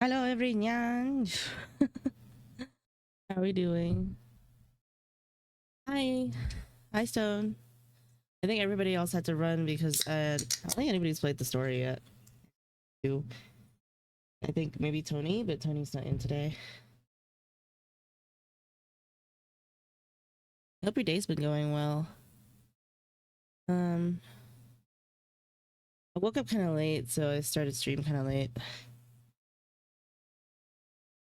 Hello everyone. How are we doing? Hi. Hi Stone. I think everybody else had to run because I don't think anybody's played the story yet. I think maybe Tony, but Tony's not in today. I hope your day's been going well. I woke up kind of late, so I started stream kind of late.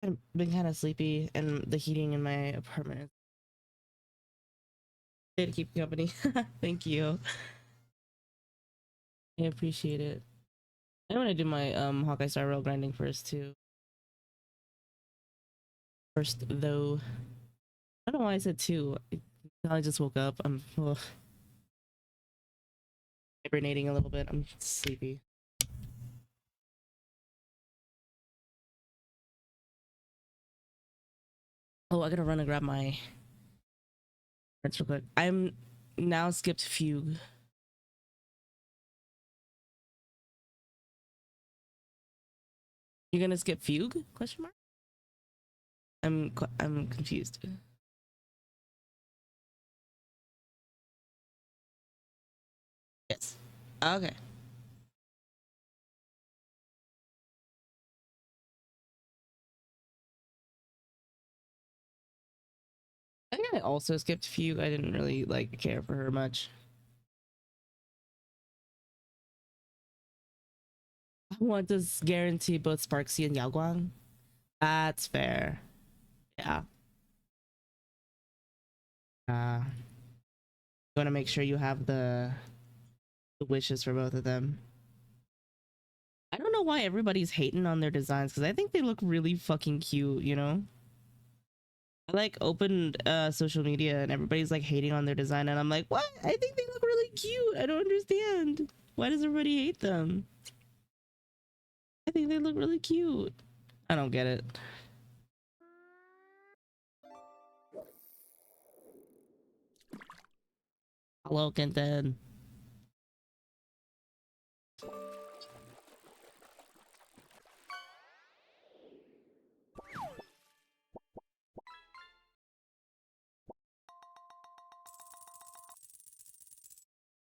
I've been kind of sleepy, and the heating in my apartment is to keep company. Thank you. I appreciate it. I want to do my Hawkeye Star Rail grinding first too. First though. I don't know why I said two. I just woke up. I'm hibernating a little bit. I'm sleepy. Oh, I gotta run and grab my friends real quick. I'm now skipped Fugue. You're gonna skip Fugue? Question mark. I'm confused. Yes. Okay. I think I also skipped Fugue. I didn't really like care for her much. I want to guarantee both Sparksy and Yao Guang. That's fair. Yeah. You want to make sure you have the wishes for both of them. I don't know why everybody's hating on their designs because I think they look really fucking cute, you know? I like opened social media and everybody's like hating on their design and I'm like, what? I think they look really cute. I don't understand. Why does everybody hate them? I think they look really cute. I don't get it. Hello, Kenton.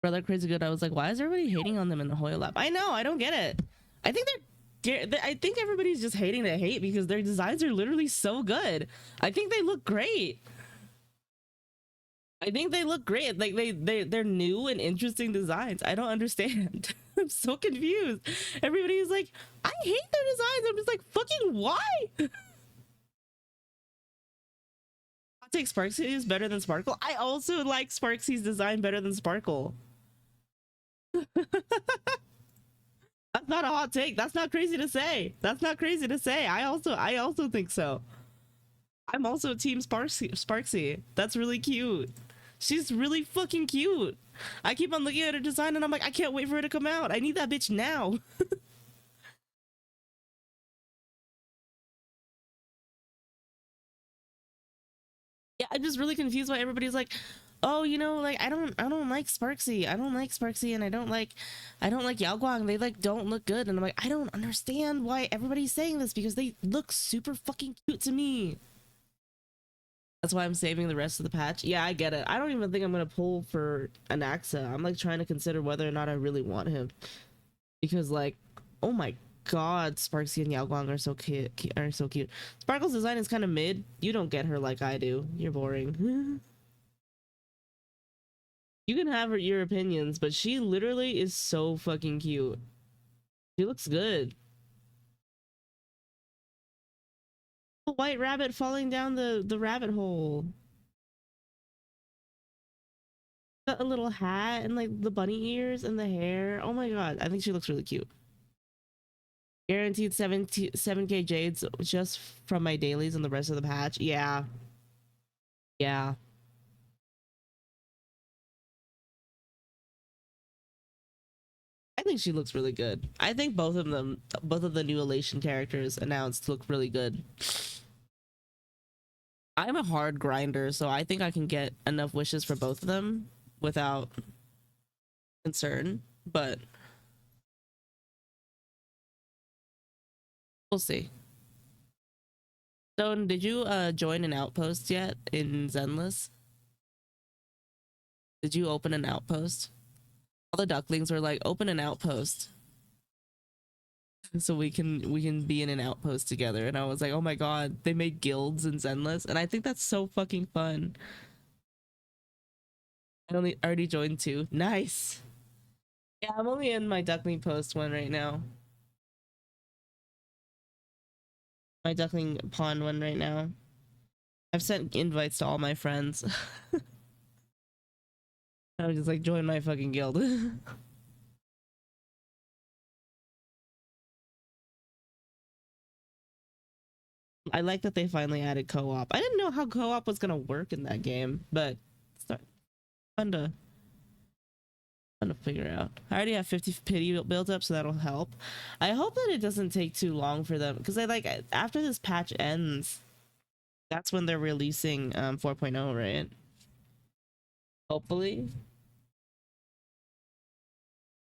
Brother Crazy Good, I was like, why is everybody hating on them in the Hoyle lab? I know, I don't get it. I think I think everybody's just hating to hate because their designs are literally so good. I think they look great. I think they look great. Like they're new and interesting designs. I don't understand. I'm so confused. Everybody's like, I hate their designs. I'm just like, fucking why? I take Sparksy is better than Sparkle. I also like Sparksy's design better than Sparkle. That's not a hot take. That's not crazy to say. That's not crazy to say. I also think so. I'm also team Sparksy. That's really cute. She's really fucking cute. I keep on looking at her design and I'm like, I can't wait for her to come out. I need that bitch now. Yeah, I'm just really confused why everybody's like, oh, you know, like I don't like Sparksy. I don't like Sparksy and I don't like Yao Guang. They like don't look good. And I'm like, I don't understand why everybody's saying this because they look super fucking cute to me. That's why I'm saving the rest of the patch. Yeah, I get it. I don't even think I'm gonna pull for an Axa. I'm like trying to consider whether or not I really want him. Because like, oh my god, Sparksy and Yao Guang are so cute, are so cute. Sparkle's design is kind of mid. You don't get her like I do. You're boring. You can have your opinions, but she literally is so fucking cute. She looks good. A white rabbit falling down the rabbit hole. Got a little hat and like the bunny ears and the hair. Oh my god, I think she looks really cute. Guaranteed 7k jades just from my dailies and the rest of the patch. Yeah. Yeah. I think she looks really good. I think both of them, both of the new Elation characters announced look really good. I'm a hard grinder, so I think I can get enough wishes for both of them without concern, but we'll see. Stone, did you join an outpost yet in Zenless? Did you open an outpost? All the ducklings were like, open an outpost so we can be in an outpost together. And I was like, oh my god, they made guilds in Zenless, and I think that's so fucking fun. I only already joined two. Nice. Yeah, I'm only in my duckling post one right now. My duckling pond one right now. I've sent invites to all my friends. I was just like, join my fucking guild. I like that they finally added co-op. I didn't know how co-op was gonna work in that game, but it's fun to figure out. I already have 50 pity built up, so that'll help. I hope that it doesn't take too long for them, because I like after this patch ends, that's when they're releasing 4.0, right? Hopefully,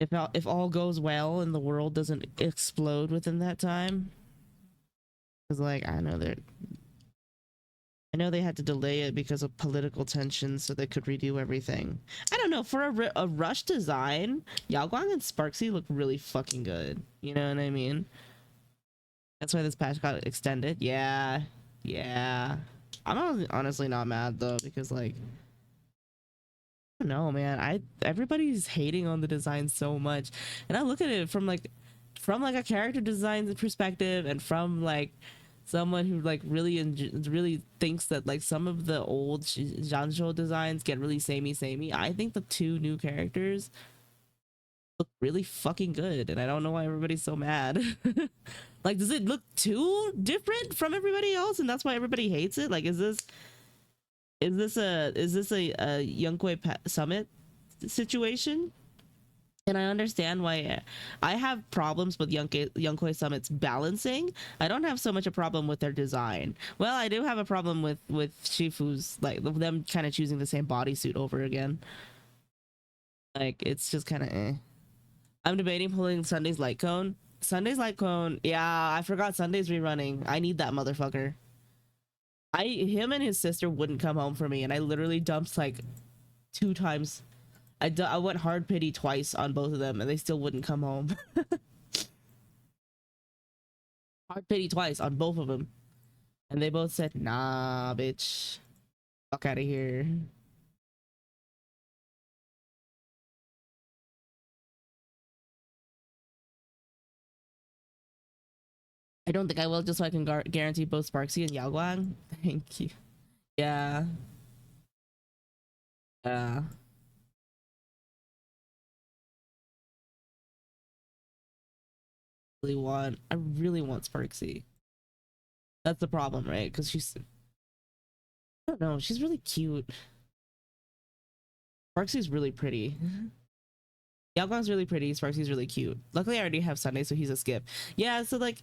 if all goes well and the world doesn't explode within that time, because like I know they had to delay it because of political tensions so they could redo everything. I don't know, for a rush design, Yaoguang and Sparksy look really fucking good. You know what I mean? That's why this patch got extended. Yeah. Yeah. I'm honestly not mad though, because like, I don't know, man. Everybody's hating on the design so much. And I look at it from like a character design perspective, and from like someone who like really thinks that like some of the old Janjo designs get really samey. I think the two new characters look really fucking good, and I don't know why everybody's so mad. Like, does it look too different from everybody else, and that's why everybody hates it? Like, is this a Youngkoi Summit situation? And I understand why I have problems with Youngkoi Summit's balancing. I don't have so much a problem with their design. Well, I do have a problem with Shifu's, like them kind of choosing the same bodysuit over again. Like, it's just kind of eh. I'm debating pulling Sunday's light cone. Sunday's light cone. Yeah, I forgot Sunday's rerunning. I need that motherfucker. Him and his sister wouldn't come home for me, and I literally dumped like 2 times. I went hard pity twice on both of them, and they still wouldn't come home. Hard pity twice on both of them, and they both said, "Nah, bitch, fuck out of here." I don't think I will, just so I can guarantee both Sparksy and Yaoguang. Thank you. Yeah. Yeah. I really want Sparksy. That's the problem, right? Because I don't know, she's really cute. Sparksy's really pretty. Yaoguang's really pretty. Sparksy's really cute. Luckily, I already have Sunday, so he's a skip. Yeah, so like,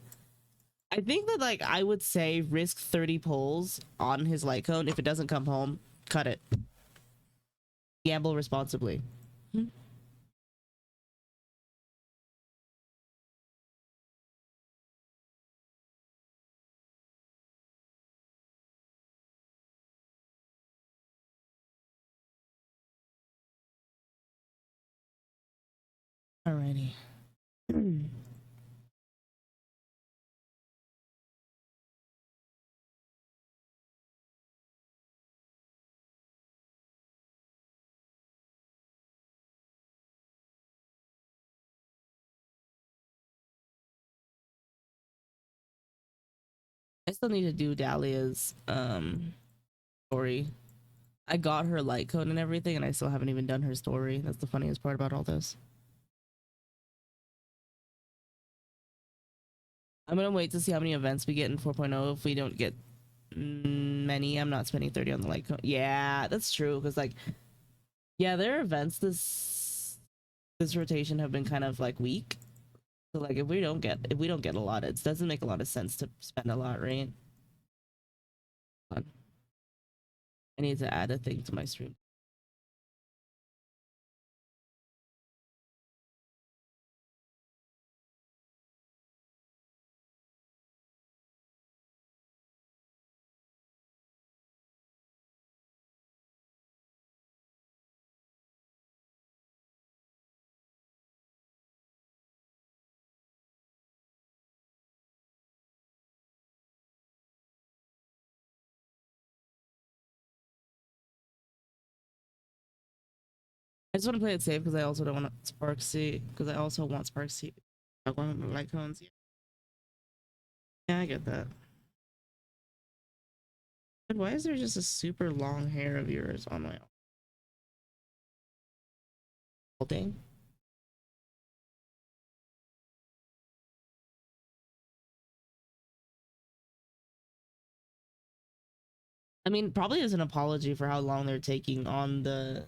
I think that like I would say risk 30 pulls on his light cone. If it doesn't come home, cut it. Gamble responsibly. Alrighty. I still need to do Dahlia's story. I got her light cone and everything, and I still haven't even done her story. That's the funniest part about all this. I'm gonna wait to see how many events we get in 4.0. If we don't get many, I'm not spending 30 on the light cone. Yeah, that's true. Because like, yeah, their events this rotation have been kind of like weak. So like, if we don't get a lot, it doesn't make a lot of sense to spend a lot, right? I need to add a thing to my stream. I just want to play it safe because I also don't want Sparksy because I also want Sparksy. I want the light cones. Yeah, I get that. But why is there just a super long hair of yours on my whole thing? I mean, probably as an apology for how long they're taking on the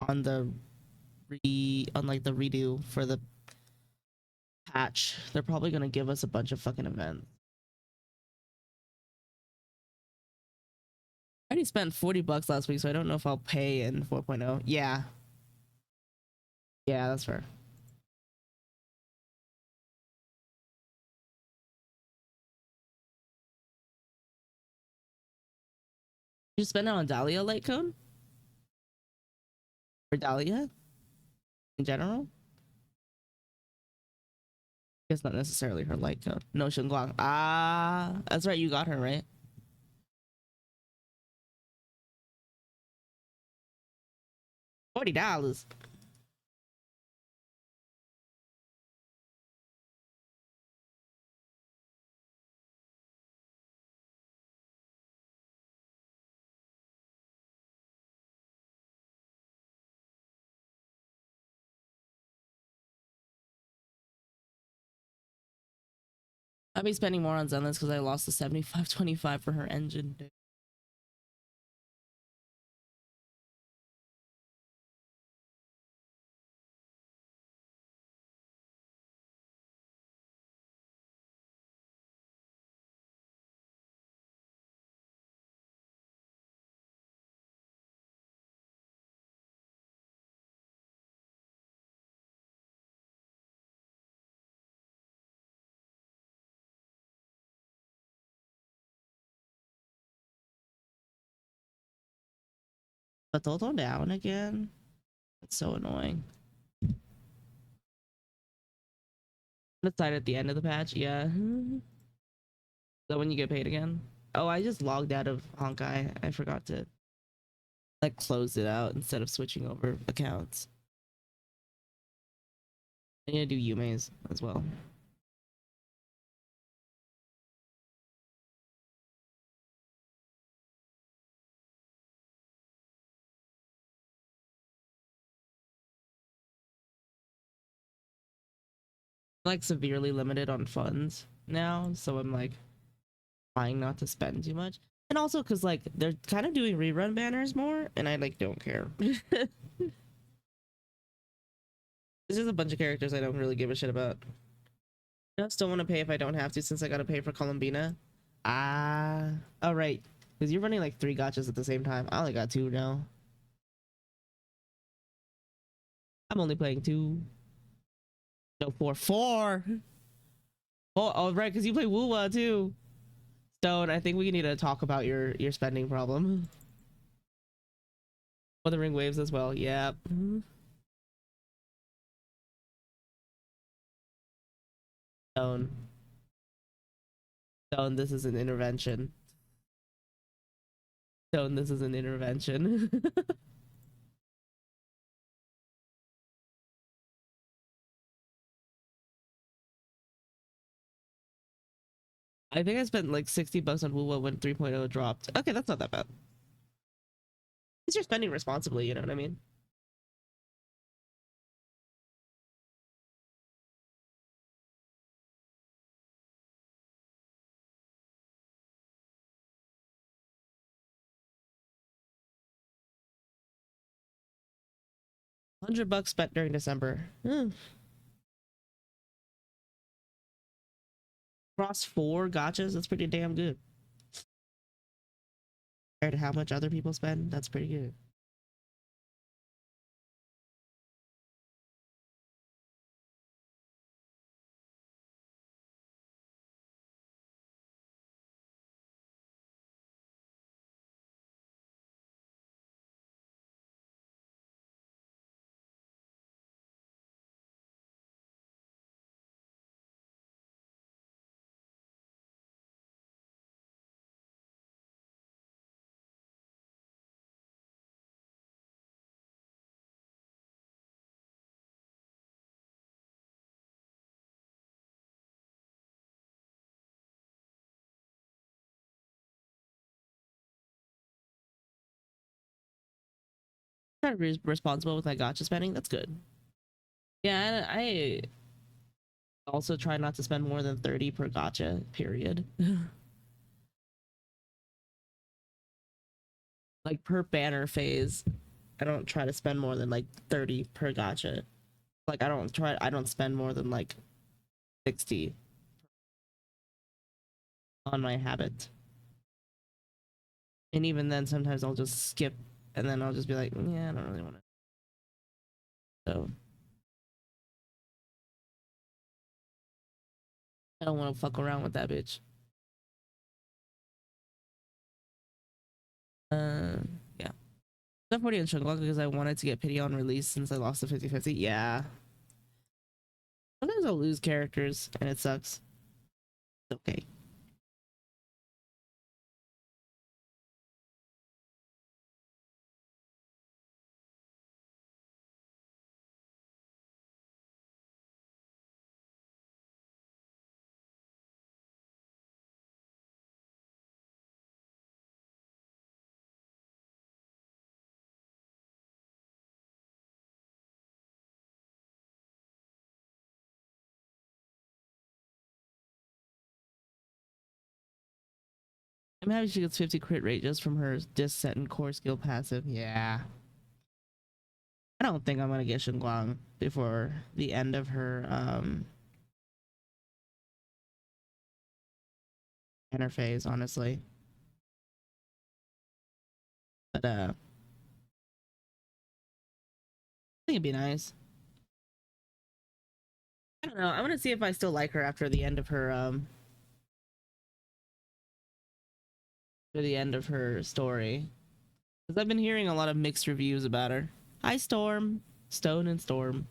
on like the redo for the patch. They're probably gonna give us a bunch of fucking events. I already spent $40 last week, so I don't know if I'll pay in 4.0. Yeah, yeah, that's fair. You spend it on Dahlia light cone or Dahlia in general? It's not necessarily her light cone. No, Shunguang. Ah, that's right. You got her right. $40. I'll be spending more on Zenless because I lost the 7525 for her engine. But they'll go down again. It's so annoying. Decide at the end of the patch, yeah. So when you get paid again? Oh, I just logged out of Honkai. I forgot to like close it out instead of switching over accounts. I need to do Yume's as well. I'm like severely limited on funds now, so I'm like trying not to spend too much. And also because like they're kind of doing rerun banners more, and I like don't care. It's just a bunch of characters I don't really give a shit about. I just don't want to pay if I don't have to since I gotta pay for Columbina. Ah, oh right, because you're running like 3 gachas at the same time. I only got 2 now. I'm only playing 2. No, 4. 4. Oh, right, because you play Wuwa too. Stone, I think we need to talk about your spending problem. Wuthering Waves as well. Yep. Stone. Stone, this is an intervention. Stone, this is an intervention. I think I spent like $60 on Wuwa when 3.0 dropped. Okay, that's not that bad. Because you're spending responsibly, you know what I mean? $100 spent during December. Across 4 gachas, that's pretty damn good. Compared to how much other people spend, that's pretty good. Try to be responsible with my gacha spending. That's good. Yeah, I also try not to spend more than 30 per gacha, period. Like per banner phase, I don't try to spend more than like 30 per gacha. Like I don't spend more than like 60 on my habit. And even then sometimes I'll just skip and then I'll just be like, yeah, I don't really want to. So I don't want to fuck around with that bitch. Uh, yeah. Stuff 40 on Shungwaka because I wanted to get pity on release since I lost the 50/50. Yeah. Sometimes I'll lose characters and it sucks. It's okay. I'm happy she gets 50 crit rate just from her disc set and core skill passive. Yeah. I don't think I'm gonna get Shunguang before the end of her interface, honestly. But I think it'd be nice. I don't know. I'm gonna see if I still like her after the end of her for the end of her story. Because I've been hearing a lot of mixed reviews about her. Hi Storm. Stone and Storm.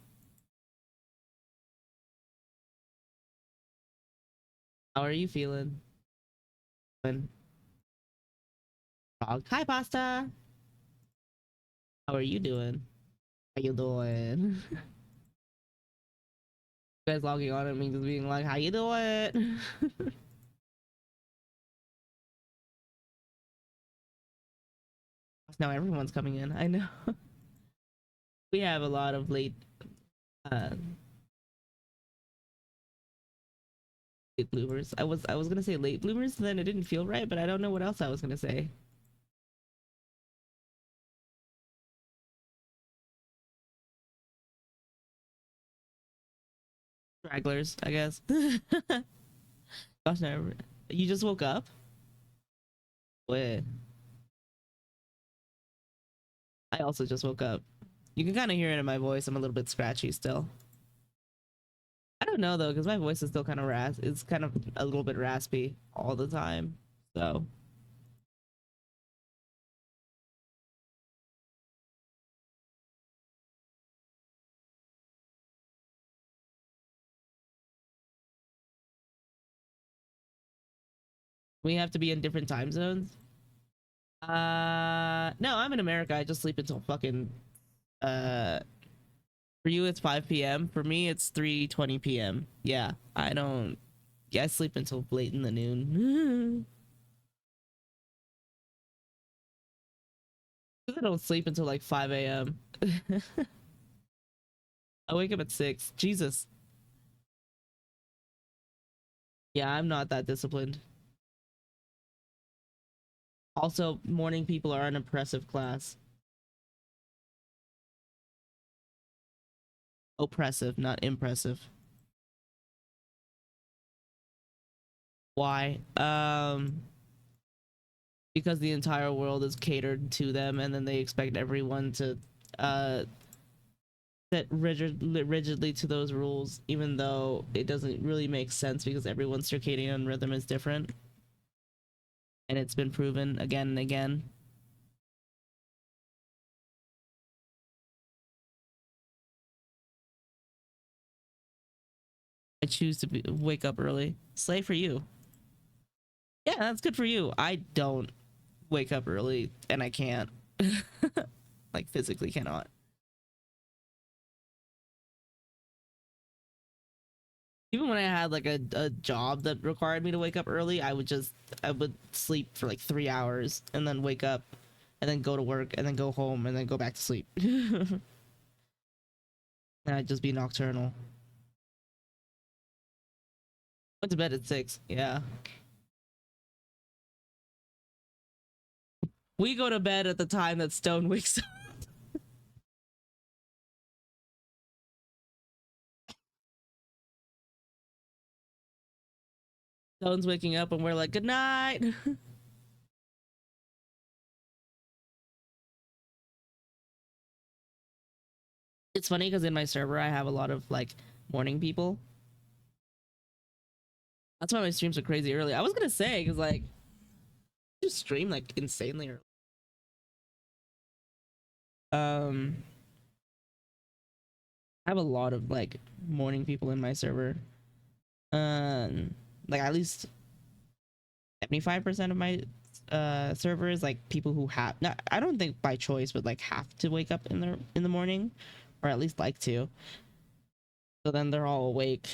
How are you feeling? Frog. Hi Pasta. How are you doing? How you doing? You guys logging on and me just being like, how you doing? Now everyone's coming in. I know. We have a lot of uh late bloomers. I was gonna say late bloomers, then it didn't feel right, but I don't know what else I was gonna say. Stragglers, I guess. Gosh, no. You just woke up? Wait. I also just woke up. You can kind of hear it in my voice. I'm a little bit scratchy still. I don't know though, because my voice is still kind of it's kind of a little bit raspy all the time. So we have to be in different time zones. No, I'm in America. I just sleep until fucking uh for you it's 5 p.m. For me it's 3:20 p.m. Yeah, I don't. Yeah, I sleep until late in the noon. I don't sleep until like 5 a.m. I wake up at 6. Jesus. Yeah, I'm not that disciplined. Also, morning people are an oppressive class. Oppressive, not impressive. Why? Because the entire world is catered to them, and then they expect everyone to uh sit rigidly to those rules, even though it doesn't really make sense because everyone's circadian rhythm is different, and it's been proven again and again. I choose to wake up early. Slay for you. Yeah, that's good for you. I don't wake up early, and I can't. Like physically cannot. Even when I had like a job that required me to wake up early, I would sleep for like 3 hours and then wake up and then go to work and then go home and then go back to sleep. And I'd just be nocturnal. Went to bed at 6. Yeah. We go to bed at the time that Stone wakes up. Stone's waking up and we're like, good night. It's funny because in my server I have a lot of like morning people. That's why my streams are crazy early. I was gonna say because like just stream like insanely early. I have a lot of like morning people in my server. Like at least 75% of my server is like people who have not, I don't think by choice, but like have to wake up in the morning, or at least like to. So then they're all awake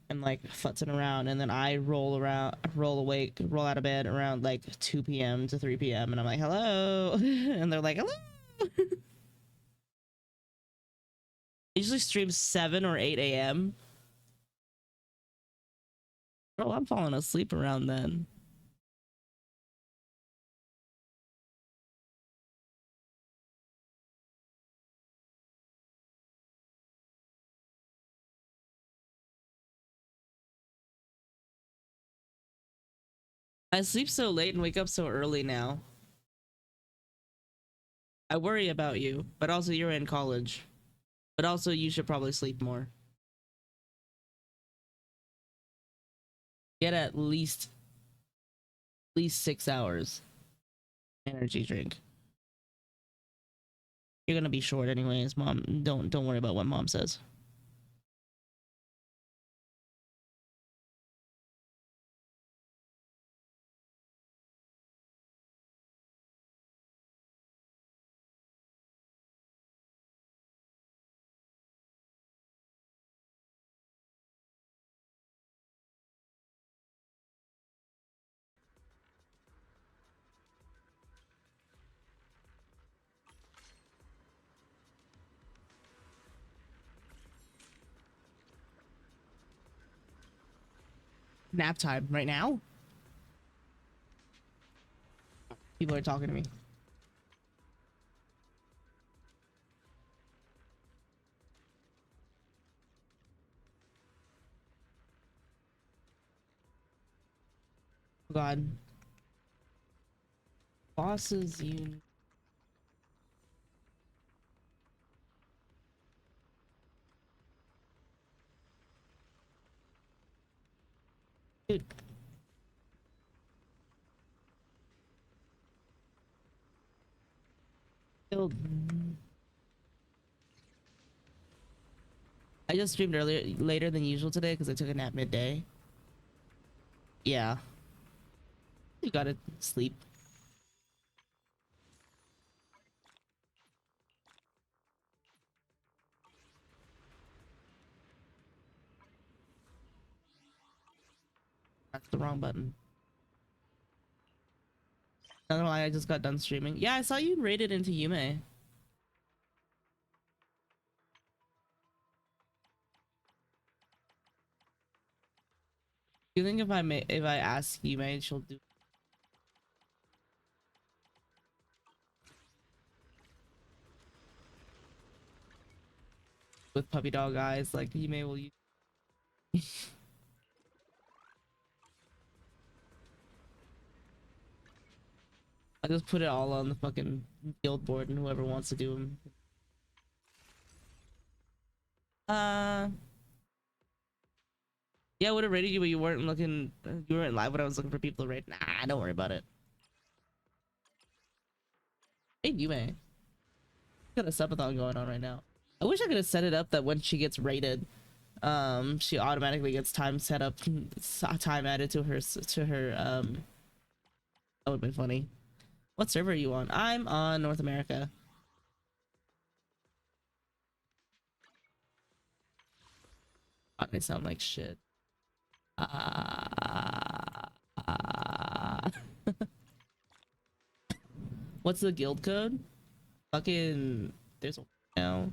and like futzing around, and then I roll out of bed around like 2 p.m. to 3 p.m. and I'm like, hello. And they're like, hello. I usually stream 7 or 8 a.m. Bro, I'm falling asleep around then. I sleep so late and wake up so early now. I worry about you, but also you're in college. But also you should probably sleep more. Get at least 6 hours energy drink. You're gonna be short anyways, mom. Don't worry about what mom says. Nap time right now. People are talking to me. Oh God. Bosses, you. Dude. I just streamed later than usual today because I took a nap midday. Yeah. You gotta sleep. That's the wrong button. Not gonna lie, I just got done streaming. Yeah, I saw you raided into Yume. Do you think if I ask Yume, she'll do with puppy dog eyes like Yume will use? I just put it all on the fucking guild board and whoever wants to do them. Yeah, I would have raided you, but you weren't looking. You weren't live when I was looking for people to raid. Nah, don't worry about it. Hey, Yume. Got a subathon going on right now. I wish I could have set it up that when she gets raided, she automatically gets time set up, time added to her that would have been funny. What server are you on? I'm on North America. I sound like shit. What's the guild code? Fucking there's one now.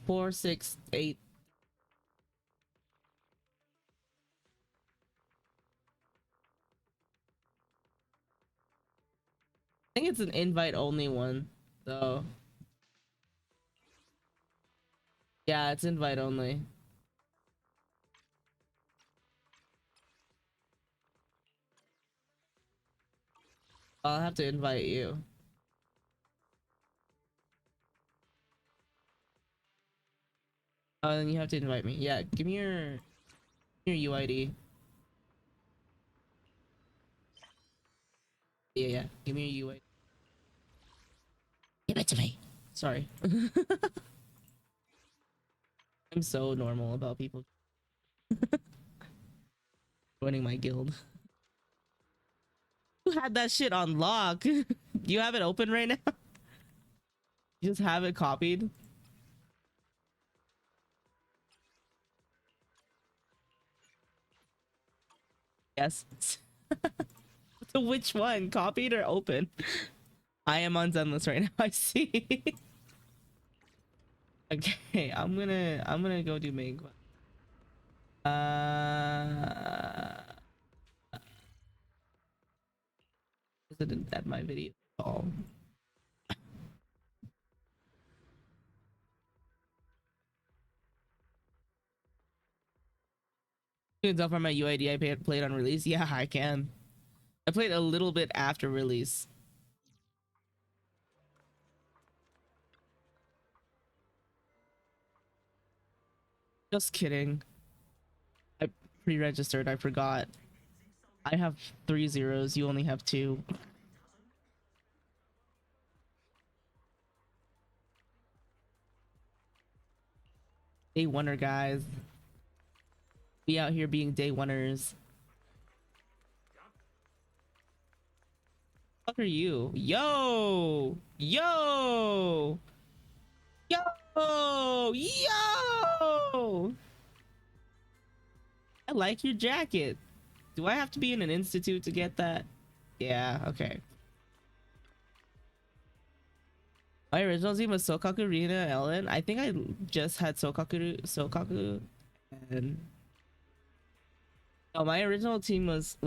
468. I think it's an invite only one, though. Yeah, it's invite only. I'll have to invite you. Oh, then you have to invite me. Yeah, give me your UID. Yeah, yeah. Give me your UID. Give it to me. Sorry. I'm so normal about people joining my guild. Who had that shit on lock? You have it open right now? You just have it copied? Yes. So which one? Copied or open? I am on Zenless right now. I see. Okay, I'm gonna go do main quest. Didn't add my video at all. You can tell from my UID I played on release. Yeah, I can. I played a little bit after release. Just kidding. I pre-registered. I forgot. I have 3 zeros. You only have 2. Day oneer, guys. Be out here being day oneers. What are you? Yo! Yo! Yo! Yo! I like your jacket. Do I have to be in an institute to get that? Yeah, okay. My original team was Sokaku, Rina, Ellen. I think I just had Sokaku, and oh, my original team was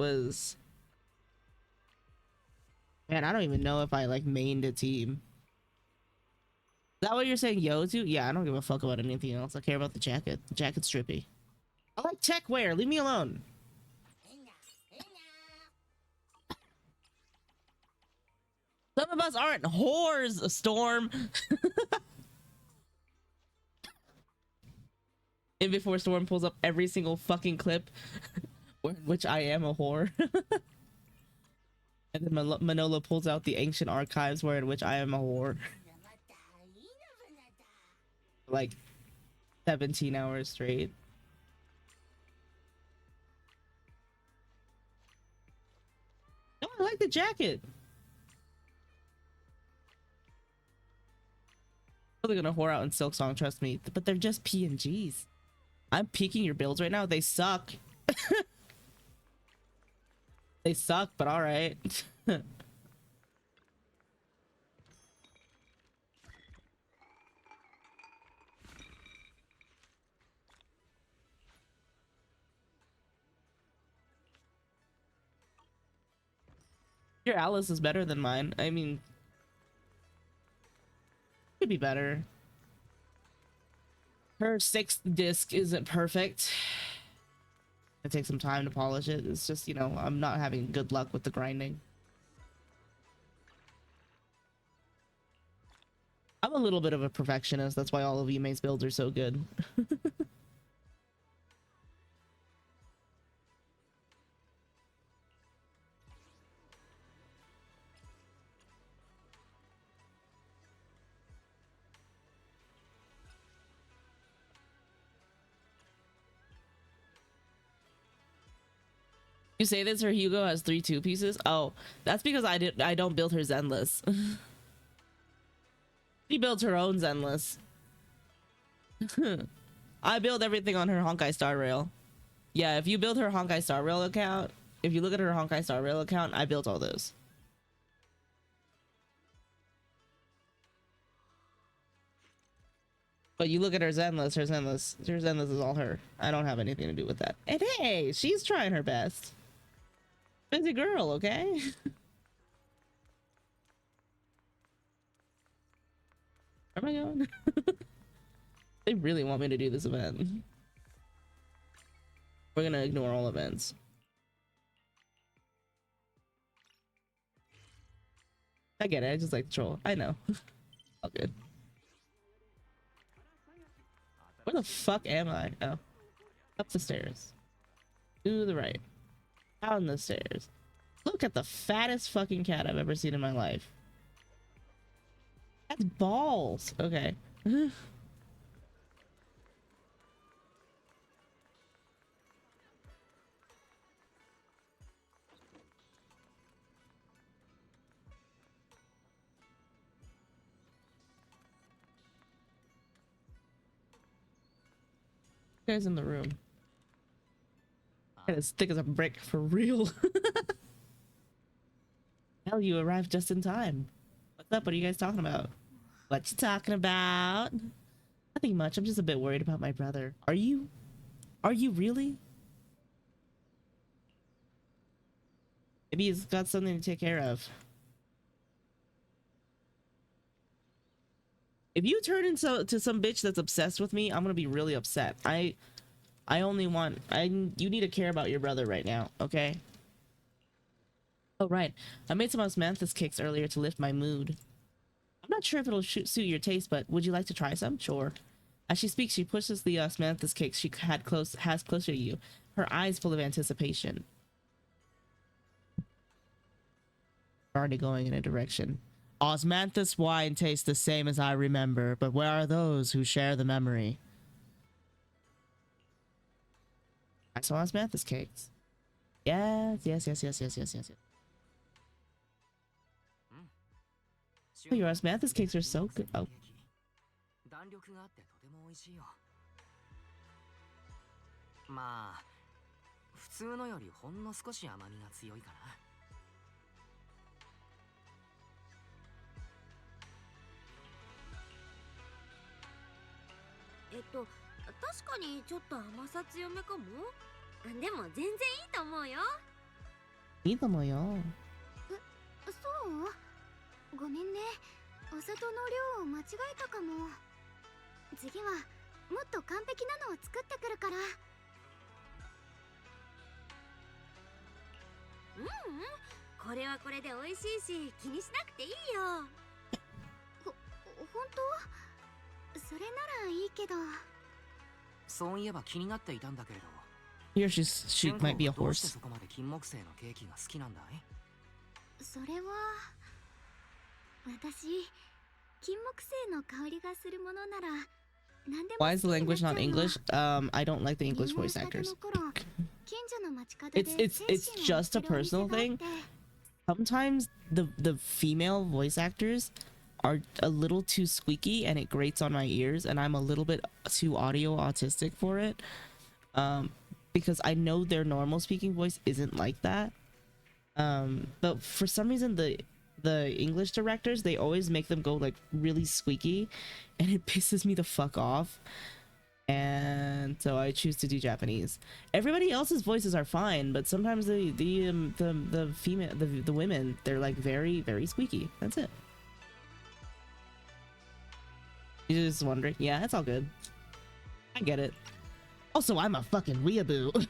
man. I don't even know if I like mained a team. Is that what you're saying, yo to? Yeah, I don't give a fuck about anything else. I care about the jacket. The jacket's strippy. I like tech wear. Leave me alone. Some of us aren't whores, Storm. And before Storm pulls up every single fucking clip in which I am a whore. And then Manola pulls out the ancient archives where in which I am a whore. Like 17 hours straight. No, I like the jacket. They're gonna whore out in Silk Song, trust me. But they're just PNGs. I'm peeking your builds right now. They suck. They suck, but all right. Your Alice is better than mine. I mean, could be better. Her 6th disc isn't perfect. It takes some time to polish it. It's just, you know, I'm not having good luck with the grinding. I'm a little bit of a perfectionist. That's why all of Yume's builds are so good. You say this, her Hugo has 3 2-pieces? Oh, that's because I don't build her Zenless. She builds her own Zenless. I build everything on her Honkai Star Rail. Yeah, if you build her Honkai Star Rail account, if you look at her Honkai Star Rail account, I built all those. But you look at her Zenless, her Zenless is all her. I don't have anything to do with that. And hey, she's trying her best. Busy girl, okay? Where am I going? They really want me to do this event. We're gonna ignore all events. I get it, I just like to troll. I know. All good. Where the fuck am I? Oh. Up the stairs. To the right. Down the stairs. Look at the fattest fucking cat I've ever seen in my life. That's balls. Okay. Guys in the room. As thick as a brick for real. Hell, you arrived just in time. What's up? What are you guys talking about? What you talking about? Nothing much. I'm just a bit worried about my brother. Are you? Are you really? Maybe he's got something to take care of. If you turn into some bitch that's obsessed with me, I'm gonna be really upset. I only want you need to care about your brother right now, okay? Oh right, I made some osmanthus cakes earlier to lift my mood. I'm not sure if it'll suit your taste, but would you like to try some? Sure. As she speaks, she pushes the osmanthus cakes she has closer to you, her eyes full of anticipation. Already going in a direction. Osmanthus wine tastes the same as I remember, but where are those who share the memory? I saw osmanthus cakes. Yes. Oh, your osmanthus cakes are so good. Oh. 弾力があってとても美味しいよ。まあ、普通のよりほんの少し甘みが強いかな。確かにちょっと甘さ強めかも。でも全然いいと思うよ。いいと思うよ。そう？ごめんね。お砂糖の量を間違えたかも。次はもっと完璧なのを作ってくるから。これはこれで美味しいし気にしなくていいよ。本当？それならいいけど。そういえば気になっていたんだけれど。Here she might be a horse. どうしてそこまで金木犀のケーキが好きなんだい？それは私金木犀の香りがするものなら何でも。 Why is the language not English? I don't like the English voice actors. It's just a personal thing. Sometimes the female voice actors are a little too squeaky and it grates on my ears, and I'm a little bit too audio autistic for it. Because I know their normal speaking voice isn't like that. But for some reason the English directors, they always make them go like really squeaky, and it pisses me the fuck off. And so I choose to do Japanese. Everybody else's voices are fine, but sometimes the female the women, they're like very squeaky. That's it. You're just wondering? Yeah, it's all good. I get it. Also, I'm a fucking weeaboo.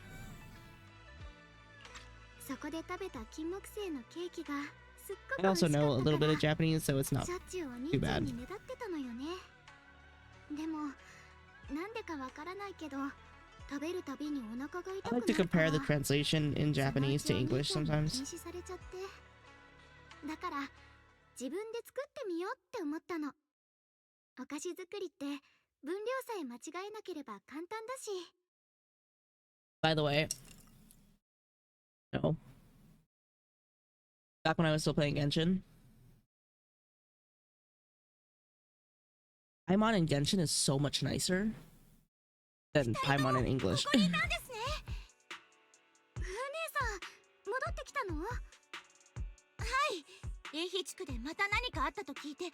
I also know a little bit of Japanese, so it's not too bad. I like to compare the translation in Japanese to English sometimes. By the way, no. Back when I was still playing Genshin, Paimon in Genshin is so much nicer. Then Paimon in English. ここにいたんですね。姉さん、戻ってきたの？はい。エヒ地区でまた何かあったと聞いて、大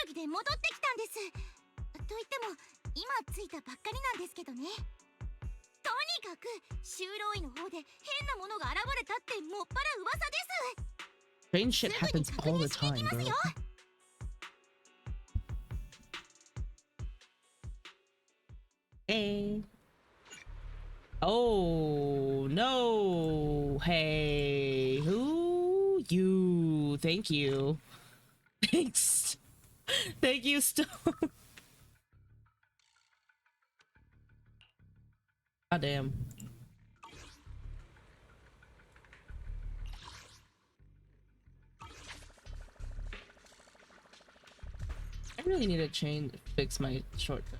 急ぎで戻ってきたんです。と言っても、今着いたばっかりなんですけどね。とにかく、修道院の方で変なものが現れたってもっぱら噂です。Strange shit happens all the time, girl. Hey. Oh, no. Hey. Who? You. Thank you. Thanks. Thank you, Stone. God damn. I really need to fix my shortcut.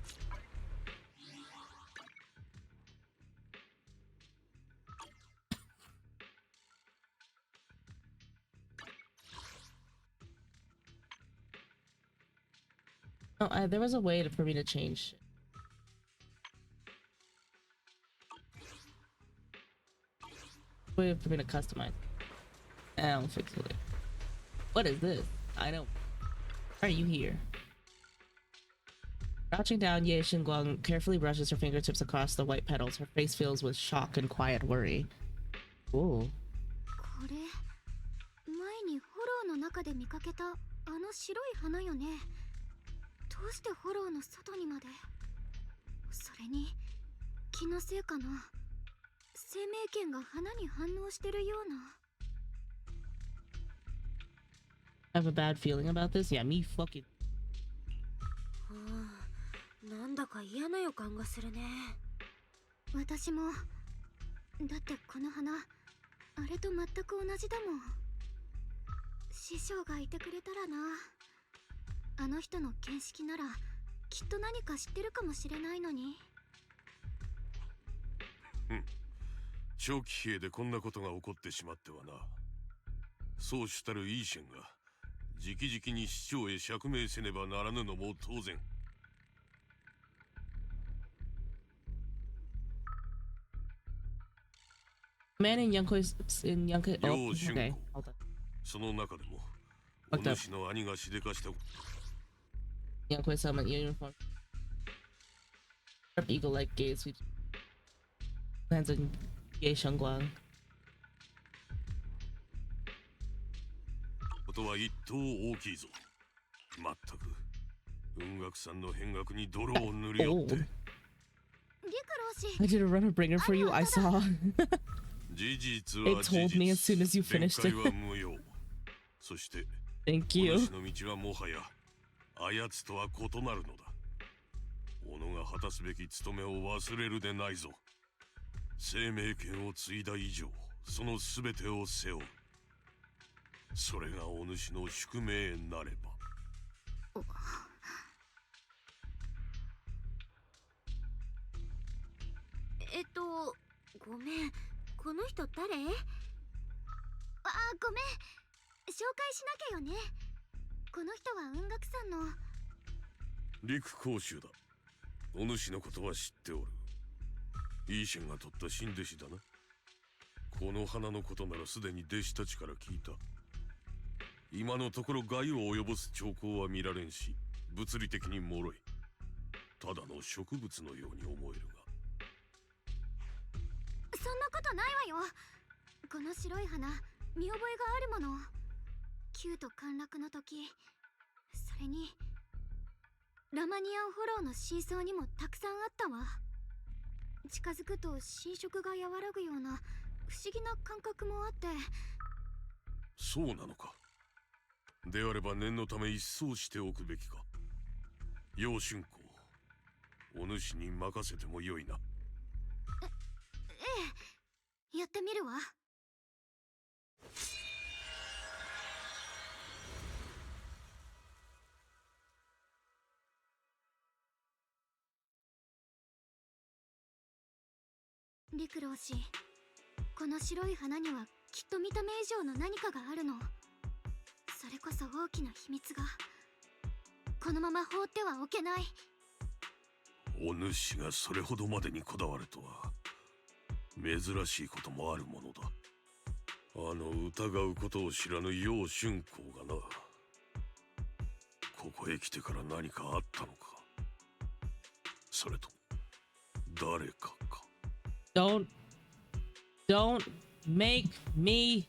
Oh, there was a way for me to change. Way for me to customize. I'll fix it. What is this? I don't. Why are you here? Crouching down, Ye Xinguang carefully brushes her fingertips across the white petals. Her face fills with shock and quiet worry. Ooh. これ、前にフォローの中で見かけたあの白い花よね。どうしてフォローの外にまで。それに、気のせいかな。生命圏が花に反応してるような。I have a bad feeling about this? Yeah, me fucking. なんだか嫌な予感がするね。私も。だってこの花、あれと全く同じだもん。師匠がいてくれたらな。あの人の見識ならきっと何か知ってるかもしれないのに。長期兵でこんなことが起こってしまってはな。そうしたるイーシェンが直々に市長へ釈明せねばならぬのも当然。Man in Yonkoi. Oh, okay. その中でも、お主の兄がしでかした。Yonkoi summon uniform. Eagle-like gaze sweeps lands on Ye Shengguang. ことは一等大きいぞ。まったく、雲岳さんの変額に泥を塗りよって。I did a runner bringer for you. I saw. 事実は It told me as soon as you finished it. は無用。そして、Thank you. お主の道はもはや、あやつとは異なるのだ。己が果たすべき務めを忘れるでないぞ。生命権を継いだ以上、そのすべてを背負う。それがお主の宿命なれば。ごめん。この人誰？ごめん。紹介しなきゃよね。この人は雲岳さんの陸講習だ。お主のことは知っておる。イーシェンが取った新弟子だな。この花のことならすでに弟子たちから聞いた。今のところ害を及ぼす兆候は見られんし、物理的に脆い。ただの植物のように思えるが。そんなことないわよ。この白い花、見覚えがあるもの。キューと陥落の時、それにラマニアンフォローの真相にもたくさんあったわ。近づくと侵食が和らぐような不思議な感覚もあって。そうなのか。であれば念のため一掃しておくべきか。楊春公、お主に任せてもよいな。ええ、やってみるわ。陸老師、この白い花にはきっと見た目以上の何かがあるの。それこそ大きな秘密が。このまま放ってはおけない。お主がそれほどまでにこだわるとは珍しいこともあるものだ。あの疑うことを知らぬ楊春光がな。ここへ来てから何かあったのか、それとも誰かか。 Don't make me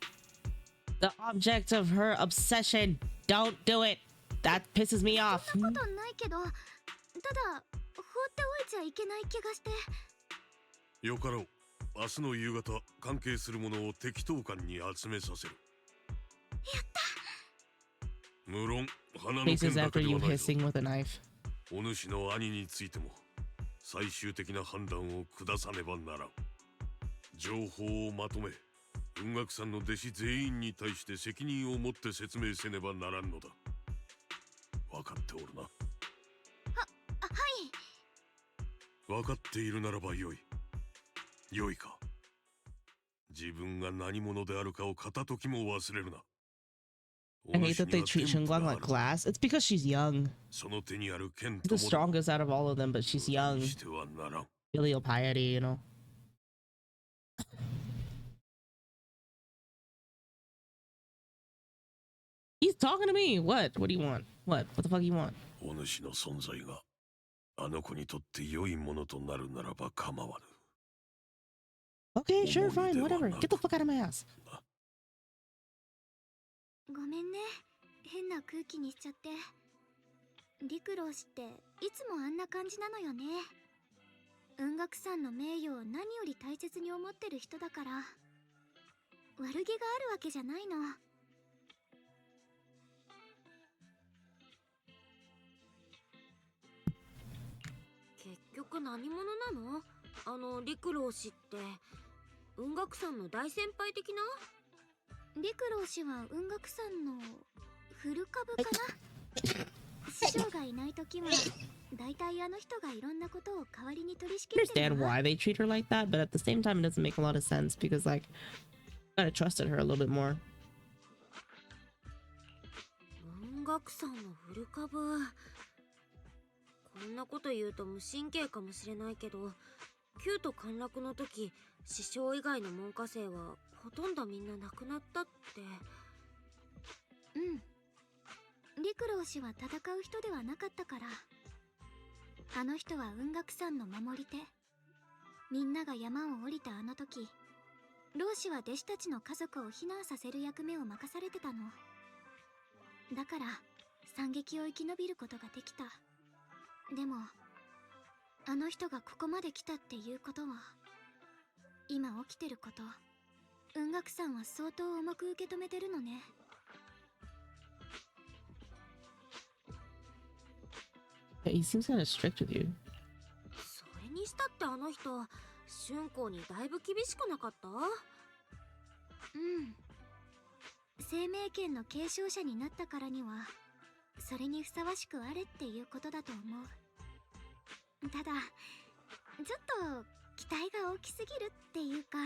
the object of her obsession. Don't do it. That pisses me off. そんなことないけど、ただ放っておいちゃいけない気がして。よかろう。明日の夕方、関係するものを適当感に集めさせる。やった。無論花の Faces 剣だ after けで you はないぞ。 hissing with a knife. お主の兄についても最終的な判断を下さねばならん。情報をまとめ、雲岳さんの弟子全員に対して責任を持って説明せねばならんのだ。分かっておるな。はい。分かっているならばよい。よいか。自分が何者であるかを片時も忘れるな。 I hate that they treat Shunguang like glass. It's because she's young. その手にある剣 She's と the もども strongest out of all of them, but she's young. してはならん。 Filial piety, you know. He's talking to me. What? What do you want? What the fuck you want? お主の存在があの子にとって良いものとなるならば構わぬ。 Okay, sure, fine, whatever. Get the fuck out of my ass. ごめんね。変な空気にしちゃって。陸老氏っていつもあんな感じなのよね。雲岳さんの名誉を何より大切に思ってる人だから。悪気があるわけじゃないの。結局何者なの？あの陸老氏って雲岳さんの大先輩的な？陸老氏は雲岳さんの古株かな。師匠がいない時はだいたいあの人がいろんなことを代わりに取り仕切ってる Understand わ。 why they treat her like that, but at the same time, it doesn't make a lot of sense because, like, I gotta trusted her a little bit more. 雲岳さんの古株。こんなこと言うと無神経かもしれないけど、旧都陥落の時、師匠以外の門下生はほとんどみんな亡くなったって。うん。陸老氏は戦う人ではなかったから。あの人は雲岳さんの守り手。みんなが山を降りたあの時、老師は弟子たちの家族を避難させる役目を任されてたの。だから惨劇を生き延びることができた。でもあの人がここまで来たっていうことは、今起きてること、雲岳さんは相当重く受け止めてるのね。He seems kind of strict with you. それにしたってあの人、春光にだいぶ厳しくなかった？うん。生命権の継承者になったからにはそれにふさわしくあれっていうことだと思う。ただちょっと期待が大きすぎるっていうか、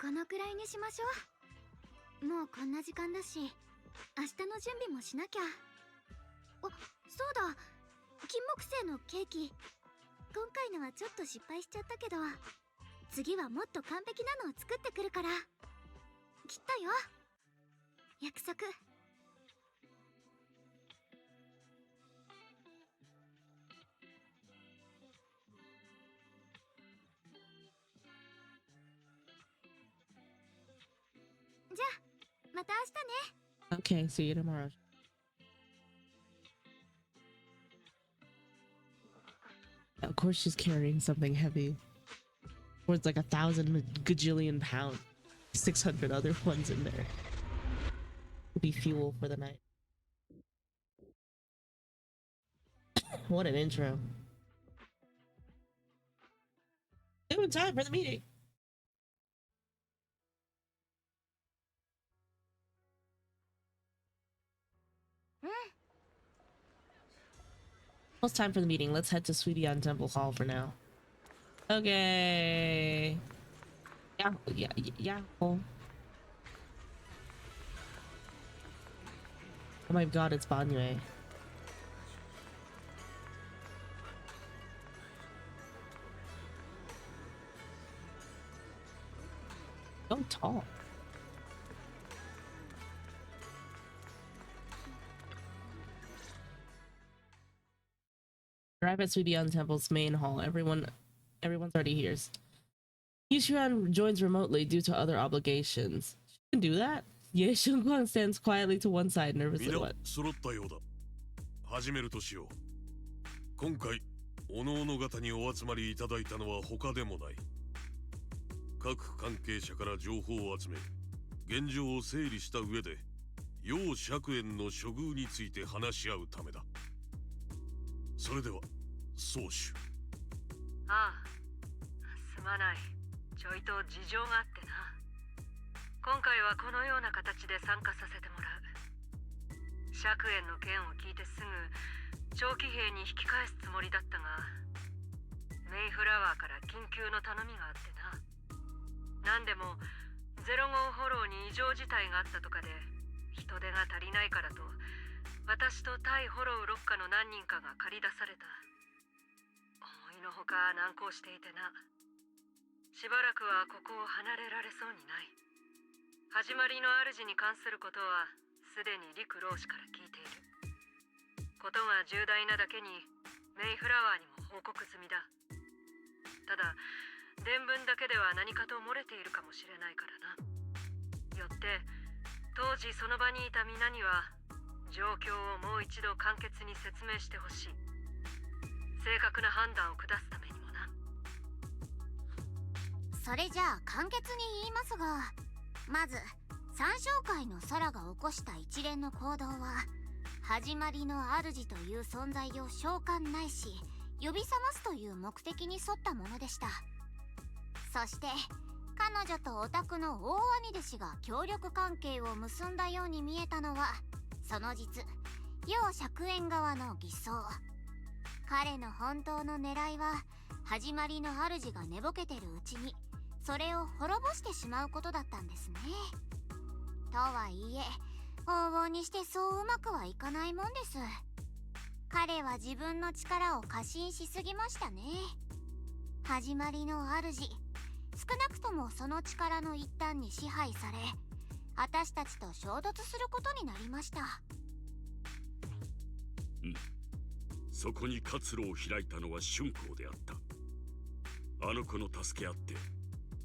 このくらいにしましょう。もうこんな時間だし明日の準備もしなきゃ。あ、そうだ、金木犀のケーキ、今回のはちょっと失敗しちゃったけど、次はもっと完璧なのを作ってくるから。きっとよ、約束。じゃあまた明日ね。 Okay, see you tomorrow. Of course she's carrying something heavy. Worth like 1,000 gajillion pounds. 600 other ones in there. Will be fuel for the night. What an intro. Doing time for the meeting. Almost time for the meeting. Let's head to Suidian Temple Hall for now. Okay. Yeah. Oh my god, it's Banyue. So tall. Arrive at Suidian Temple's main hall. Everyone's already here. Yushuan joins remotely due to other obligations. She can do that? Ye Shunguang stands quietly to one side, nervously. What? 揃ったようだ。始めるとしよう。今回、おのおの方にお集まりいただいたのは他でもない。各関係者から情報を集め、現状を整理した上で、楊釈園の処遇について話し合うためだ。それでは、宗主。ああ、すまない。ちょいと事情があってな。今回はこのような形で参加させてもらう。釈園の件を聞いてすぐ長期兵に引き返すつもりだったが、メイフラワーから緊急の頼みがあってな。なんでもゼロ号フォローに異常事態があったとかで人手が足りないからと、私と対フォロー六課の何人かが駆り出された。思いのほか難航していてな。しばらくはここを離れられそうにない。始まりの主に関することはすでに陸老師から聞いている。ことが重大なだけにメイフラワーにも報告済みだ。ただ伝聞だけでは何かと漏れているかもしれないからな。よって当時その場にいた皆には状況をもう一度簡潔に説明してほしい。正確な判断を下すためにもな。それじゃあ簡潔に言いますが、まず三将会の空が起こした一連の行動は、始まりの主という存在を召喚ないし呼び覚ますという目的に沿ったものでした。そして彼女とオタクの大兄弟子が協力関係を結んだように見えたのは、その実楊釈園側の偽装。彼の本当の狙いは、始まりの主が寝ぼけてるうちにそれを滅ぼしてしまうことだったんですね。とはいえ往々にしてそううまくはいかないもんです。彼は自分の力を過信しすぎましたね。始まりの主、少なくともその力の一端に支配され、私たちと衝突することになりました。そこに活路を開いたのは春光であった。あの子の助けあって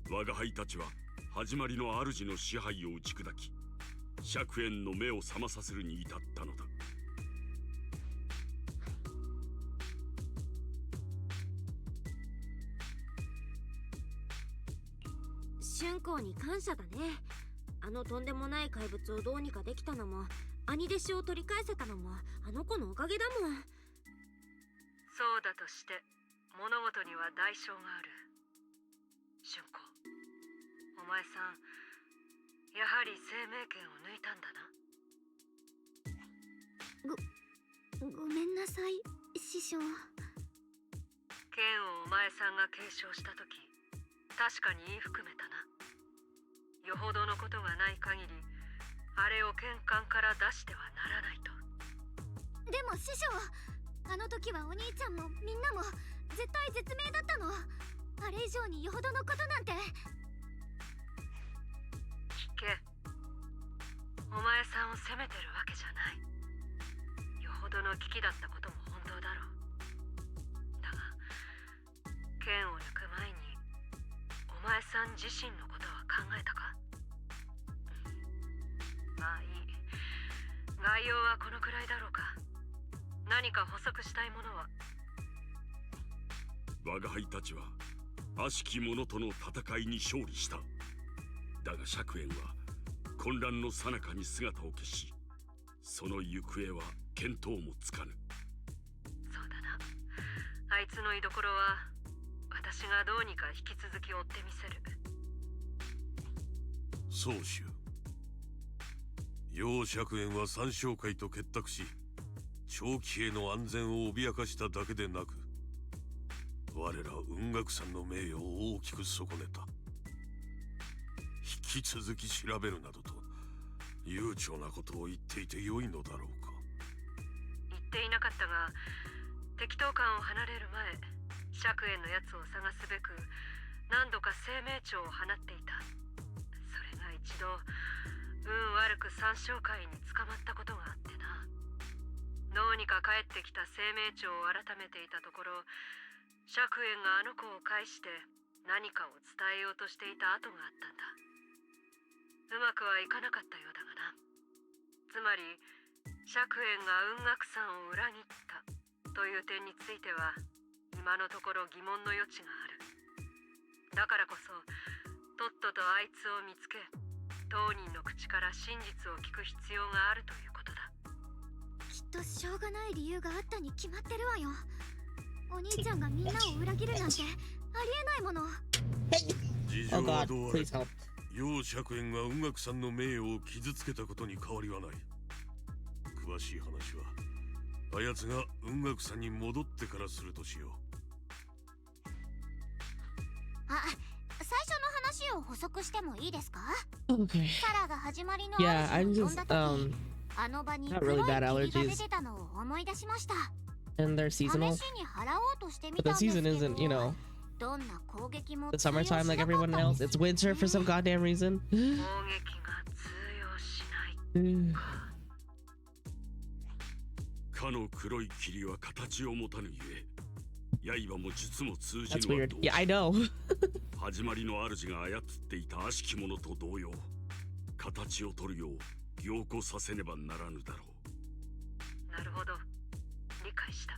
我が輩たちは始まりの主の支配を打ち砕き、釈園の目を覚まさせるに至ったのだ。春光に感謝だね。あのとんでもない怪物をどうにかできたのも、兄弟子を取り返せたのもあの子のおかげだもん。そうだとして物事には代償がある。春光、お前さんやはり生命権を抜いたんだな。ごめんなさい師匠。剣をお前さんが継承した時、確かに言い含めたな。よほどのことがない限りあれを剣関から出してはならないと。でも師匠、あの時はお兄ちゃんもみんなも絶対絶命だったの。あれ以上によほどのことなんて。聞け、お前さんを責めてるわけじゃない。よほどの危機だったことも本当だろう。だが剣を抜く前にお前さん自身のことは考えたか？まあいい、概要はこのくらいだろうか。何か補足したいものは？我が輩たちは悪しき者との戦いに勝利した。だが釈園は混乱の最中に姿を消し、その行方は見当もつかぬ。そうだな。あいつの居所は私がどうにか引き続き追ってみせる。宗主、楊釈園は三将会と結託し、長期兵の安全を脅かしただけでなく、我ら雲岳山の名誉を大きく損ねた。引き続き調べるなどと悠長なことを言っていてよいのだろうか。言っていなかったが、適当感を離れる前、釈園のやつを探すべく何度か生命帳を放っていた。一度運悪く三将会に捕まったことがあってな。どうにか帰ってきた生命帳を改めていたところ、釈炎があの子を介して何かを伝えようとしていた跡があったんだ。うまくはいかなかったようだがな。つまり釈炎が雲岳さんを裏切ったという点については今のところ疑問の余地がある。だからこそとっととあいつを見つけ、当人の口から真実を聞く必要があるということだ。きっとしょうがない理由があったに決まってるわよ。お兄ちゃんがみんなを裏切るなんてありえないもの。事 Oh 情は god, どうあれ please help. 楊釈炎が雲岳さんの名誉を傷つけたことに変わりはない。詳しい話はあやつが雲岳さんに戻ってからするとしよう。あ、最初の話を補足してもいいですか？ Okay. サラが始まりの Yeah, 嵐 I'm を呼ん just だ時、あの場に not 黒 really い bad 霧が allergies. 出てたのを思い出しました。 And they're 試し seasonal. に払おうとしてみ But たん the です season け isn't, you ど、 know, どんな攻撃も the 通用しな summertime か like ったん everyone です else. It's winter for some goddamn reason. 攻撃が通用しない。かの黒い霧は形を持たぬゆえ、刃も術も通じ That's ぬは weird. 同 Yeah, I 時。 know. 始まりの主が操っていた悪しき者と同様、形を取るよう凝固させねばならぬだろう。なるほど、理解した。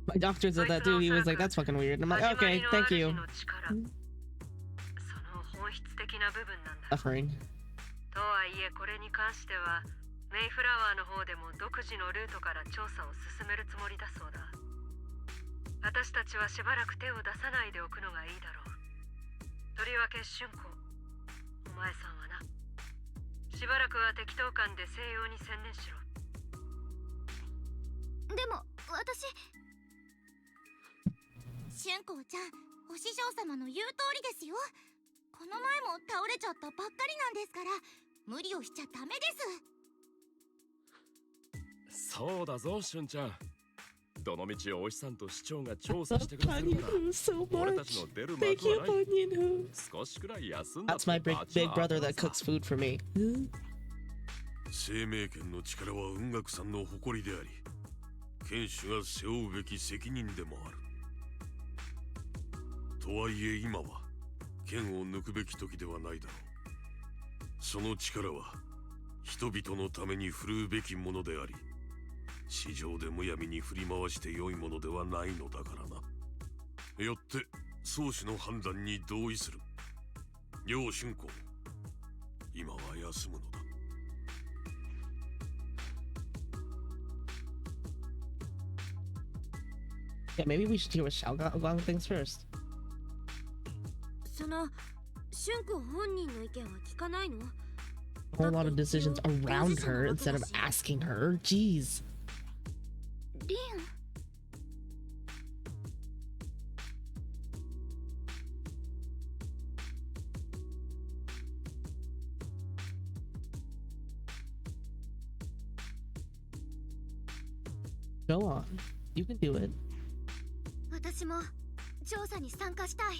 My doctor said that too. He was like, "That's fucking weird." And I'm like, "Okay, thank you." その本質的な部分なんだ。 Suffering. とはいえこれに関してはメイフラワーの方でも独自のルートから調査を進めるつもりだそうだ。私たちはしばらく手を出さないでおくのがいいだろう。とりわけ春子、お前さんはな、しばらくは適当感で西洋に専念しろ。でも私、春子ちゃん、お師匠様の言う通りですよ。この前も倒れちゃったばっかりなんですから、無理をしちゃダメです。そうだぞ、しゅんちゃん。どのみちお医師さんと市長が調査してくれてるから so 俺たち much. の出る Thank 幕 you, はない。 Onion. 少しくらい休んだっ That's て my big 罰は big brother あ that るさ cooks food for me. 生命権の力は雲岳さんの誇りであり、剣士が背負うべき責任でもある。とはいえ今は剣を抜くべき時ではないだろう。その力は人々のために振るうべきものであり、市場でむやみに振り回して良いものではないのだからな。よって宗師の判断に同意する。楊春子、今は休むのだ。Yeah, maybe we should hear what Xiao Guang thinks first. その春子本人の意見は聞かないの？ A whole lot of decisions around her instead of asking her. Jeez. リン、 Go on. You can do it. 私も調査に参加したい。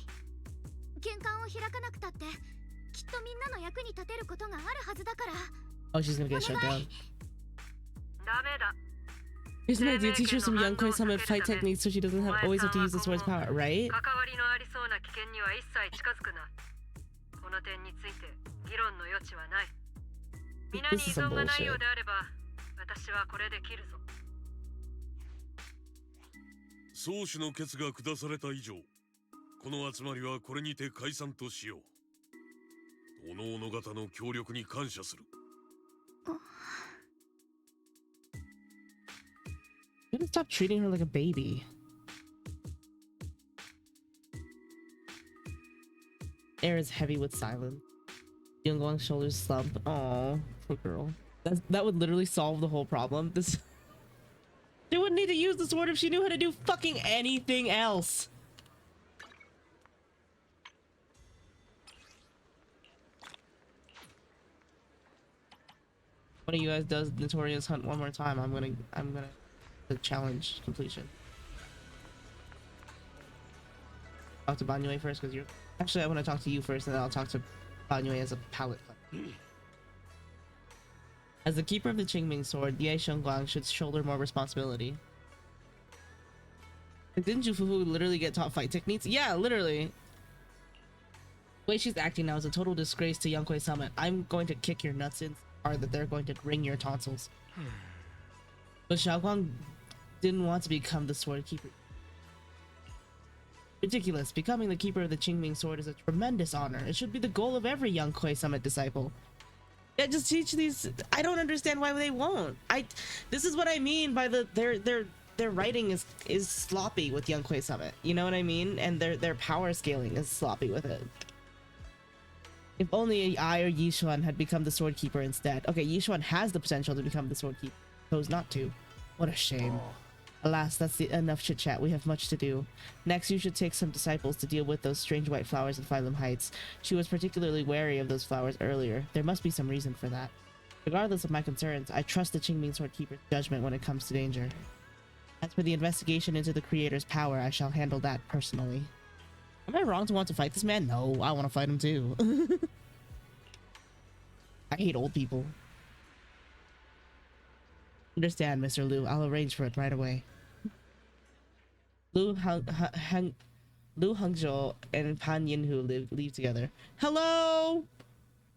玄関を開かなくたって、きっとみんなの役に立てることがあるはずだから。 Oh, she's gonna get shut down. ダメだ。 Here's an idea. Teach her some Yankoi summon fight techniques so she doesn't always have to use the sword's power, right? 関わりのありそうな危険には一切近づくな。この点について議論の余地はない。皆に依 This is some 存がないよう bullshit. であれば、私はこれで切るぞ。宗師の決が下された以上、この集まりはこれにて解散としよう。おのおの方の協力に感謝する。You gotta stop treating her like a baby. Air is heavy with silence. Youngwang's shoulders slump. Oh, poor girl. That would literally solve the whole problem. This she wouldn't need to use the sword if she knew how to do fucking anything else. One of you guys does Notorious Hunt one more time. I'm gonna the challenge completion. Talk to Banyue first because you're actually I want to talk to you first and then I'll talk to Banyue as a palette cleanser. As the keeper of the Qingming sword, Ye Shengguang should shoulder more responsibility. Like, didn't Jufufu literally get taught fight techniques? Yeah, literally. The way she's acting now is a total disgrace to Yonghui Summit. I'm going to kick your nuts in so hard that they're going to wring your tonsils. But Xiaoguang didn't want to become the sword keeper. Ridiculous. Becoming the keeper of the Qingming sword is a tremendous honor. It should be the goal of every Yonghui Summit disciple. Yeah, just teach these. I don't understand why they won't. This is what I mean by their writing is sloppy with Yonghui Summit. You know what I mean? And their power scaling is sloppy with it. If only I or Yishuan had become the sword keeper instead. Okay, Yishuan has the potential to become the sword keeper. Chose not to. What a shame. Alas, that's enough chit chat. We have much to do. Next, you should take some disciples to deal with those strange white flowers in Phylum Heights. She was particularly wary of those flowers earlier. There must be some reason for that. Regardless of my concerns, I trust the Qingming sword keeper's judgment when it comes to danger. As for the investigation into the creator's power, I shall handle that personally. Am I wrong to want to fight this man? No, I want to fight him too. I hate old people. Understand, Mr. Liu. I'll arrange for it right away. Liu Hangzhou and Pan Yinhu leave together. Hello?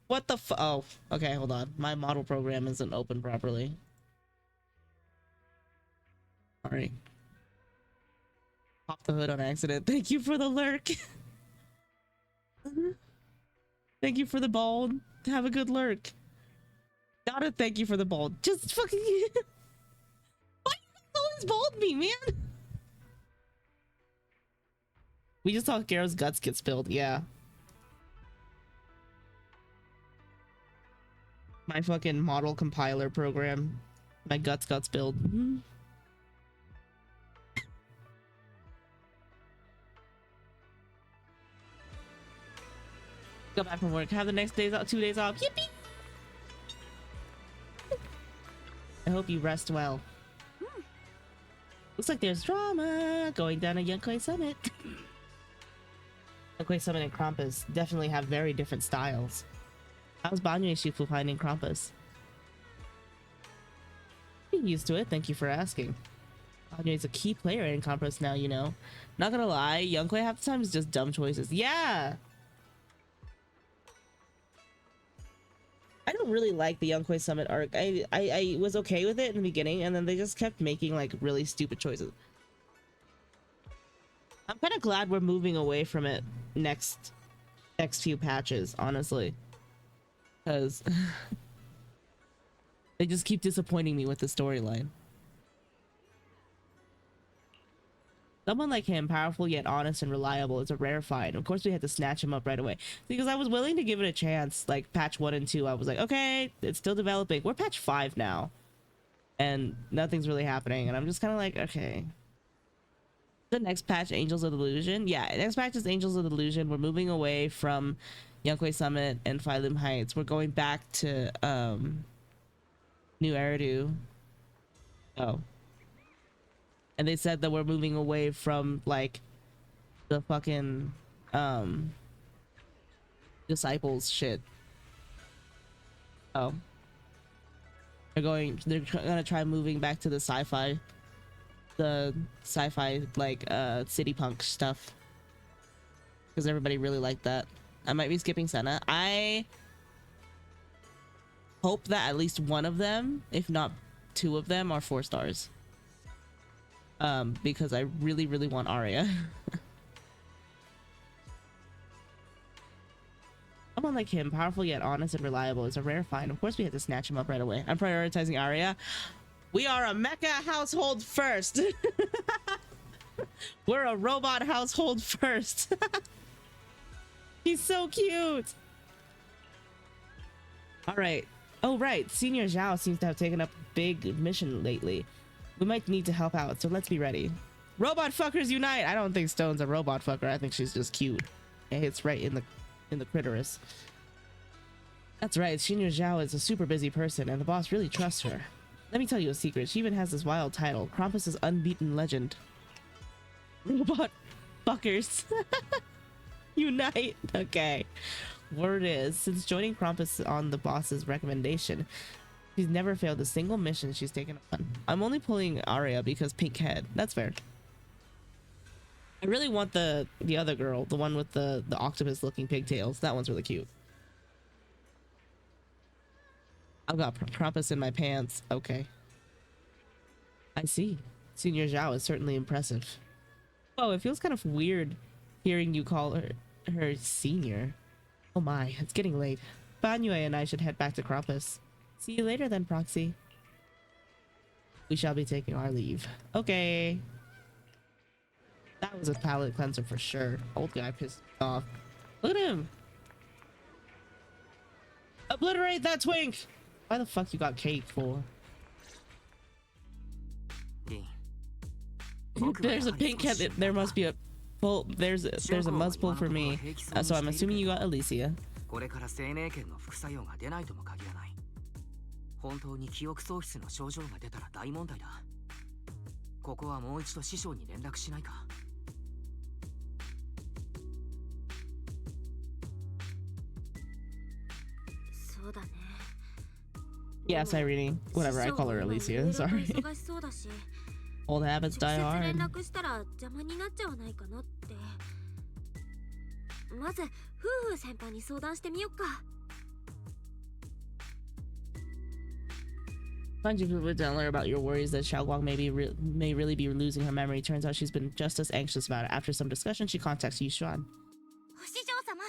What the oh, okay, hold on. My model program isn't open properly. Sorry. Pop the hood on accident. Thank you for the lurk. Thank you for the bald. Have a good lurk. Not a thank you for the bald. Just fucking. Why you always bald me, man? We just saw Garo's guts get spilled. Yeah. My fucking model compiler program. My guts got spilled. Go back from work. Have the next 2 days off. Yippee! I hope you rest well. Looks like there's drama going down at Yonghui Summit. Yonghui Summit and Krampus definitely have very different styles. How's Banyu Shifu finding Krampus? Getting used to it, thank you for asking. Banyu is a key player in Krampus now, you know. Not gonna lie, Yonghui half the time is just dumb choices. Yeah! I don't really like the Yonghui Summit arc. I was okay with it in the beginning, and then they just kept making like really stupid choices. I'm kind of glad we're moving away from it next few patches, honestly, because they just keep disappointing me with the storyline. Someone like him, powerful yet honest and reliable, is a rare find. Of course, we had to snatch him up right away because I was willing to give it a chance. Like patch 1 and 2, I was like, okay, it's still developing. We're patch 5 now, and nothing's really happening. And I'm just kind of like, okay. The next patch, Angels of the Illusion. Yeah, next patch is Angels of the Illusion. We're moving away from Yonghui Summit and Phylum Heights. We're going back to New Eridu. Oh. And they said that we're moving away from like the fucking disciples shit. Oh. They're gonna try moving back to the sci-fi like city punk stuff. Because everybody really liked that. I might be skipping Senna. I hope that at least one of them, if not 2 of them, are 4 stars. Because I really, really want Arya. Someone like him, powerful yet honest and reliable, is a rare find. Of course we had to snatch him up right away. I'm prioritizing Arya. We are a mecha household first. We're a robot household first. He's so cute. All right. Oh, right. Senior Zhao seems to have taken up a big mission lately. We might need to help out, so let's be ready. Robot fuckers unite! I don't think Stone's a robot fucker. I think she's just cute. It hits right in the clitoris. That's right. Senior Zhao is a super busy person, and the boss really trusts her. Let me tell you a secret. She even has this wild title, Krampus's Unbeaten Legend. Robot fuckers. Unite. Okay. word is, since joining Krampus on the boss's recommendation, she's never failed a single mission she's taken on. I'm only pulling Arya because pink head. That's fair. I really want the other girl, the one with the octopus looking pigtails. That one's really cute. I've got Krampus in my pants. Okay. I see. Senior Zhao is certainly impressive. Oh, it feels kind of weird hearing you call her senior. Oh my, it's getting late. Banyue and I should head back to Krampus. See you later then, Proxy. We shall be taking our leave. Okay. That was a palate cleanser for sure. Old guy pissed me off. Look at him. Obliterate that twink. Why the fuck you got cake for? There's a pink cat. There must be a pull. There's a must pull for me. So I'm assuming you got Alicia. これから生命圏の副作用が出ないとも限らない。本当に記憶喪失の症状が出たら大問題だ。ここはもう一度師匠に連絡しないか。そうだね。Yes, Irene. Whatever, I call her Alicia. Sorry. Old habits die 直接 hard. 連絡したら邪魔になっちゃわないかなって。まず夫婦先輩に相談してみよっか。Find you would tell her about your worries that Xiaoguang may really be losing her memory. Turns out she's been just as anxious about it. After some discussion, she contacts Yushuan. お師匠様、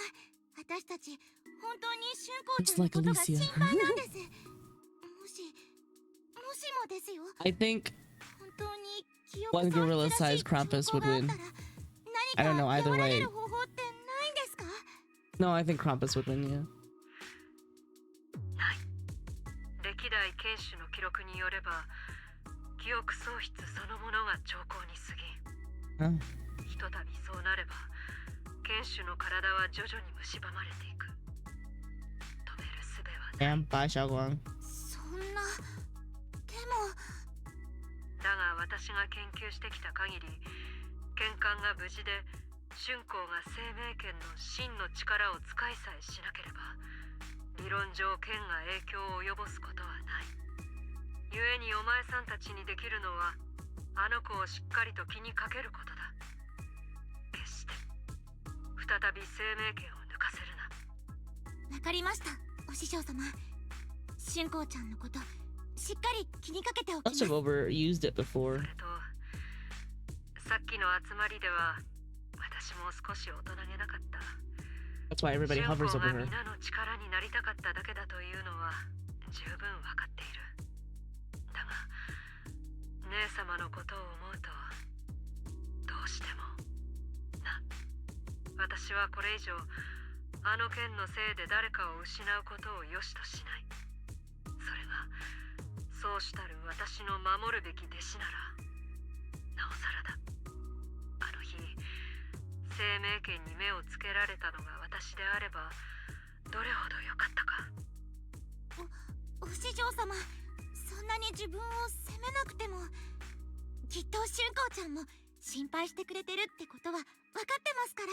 私たち本当に春光ちゃんのことが心配なんです。もしもですよ。I think 本当に記憶 one 喪 gorilla 失らし sized い Krampus 証拠 would があっ win. たら I don't 何 know か either 和らげ way. る方法ってないんですか？ No, I think Krampus would win, yeah. ない。歴代剣士の記録によれば、記憶喪失そのものが兆候に過ぎ。 Oh. ひとたびそうなれば、剣士の体は徐々に蝕まれていく。止める術はない。 Damn, bye, Xiaoguang. そんなでもだが私が研究してきた限り、剣艦が無事で春光が生命圏の真の力を使いさえしなければ、理論上剣が影響を及ぼすことはない。故にお前さんたちにできるのは、あの子をしっかりと気にかけることだ。決して再び生命圏を抜かせるな。わかりました、お師匠様。春光ちゃんのことしっかり気にかけておきま Must す。 have overused it そ before. れと、さっきの集まりでは、私も少し大人げなかった。 That's why everybody 春 hovers 光 over が her. 皆の力になりたかっただけだというのは十分わかっている。だが、姉様のことを思うと、どうしてもな。私はこれ以上、あの件のせいで誰かを失うことを良しとしない。それが、そうしたる私の守るべき弟子なら、なおさらだ。あの日、生命圏に目をつけられたのが私であれば、どれほど良かったか。お師匠様、そんなに自分を責めなくても、きっと春光ちゃんも心配してくれてるってことは分かってますから。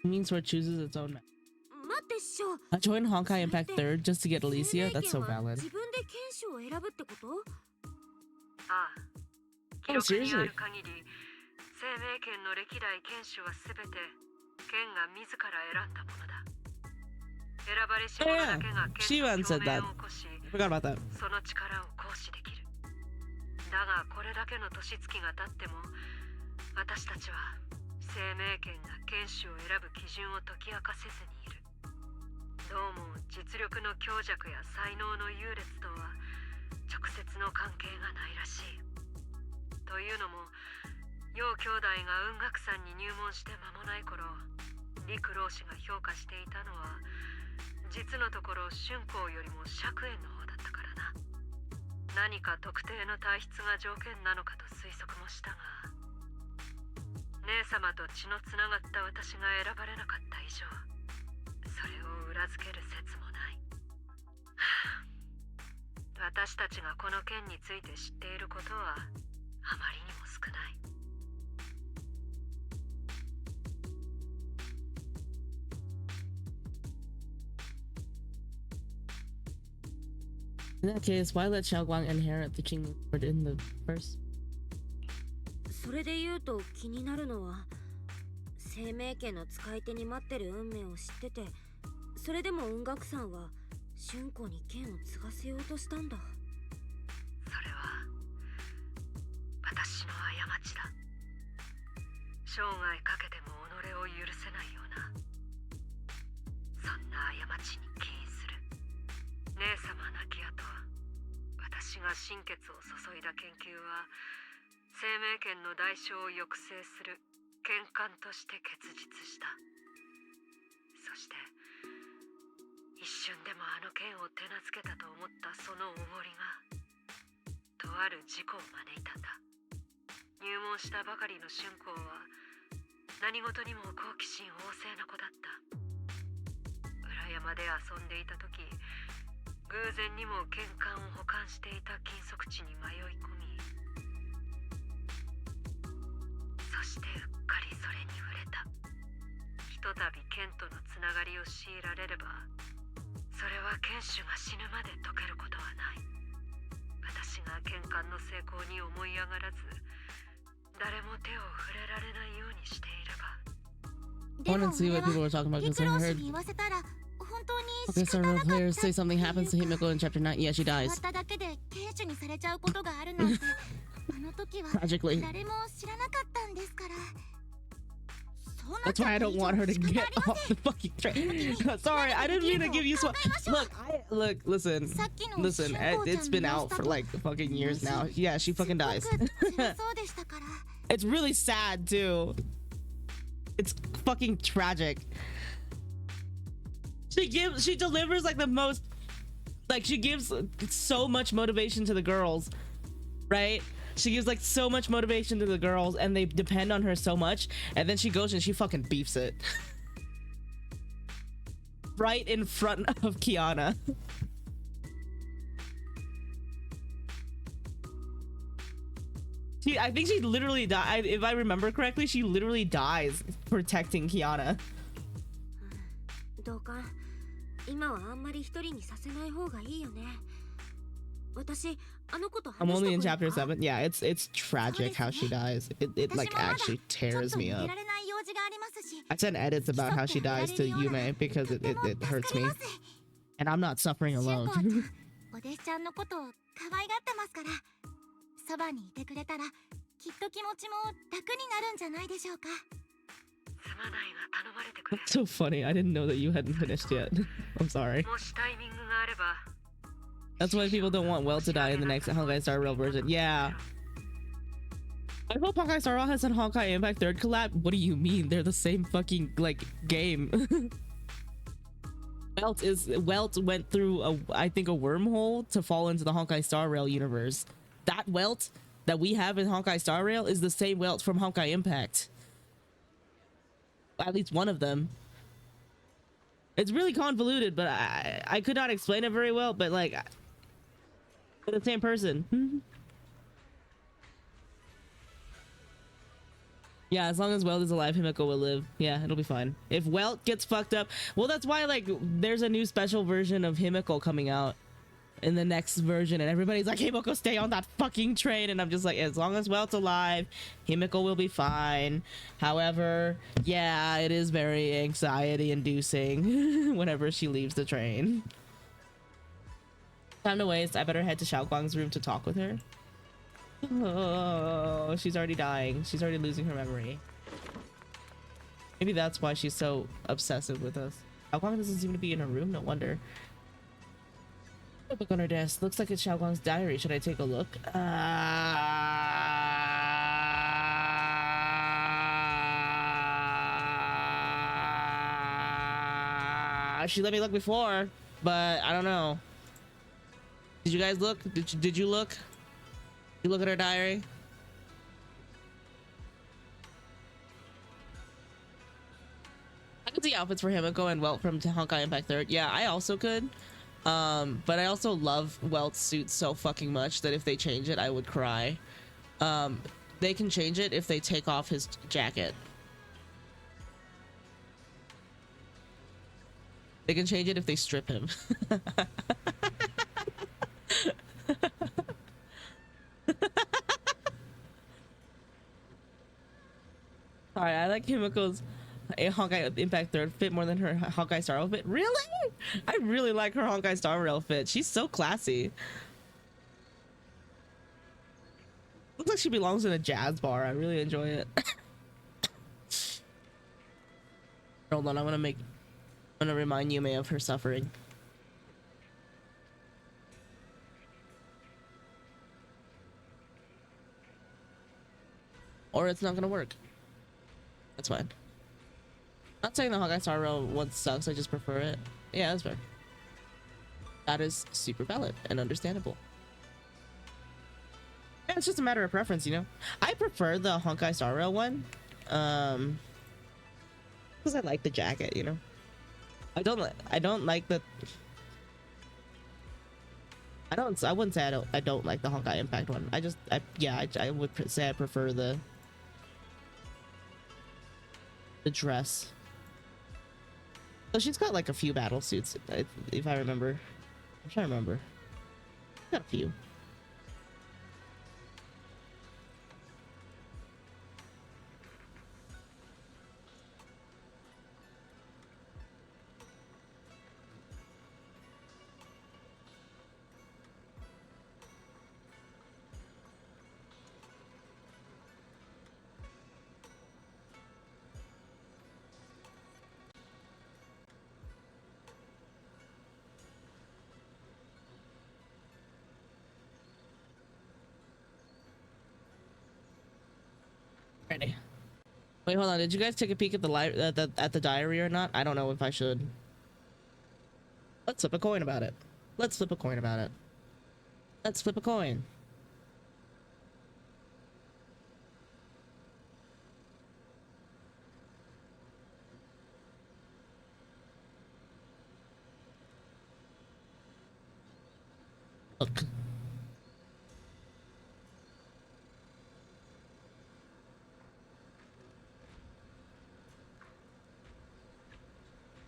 Mean Sword chooses its own. 待って師匠。 Join Honkai Impact 3rd just to get Alicia? That's so 生命権は valid. 自分で剣士を選ぶってこと？ああ、記 Oh, 録にあ seriously? る限り、生命圏の歴代剣士はすべて剣が自ら選んだものだ。選ばれし者だけが Shivan 剣 said の that. 共鳴を起こし、 Forgot about that. その力を行使できる。だがこれだけの年月が経っても、私たちは生命権が剣士を選ぶ基準を解き明かせずにいる。どうも実力の強弱や才能の優劣とは直接の関係がないらしい。というのも、楊兄弟が雲岳山に入門して間もない頃、陸老師が評価していたのは、実のところ春光よりも釈炎の方だったからな。何か特定の体質が条件なのかと推測もしたが、姉様と血のつながった私が選ばれなかった以上、それを裏付ける説もない。私たちがこの件について知っていることはあまりにも少ない。In that case, why let Xiaoguang inherit the Qing Lord in the first? それで言うと気になるのは生命家の使い手に待ってる運命を知っててそれでも音楽さんは春子に剣を継がせようとしたんだそれは私の過ちだ生涯かけても己を許せないようなそんな過ちに起因する姉様亡き後私が心血を注いだ研究は生命権の代償を抑制する剣艦として結実したそして一瞬でもあの剣を手なずけたと思ったそのおごりがとある事故を招いたんだ入門したばかりの春光は何事にも好奇心旺盛な子だった裏山で遊んでいた時偶然にも剣艦を保管していた金属地に迷い込みそしてうっかりそれに触れたひとたび剣とのつながりを強いられればそれは剣手が死ぬまで解けることはない私が剣艦の成功に思い上がらず誰も手を触れられないようにしていれば I wanted to see what people were talking about because I heard okay, several players say something happens to Himiko in chapter 9. Yeah, she dies. Tragically. That's why I don't want her to get off the fucking train. Sorry, I didn't mean to give you look, listen, it's been out for like fucking years now. Yeah, she fucking dies. It's really sad too. It's fucking tragic. She delivers like the most, like she gives so much motivation to the girls, right? She gives like so much motivation to the girls and they depend on her so much, and then she goes and she fucking beefs it right in front of Kiana. I think she literally died. If I remember correctly, she literally dies protecting Kiana. どうか今はあんまり一人にさせない方がいいよね。私あの子と I'm only in chapter 7. Yeah, it's tragic how she dies. It like actually tears me up. I sent edits about how she dies to Yume because it hurts me. And I'm not suffering alone. お弟子ちゃんのことを可愛がってますからそばにいてくれたらきっと気持ちも楽になるんじゃないでしょうか That's so funny. I didn't know that you hadn't finished yet. I'm sorry. That's why people don't want Well to die in the next Honkai Star Rail version. Yeah. I hope Honkai Star Rail has a Honkai Impact 3rd collab. What do you mean? They're the same fucking like game. Welt went through I think a wormhole to fall into the Honkai Star Rail universe. That Welt that we have in Honkai Star Rail is the same Welt from Honkai Impact. At least one of them. It's really convoluted, but I could not explain it very well, but like they're the same person. Yeah, as long as Welt is alive, Himiko will live. Yeah, it'll be fine. If Welt gets fucked up, well, that's why like there's a new special version of Himiko coming out in the next version, and everybody's like, Himiko, stay on that fucking train, and I'm just like, as long as Welt's alive, Himiko will be fine. However, yeah, it is very anxiety inducing whenever she leaves the train. Time to waste. I better head to Xiaoguang's room to talk with her. Oh, she's already dying. She's already losing her memory. Maybe that's why she's so obsessive with us. Xiaoguang doesn't seem to be in her room. No wonder. A book on her desk. Looks like it's Xiaoguang's diary. Should I take a look? She let me look before, but I don't know. Did you guys look? Did you look? You look at her diary? I could see outfits for Himiko and Welt from Honkai Impact 3rd. Yeah, I also could. But I also love Welt's suit so fucking much that if they change it, I would cry. They can change it if they take off his jacket. They can change it if they strip him. like Himiko's a Honkai Impact third fit more than her Honkai Star Rail fit. Really? I really like her Honkai Star Rail fit. She's so classy. Looks like she belongs in a jazz bar. I really enjoy it. Hold on, I'm gonna remind Yume of her suffering. Or it's not gonna work. That's fine. Not saying the Honkai Star Rail one sucks, I just prefer it. Yeah, that's fair. That is super valid and understandable. Yeah, it's just a matter of preference, you know? I prefer the Honkai Star Rail one. Because I like the jacket, you know? I don't like the I wouldn't say I don't like the Honkai Impact one. I would say I prefer the dress. So she's got like a few battle suits, if I remember. I'm trying to remember. Got a few. Ready. Wait, hold on. Did you guys take a peek at the diary or not? I don't know if I should. Let's flip a coin about it. Let's flip a coin about it. Let's flip a coin. Look.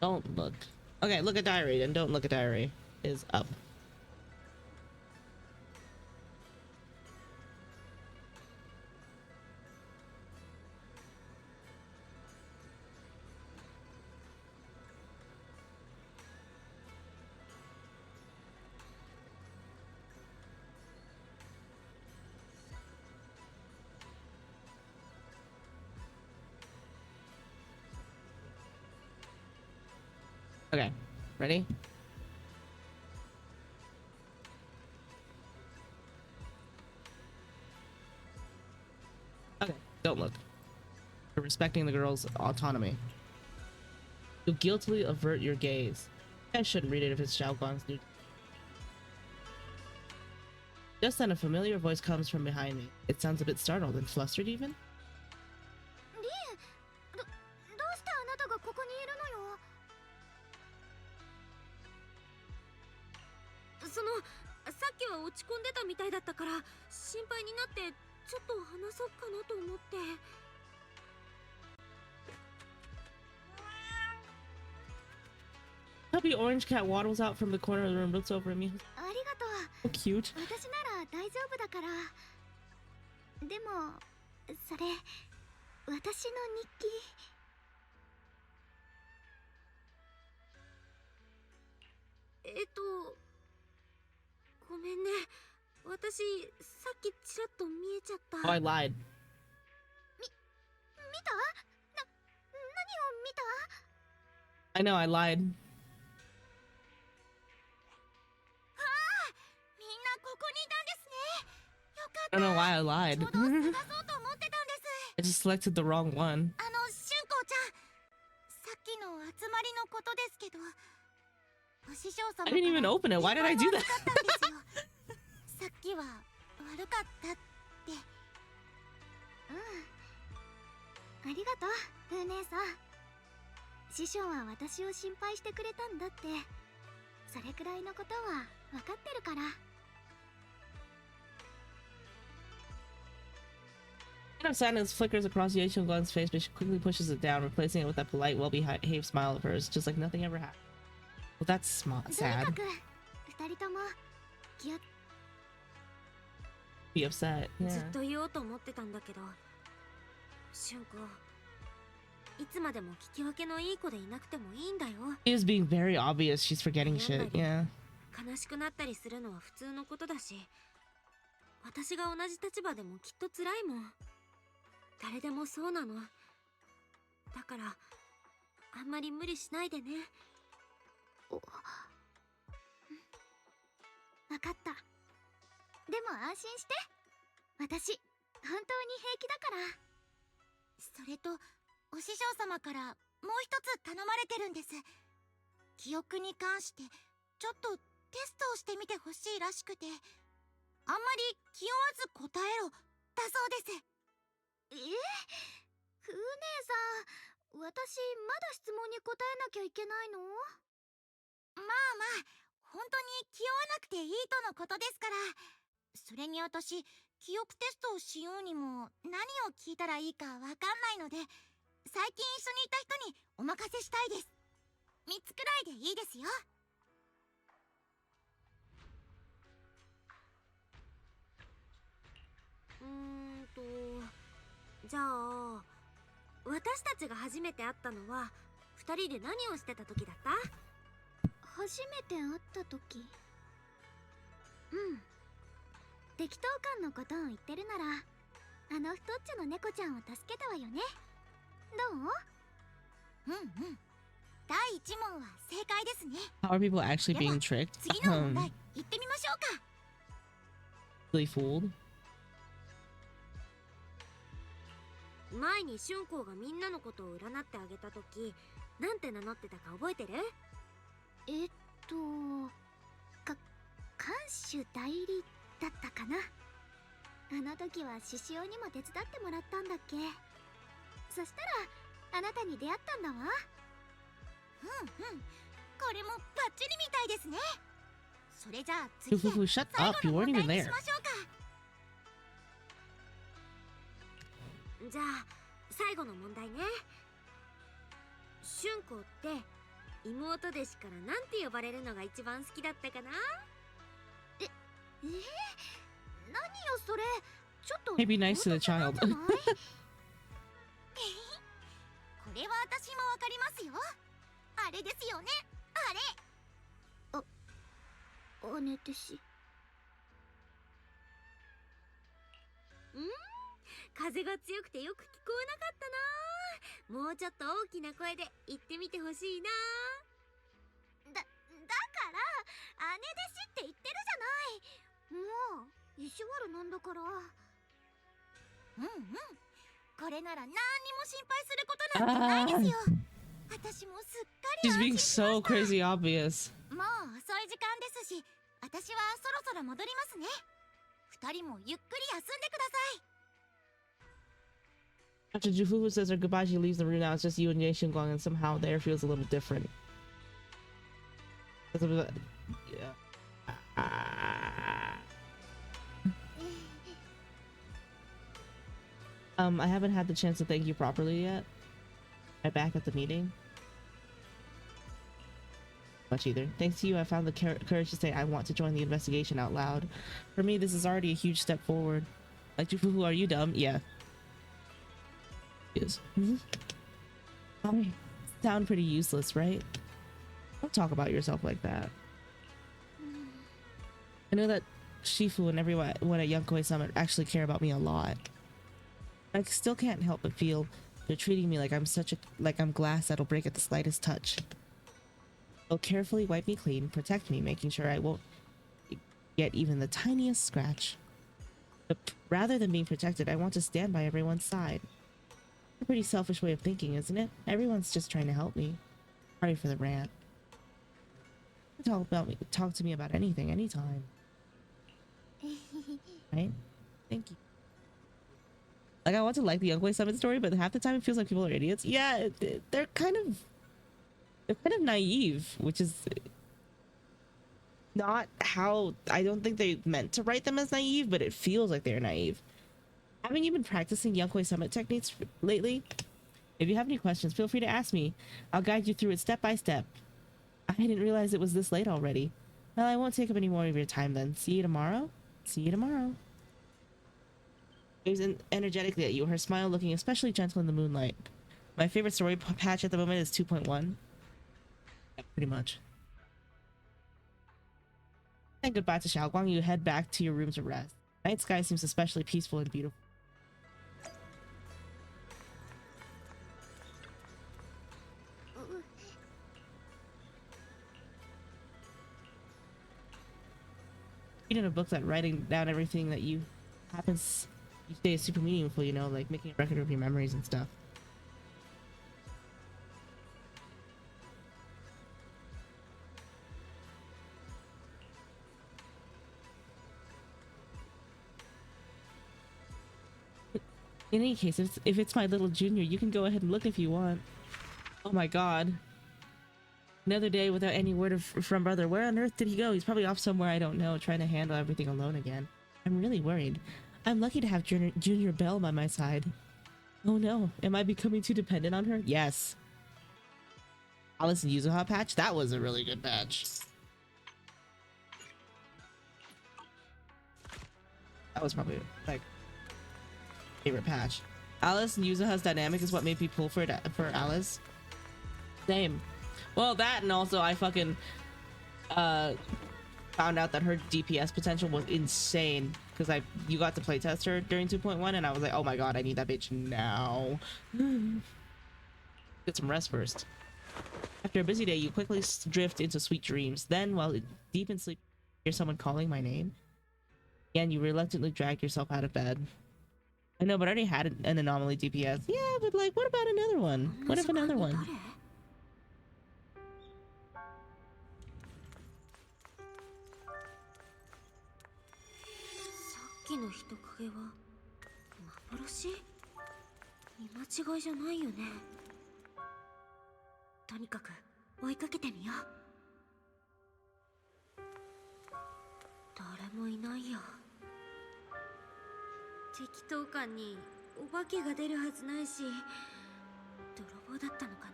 Don't look. Okay, look at diary and don't look at diary is up. Okay, ready? Okay, don't look. You're respecting the girl's autonomy. You guiltily avert your gaze. I shouldn't read it if it's Xiaoguang's new. Just then a familiar voice comes from behind me. It sounds a bit startled and flustered even. どうしてあなたがここにいるのよ。そのさっきは落ち込んでたみたいだったから心配になってちょっと話そうかなと思って。Chubby orange cat waddles out from the corner of the room, looks over at me. ありがとう。 So cute. 私なら大丈夫だから。でもそれ私の日記。ごめんね。私さっきちらっと見えちゃった。Oh, I lied. 見た？何を見た？ I know, I lied. みんなここにいたんですね。よかっ I た。 don't know why I lied. ちょうど探そうと思ってたんです。 I just selected the wrong one. 春子ちゃん、さっきの集まりのことですけど、お師匠様 I didn't even open it. Why did I do that? さっきは悪かったって。ありがとう、ふう姉さん。師匠は私を心配してくれたんだって。それくらいのことは分かってるから。Kind of sadness flickers across Xiaoguang's face, but she quickly pushes it down, replacing it with that polite, well-behaved smile of hers, just like nothing ever happened. Well, that's sad. とにかく二人とも気を Be upset. ずっ Yeah. と言おうと思ってたんだけど、俊子、いつまでも聞き分けのいい子でいなくてもいいんだよ。 She is being very obvious she's forgetting shit. Yeah. 悲しくなったりするのは普通のことだし、私が同じ立場でもきっと辛いもん。誰でもそうなの。だからあんまり無理しないでね。わかった。でも安心して。私、本当に平気だから。それと、お師匠様からもう一つ頼まれてるんです。記憶に関して、ちょっとテストをしてみてほしいらしくて、あんまり気負わず答えろ、だそうです。フー姉さん、私、まだ質問に答えなきゃいけないの？まあまあ、本当に気負わなくていいとのことですから。それに私、記憶テストをしようにも何を聞いたらいいかわかんないので、最近一緒にいた人にお任せしたいです。3つくらいでいいですよ。じゃあ私たちが初めて会ったのは2人で何をしてた時だった？初めて会った時、適当感のことを言ってるなら、あの太っちょの猫ちゃんを助けたわよね。どう？第1問は正解ですね。 How are people actually being tricked? 次の問題行ってみましょうか。Really fooled? 前に春光がみんなのことを占ってあげた時、なんて名乗ってたか覚えてる？看守代理だったかな。あの時は獅子王にも手伝ってもらったんだっけ。そしたらあなたに出会ったんだわ。これもバッチリみたいですね。それじゃあ次で Shut 最 up, you 後の weren't 問 even 題に there. しましょうか。じゃあ最後の問題ね。春光って妹弟子からなんて呼ばれるのが一番好きだったかな？何よそれ。ちょっと Maybe nice to the child. これは私もわかりますよ。あれですよね、あれ。姉弟子。風が強くてよく聞こえなかったな。もうちょっと大きな声で言ってみてほしいな。だから姉弟子って言ってるじゃない。もう意地悪なんだから。これなら何にも心配することなんてないですよ。私もすっかり She's 安 being 心しま so した。 crazy obvious. もう遅い時間ですし、私はそろそろ戻りますね。2人もゆっくり休んでください。 After Jufufu says her goodbye, she leaves the room. Now it's just you and Ye Xinguang, and somehow the air feels a little different. I haven't had the chance to thank you properly yet. I'm back at the meeting. Much either. Thanks to you, I found the courage to say I want to join the investigation out loud. For me, this is already a huge step forward. Like, Jufufu, are you dumb? Yeah. Is. I sound pretty useless, right? Don't talk about yourself like that. I know that Shifu and everyone at Yonkoi Summit actually care about me a lot. I still can't help but feel they're treating me like I'm glass that'll break at the slightest touch. They'll carefully wipe me clean, protect me, making sure I won't get even the tiniest scratch. But rather than being protected, I want to stand by everyone's side. A pretty selfish way of thinking, isn't it? Everyone's just trying to help me. Sorry for the rant. Talk to me about anything, anytime. Right? Thank you. Like, I want to like the Youngway Summit story, but half the time it feels like people are idiots. Yeah, they're kind of naive, which is not how I don't think they meant to write them as naive, but it feels like they're naive. Haven't you been practicing Yonkoi Summit techniques lately? If you have any questions, feel free to ask me. I'll guide you through it step by step. I didn't realize it was this late already. Well, I won't take up any more of your time then. See you tomorrow? See you tomorrow. Waves energetically at you, her smile looking especially gentle in the moonlight. My favorite story patch at the moment is 2.1. Yeah, pretty much. And goodbye to Xiaoguang. You head back to your room to rest. Night sky seems especially peaceful and beautiful. Reading a book that writing down everything that you happens each day is super meaningful, you know, like making a record of your memories and stuff. In any case, if it's my little junior, you can go ahead and look if you want. Oh my god. Another day without any word from brother. Where on earth did he go? He's probably off somewhere I don't know, trying to handle everything alone again. I'm really worried. I'm lucky to have Junior Belle by my side. Oh no, am I becoming too dependent on her? Yes. Alice and Yuzuha patch? That was a really good patch. That was probably like favorite patch. Alice and Yuzuha's dynamic is what made me pull for Alice. Same. Well, that and also I fucking found out that her DPS potential was insane because you got to playtest her during 2.1 and I was like, oh my god, I need that bitch now. Get some rest first. After a busy day, you quickly drift into sweet dreams. Then, while deep in sleep, you hear someone calling my name. Again, you reluctantly drag yourself out of bed. I know, but I already had an anomaly DPS. Yeah, but like, what about another one? What if another one? さっきの人影は幻？見間違いじゃないよね。とにかく追いかけてみよう。誰もいないや。適当感にお化けが出るはずないし、泥棒だったのかな。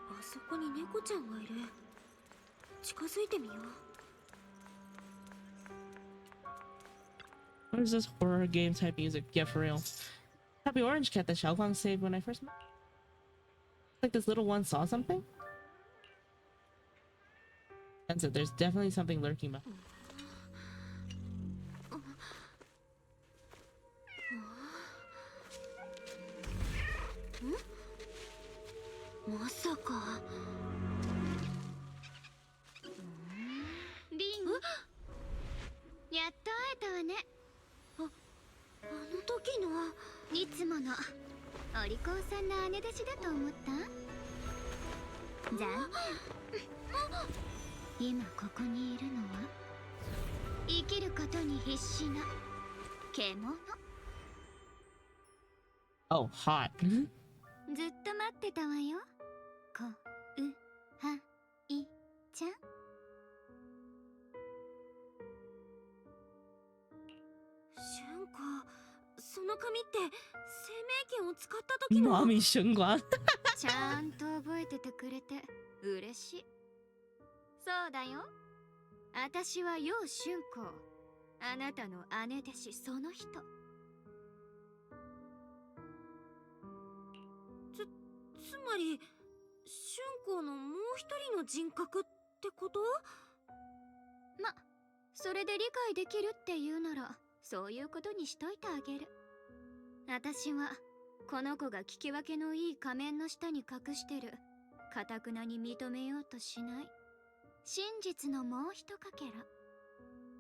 あそこに猫ちゃんがいる。近づいてみよう。 What is this horror game type music? Yeah, for real. Happy Orange Cat that Xiaoguang saved when I first met. Like this little one saw something? And so there's definitely something lurking behind. まさか。リン、やっと会えたわね。あの時の。いつものお利口さんの姉弟子だと思った？残念。今ここにいるのは生きることに必死な獣。 Oh, hot. ずっと待ってたわよ。こうはいちゃん。瞬子、その紙って生命剣を使った時の。 Mommy Shungguan. ちゃんと覚えててくれて嬉しい。そうだよ。私は楊春子。あなたの姉弟子その人。つまり春子のもう一人の人格ってこと？ま、それで理解できるっていうならそういうことにしといてあげる。私はこの子が聞き分けのいい仮面の下に隠してる堅くなに認めようとしない真実のもう一かけら。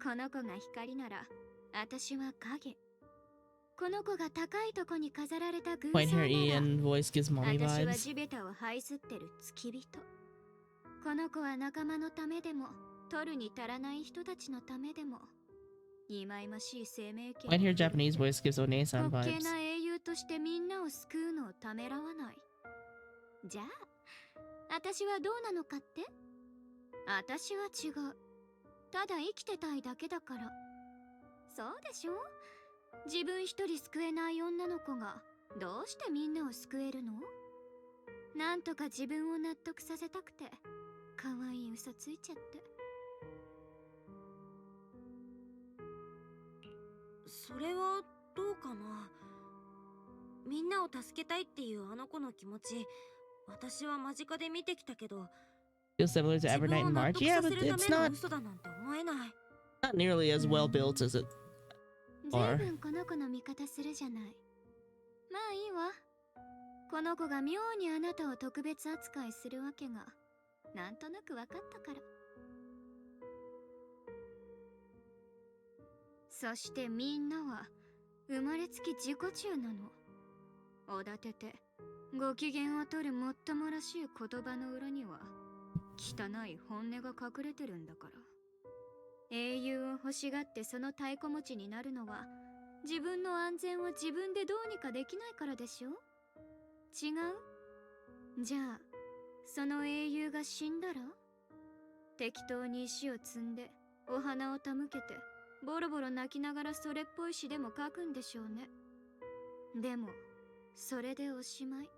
この子が光なら私は影。この子が高いとこに飾られた偶像な White hair E ら and voice gives mommy 私は vibes. 地べたを這いずってる付き人。この子は仲間のためでも取るに足らない人たちのためでも忌々しい生命権 White hair Japanese voice gives One-san 滑稽 vibes. な英雄としてみんなを救うのをためらわない。じゃあ私はどうなのかって？私は違う。ただ生きてたいだけだから。そうでしょ？自分一人救えない女の子がどうしてみんなを救えるの？なんとか自分を納得させたくて可愛い嘘ついちゃって。それはどうかな。みんなを助けたいっていうあの子の気持ち、私は間近で見てきたけど、 Feels similar to 自 Evernight 分を and 納 March. 得 Yeah, さ but せるた it's めの not 嘘だなんて思えない。 nearly as well built as it 随 are. 分この子の味方するじゃない。まあいいわ。この子が妙にあなたを特別扱いするわけがなんとなく分かったから。そしてみんなは生まれつき自己中なの。おだててご機嫌を取るもっともらしい言葉の裏には汚い本音が隠れてるんだから。英雄を欲しがってその太鼓持ちになるのは自分の安全を自分でどうにかできないからでしょ。違う？じゃあその英雄が死んだら適当に石を積んでお花を手向けてボロボロ泣きながらそれっぽい詩でも書くんでしょうね。でもそれでおしまい。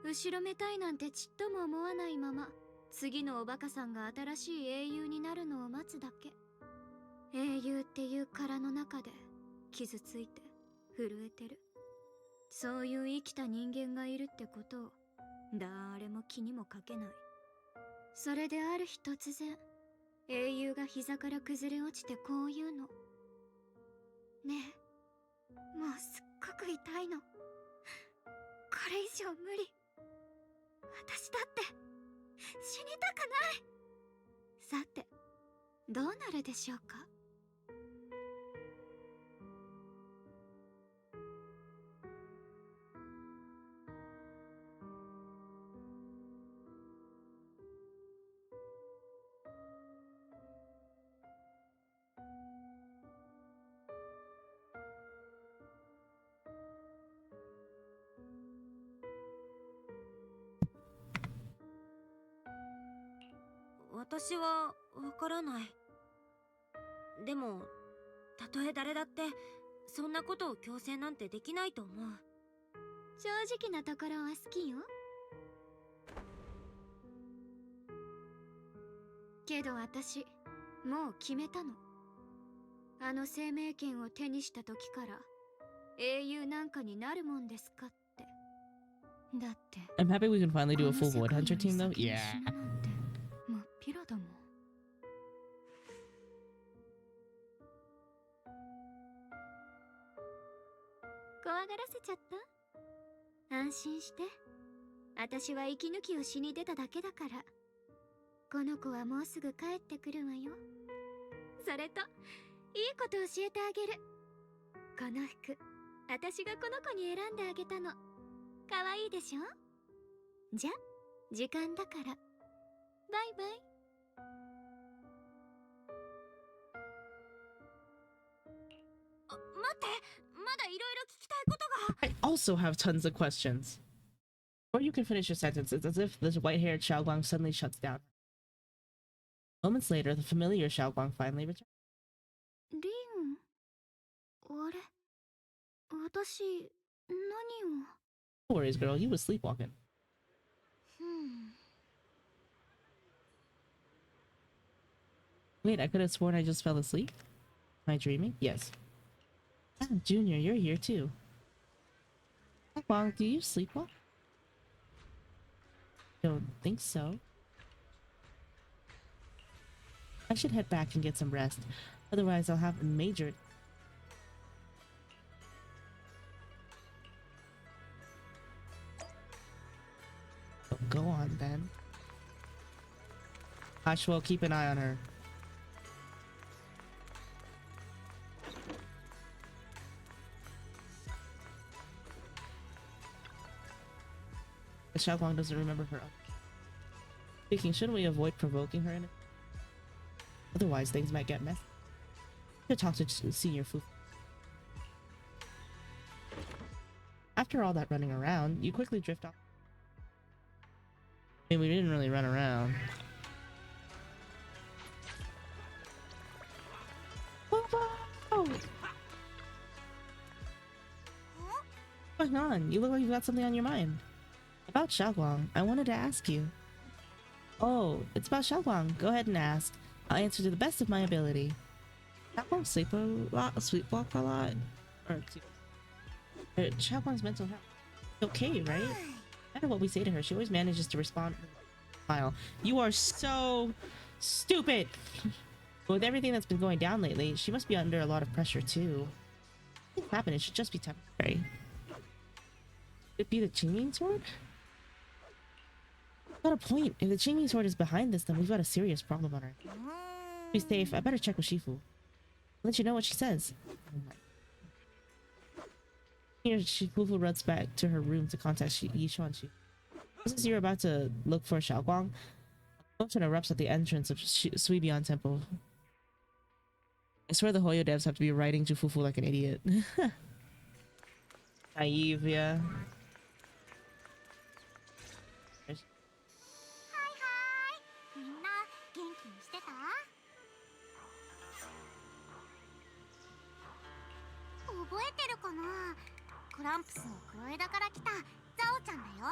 後ろめたいなんてちっとも思わないまま次のおバカさんが新しい英雄になるのを待つだけ。英雄っていう殻の中で傷ついて震えてる、そういう生きた人間がいるってことを誰も気にもかけない。それである日突然英雄が膝から崩れ落ちてこう言うの。ねえ、もうすっごく痛いの。これ以上無理。私だって死にたくない。さてどうなるでしょうか。私はわからない。でもたとえ誰だってそんなことを強制なんてできないと思う。正直なところは好きよ。けど私もう決めたの。あの生命権を手にした時から英雄なんかになるもんですかって。だって I'm happy we can finally do a この full 世 Void 界 Hunter より team though. 先に Yeah. 死ぬなんて真っ平だもん。怖がらせちゃった？安心して。私は息抜きをしに出ただけだから。この子はもうすぐ帰ってくるわよ。それといいこと教えてあげる。この服私がこの子に選んであげたの。かわいいでしょ。じゃ時間だからバイバイ。待って、まだいろいろ聞きたいことが。 I also have tons of questions. Before you can finish your sentence, it's as if this white-haired Xiaoguang suddenly shuts down. Moments later, the familiar Xiaoguang finally returns. リン、あれ、私何を。 No worries, girl. You was sleepwalking. Wait, I could have sworn I just fell asleep. Am I dreaming? Yes. Ah, Junior, you're here too. Xiaoguang, do you sleepwalk? Don't think so. I should head back and get some rest. Otherwise, I'll have a major... Go on, then. Ashwell, keep an eye on her. Xiaoguang doesn't remember her. Speaking, shouldn't we avoid provoking her in it? Otherwise, things might get messy. Should talk to Senior Fu. After all that running around, you quickly drift off. I mean, we didn't really run around. What's going on? You look like you've got something on your mind. About Xiaoguang, I wanted to ask you. Oh, it's about Xiaoguang. Go ahead and ask. I'll answer to the best of my ability. Xiaoguang sleepwalk a lot, or Xiaoguang's mental health okay, right? No matter what we say to her, she always manages to respond with a smile. You are so stupid. With everything that's been going down lately, she must be under a lot of pressure too. What's happened? It should just be temporary. Could it be the Qingming sword? Got a point. If the Qingming sword is behind this, then we've got a serious problem on our hands. Be safe. I better check with Shifu. I'll let you know what she says. Oh my. Here, Shifu runs back to her room to contact Yishuan. Just as you're about to look for Xiaoguang, a commotion erupts at the entrance of Suibian Temple. I swear the Hoyo devs have to be writing to Fufu like an idiot. Naive, yeah. はいはい、みんな元気にしてた？覚えてるかな？クランプスの黒枝から来たザオちゃんだよ。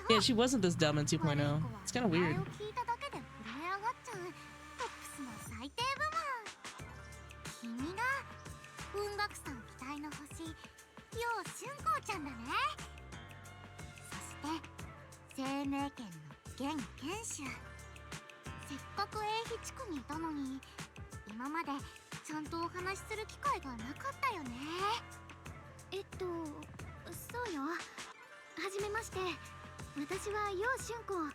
Yeah, she wasn't this dumb in 2.0. It's kind of weird. 聞いただけで震え上がっちゃうトップスの最低部門。君が文学さん期待の星、陽春光ちゃんだね。そして生命圏の現剣手。せっかく英飛地区にいたのに、今までちゃんとお話しする機会がなかったよね。そうよ。はじめまして。私は陽春光。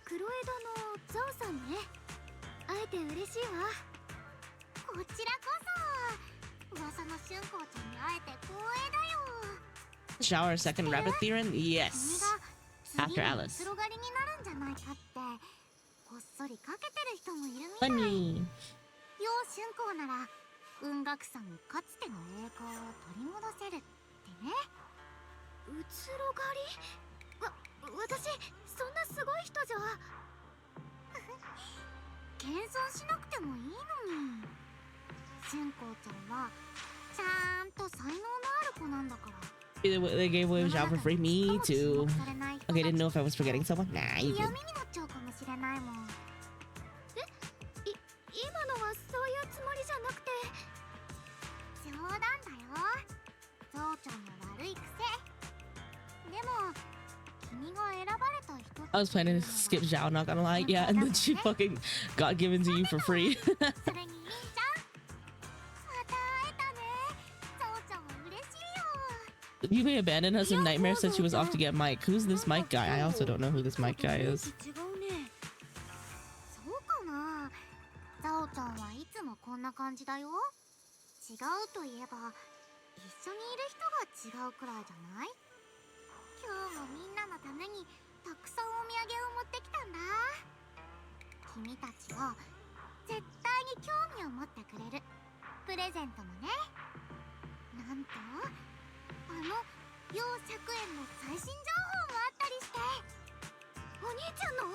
黒江戸のザオさんね。会えて嬉しいわ。こちらこそ。噂の春光ちゃんに会えて光栄だよ。Shower second rabbit theorem? Yes. After Alice. 黒狩りになるんじゃないかってこっそりかけてる人もいるみたい。 Funny. 陽春光なら文学さんにかつての栄光を取り戻せるってね。うつろ狩り？私そんなすごい人じゃ。謙遜しなくてもいいのに。春光ちゃんはちゃんと才能のある子なんだから。 They gave away Zhao for free. Me too. Okay, didn't know if I was forgetting someone. Nah, you 嫌 good. 味になっちゃうかもしれないもん。今のはそういうつもりじゃなくて。冗談だよ。ゾウちゃんの悪い癖。でも君が選ばれた人。 I was planning to skip Zhao, not gonna lie. Yeah, and then she fucking got given to you for free. それにいいじゃん。また会えたね。ゾウちゃんも嬉しいよ。 You may abandon us in Nightmare said she was off to get Mike. Who's this Mike guy? I also don't know who this Mike guy is. 違うね。そうかな。ザオちゃんはいつもこんな感じだよ。違うといえば一緒にいる人が違うくらいじゃない？今日もみんなのためにたくさんお土産を持ってきたんだ。君たちは絶対に興味を持ってくれるプレゼントもね。なんと陽釈園の最新情報もあったりして。お兄ちゃんの？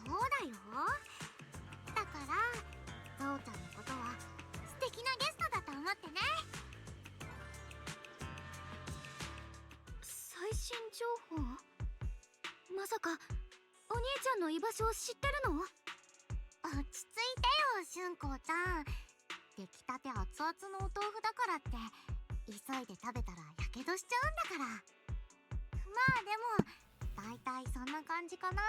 そうだよ。だからゾウちゃんのことは素敵なゲストだと思ってね。最新情報？まさかお兄ちゃんの居場所を知ってるの？落ち着いてよ、春光ちゃん。出来たて熱々のお豆腐だからって急いで食べたらやけどしちゃうんだから。まあでもだいたいそんな感じかな。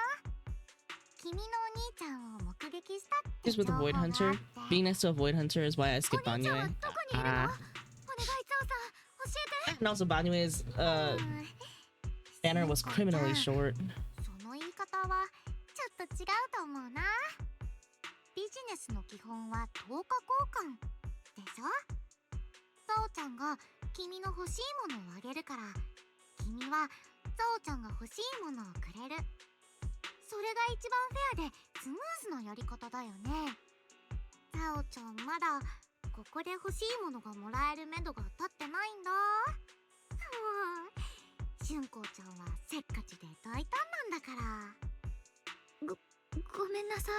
君のお兄ちゃんを目撃したって Just with a Void Hunter. Being next to a Void Hunter is why I skipped お兄ちゃんは Banyue. どこにいるの？お願いゾウさん教えて。 And also Banyue's banner was criminally short. その言い方はちょっと違うと思うな。ビジネスの基本は10日交換でしょ。ゾウちゃんが君の欲しいものをあげるから、君はゾウちゃんが欲しいものをくれる。それが一番フェアでスムーズなやり方だよね。ザオちゃんまだここで欲しいものがもらえるめどが立ってないんだ。春光ちゃんはせっかちで大胆なんだから。ごめんなさい。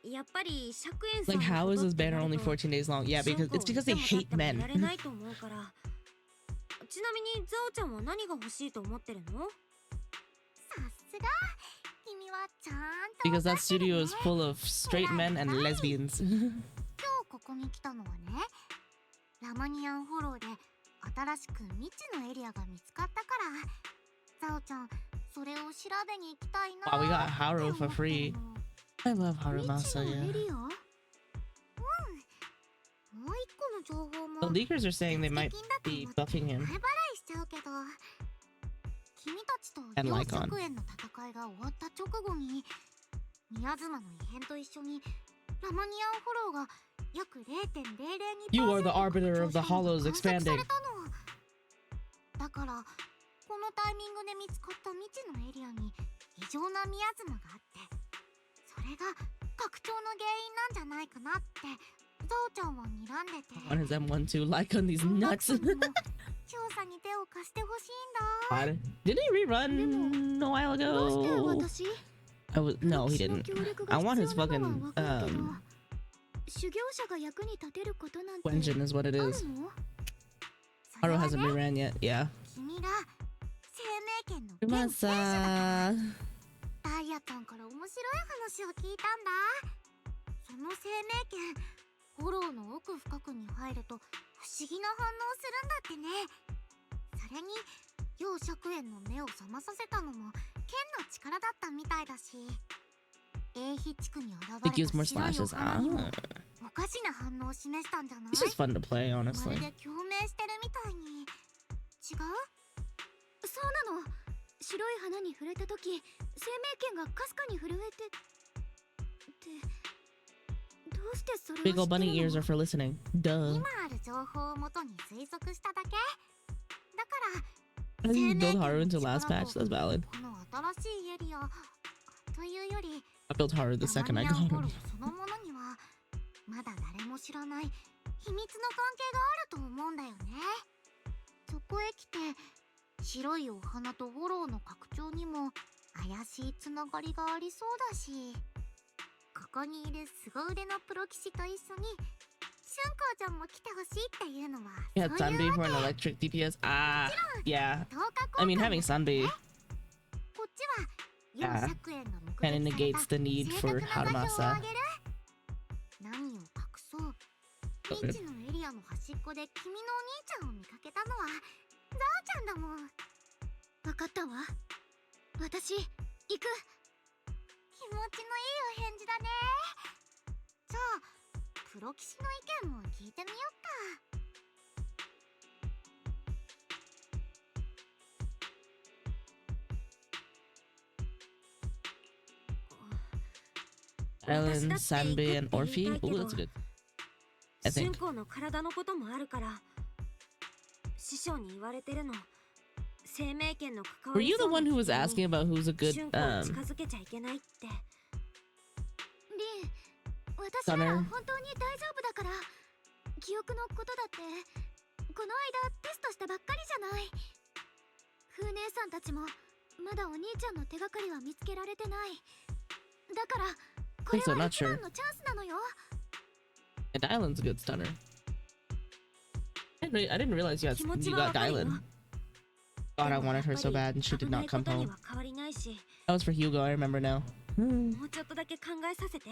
やっぱり釈園さん Like, の how こ is と this って banner なる only と 14 days long? Yeah, because it's because they シュン hate コをいても men. いられないと思うからちなみにザオちゃんは何が欲しいと思ってるの？さすが君はちゃんと Because 分 that かってる studio ね is full of straight men and lesbians. 今日ここに来たのはね、ラマニアンフォローで新しく未知のエリアが見つかったから、ザオちゃんそれを調べに行きたいな Wow, we got って Haru 思 for ってる free. の。 I love 未知 Harumasa, のエ yeah. リア？もう一個の情報も The leakers are saying they might be buffing 前 him. 払いしちゃうけど、君たちと And 両 Lycon. 釈園の戦いが終わった直後に宮妻の異変と一緒にラマニアンフォローが約 0.002% You are the arbiter of the 拡張 hollows したのが expanding. 観測されたの。だからこのタイミングで見つかった未知のエリアに異常な宮妻があって、それが拡張の原因なんじゃないかなってザオちゃんは睨んでて、 One is M1 too. Like on these 音楽 nuts. さんにも調査に手を貸してほしいんだ。 God. Didn't he rerun a while どうして ago? 私？ I was no, he didn't. I want his fucking 修行者が役に立てることなんて Wenjin is what it ある is. の？ Haru hasn't been ran yet. Yeah. 君が生命圏の現戦士だから Masa. ダイヤちゃんから面白い話を聞いたんだ。その生命圏、フォローの奥深くに入ると不思議な反応するんだってね。それに楊釈園の目を覚まさせたのも剣の力だったみたいだし、英飛地区に現 Like れ use more た白いお slashes. 花にも Ah. おかしな反応を示したんじゃない？ This is fun to play, ま honestly. るで共鳴してるみたいに。違う？そうなの。白い花に触れた時、生命圏がかすかに震えてってどうしてそれを知ってる Big old の？ bunny ears are for listening. Duh. 今ある情報をもとに推測しただけだから How did you build 生命 Haru 圏 into の last 力 patch? と That's valid. この新しいエリアというより I built Haru the ラ second マ I ニア got ンフォロ him. ーそのものにはまだ誰も知らない秘密の関係があると思うんだよね。そこへ来て白いお花とフォローの拡張にも怪しいつながりがありそうだし、ここにいる凄腕のプロ棋士と一緒に春光ちゃんも来てほしいっていうのは Yeah, そういう Sunbee わ for け。 an electric DPS. Ah, yeah. 10日 I mean, 交換 having Sunbee こっちは Yeah. 4作園の目 kind of 撃さ negates れた the need 正 for 確な画像を Harumasa. あげる。何を隠そう未知のエリアの端っこで君のお兄ちゃんを見かけたのはザオちゃんだもん。分かったわ。私行く。気持ちのいいお返事だね。じゃあプロ棋士の意見も聞いてみよっか。Island, Sunbee, and 私だって行くって言いたい Orphe. け Oh, ど that's good. I 春 think. 光の体のこともあるから師匠に言われてるの。生命圏の関わ Were り you the そうな one who was 人に asking about who's a good 春光を近づけちゃいけないって。リン、私なら Stunner? 本当に大丈夫だから。記憶のことだってこの間テストしたばっかりじゃない。風姉さんたちもまだお兄ちゃんの手がかりは見つけられてない。だからこれ So は not 一 sure. 番のチャンスなのよ。 And Dylan's a good stunner. I didn't realize you 気持ち you は got わかるよ。 Dylan. God, I wanted her so bad, and she 危 did な not いこ come とに home. は変わりないし、 That was for Hugo, I remember now. もうちょっとだけ考えさせて。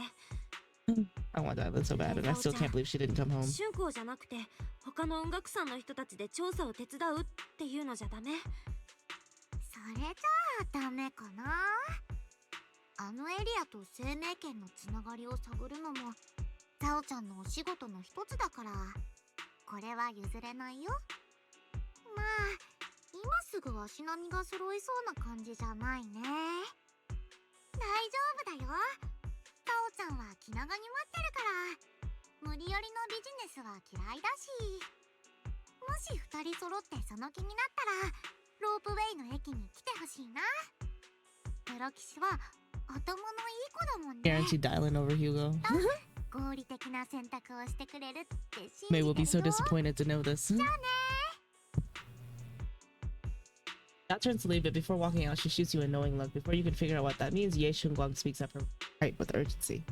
I want Dylan so bad, and I still can't believe she didn't come home. 春光じゃなくて他の音楽さんの人たちで調査を手伝うっていうのじゃダメ？それじゃあダメかな。あのエリアと生命圏のつながりを探るのもザオちゃんのお仕事の一つだから、これは譲れないよ。まあ今すぐ足並みが揃いそうな感じじゃないね。大丈夫だよ。ザオちゃんは気長に待ってるから。無理やりのビジネスは嫌いだし、もし2人揃ってその気になったらロープウェイの駅に来てほしいな。プロ棋士は頭のいい子だもんね。 Guarantee Dylan over Hugo. 合理的な選択をしてくれるって信じ May て will be る so よ。 disappointed to know this. じゃあね。 That turns to leave, but before walking out, she shoots you a knowing look. Before you can figure out what that means, Ye Shunguang speaks up her right with urgency.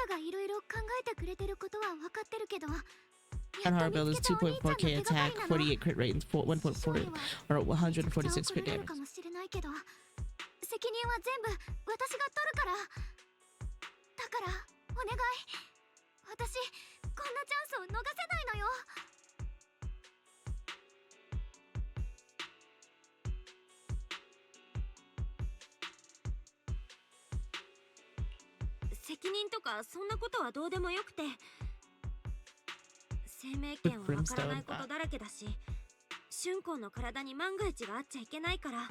がいろいろ考えてくれてることは分かってるけど、 And Horror Build is 2.4k attack, 48 crit rate, and 1.4 or 146 crit damage. かもしれないけど、責任は全部私が取るから。だからお願い、私こんなチャンスを逃せないのよ。責任とかそんなことはどうでもよくて、生命権はわからないことだらけだし、春光の体に万が一があっちゃいけないから、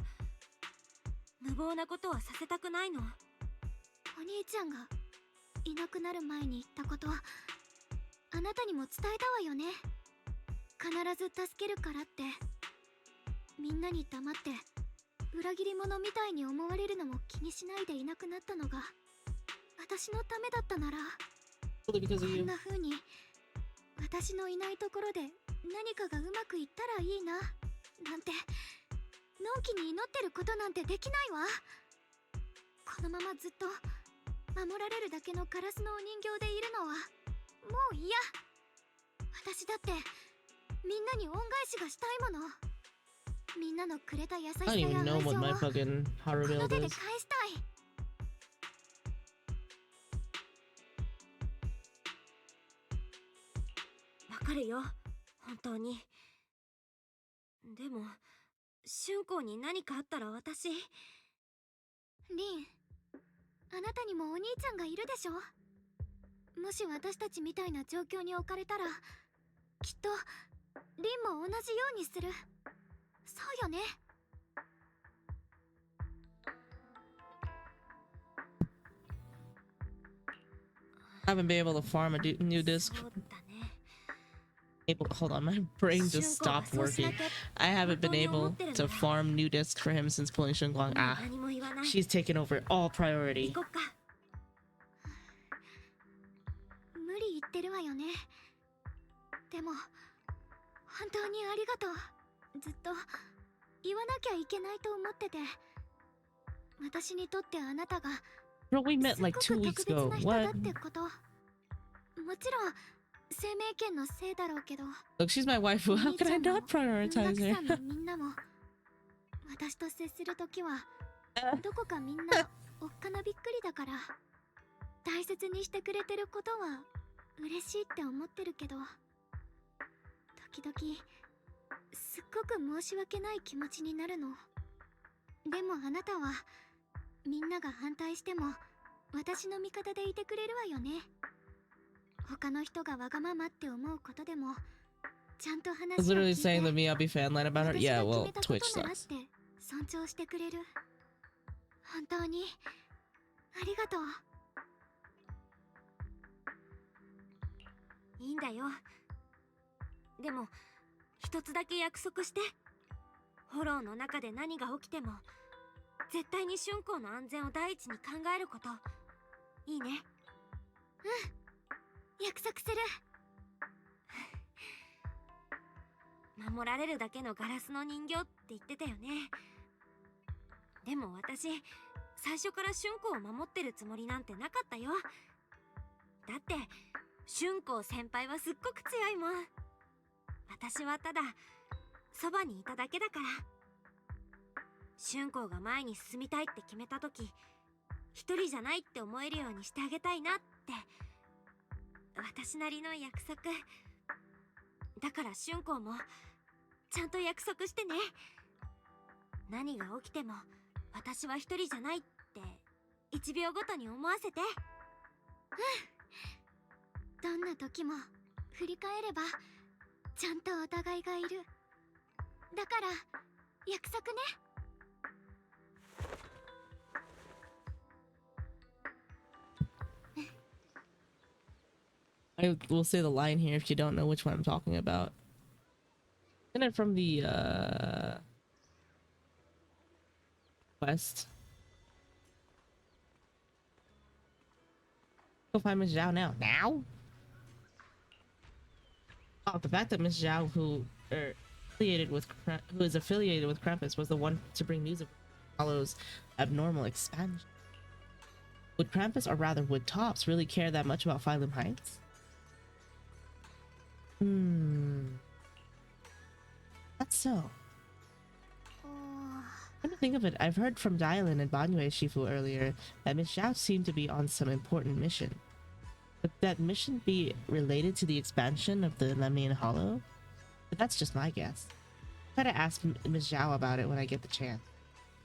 無謀なことはさせたくないの。お兄ちゃんがいなくなる前に言ったこと、あなたにも伝えたわよね。必ず助けるからって。みんなに黙って裏切り者みたいに思われるのも気にしないでいなくなったのが私のためだったなら、こんな風に私のいないところで何かがうまくいったらいいななんて、のんきに祈ってることなんてできないわ。このままずっと守られるだけのガラスのお人形でいるのはもう嫌。私だってみんなに恩返しがしたいもの。みんなのくれた優しさや I don't 愛 even 情 know を what my こ fucking horror の build 手で is. 返したい。わかるよ、本当に。でも春光に何かあったら私。リン、あなたにもお兄ちゃんがいるでしょ。もし私たちみたいな状況に置かれたら、きっとリンも同じようにする。そうよね。I haven't been able to farm a new disc. そうだね。Hold on, my brain just stopped working. I haven't been able to farm new discs for him since pulling Shunguang. Ah, 何も言わない。 she's taken over all priority. 行こっか。無理言ってるわよね。でも本当にありがとう。ずっと言わなきゃいけないと思ってて、私にとってあなたが Bro, we met すっ like ご 2 weeks く特別 ago. な人だ What? ってこと。もちろん生命権のせいだろうけど、 Look, she's my waifu. How can I not prioritize さ her? んのみんなも私と接するときはどこかみんなおっかなびっくりだから、大切にしてくれてることは嬉しいって思ってるけど、時々すっごく申し訳ない気持ちになるの。でもあなたはみんなが反対しても私の味方でいてくれるわよね。他の人がわがままって思うことでもちゃんと I was 話を聞 literally いて saying the Miyabi fan line about her. 私 Yeah, が well, 決めたこと Twitch ならっ sucks. て尊重してくれる。本当にありがとう。いいんだよ。でも一つだけ約束して。フォローの中で何が起きても絶対に春光の安全を第一に考えること。いいね。約束する。守られるだけのガラスの人形って言ってたよね。でも私最初から春光を守ってるつもりなんてなかったよ。だって春光先輩はすっごく強いもん。私はただそばにいただけだから。春光が前に進みたいって決めた時、一人じゃないって思えるようにしてあげたいなって、私なりの約束だから。春光もちゃんと約束してね。何が起きても私は一人じゃないって1秒ごとに思わせて。どんな時も振り返ればちゃんとお互いがいる。だから約束ね。I will say the line here if you don't know which one I'm talking about. Isn't it from the quest? Go find Miss Zhao now. Now? Oh, the fact that Miss Zhao, who is affiliated with Krampus, was the one to bring news of Hollow's abnormal expansion. Would Krampus, or rather would Tops, really care that much about Phylum Heights? That's so. Come to think of it, I've heard from Dylan and Banyue Shifu earlier that Miss Zhao seemed to be on some important mission. Could that mission be related to the expansion of the Lemnian Hollow? But that's just my guess. I'll try to ask Miss Zhao about it when I get the chance.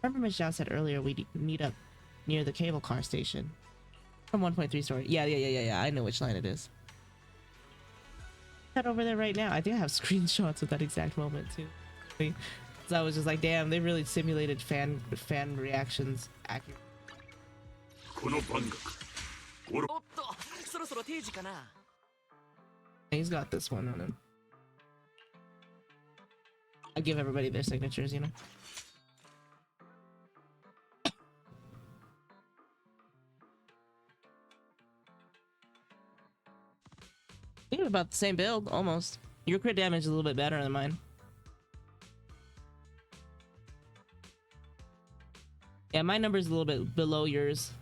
Remember Miss Zhao said earlier we'd meet up near the cable car station. From 1.3 story. Yeah. I know which line it is. Head over there right now. I think I have screenshots of that exact moment too. So I was just like, damn, they really simulated fan reactions accurate. この番楽俺 おっとそろそろ定時かな He's got this one on him. I give everybody their signatures, you know. We have about the same build, almost. Your crit damage is a little bit better than mine. Yeah, my number is a little bit below yours.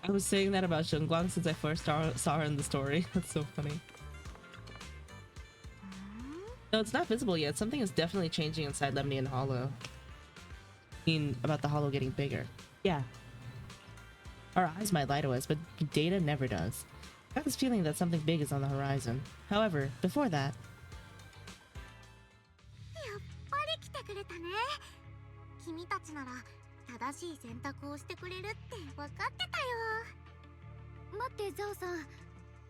I was saying that about Zhengguang since I first saw her in the story. That's so funny. No, it's not visible yet. Something is definitely changing inside Lemnian Hollow. I mean, about the Hollow getting bigger. Yeah. Our eyes might lie to us, but data never does. I got this feeling that something big is on the horizon. However, before that... やっぱり来てくれたね。君たちなら正しい選択をしてくれるって分かってたよ。待ってザオさん、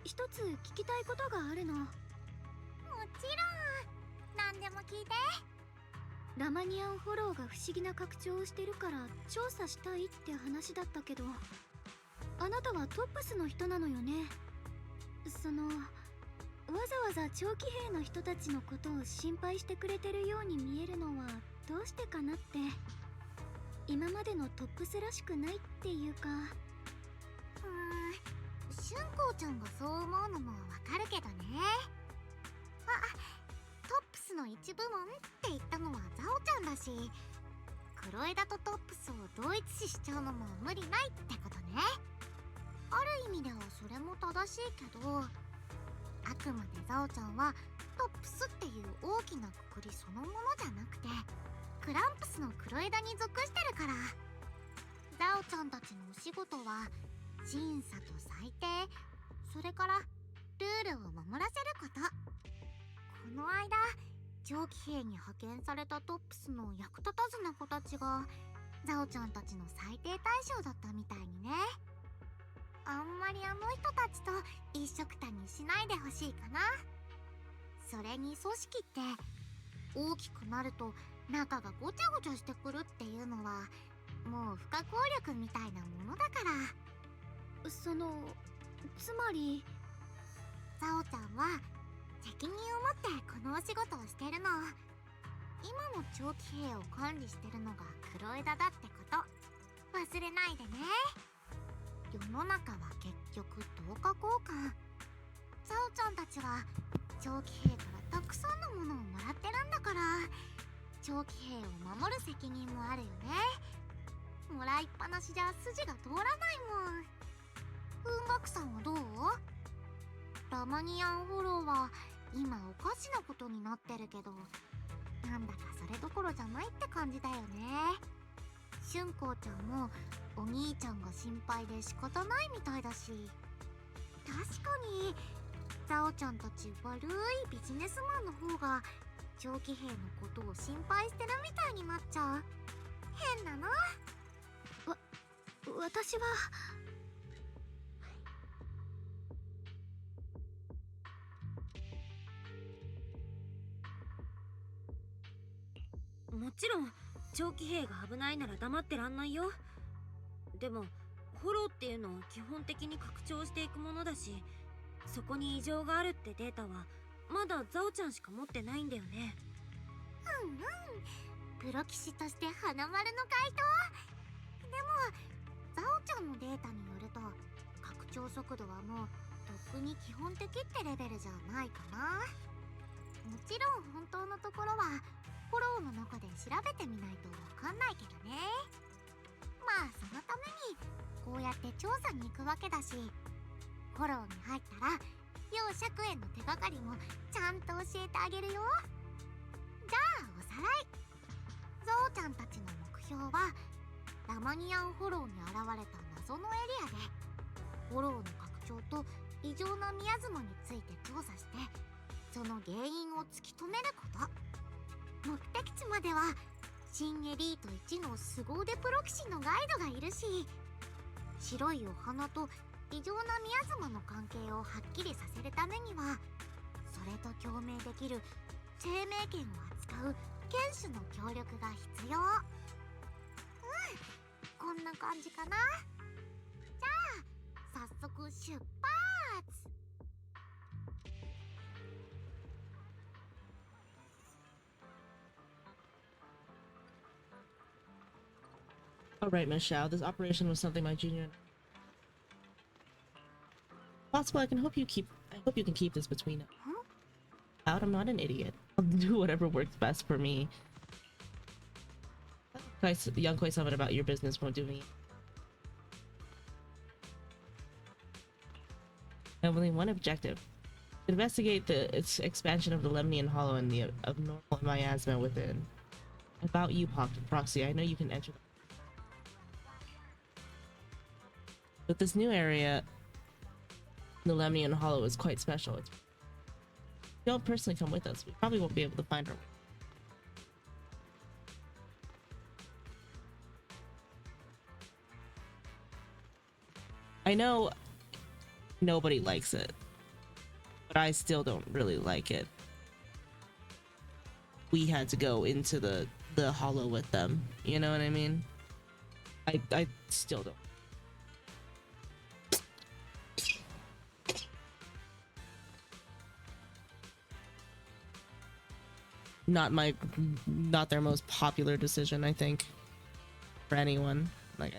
一つ聞きたいことがあるの。もちろん、何でも聞いて。ラマニアンフォローが不思議な拡張をしてるから調査したいって話だったけど、あなたはトップスの人なのよね。わざわざ長期兵の人たちのことを心配してくれてるように見えるのはどうしてかなって。今までのトップスらしくないっていうか。春光ちゃんがそう思うのもわかるけどね。あ、トップスの一部門って言ったのはザオちゃんだし、黒枝とトップスを同一視しちゃうのも無理ないってことね。ある意味ではそれも正しいけど、あくまでザオちゃんはトップスっていう大きなくくりそのものじゃなくて、クランプスの黒枝に属してるから。ザオちゃんたちのお仕事は審査と裁定、それからルールを守らせること。この間長期兵に派遣されたトップスの役立たずな子たちがザオちゃんたちの裁定対象だったみたいにね。あんまりあの人たちと一緒くたにしないでほしいかな。それに組織って大きくなると中がごちゃごちゃしてくるっていうのはもう不可抗力みたいなものだから。つまりザオちゃんは責任を持ってこのお仕事をしてるの。今も長期兵を管理してるのが黒枝だってこと忘れないでね。世の中は結局等価交換。ザオちゃんたちは長期兵からたくさんのものをもらってるんだから、長期兵を守る責任もあるよね。もらいっぱなしじゃ筋が通らないもん。文学さんはどう？ラマニアンフォローは今おかしなことになってるけど、なんだかそれどころじゃないって感じだよね。春光ちゃんもお兄ちゃんが心配で仕方ないみたいだし、確かにザオちゃんたち悪いビジネスマンの方が長期兵のことを心配してるみたいになっちゃう。変なの。私はもちろん長期兵が危ないなら黙ってらんないよ。でもフォローっていうのは基本的に拡張していくものだし、そこに異常があるってデータはまだザオちゃんしか持ってないんだよね。プロ棋士として花丸の回答。でもザオちゃんのデータによると拡張速度はもうとっくに基本的ってレベルじゃないかな。もちろん本当のところはフォローの中で調べてみないとわかんないけどね。まあそのためにこうやって調査に行くわけだし、フォローに入ったら要釈炎の手がかりもちゃんと教えてあげるよ。じゃあおさらい。ゾウちゃんたちの目標はラマニアンフォローに現れた謎のエリアでフォローの拡張と異常なミヤズマについて調査して、その原因を突き止めること。目的地までは新エリート1の凄腕プロ棋士のガイドがいるし、白いお花と異常なミヤズマの関係をはっきりさせるためにはそれと共鳴できる生命権を扱う剣士の協力が必要。こんな感じかな。じゃあ早速出発。All right, Miss Xiao. This operation was something my junior. Possible. I hope you can keep this between us. Out. I'm not an idiot. I'll do whatever works best for me. Young Koi something about your business won't do me. I have only one objective: investigate the expansion of the Lemnian Hollow and the abnormal miasma within. About you, Proxy. I know you can enter. But this new area, the Lemnian Hollow, is quite special. If you don't personally come with us, we probably won't be able to find our way. I know nobody likes it, but I still don't really like it. We had to go into the hollow with them. You know what I mean? I still don't. Not their most popular decision, I think, for anyone. Like,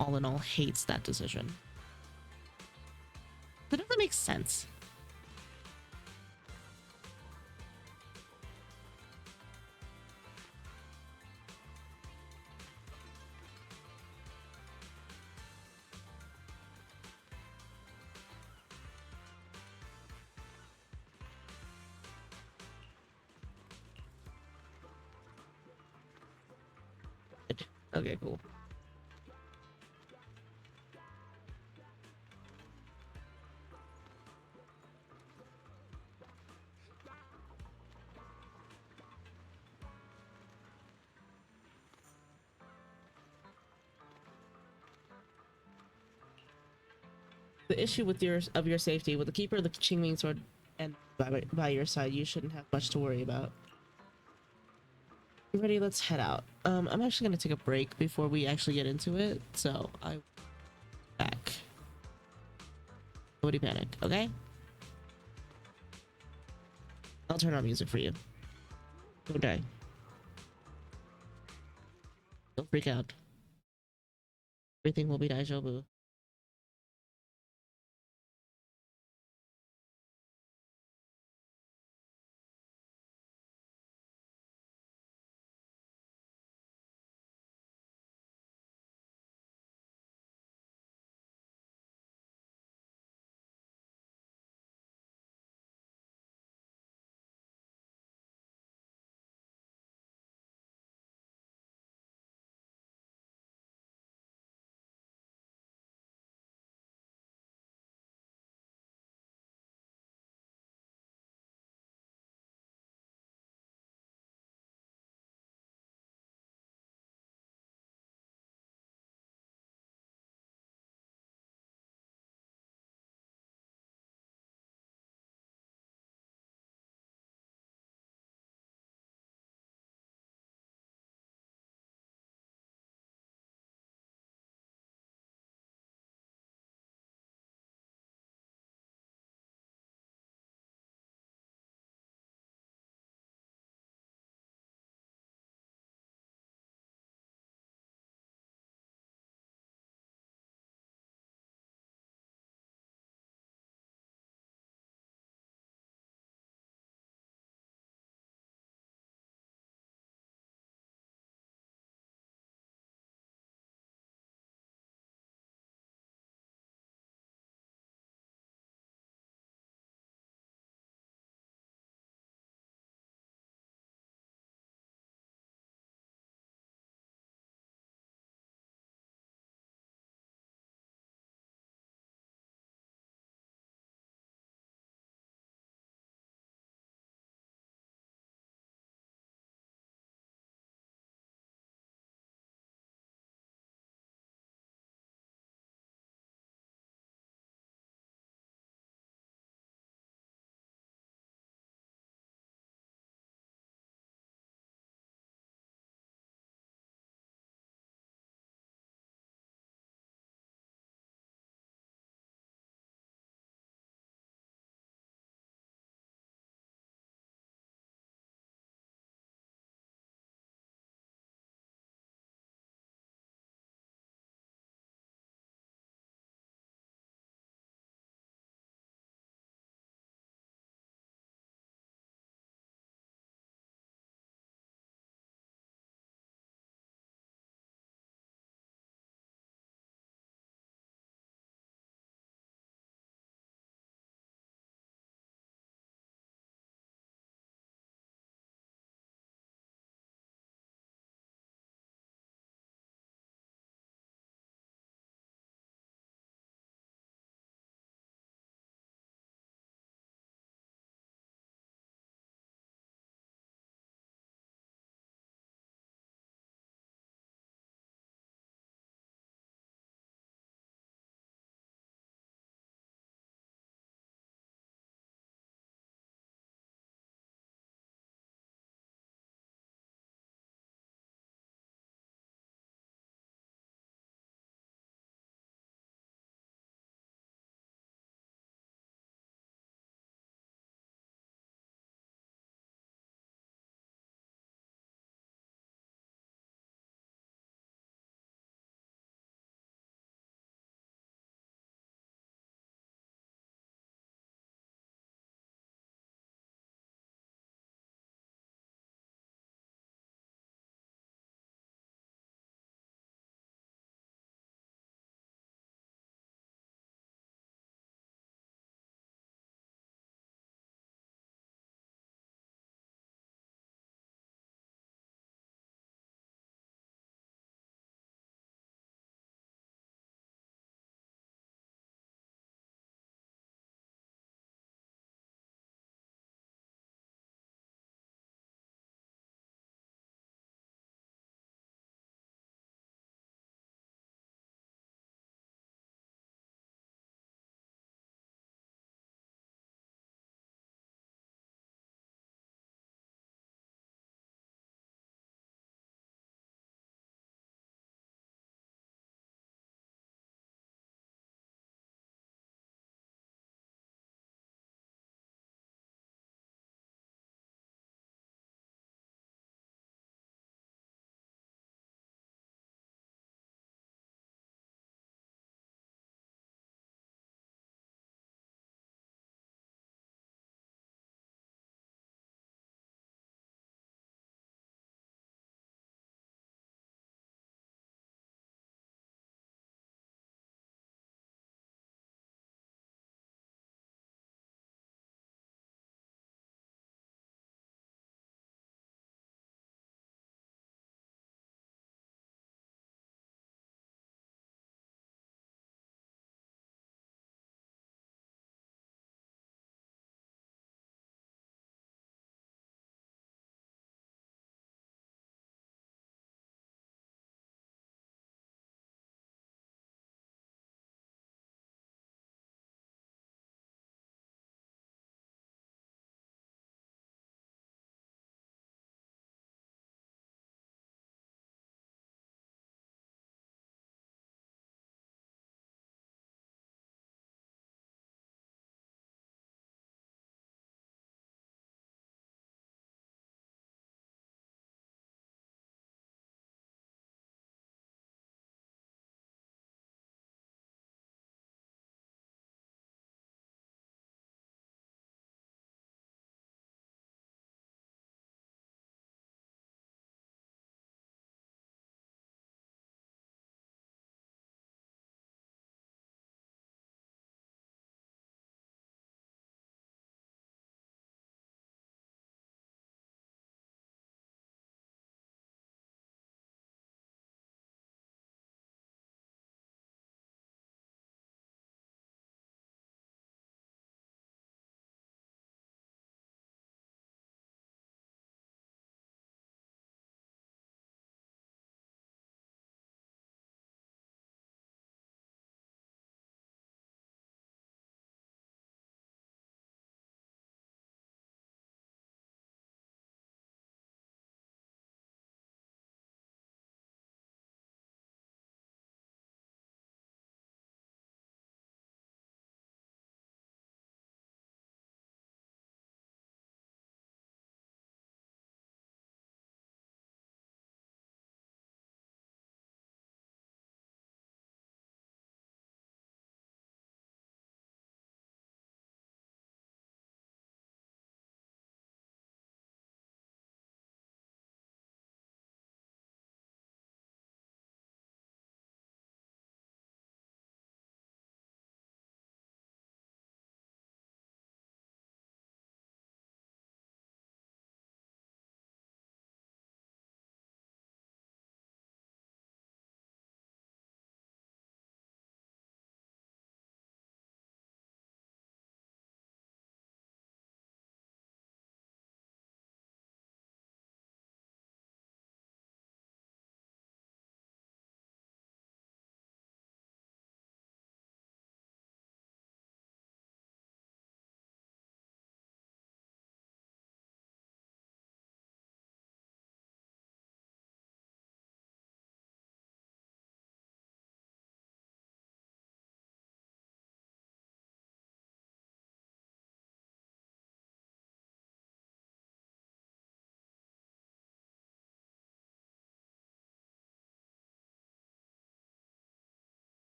all in all, hates that decision. But it doesn't make sense. Okay, cool. The issue with your safety, with the keeper of the Qingming sword and by your side, you shouldn't have much to worry about. Ready? Let's head out. I'm actually gonna take a break before we actually get into it, so I'm back. Nobody panic, okay? I'll turn on music for you. Don't die. Don't freak out. Everything will be daijoubu.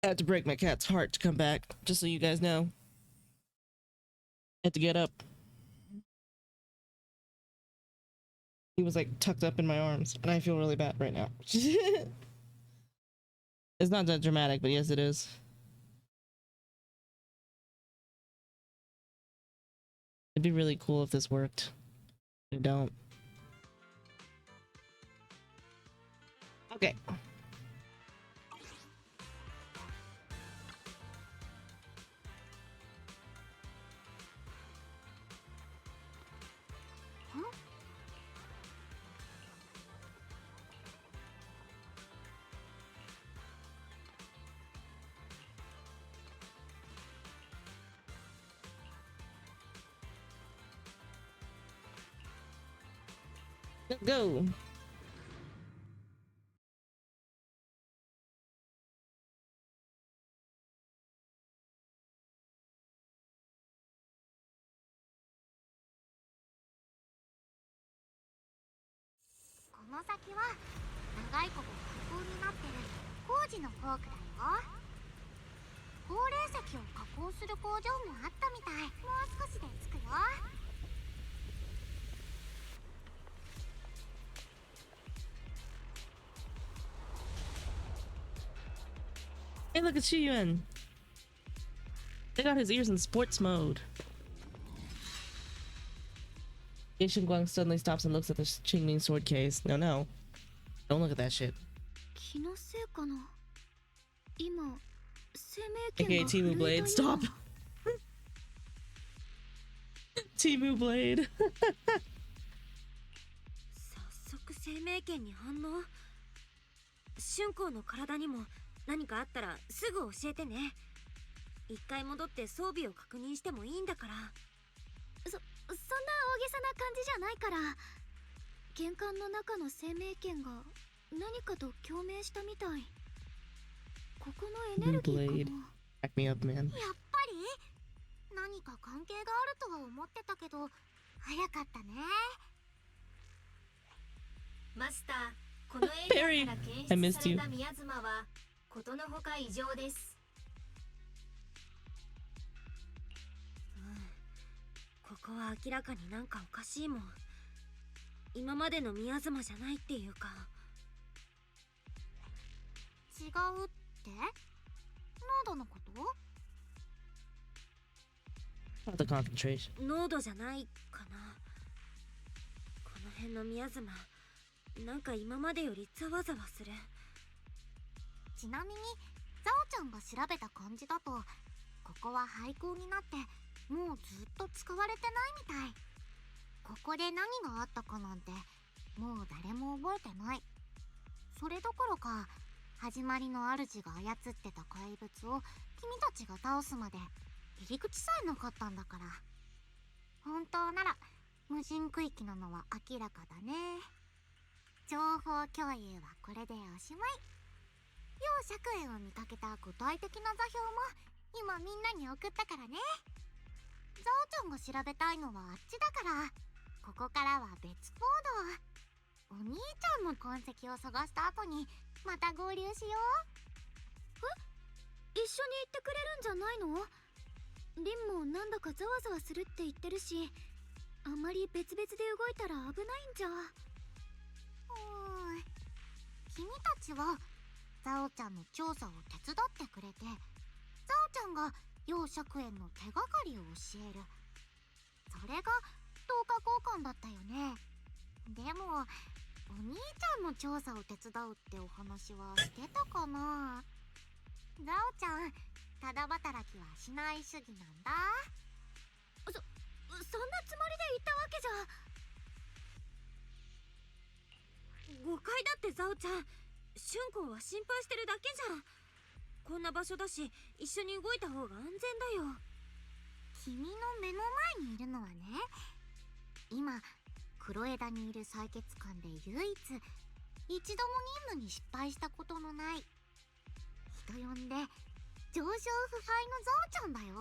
I had to break my cat's heart to come back, just so you guys know. I had to get up. He was like tucked up in my arms, and I feel really bad right now. It's not that dramatic, but yes, it is. It'd be really cool if this worked. I don't. Okay. Let's go. Hey, look at Shiyuan. They got his ears in sports mode. Yashin Guang suddenly stops and looks at the Qingming sword case. No, no. Don't look at that shit. AKA Timu Blade. Stop! Timu Blade. 早速生命圏に反応。春光の体にも何かあったらすぐ教えてね。一回戻って装備を確認してもいいんだから。そんな大げさな感じじゃないから。玄関の中の生命圏が何かと共鳴したみたい。ここのエネルギーかな。Back me up, man. やっぱり何か関係があるとは思ってたけど早かったね。マスター、このエリアから検出された宮妻はことのほか異常です。ここは明らかになんかおかしいもん。今までの宮妻じゃないっていうか。違うって？濃度のこと？ The concentration. 濃度じゃないかな。この辺の宮妻、なんか今までよりざわざわする。ちなみにザオちゃんが調べた感じだと、ここは廃校になってもうずっと使われてないみたい。ここで何があったかなんてもう誰も覚えてない。それどころか始まりの主が操ってた怪物を君たちが倒すまで入り口さえなかったんだから。本当なら無人区域なのは明らかだね。情報共有はこれでおしまい。楊釈園を見かけた具体的な座標も今みんなに送ったからね。ザオちゃんが調べたいのはあっちだから、ここからは別行動。お兄ちゃんの痕跡を探した後にまた合流しよう。え？一緒に行ってくれるんじゃないの？リンもなんだかざわざわするって言ってるし、あんまり別々で動いたら危ないんじゃ。君たちはザオちゃんの調査を手伝ってくれて、ザオちゃんが楊釈園の手がかりを教える。それが10日交換だったよね。でもお兄ちゃんの調査を手伝うってお話はしてたかな。ザオちゃん、ただ働きはしない主義なんだ。そんなつもりで言ったわけじゃ。誤解だってザオちゃん。春光は心配してるだけじゃん。こんな場所だし一緒に動いた方が安全だよ。君の目の前にいるのはね、今黒枝にいる採血官で唯一一度も任務に失敗したことのない人呼んで上昇不敗のゾウちゃんだよ。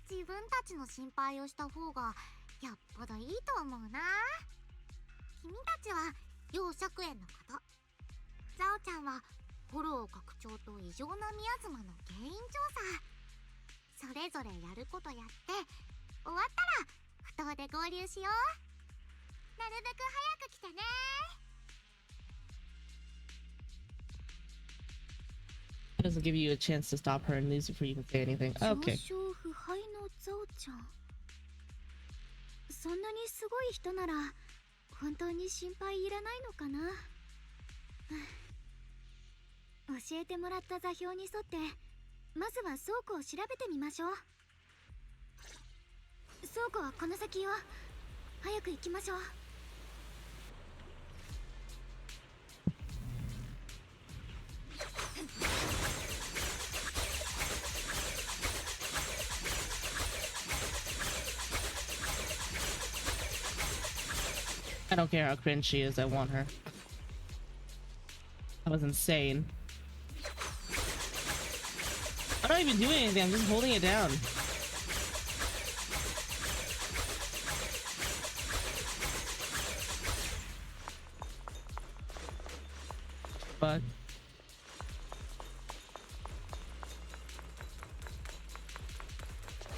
自分たちの心配をした方がよっぽどいいと思うな。君たちは楊釈園のこと、ザオちゃんはフォロー拡張と異常な宮妻の原因調査、それぞれやることやって終わったら不当で合流しよう。なるべく早く来てね。It doesn't give you a chance to stop her and lose before you can say anything. Okay. 表彰腐敗のゾウちゃん、そんなにすごい人なら本当に心配いらないのかな。教えてもらった座標に沿ってまずは倉庫を調べてみましょう。倉庫はこの先よ。早く行きましょう。I don't care how cringe she is, I want her. That was insane. I'm not even doing anything, I'm just holding it down. Fuck.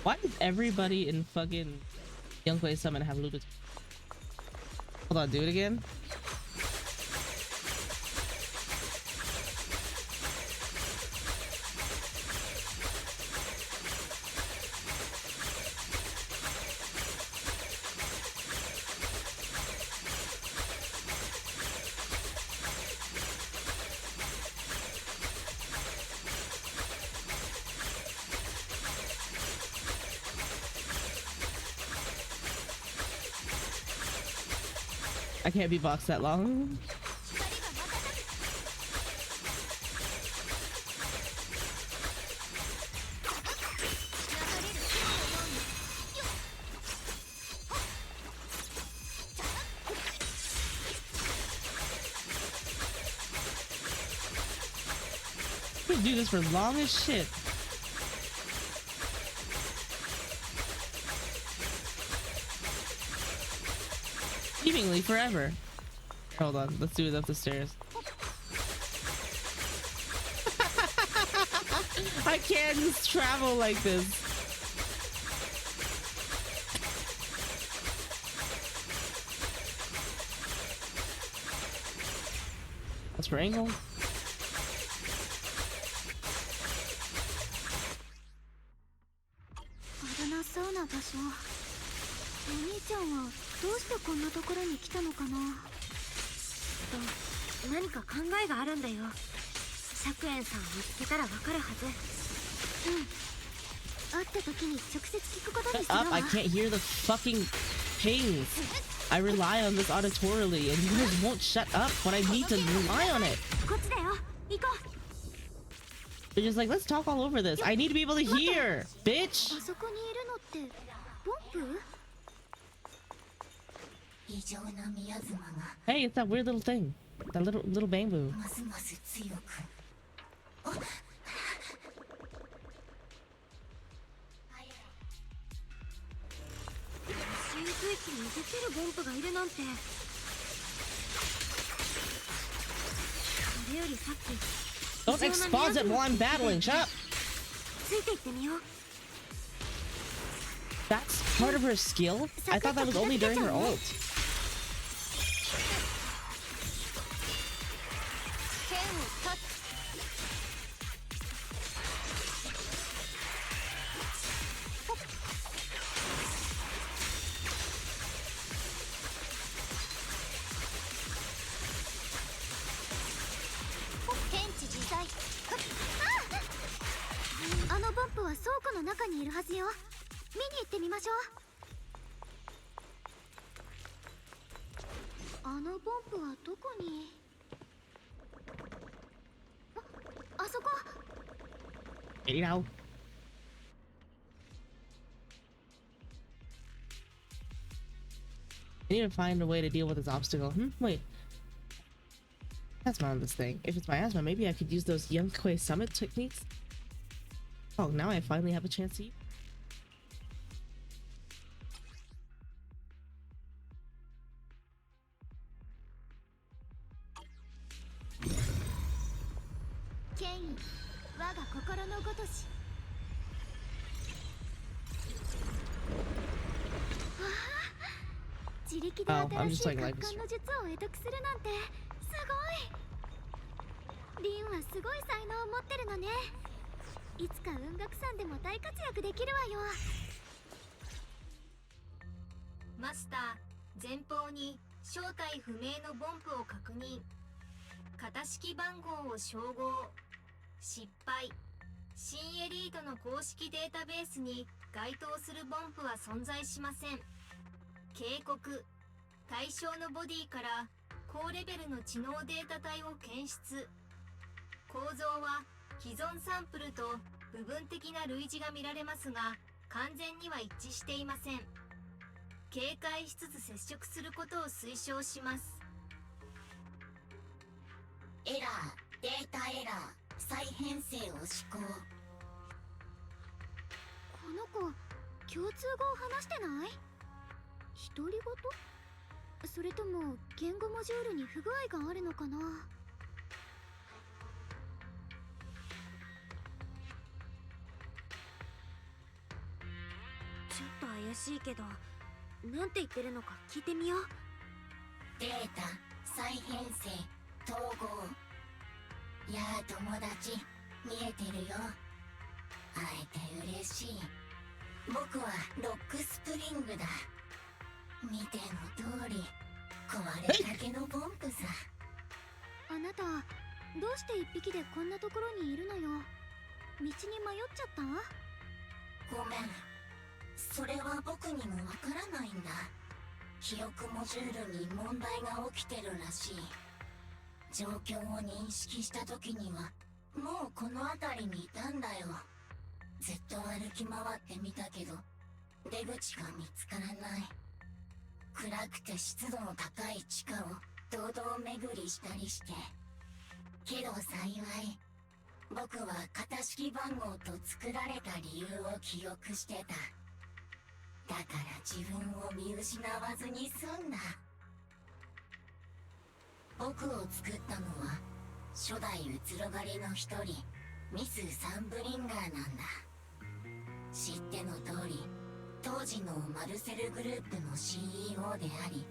Why does everybody in fucking Youngquay Summon have Lucas? Hold on, do it again. I can't be boxed that long. I can do this for long as shit. Seemingly forever. Hold on, let's do it up the stairs. I can't just travel like this. That's for angle. Oh, どうしてこんなところに来たのかな。何か考えがあるんだよ。釈園さんを見つけたらわかるはず。会った時に直接聞くことにする Shut up, わ。 I can't hear the fucking pings. I rely on this auditorily and you guys won't shut up when I need to rely on it. こっちだよ。行こう。 They're just like, let's talk all over this. I need to be able to hear, bitch. あそこにいるのってポンプ？ Hey, it's that weird little thing. That little bamboo. 新世紀に動けるボンプがいるなんて。それよりさっき。 Don't expose it while I'm battling. Shut up. ついていってみよう。 That's part of her skill? I thought that was only during her ult. あのボンプは倉庫の中にいるはずよ。見に行ってみましょう。あのボンプはどこに？あそこ。You know. I need to find a way to deal with this obstacle. Wait. Asthma on this thing. If it's my asthma, maybe I could use those Youngquay Summit techniques. Oh, now I finally have a chance to use. 権威我が心のごとし。わあ、自力で Oh, I'm 新 just しい like 奪 life is 還の術を得得するなんてすごい。リンはすごい才能を持ってるのね。いつか雲岳山でも大活躍できるわよ。マスター、前方に正体不明のボンプを確認。型式番号を照合。失敗。新エリートの公式データベースに該当するボンプは存在しません。警告。対象のボディから高レベルの知能データ体を検出。構造は既存サンプルと部分的な類似が見られますが、完全には一致していません。警戒しつつ接触することを推奨します。エラー、データエラー、再編成を施行。この子共通語を話してない？独り言？それとも言語モジュールに不具合があるのかな？ちょっと怪しいけど、なんて言ってるのか聞いてみよう。データ、再編成、統合。やあ友達、見えてるよ。会えて嬉しい。僕はロックスプリングだ。見ての通り、壊れかけのボンプさ。あなたどうして一匹でこんなところにいるのよ。道に迷っちゃった？ごめん、それは僕にもわからないんだ。記憶モジュールに問題が起きてるらしい。状況を認識した時にはもうこの辺りにいたんだよ。ずっと歩き回ってみたけど出口が見つからない。暗くて湿度の高い地下を堂々巡りしたりして。けど幸い僕は型式番号と作られた理由を記憶してた。だから自分を見失わずに済んだ。僕を作ったのは初代うつろ狩りの一人ミス・サンブリンガーなんだ。知っての通り当時のマルセルグループの CEO であり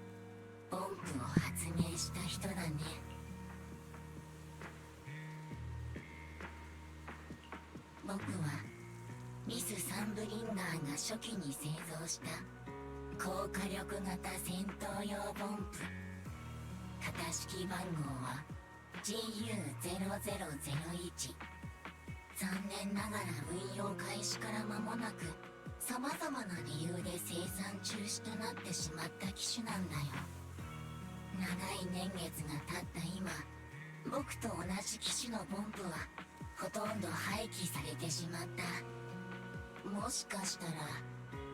ボンプを発明した人だね。僕はミス・サンブリンガーが初期に製造した高火力型戦闘用ボンプ。型式番号は GU0001。残念ながら運用開始から間もなく様々な理由で生産中止となってしまった機種なんだよ。長い年月が経った今、僕と同じ機種のボンプはほとんど廃棄されてしまった。もしかしたら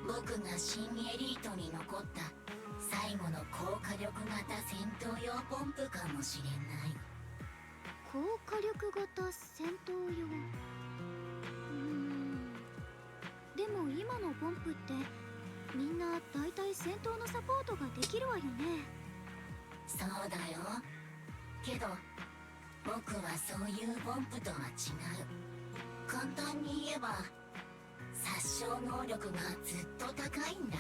僕が新エリートに残った最後の高火力型戦闘用ポンプかもしれない。高火力型戦闘用。でも今のポンプってみんなだいたい戦闘のサポートができるわよね。そうだよ。けど僕はそういうポンプとは違う。簡単に言えば殺傷能力がずっと高いんだ。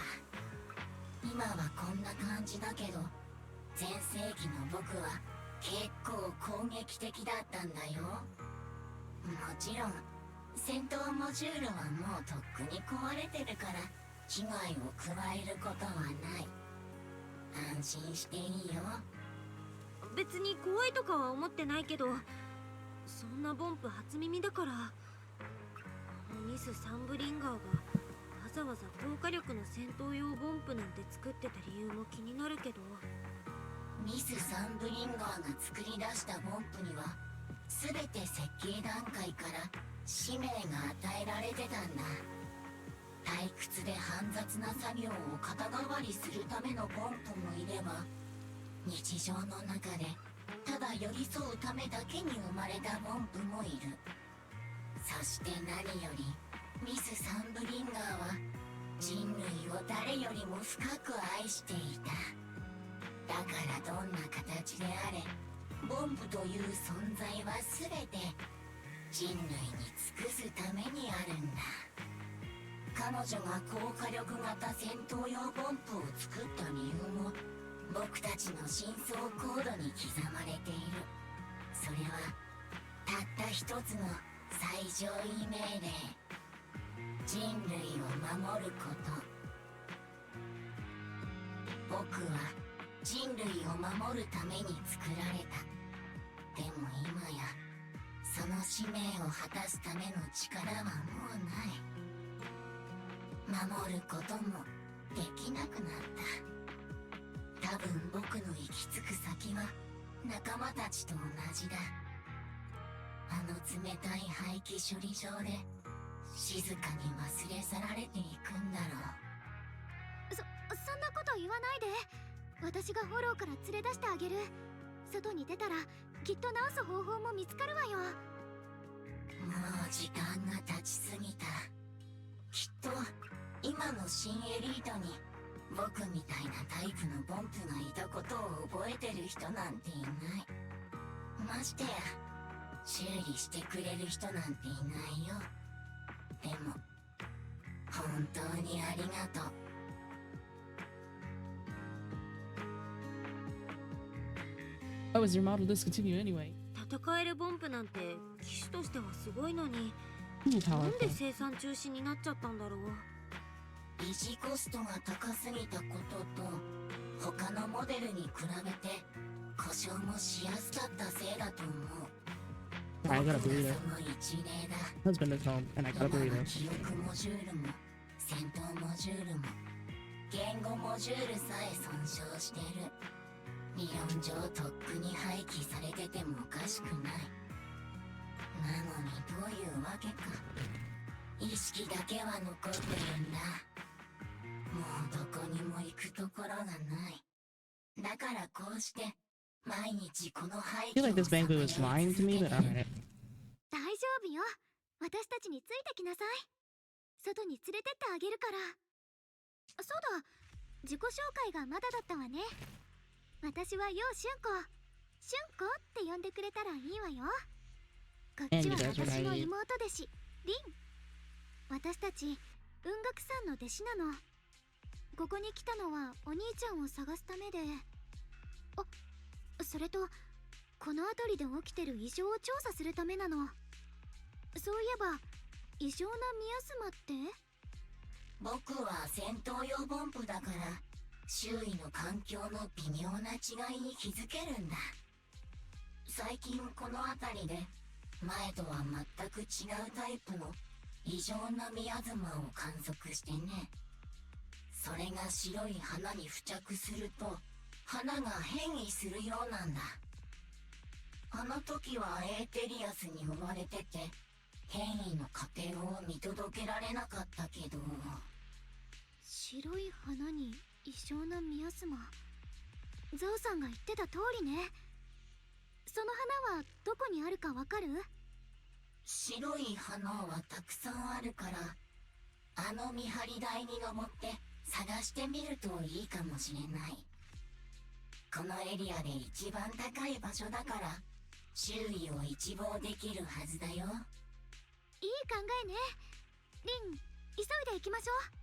今はこんな感じだけど全盛期の僕は結構攻撃的だったんだよ。もちろん戦闘モジュールはもうとっくに壊れてるから危害を加えることはない。安心していいよ。別に怖いとかは思ってないけど、そんなボンプ初耳だから。ミス・サンブリンガーがわざわざ高火力の戦闘用ボンプなんて作ってた理由も気になるけど。ミス・サンブリンガーが作り出したボンプには全て設計段階から使命が与えられてたんだ。退屈で煩雑な作業を肩代わりするためのボンプもいれば、日常の中でただ寄り添うためだけに生まれたボンプもいる。そして何よりミス・サンブリンガーは人類を誰よりも深く愛していた。だからどんな形であれボンプという存在は全て人類に尽くすためにあるんだ。彼女が高火力型戦闘用ポンプを作った理由も僕たちの深層コードに刻まれている。それはたった一つの最上位命令、人類を守ること。僕は人類を守るために作られた。でも今やその使命を果たすための力はもうない。守ることもできなくなった。多分僕の行き着く先は仲間たちと同じだ。あの冷たい廃棄処理場で静かに忘れ去られていくんだろう。そんなこと言わないで。私がフォローから連れ出してあげる。外に出たらきっと治す方法も見つかるわよ。もう時間が経ちすぎた。きっと今の新エリートに僕みたいなタイプのボンプがいたことを覚えてる人なんていない。ましてや修理してくれる人なんていないよ。でも本当にありがとう。Why was your model discontinued anyway? 戦えるボンプなんて機種としてはすごいのに、Too なんで powerful. 生産中止になっちゃったんだろう。維持コストが高すぎたことと他のモデルに比べて故障もしやすかったせいだと思う。 I got a 僕 burrito. がその一例だ。 Husband is home, and I got a 今 burrito. の記憶モジュールも戦闘モジュールも言語モジュールさえ損傷してる。理論上とっくに廃棄されててもおかしくない。なのにどういうわけか意識だけは残ってるんだ。もうどこにも行くところがない。だからこうして毎日この廃 I feel 棄 like を this bamboo is lying to me, but alright. 大丈夫よ。私たちについてきなさい。外に連れてってあげるから。そうだ、自己紹介がまだだったわね。私はようしゅんこ。しゅんこって呼んでくれたらいいわよ。こっちは私の妹弟子、リン。私たち雲岳さんの弟子なの。ここに来たのはお兄ちゃんを探すためで、それとこの辺りで起きてる異常を調査するためなの。そういえば異常なミアスマって？僕は戦闘用ボンプだから周囲の環境の微妙な違いに気づけるんだ。最近この辺りで前とは全く違うタイプの異常なミアズマを観測してね。それが白い花に付着すると花が変異するようなんだ。あの時はエーテリアスに追われてて変異の過程を見届けられなかったけど。白い花に異常なミアスマ。ゾウさんが言ってた通りね。その花はどこにあるかわかる？白い花はたくさんあるからあの見張り台に登って探してみるといいかもしれない。このエリアで一番高い場所だから周囲を一望できるはずだよ。いい考えね。リン、急いで行きましょう。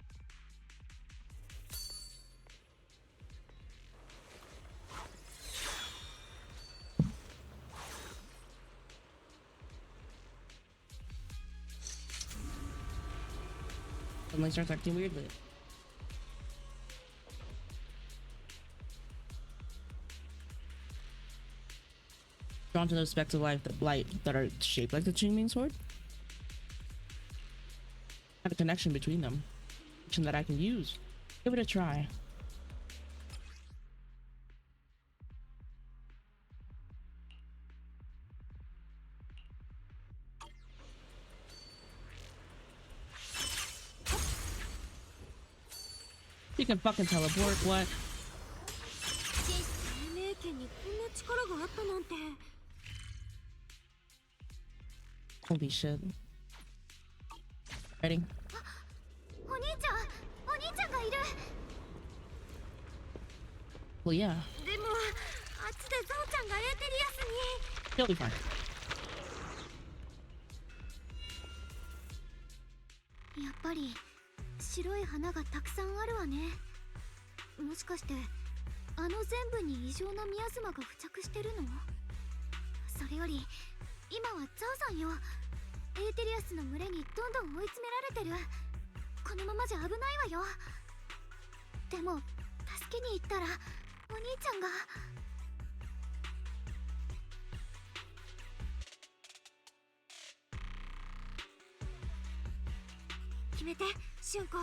Suddenly starts acting weirdly. Drawn to those specks of light that are shaped like the Qingming sword. Have a connection between them. Connection that I can use. Give it a try. You can fucking teleport, what? 生命圏にこんな力があったなんて。Holy shit. Ready? お兄ちゃんがいる。 Well, yeah. でもあっちでゾウちゃんがエーテリアスに。 He'll be fine. やっぱり白い花がたくさんあるわね。もしかしてあの全部に異常なミアズマが付着してるの？それより今はザオさんよ。エーテリアスの群れにどんどん追い詰められてる。このままじゃ危ないわよ。でも助けに行ったらお兄ちゃんが。決めて、俊子。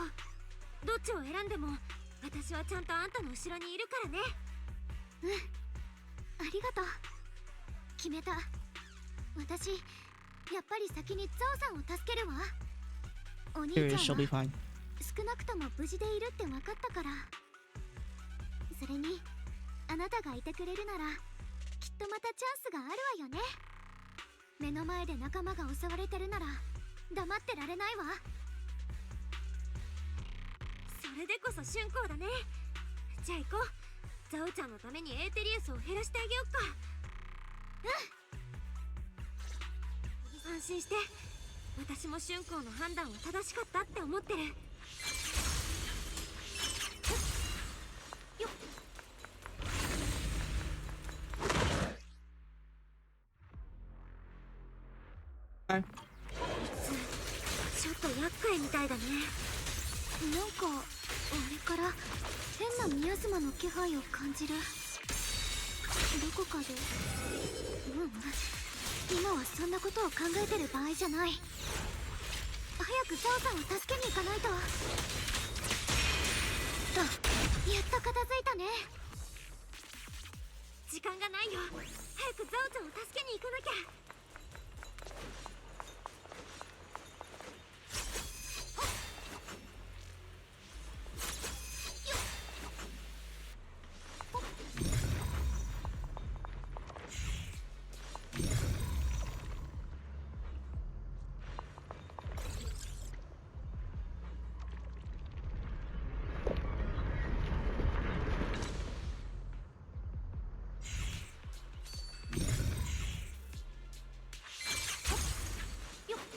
どっちを選んでも私はちゃんとあんたの後ろにいるからね。うん、ありがとう。決めた。私やっぱり先にザオさんを助けるわ。お兄ちゃん She'll be は fine. 少なくとも無事でいるって分かったから。それにあなたがいてくれるならきっとまたチャンスがあるわよね。目の前で仲間が襲われてるなら黙ってられないわ。それでこそ俊子だね。じゃあ行こう。ザオちゃんのためにエーテリアスを減らしてあげよっか。安心して。私も俊子の判断は正しかったって思ってる。よっ。ちょっと厄介みたいだね。なんかあれから変なミアズマの気配を感じる。どこかで。今はそんなことを考えてる場合じゃない。早くザオさんを助けに行かないと。やっと片付いたね。時間がないよ。早くザオちゃんを助けに行かなきゃ。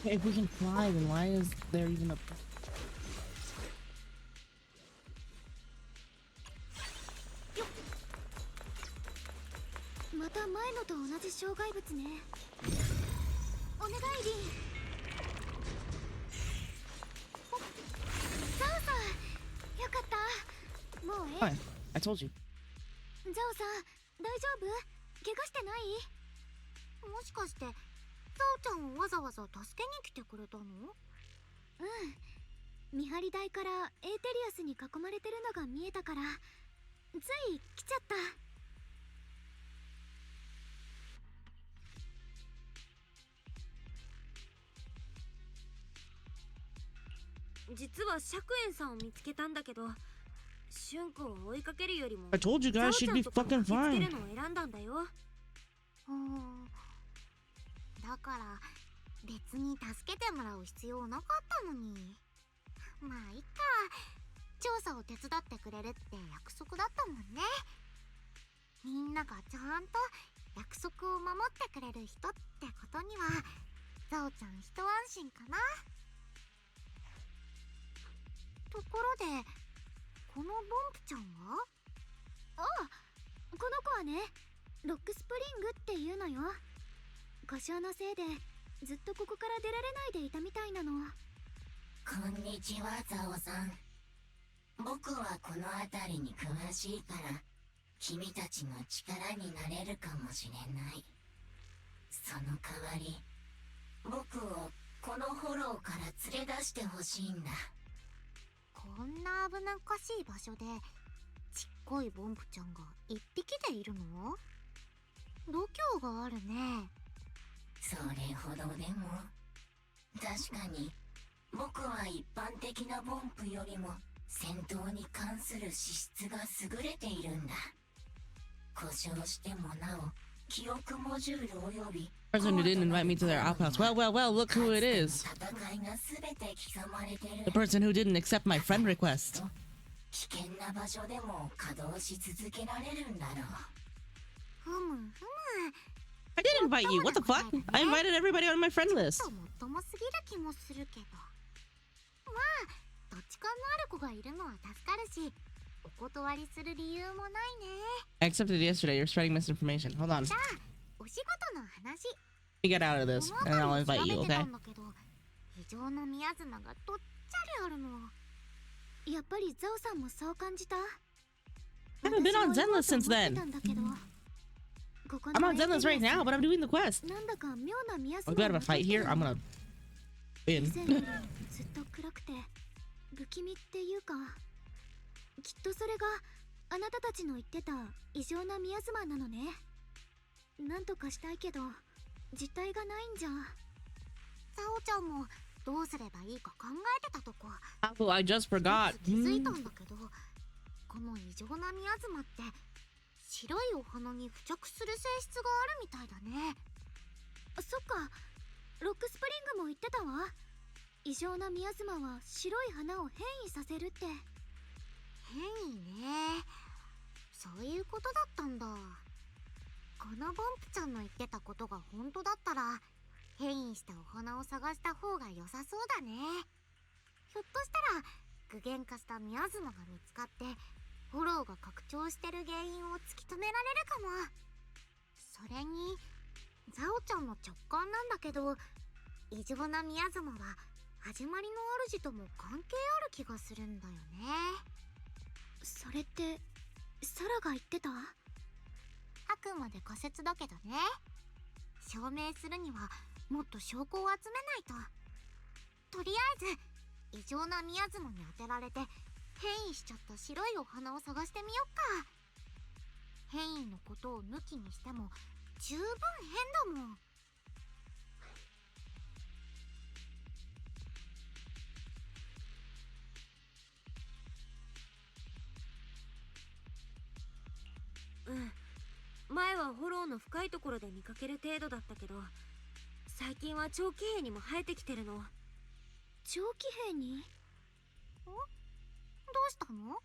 If we can fly, then why is there even a... また前のと同じ障害物ね。お願いリン。ザオさん、よかった。もうええ。Fine. I told you. ザオさん、大丈夫？怪我してない？もしかしてザオちゃんをわざわざ助けに来てくれたの？うん。見張り台からエーテリアスに囲まれてるのが見えたからつい来ちゃった。実は釈園さんを見つけたんだけど、俊子を追いかけるよりも I told you guys she'd be fucking ザオちゃんと見つけ fine. るのを選んだんだよ。だから別に助けてもらう必要なかったのに。まあいっか。調査を手伝ってくれるって約束だったもんね。みんながちゃんと約束を守ってくれる人ってことにはザオちゃん一安心かな。ところでこのボンプちゃんは？ああ、この子はね、ロックスプリングっていうのよ。故障のせいでずっとここから出られないでいたみたいなの。こんにちは、ザオさん。僕はこの辺りに詳しいから君たちの力になれるかもしれない。その代わり僕をこのフォローから連れ出してほしいんだ。こんな危なっかしい場所でちっこいボンプちゃんが一匹でいるの？度胸があるね。それほどでも。確かに僕は一般的なボンプよりも戦闘に関する資質が優れているんだ。故障してもなお記憶モジュールおよび Person who didn't invite me to their outhouse. Well, well, well, look who it is. 戦いが全て刻まれてる。 The person who didn't accept my friend request. 危険な場所でも稼働し続けられるんだろう。ふむふむ。I didn't invite you. What the fuck? I invited everybody on my friend list. もっともすぎる気もするけど。まあ土地勘のある子がいるのは助かるし、お断りする理由もないね。 I accepted yesterday. You're spreading misinformation. Hold on. じゃあお仕事の話。 Let me get out of this, and I'll invite you, この辺りを調べてた okay? んだけど、異常な宮妻がどっちゃりあるの。やっぱりザオさんもそう感じた？ I haven't been on Zenless since then. I'm on Zenless right now, but I'm doing the quest. なんだか妙な宮 Oh, 妻 we gotta have a fight here. I'm gonna win. ずっと暗くて不気味っていうか、きっとそれがあなたたちの言ってた異常な宮妻なのね。なんとかしたいけど実体がないんじゃ。ザオちゃんもどうすればいいか考えてたとこ。 Oh, I just forgot. 気づいたんだけど、この異常な宮妻って白いお花に付着する性質があるみたいだね。そっか、ロックスプリングも言ってたわ。異常な宮妻は白い花を変異させるって。変異ね、そういうことだったんだ。このボンプちゃんの言ってたことが本当だったら、変異したお花を探した方が良さそうだね。ひょっとしたら具現化した宮妻が見つかって、フォローが拡張してる原因を突き止められるかも。それにザオちゃんの直感なんだけど、異常な宮妻は始まりの主とも関係ある気がするんだよね。それってサラが言ってた？あくまで仮説だけどね。証明するにはもっと証拠を集めないと。とりあえず異常な宮妻に当てられて変異しちゃった白いお花を探してみよっか。変異のことを抜きにしても十分変だもん。前はフォローの深いところで見かける程度だったけど、最近は長期兵にも生えてきてるの。長期兵に？どうしたの？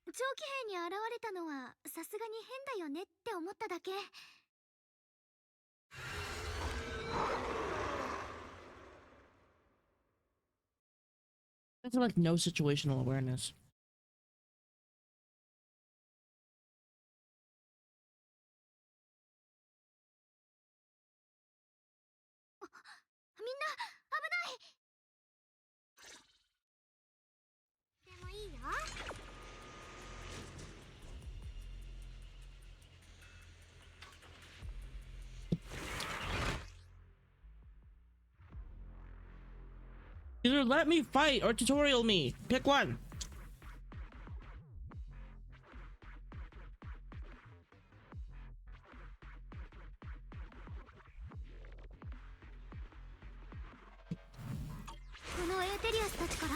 長期兵に現れたのはさすがに変だよねって思っただけ。That's like no situational awareness. みんな危ない。でもいいよ。Either let me fight or tutorial me. Pick one. このエーテリアスたちから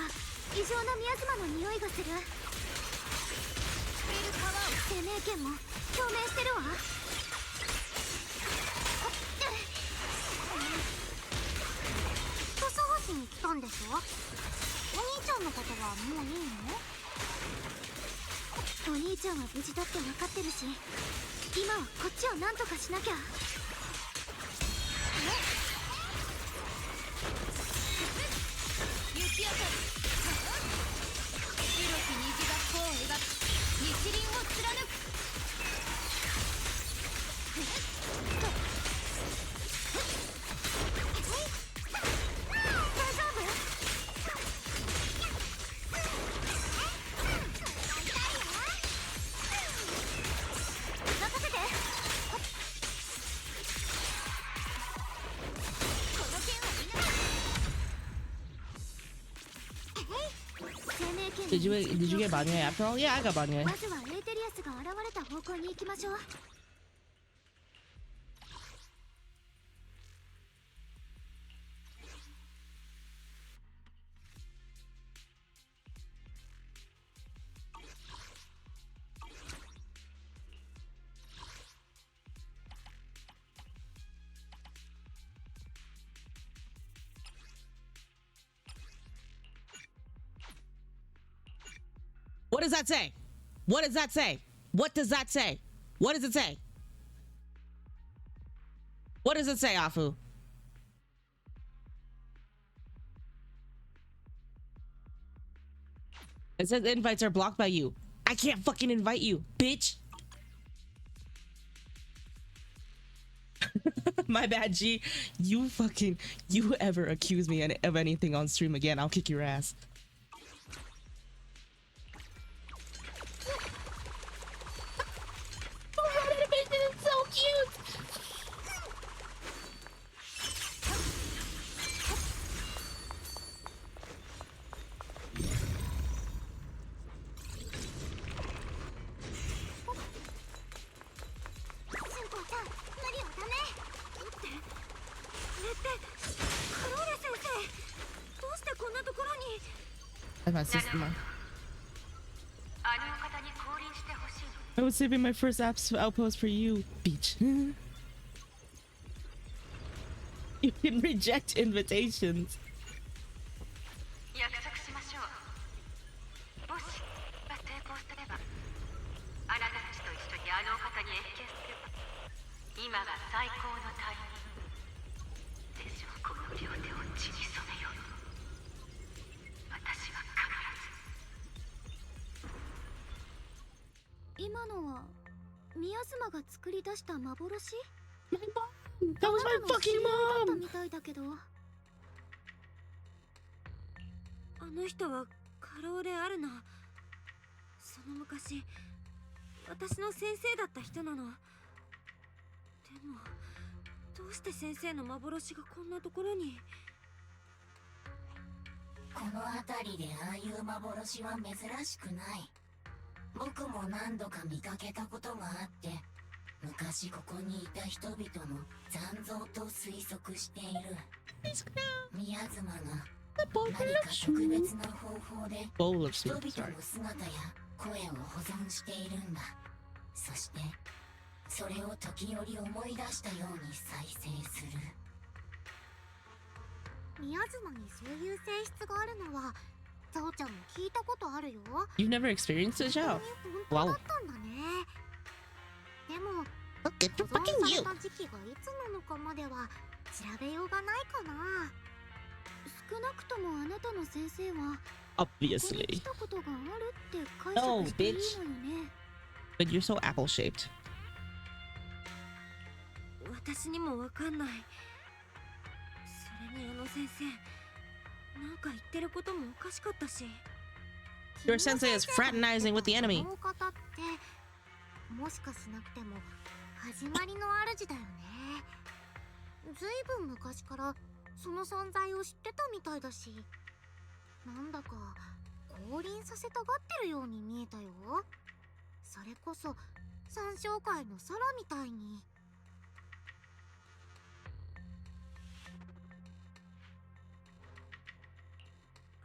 異常な宮妻の匂いがする。生命圏も共鳴してるわ。人探しに来たんでしょ？お兄ちゃんのことはもういいの？お兄ちゃんは無事だって分かってるし、今はこっちを何とかしなきゃ。雪明かり、白き虹が弧を描く、日輪を貫く。大丈夫？任せて。この剣はみんな。Did you get Banye after all? Yeah, I got Banye. まずはエーテリアスが現れた方向に行きましょう。What does that say? What does that say? What does that say? What does it say? What does it say, Afu? It says invites are blocked by you. I can't fucking invite you, bitch. My bad, G. You ever accuse me of anything on stream again, I'll kick your ass. Oh, that animation is so cute. That's my sister. I was saving my first outpost for you, Beach. You can reject invitations. That was my fucking mom! あの人はカローレ・アルナ。その昔私の先生だった人なの。でもどうして先生の幻がこんなところに。この辺りでああいう幻は珍しくない。僕も何度か見かけたことがあって、昔ここにいた人々の残像と推測している。宮妻が何か特別な方法で人々の姿や声を保存しているんだ。そしてそれを時折思い出したように再生する。宮妻にそういう性質があるのはゾウちゃんも聞いたことあるよ。 You've never experienced it, Zhao? 本当だったんだね。でも Look at 保 your 存 fucking さ you! れた時期がいつなのかまでは調べようがないかな。少なくともあなたの先生はここに Obviously. 来たことがあるって解釈していいのよね。 But you're so apple-shaped. 私にもわかんない。それにあの先生なんか言ってることもおかしかったし。 Your sensei is fraternizing with the enemy. この方ってもしかしなくても始まりの主だよね。ずいぶん昔からその存在を知ってたみたいだし、なんだか降臨させたがってるように見えたよ。それこそ三将会の空みたいに。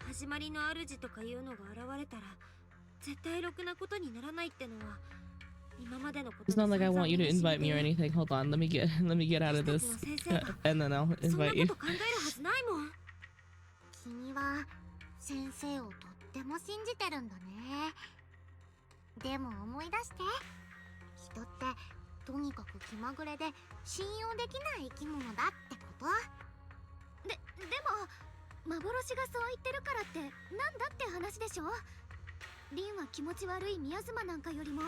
始まりの主とかいうのが現れたら絶対ろくなことにならないってのは今までのこと It's not like I want you to invite me or anything. Hold on, let me get out of this, and then I'll そんな invite こ you. と考えるはずないもん。君は先生をとっても信じてるんだね。でも思い出して、人ってとにかく気まぐれで信用できない生き物だってこと。でも幻がそう言ってるからってなんだって話でしょ。リンは気持ち悪い宮妻なんかよりも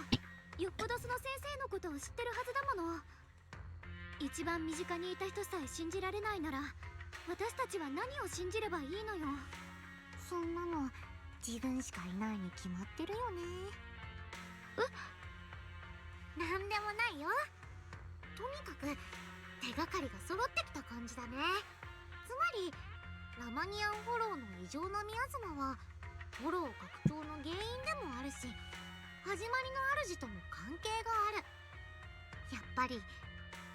よっぽどその先生のことを知ってるはずだもの。一番身近にいた人さえ信じられないなら私たちは何を信じればいいのよ。そんなの自分しかいないに決まってるよね。なんでもないよ。とにかく手がかりが揃ってきた感じだね。つまりラマニアンフォローの異常な宮妻はフォロー拡張の原因でもあるし、始まりの主とも関係がある。やっぱり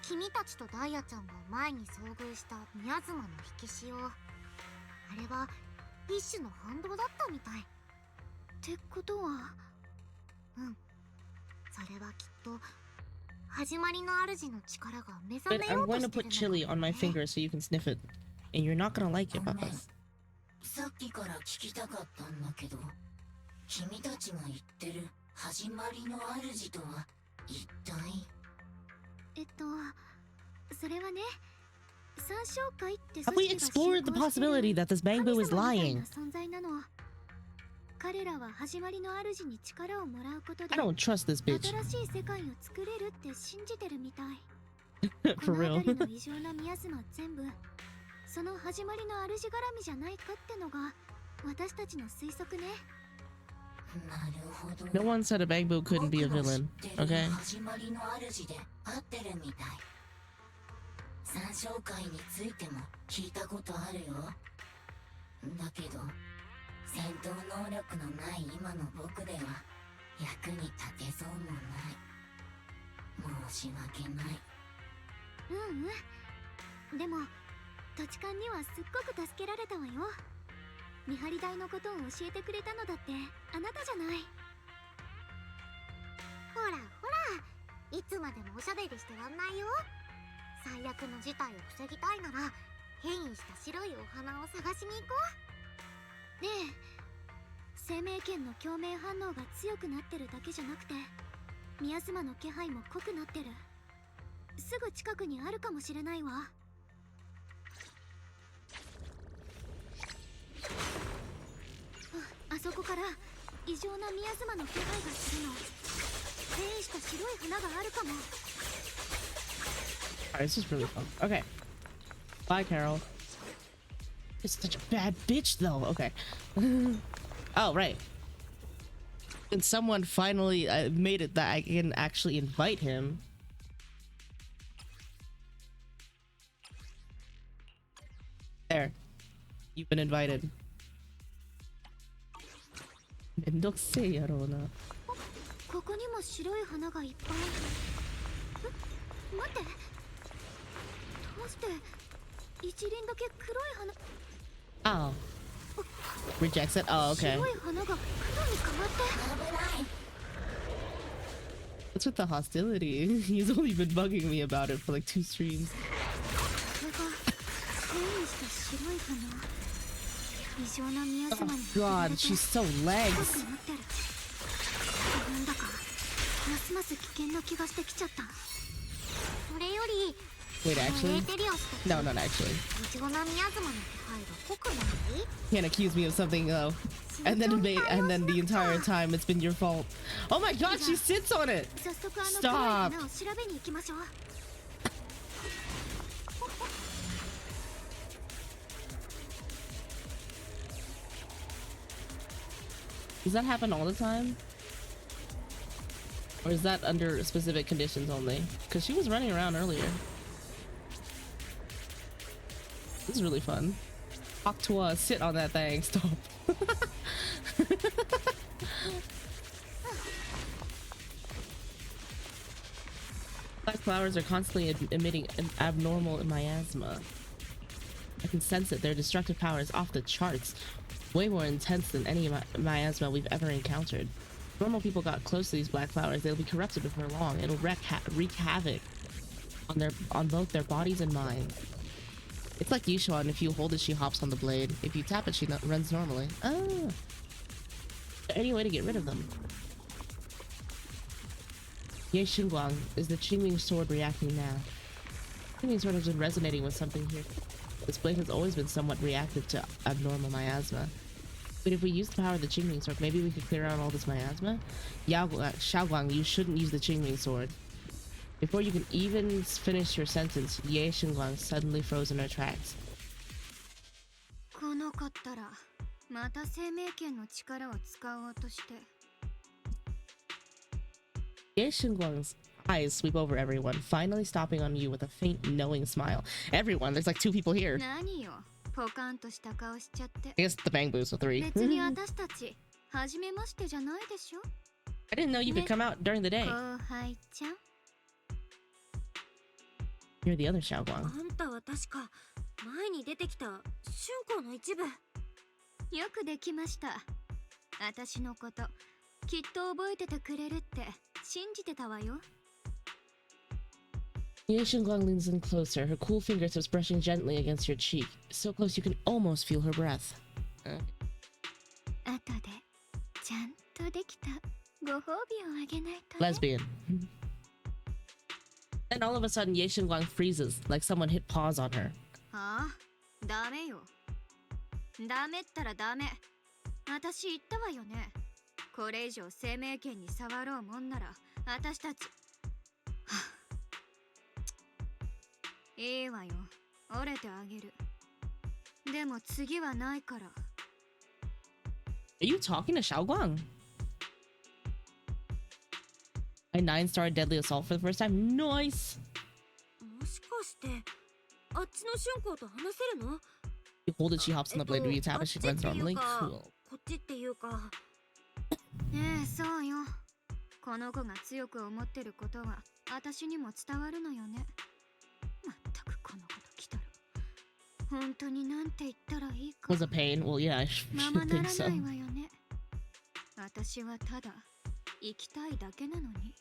君たちとダイヤちゃんが前に遭遇した宮妻の引き潮、あれは一種の反動だったみたい。ってことは、それはきっと始まりの主の力が目覚 But めよ I'm うと going し to てる put chili on my finger so you can sniff it, and you're not gonna like it, ごめん Papa. さっきから聞きたかったんだけど、君たちが言ってる始まりの主とは一体。それはね、三将会って Have we explored the possibility that this Bamboo is lying? 存在なの。彼らは始まりの主に力をもらうことで I don't trust this bitch. 新しい世界を作れるって信じてるみたい。 For この real. 辺りの異常なミャズマ全部その始まりの主絡みじゃないかってのが私たちの推測ね。 なるほど。 No one said a Bangbu couldn't be a 僕の villain. 知ってる Okay. 始まりの主で合ってるみたい。三小会についても聞いたことあるよ。だけど戦闘能力のない今の僕では役に立てそうもない。申し訳ない。でも土地勘にはすっごく助けられたわよ。見張り台のことを教えてくれたのだってあなたじゃない。ほらほら、いつまでもおしゃべりしてらんないよ。最悪の事態を防ぎたいなら変異した白いお花を探しに行こう。ねえ、生命圏の共鳴反応が強くなってるだけじゃなくてミヤズマの気配も濃くなってる。すぐ近くにあるかもしれないわ。あそこから異常なミヤズマの気配がするの。変異した白い花があるかも。 Alright, this is really fun. Okay. Bye, Carol. It's such a bad bitch, though. Okay. Oh, right. And someone finally made it that I can actually invite him. There. You've been invited. めんどくせえやろうな。ここにも白い花がいっぱい。待って、どうして一輪だけ黒い花。 Oh. Rejects it? Oh, okay. 白い花が黒に変わって。 What's with the hostility? He's only been bugging me about it for like 2 streams. これが変異した白い花。異常なミヤズマに Oh god, she's so legs. なんだかますます危険な気がしてきちゃった。それより Wait, actually? エテリオス No, not actually. 異常なミヤズマの気配が濃くない？ Can't accuse me of something though. And then the entire time it's been your fault. Oh my god, she sits on it! 早速あの黒い花を調べに行きましょう。 Does that happen all the time? Or is that under specific conditions only? Because she was running around earlier. This is really fun. Talk to us, sit on that thing, stop. Black flowers are constantly emitting an abnormal miasma. I can sense it. Their destructive power is off the charts. Way more intense than any miasma we've ever encountered. Normal people got close to these black flowers, they'll be corrupted before long. It'll wreak havoc on both their bodies and minds. It's like Yushuan. If you hold it, she hops on the blade. If you tap it, she runs normally. Ah. Is there any way to get rid of them? Ye Xingguang, is the Qingming sword reacting now? Qingming sword has been resonating with something here. This blade has always been somewhat reactive to abnormal miasma. But if we use the power of the Qingming sword, maybe we could clear out all this miasma? Xiaoguang, you shouldn't use the Qingming sword. Before you can even finish your sentence, Ye Xingguang suddenly froze in her tracks. 来なかったらまた生命圏の力を使おうとして。 Ye Xingguang's eyes sweep over everyone, finally stopping on you with a faint, knowing smile. Everyone, there's like 2 people here. 何よ、ポカンとした顔しちゃって。 I guess the bang boost with 3. 別に私たち初めましてじゃないでしょ。 I didn't know you could come out during the day. 後輩ちゃん。 You're the other Xiaoguang. あんたは確か前に出てきた春光の一部。よくできました。私のこときっと覚えててくれるって信じてたわよ。 Ye Xingguang leans in closer, her cool fingertips brushing gently against your cheek, so close you can almost feel her breath. 後でちゃんとできたご褒美をあげないとね。 Lesbian. Then all of a sudden, Ye Xingguang freezes, like someone hit pause on her. はあ、ダメよ。ダメったらダメ。私言ったわよね。これ以上生命権に触ろうもんなら私たちいいわよ、折れてあげる。でも次はないから。 Are you talking to Xiaoguang? I 9-star deadly assault for the first time. Nice. もしかしてあっちの春光と話せるの？ You hold it, she hops on the blade. We attack as she runs normally. Cool. こっちっていうかそうよ。この子が強く思ってることは私にも伝わるのよね。まったくこの子と来たら本当になんて言ったらいいか。 Was a pain. Well, yeah, I ま should まな think ら so. ないわよね。私はただ生きたいだけなのに。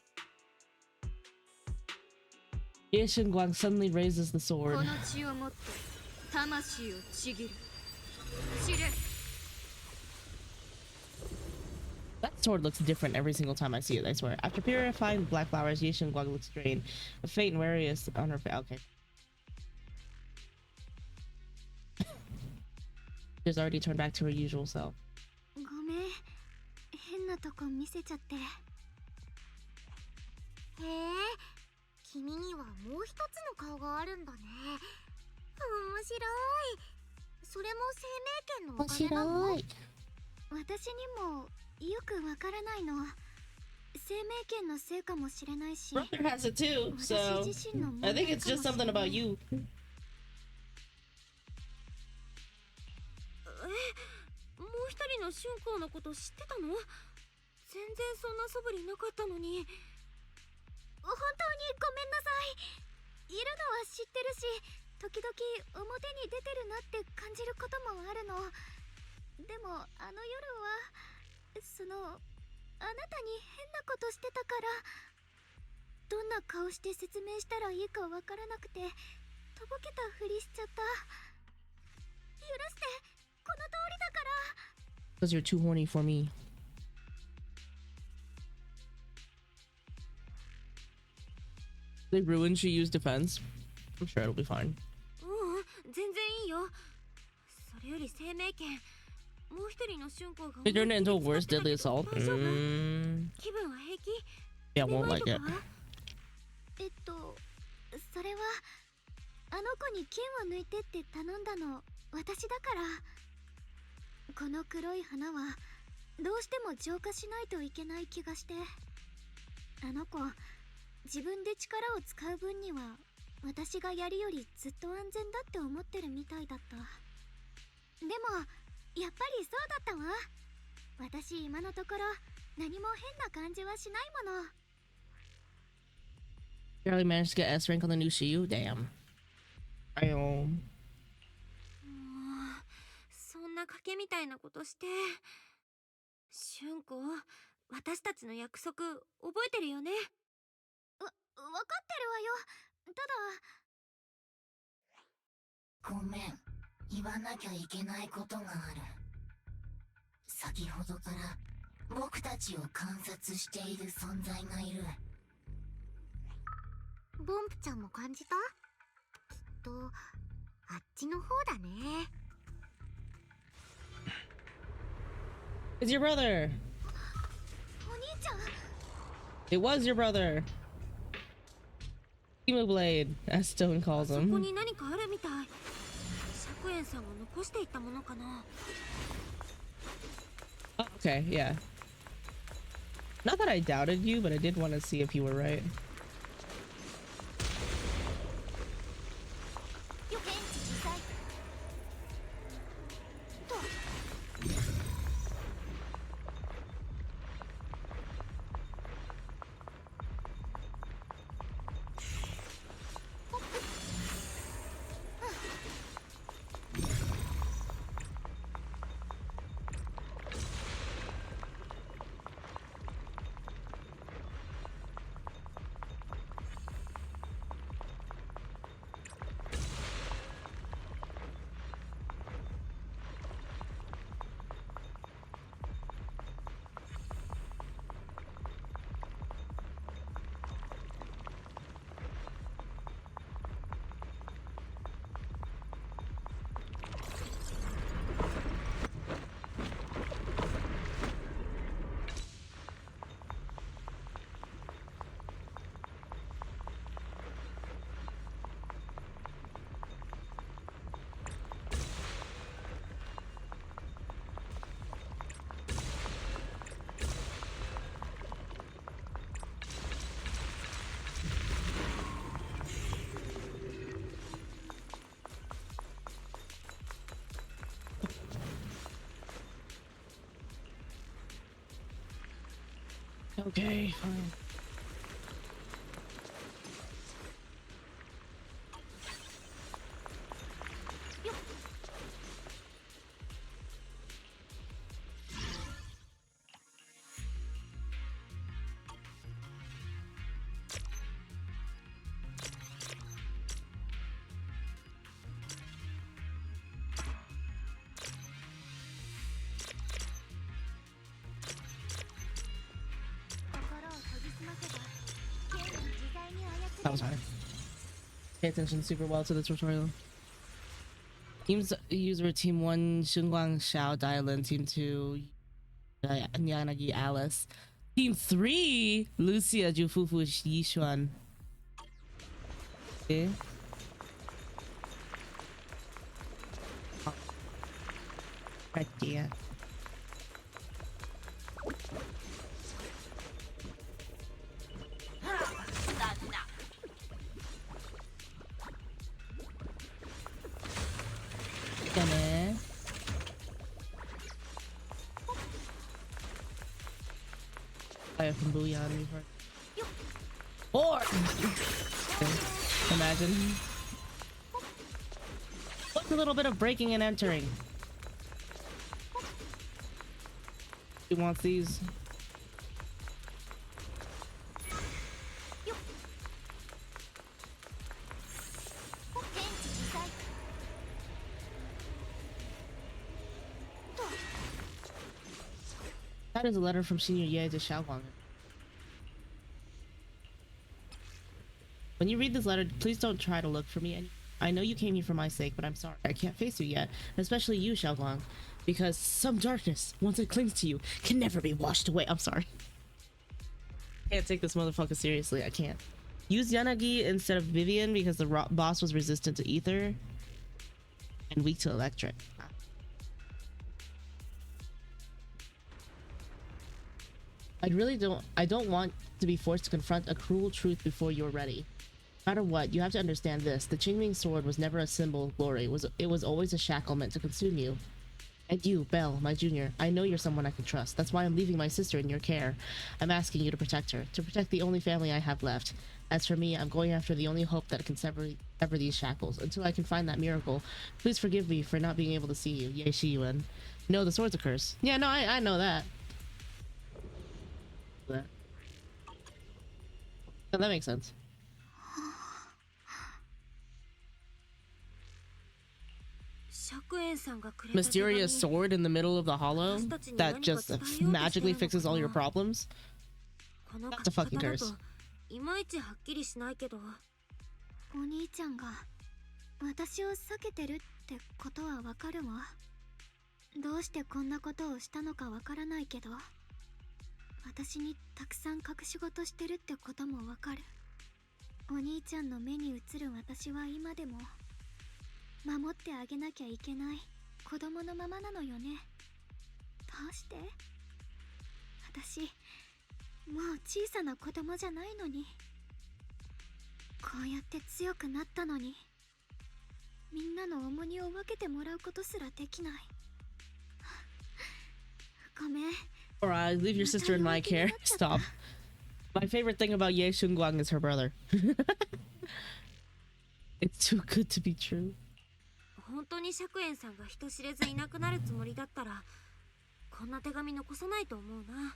Ye Guang suddenly raises the こ sword. の血をもって魂をちぎる。散れ。 That sword looks different every single time I see it, I swear. After purifying the black flowers, Ye Guang looks drained. A faint and weariness on her face. Okay. She's already turned back to her usual self. ごめん、変なとこ見せちゃって。へえ、君にはもう一つの顔があるんだね。面白い。それも生命権のおかげなの？私にもよくわからないの。生命権のせいかもしれないし。 Brother has it too, so I think it's just something about you. もう一人の春光のこと知ってたの？全然そんな素振りなかったのに。本当にごめんなさい。いるのは知ってるし、時々表に出てるなって感じることもあるの。でもあの夜はあなたに変なことしてたから、どんな顔して説明したらいいかわからなくてとぼけたふりしちゃった。許して、この通りだから。 Because you're too horny for me. They ruined she used defense. I'm sure it'll be fine. 全然いいよ。それより生命権、もう一人の春光が They turned it into a worse deadly assault. 気分は平気？ Yeah, I won't like it. それはあの子に剣を抜いてって頼んだの私だから。この黒い花はどうしても浄化しないといけない気がして。あの子自分で力を使う分には私がやるよりずっと安全だって思ってるみたいだった。でもやっぱりそうだったわ。私今のところ何も変な感じはしないもの。 Barely managed to get S rank on the new Shiyu. Damn. I そんな賭けみたいなことして。春光、私たちの約束覚えてるよね？わかってるわよ。ただ。ごめん、言わなきゃいけないことがある。先ほどから僕たちを観察している存在がいる。ボンプちゃんも感じた？きっとあっちの方だね。 It's your brother. お兄ちゃん。 It was your brother. Emu Blade, as Stone calls そこ him. に何かあるみたい。釈炎さんが残していったものかな。 Oh, okay, yeah. Not that I doubted you, but I did want to see if you were right. 予見値実際。と。 What Okay, fine. That was hard. Pay attention super well to the tutorial. Teams user Team 1 Xingguang Xiao Dialin, Team 2 Yanagi Alice, Team 3 Lucia Jufufu Yishuan. Okay. Oh. Right there. Gonna fire from Booyah or imagine. What's a little bit of breaking and entering? He wants these. That is a letter from Senior Ye to Xiaoguang. When you read this letter, please don't try to look for me. I know you came here for my sake, but I'm sorry. I can't face you yet, especially you, Xiaoguang, because some darkness, once it clings to you, can never be washed away. I'm sorry. Can't take this motherfucker seriously. I can't. Use Yanagi instead of Vivian because the boss was resistant to ether and weak to electric. I don't want to be forced to confront a cruel truth before you're ready. No matter what, you have to understand this. The Qingming sword was never a symbol of glory. It was always a shackle meant to consume you. And you, Belle, my junior, I know you're someone I can trust. That's why I'm leaving my sister in your care. I'm asking you to protect her, to protect the only family I have left. As for me, I'm going after the only hope that can sever these shackles. Until I can find that miracle, please forgive me for not being able to see you. Ye Shiyuan. No, the sword's a curse. Yeah, no, I know that. Oh, that makes sense. Mysterious sword in the middle of the hollow that just magically fixes all your problems. That's a fucking curse. お兄ちゃんが私を避けてるってことはわかるわ。どうしてこんなことをしたのかわからないけど、私にたくさん隠し事してるってこともわかる。お兄ちゃんの目に映る私は今でも守ってあげなきゃいけない子供のままなのよね。どうして？私もう小さな子供じゃないのに。こうやって強くなったのに、みんなの重荷を分けてもらうことすらできない。ごめん。Alright, leave your sister in my care. Stop. My favorite thing about Ye Xingguang is her brother. It's too good to be true. 本当に釈園さんが人知れずいなくなるつもりだったら、こんな手紙残さないと思うな。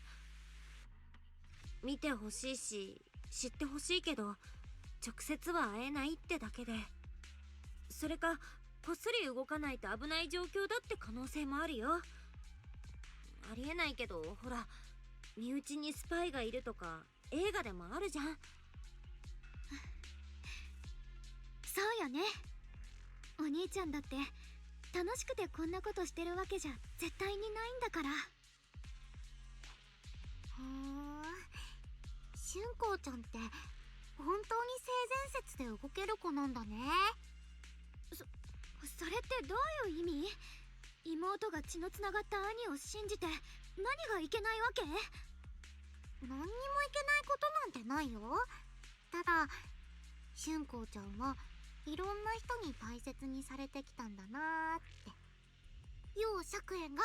見てほしいし、知ってほしいけど、直接は会えないってだけで。それか、こっそり動かないと危ない状況だって可能性もあるよ。ありえないけど、ほら、身内にスパイがいるとか、映画でもあるじゃん。そうよね。お兄ちゃんだって楽しくてこんなことしてるわけじゃ絶対にないんだから。春光ちゃんって本当に性善説で動ける子なんだね。それってどういう意味？妹が血のつながった兄を信じて何がいけないわけ？何にもいけないことなんてないよ。ただ春光ちゃんはいろんな人に大切にされてきたんだなーって。よう釈園が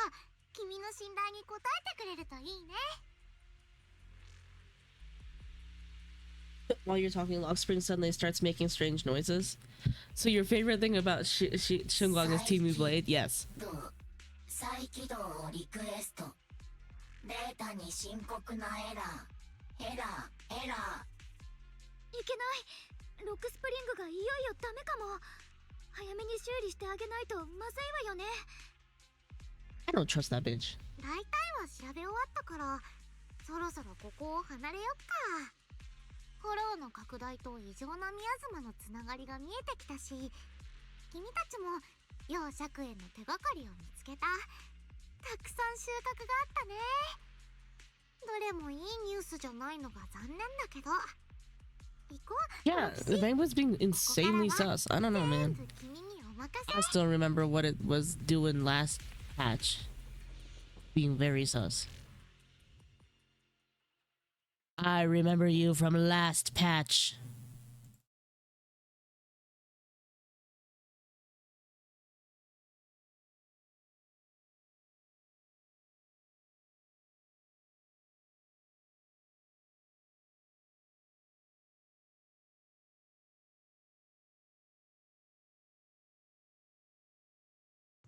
君の信頼に応えてくれるといいね。While you're talking, Log Spring suddenly starts making strange noises. So your favorite thing about Shunguang is Timu Blade? Yes. 再起動をリクエスト。データに深刻なエラー。エラー、エラー。いけない。ロックスプリングがいよいよダメかも。早めに修理してあげないとまずいわよね。I don't trust that bitch. 大体は調べ終わったから、そろそろここを離れよっか。フォローの拡大と異常なミヤズマのつながりが見えてきたし、君たちも要釈への手がかりを見つけた。たくさん収穫があったね。どれもいいニュースじゃないのが残念だけど。行こう。 Yeah, the Bangbo's being insanely sus. I don't know, man. 君にお任せ。 I still remember what it was doing last patch. Being very sus. I remember you from last patch.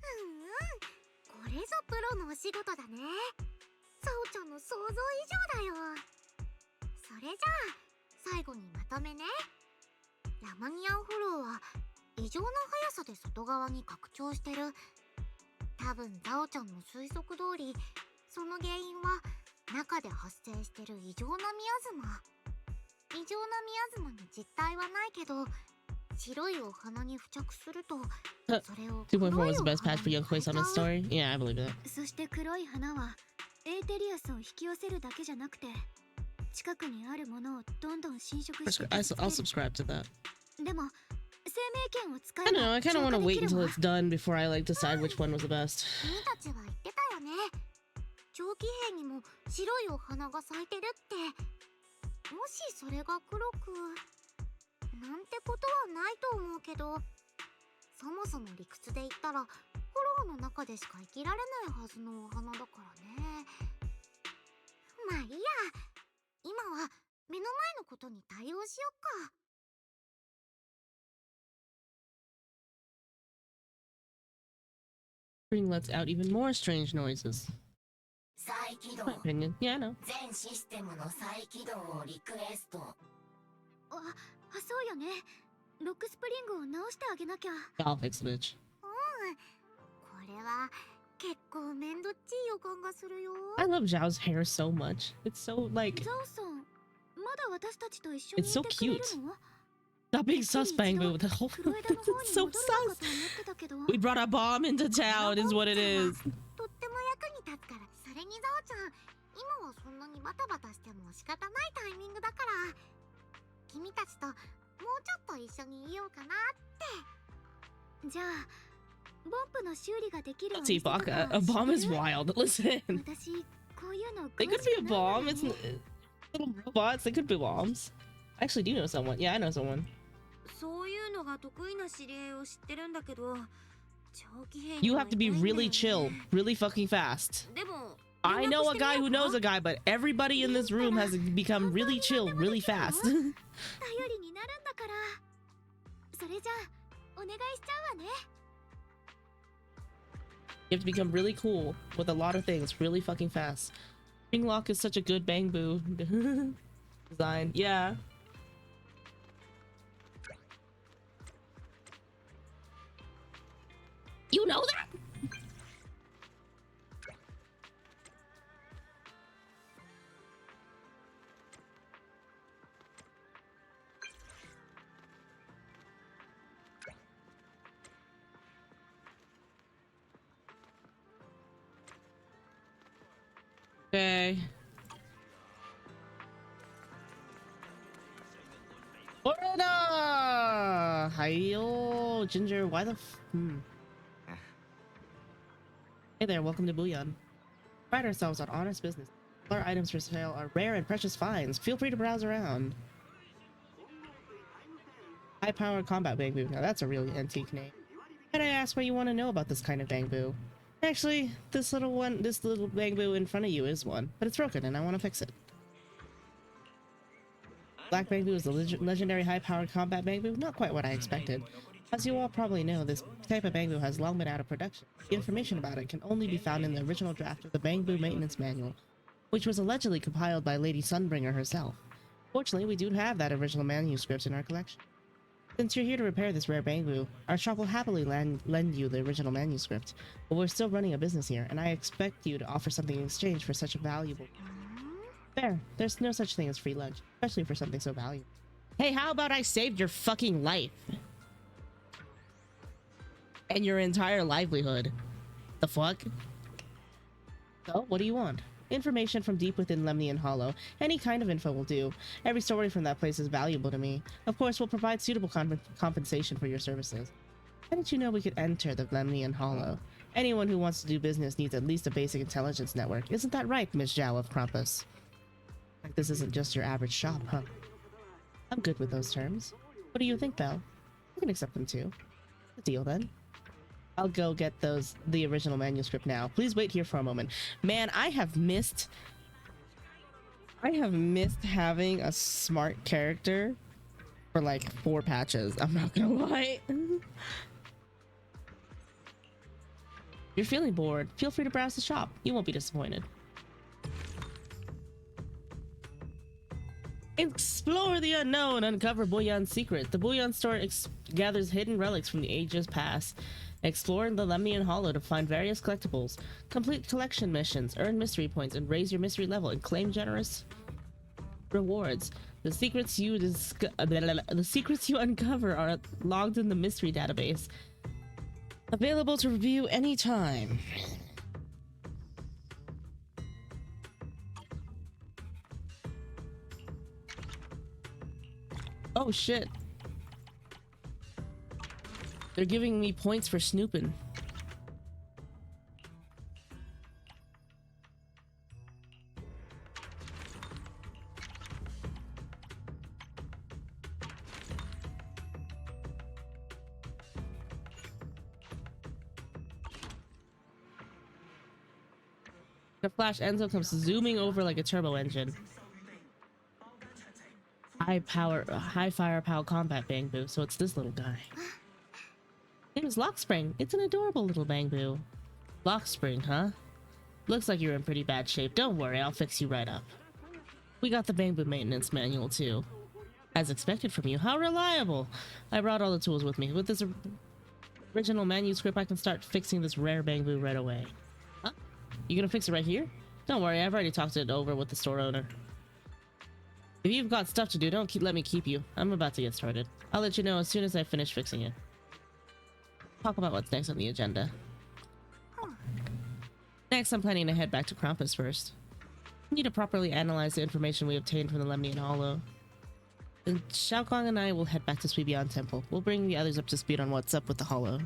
Mm-hmm. これぞプロのお仕事だね。サオちゃんの想像以上だよ。それじゃあ最後にまとめね。ラマニアンフォローは異常な速さで外側に拡張してる。多分ザオちゃんの推測通り、その原因は中で発生してる異常なミヤズマ。異常なミヤズマの実体はないけど、白いお花に付着すると、それを 2.4 was the best patch for Young Koi Summon story. Yeah, I believe that. そして黒い花はエーテリアスを引き寄せるだけじゃなくて、近くにあるものをどんどん侵食して I'll subscribe to that. でも生命権を使 I え don't ば know, I kind of want to wait until it's done before I like decide which one was the best. 君たちは言ってたよね。長期兵にも白いお花が咲いてるって。もしそれが黒くなんてことはないと思うけど、そもそも理屈で言ったらフォローの中でしか生きられないはずのお花だからね。まあいいや、今は目の前のことに対応しよっか。Spring lets out even more strange noises. 再起動。 My opinion. Yeah, I know. 全システムの再起動をリクエスト。そうよね。ロックスプリングを直してあげなきゃ。 I'll fix the bitch. これは結構めんどっちい予感がするよ。 I love Zhao's hair so much. It's so like ザオさん、まだ私たちと一緒にい It's so てくれる cute. の？ Stop being sus, Bangbo. The whole it's so sus. We brought a bomb into town, is what it is. とっても役に立つから。それにザオちゃん、今はそんなにバタバタしても仕方ないタイミングだから、君たちともうちょっと一緒にいようかなって。じゃあボンプの修理ができるお Let's see, 店とか Baka. A bomb is wild. Listen. 私こういうの They could 詳し be a くない bomb. It's little robots. They could be bombs. I actually do know someone. Yeah, I know someone. そういうのが得意な知り合いを知ってるんだけど、長期兵 You have to be really chill, really fucking fast. でも I know a guy who knows a guy, but everybody in this room has become really chill, really fast. 頼りになるんだから。それじゃあお願いしちゃうわね。 You have to become really cool with a lot of things, really fucking fast. Spring Lock is such a good Bangbo design. Yeah. You know that? Okay. Florida! Hiyo, Ginger, why the Hey there, welcome to Bouillon. Pride ourselves on honest business. All our items for sale are rare and precious finds. Feel free to browse around. High-powered combat Bangbu. Now that's a really antique name. Might I ask what you want to know about this kind of Bangbu? Actually, this little Bangbu in front of you is one, but it's broken and I want to fix it. Black Bamboo is a legendary high-powered combat bamboo. Not quite what I expected. As you all probably know, this type of bamboo has long been out of production. The information about it can only be found in the original draft of the Bamboo Maintenance Manual, which was allegedly compiled by Lady Sunbringer herself. Fortunately, we do have that original manuscript in our collection. Since you're here to repair this rare bamboo, our shop will happily lend you the original manuscript, but we're still running a business here, and I expect you to offer something in exchange for such a valuable... Fair. There's no such thing as free lunch, especially for something so valuable. Hey, how about I saved your fucking life? And your entire livelihood. The fuck? So, what do you want? Information from deep within Lemnian Hollow. Any kind of info will do. Every story from that place is valuable to me. Of course, we'll provide suitable compensation for your services. How did you know we could enter the Lemnian Hollow? Anyone who wants to do business needs at least a basic intelligence network. Isn't that right, Miss Zhao of Krampus? Like this isn't just your average shop, huh? I'm good with those terms. What do you think, Belle? I can accept them too. The deal then. I'll go get the original manuscript now. Please wait here for a moment. Man, I have missed having a smart character for like 4 patches. I'm not gonna lie. You're feeling bored. Feel free to browse the shop. You won't be disappointed. Explore the unknown. Uncover Boyan's secret. The Boyan store gathers hidden relics from the ages past. Explore the Lemnian Hollow to find various collectibles. Complete collection missions, earn mystery points, and raise your mystery level, and claim generous rewards. The secrets you uncover are logged in the mystery database. Available to review anytime. Oh shit. They're giving me points for snooping. The Flash Enzo comes zooming over like a turbo engine. High firepower combat bamboo, so it's this little guy. Name is Lockspring. It's an adorable little bamboo. Lockspring, huh? Looks like you're in pretty bad shape. Don't worry, I'll fix you right up. We got the bamboo maintenance manual too. As expected from you. How reliable! I brought all the tools with me. With this original manuscript, I can start fixing this rare bamboo right away. Huh? You gonna fix it right here? Don't worry, I've already talked it over with the store owner. If you've got stuff to do, don't let me keep you. I'm about to get started. I'll let you know as soon as I finish fixing it. Talk about what's next on the agenda. Next, I'm planning to head back to Krampus first. I need to properly analyze the information we obtained from the Lemnian Hollow. Then Xiaoguang and I will head back to Suibian Temple. We'll bring the others up to speed on what's up with the Hollow.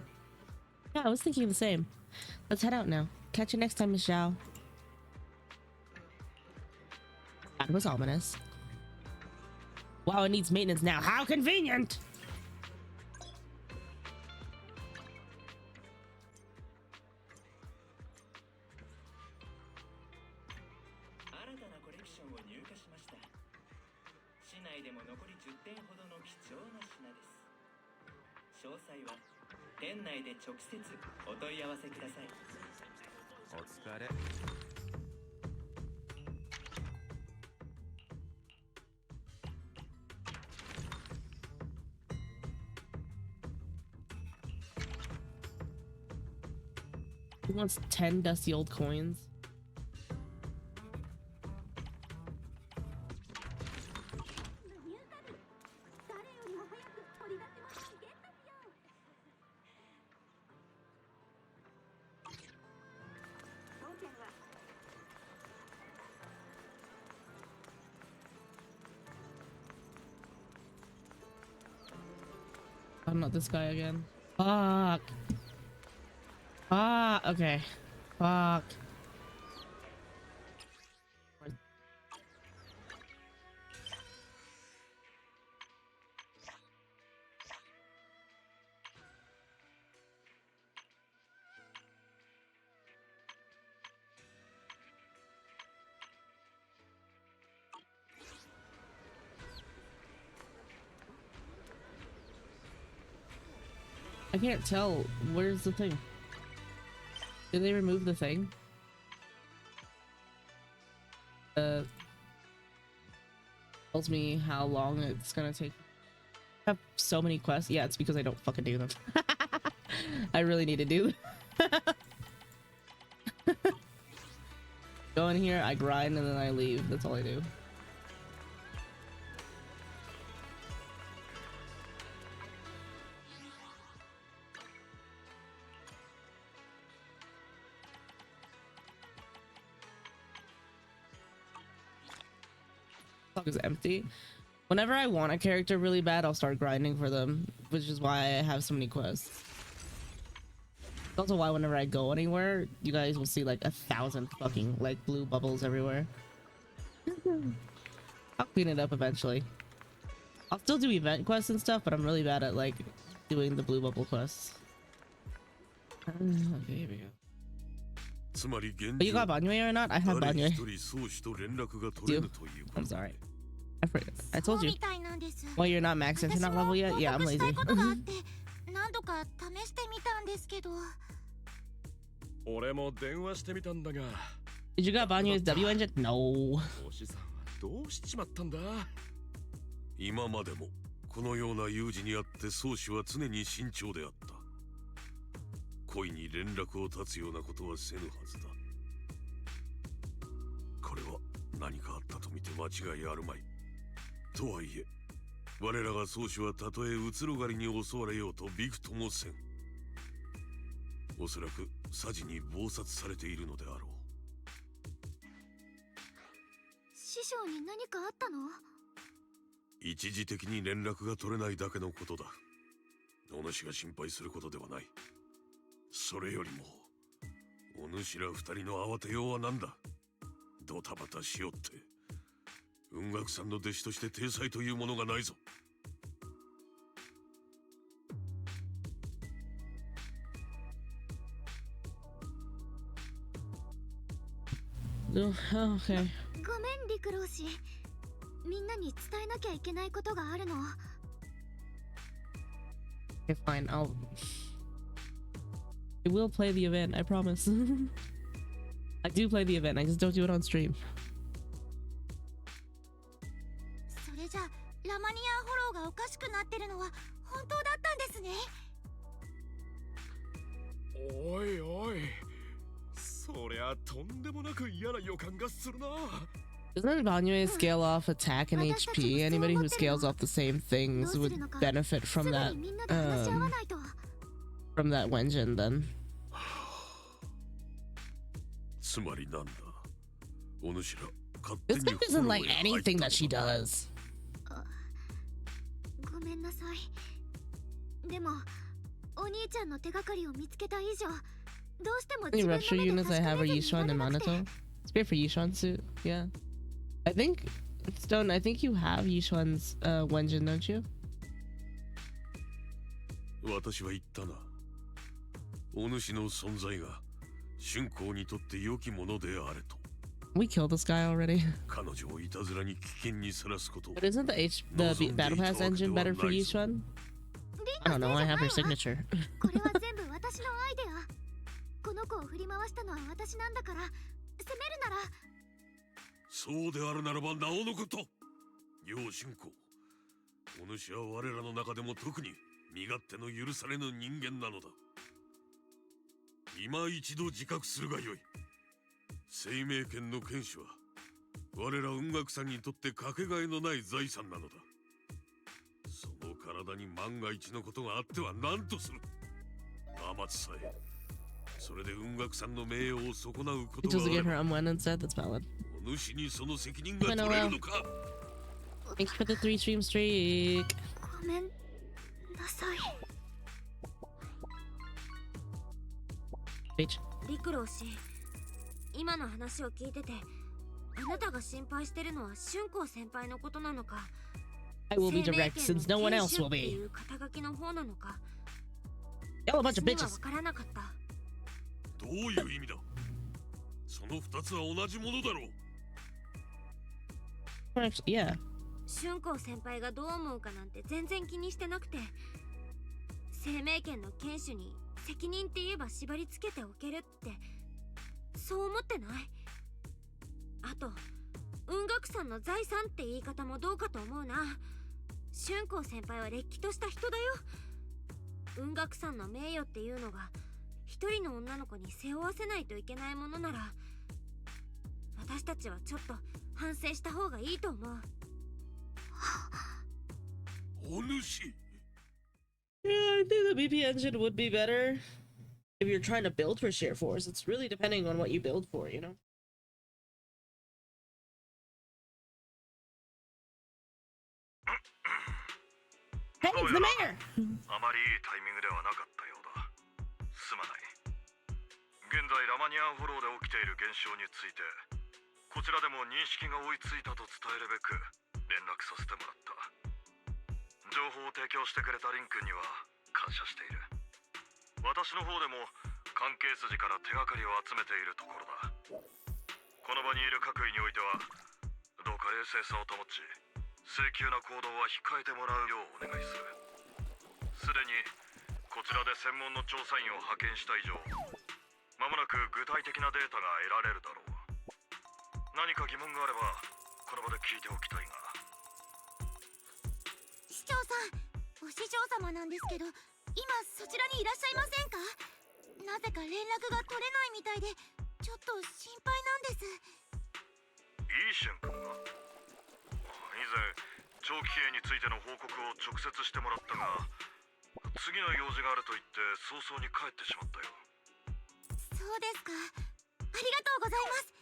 Yeah, I was thinking the same. Let's head out now. Catch you next time, Miss Zhao. That was ominous. Wow, it needs maintenance now. How convenient! He wants 10 dusty old coins. I'm not this guy again. Fuck. Ah, okay. Fuck. I can't tell. Where's the thing? Did they remove the thing? Tells me how long it's gonna take. I have so many quests. Yeah, it's because I don't fucking do them. I really need to do them. Go in here, I grind, and then I leave. That's all I do. Is empty. Whenever I want a character really bad, I'll start grinding for them, which is why I have so many quests. It's also why whenever I go anywhere, you guys will see like 1,000 fucking like blue bubbles everywhere. I'll clean it up eventually. I'll still do event quests and stuff, but I'm really bad at like doing the blue bubble quests. Okay, here we go. But you got Banyo or not? I have Banyo. I'm sorry. I forgot. I told you. Well, you're not max internet level yet? Yeah, I'm lazy. Did you got Banyo's W engine? No. 今までもこのような有事にあって宗師は常に慎重であった。恋に連絡を絶つようなことはせぬはずだ。これは何かあったと見て間違いあるまい。とはいえ、我らが宗師はたとえうつろ狩りに襲われようとびくともせん。おそらく佐治に謀殺されているのであろう。師匠に何かあったの？一時的に連絡が取れないだけのことだ。お主が心配することではない。それよりも、お主ら二人の慌てようは何だ。ドタバタしよって。雲岳さんの弟子として体裁というものがないぞ。Okay. ごめん、陸老師。みんなに伝えなきゃいけないことがあるの。Okay, fine. I will play the event, I promise. I do play the event, I just don't do it on stream. それじゃ、ラマニアンフォローがおかしくなってるのは本当だったんですね。おいおい、そりゃとんでもなく嫌な予感がするな。Doesn't Banyo scale off attack and HP? Anybody who scales off the same things would benefit from that Wenjin then. つまりなんだ。お主ら勝 This guy doesn't like anything that she does. ごめんなさい。でも、お兄ちゃんの手がかりを見つけた以上、どうしても Any rupture units I have are Yishuan and Manato. It's great for Yishuan's suit, yeah. I think, Stone, I think you have Yishuan's Wenjin, don't you? 私は言ったな。お主の存在が春光にとって良きものであれと。We killed this guy already. 彼女をいたずらに危険にさらすこと。But isn't the battle pass engine better for Yishuan? I don't know, I have her signature. これは全部私のアイデア。この子を振り回したのは私なんだから、責めるなら。そうであるならばなおのこと。楊春光、お主は我らの中でも特に身勝手の許されぬ人間なのだ。今一度自覚するがよい。生命権の権主は我ら雲岳さんにとってかけがえのない財産なのだ。その体に万が一のことがあっては何とする。天津さえそれで雲岳さんの名誉を損なうことがあれば、お主にその責任が取れるのか。 Thank you for the 3 stream streak. ごめんなさい。陸老師、今の話を聞いてて、あなたが心配してるのは春光先輩のことなのか、 I will be direct since no one else will ってい be. う肩書きの方なのか、 Y'all a bunch of 私には bitches. 分からなかった。どういう意味だ。その二つは同じものだろう。Actually, yeah. 春光先輩がどう思うかなんて全然気にしてなくて、生命権の堅守に責任って言えば縛り付けておけるってそう思ってない？あと雲岳さんの財産って言い方もどうかと思うな。春光先輩はれっきとした人だよ。雲岳さんの名誉っていうのが一人の女の子に背負わせないといけないものなら、私たちはちょっと反省した方がいいと思う。お主。 Yeah, I think the BP engine would be better if you're trying to build for sheer force. It's really depending on what you build for, you know? Hey, it's the mayor! あまりいいタイミングではなかったようだ。すまない。現在ラマニアンフォローで起きている現象について、こちらでも認識が追いついたと伝えるべく連絡させてもらった。情報を提供してくれたリン君には感謝している。私の方でも関係筋から手がかりを集めているところだ。この場にいる各位においてはどうか冷静さを保ち、性急な行動は控えてもらうようお願いする。すでにこちらで専門の調査員を派遣した以上、まもなく具体的なデータが得られるだろう。何か疑問があればこの場で聞いておきたいが。市長さん、お師匠様なんですけど、今そちらにいらっしゃいませんか？なぜか連絡が取れないみたいでちょっと心配なんです。イーシェン君が以前長期兵についての報告を直接してもらったが、次の用事があると言って早々に帰ってしまったよ。そうですか。ありがとうございます。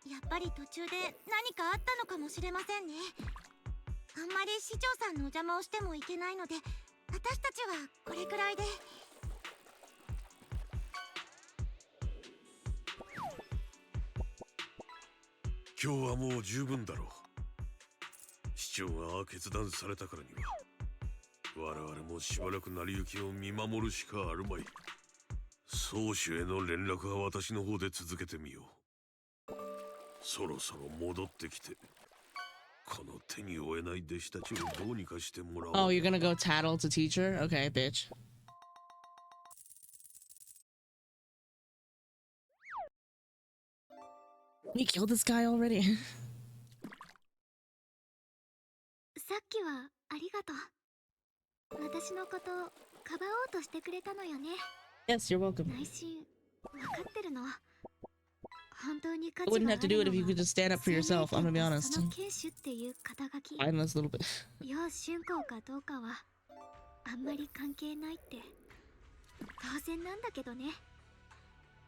やっぱり途中で何かあったのかもしれませんね。あんまり市長さんのお邪魔をしてもいけないので、私たちはこれくらいで。今日はもう十分だろう。市長が決断されたからには我々もしばらく成り行きを見守るしかあるまい。宗主への連絡は私の方で続けてみよう。そろそろ戻ってきてこの手に負えない弟子たちをどうにかしてもらおう。 Oh, you're gonna go tattle to teacher? Okay, bitch. You killed this guy already? さっきはありがとう。私のことかばおうとしてくれたのよね。 Yes, you're welcome. 内心わかってるの。本当に価 I 値 wouldn't があ have to る do の it if you は could just stand up for yourself, I'm gonna be 生命 honest. 権とその堅守っていう肩書き。 Fine, that's a little bit. 要春光かどうかはあんまり関係ないって当然なんだけどね。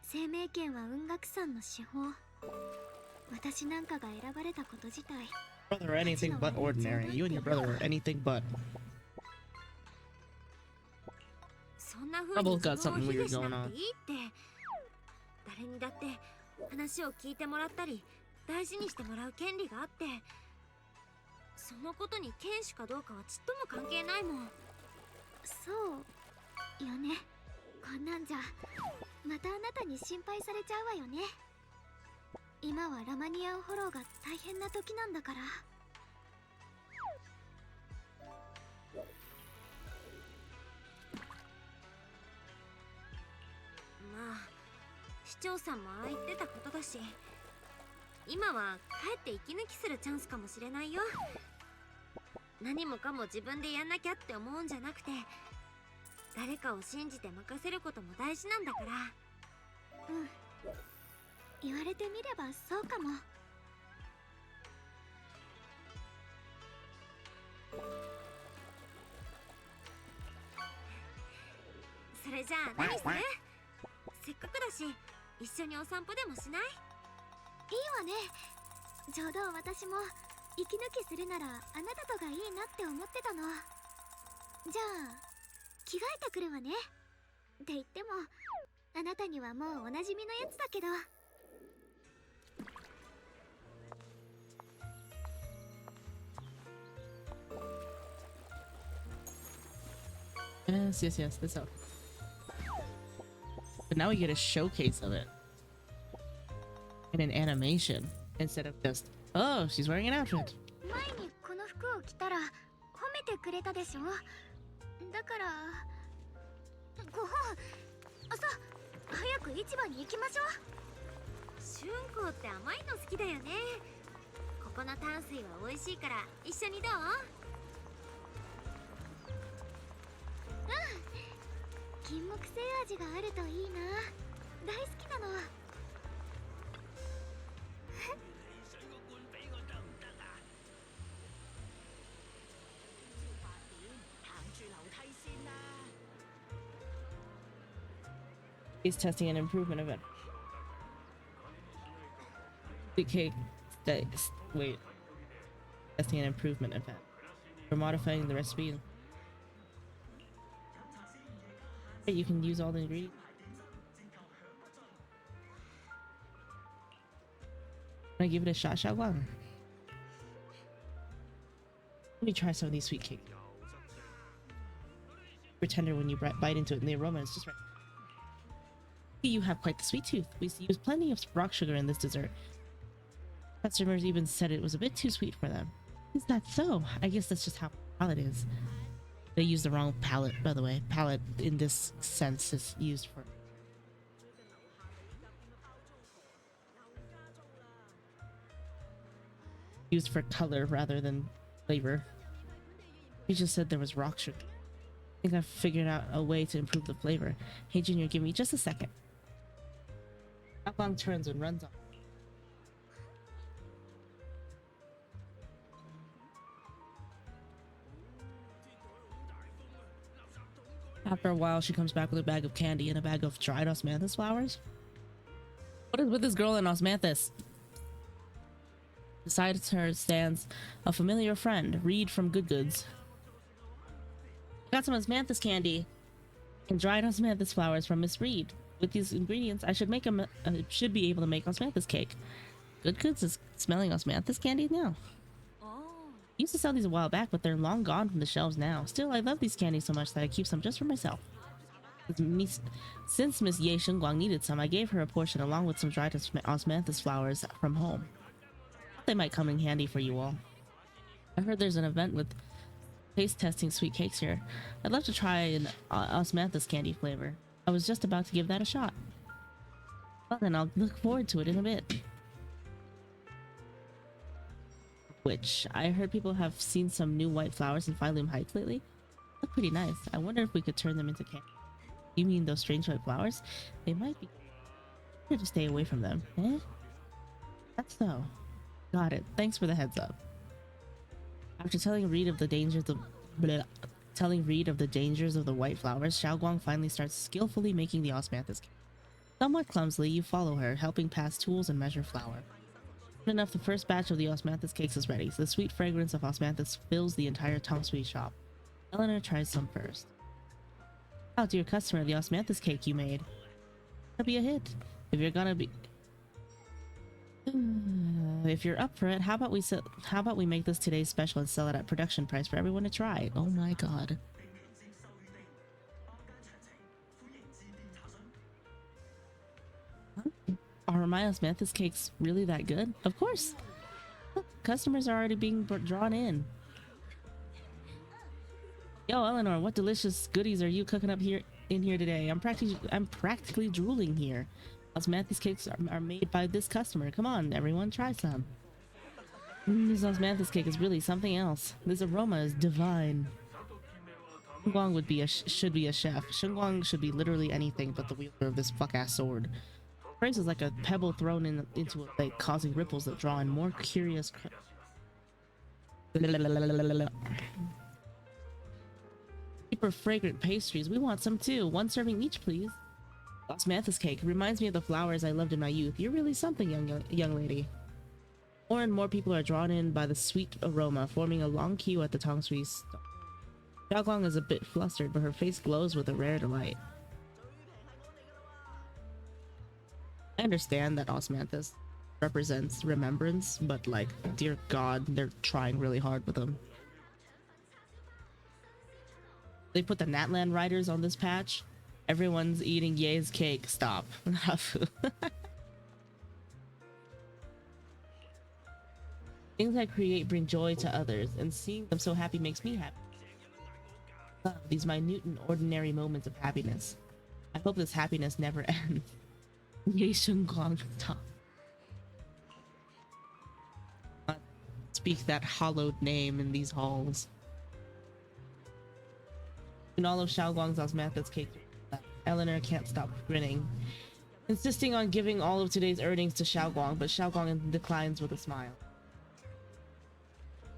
生命権は雲岳さんの司法。私なんかが選ばれたこと自体 Brother are anything but ordinary. You and your brother are anything but. そんな風 Trouble に got 自分 something を卑 weird 下し going な on. くていいって。誰にだって話を聞いてもらったり大事にしてもらう権利があって、そのことに堅守かどうかはちっとも関係ないもん。そうよね。こんなんじゃまたあなたに心配されちゃうわよね。今はラマニアンフォローが大変な時なんだから。まあ市長さんもああ言ってたことだし、今は帰って息抜きするチャンスかもしれないよ。何もかも自分でやんなきゃって思うんじゃなくて、誰かを信じて任せることも大事なんだから。うん、言われてみればそうかも。それじゃあ何する？せっかくだし一緒にお散歩でもしない？いいわね。ちょうど私も息抜きするならあなたとがいいなって思ってたの。じゃあ着替えてくるわね。って言ってもあなたにはもうおなじみのやつだけど。 Yes, yes, yes. This out. But now we get a showcase of it in an animation instead of just, oh, she's wearing an outfit. 前にこの服を着たら褒めてくれたでしょ。だから市場に行きましょう。春光って甘いの好きだよね。ここの淡水は美味しいから一緒にどう？金木犀味があるといいな。大好きなの。He's testing an improvement event. Okay, wait. Testing an improvement event. We're modifying the recipe. You can use all the ingredients. Can I give it a shot, Xiaoguang? Let me try some of these sweet cakes. Super tender when you bite into it, and the aroma is just right. You have quite the sweet tooth. We use plenty of rock sugar in this dessert. Customers even said it was a bit too sweet for them. Is that so? I guess that's just how palate is. They use the wrong palate, by the way. Palate in this sense is used for color rather than flavor. You just said there was rock sugar. I think I've figured out a way to improve the flavor. Hey Junior, give me just a second. Xiaoguang turns and runs off. After a while, she comes back with a bag of candy and a bag of dried osmanthus flowers. What is with this girl and osmanthus? Beside her stands a familiar friend, Reed from Good Goods. I got some osmanthus candy and dried osmanthus flowers from Miss Reed. With these ingredients, I should should be able to make osmanthus cake. Good Goods is smelling osmanthus candy now. I used to sell these a while back, but they're long gone from the shelves now. Still, I love these candies so much that I keep some just for myself. Since Miss Ye Shengguang needed some, I gave her a portion along with some dried osmanthus flowers from home. They might come in handy for you all. I heard there's an event with taste testing sweet cakes here. I'd love to try an osmanthus candy flavor. I was just about to give that a shot. Well then, I'll look forward to it in a bit. Which, I heard people have seen some new white flowers in Phylum Heights lately. Look pretty nice. I wonder if we could turn them into candy. You mean those strange white flowers? They might be... Better to stay away from them, eh? That's so. Got it. Thanks for the heads up. After telling Reed of the dangers of the white flowers, Xiaoguang finally starts skillfully making the osmanthus cake. Somewhat clumsily, you follow her, helping pass tools and measure flour. Soon enough, the first batch of the osmanthus cakes is ready. The sweet fragrance of osmanthus fills the entire Tong Sui shop. Eleanor tries some first. Out to your customer, the osmanthus cake you made. It'll be a hit. If you're gonna be... If you're up for it, how about we make this today's special and sell it at production price for everyone to try? Oh my god. Are my osmanthus cakes really that good? Of course. Look, customers are already being drawn in. Yo, Eleanor, what delicious goodies are you cooking up in here today? I'm practically drooling here. Osmanthus cakes are made by this customer. Come on, everyone, try some. This osmanthus cake is really something else. This aroma is divine. Shengguang should be a chef. Shengguang should be literally anything but the wielder of this fuck-ass sword. Phrase is like a pebble thrown into a lake, causing ripples that draw in more curious... Super fragrant pastries. We want some too. One serving each, please. Osmanthus cake reminds me of the flowers I loved in my youth. You're really something, young lady. More and more people are drawn in by the sweet aroma, forming a long queue at the Tong Sui store. Xiaoguang is a bit flustered, but her face glows with a rare delight. I understand that osmanthus represents remembrance, but like, dear god, they're trying really hard with them. They put the Natlan riders on this patch. Everyone's eating Ye's cake. Stop. Things I create bring joy to others, and seeing them so happy makes me happy. Love these minute and ordinary moments of happiness. I hope this happiness never ends. Ye Shunguang. Speak that hallowed name in these halls. In all of Xiaoguang's osmanthus cake, Eleanor can't stop grinning, insisting on giving all of today's earnings to Xiaoguang, but Xiaoguang declines with a smile.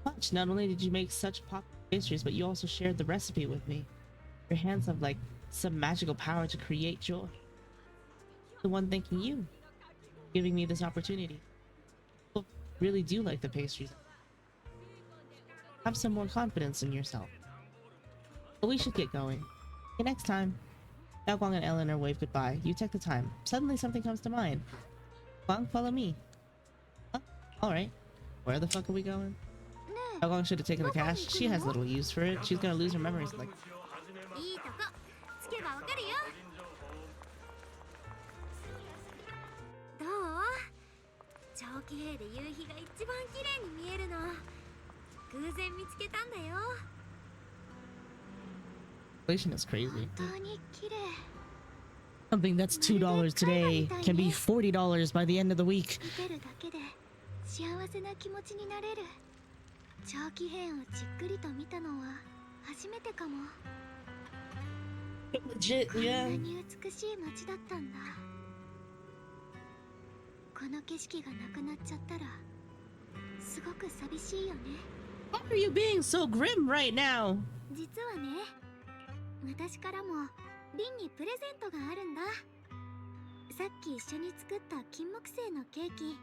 Much. Not only did you make such popular pastries, but you also shared the recipe with me. Your hands have like some magical power to create joy. The one thanking you, giving me this opportunity. People really do like the pastries. Have some more confidence in yourself. But we should get going. Okay, next time. Xiao Guang and Eleanor wave goodbye. You take the time. Suddenly something comes to mind. Guang, follow me. Huh? Alright. Where the fuck are we going? Xiao Guang should have taken the cash. She has little use for it. She's gonna lose her memories like... Inflation is crazy. Something that's $2 today can be $40 by the end of the week. Legit, yeah. Why are you being so grim right now? 私からもリンにプレゼントがあるんだ。さっき一緒に作った金木犀のケーキ。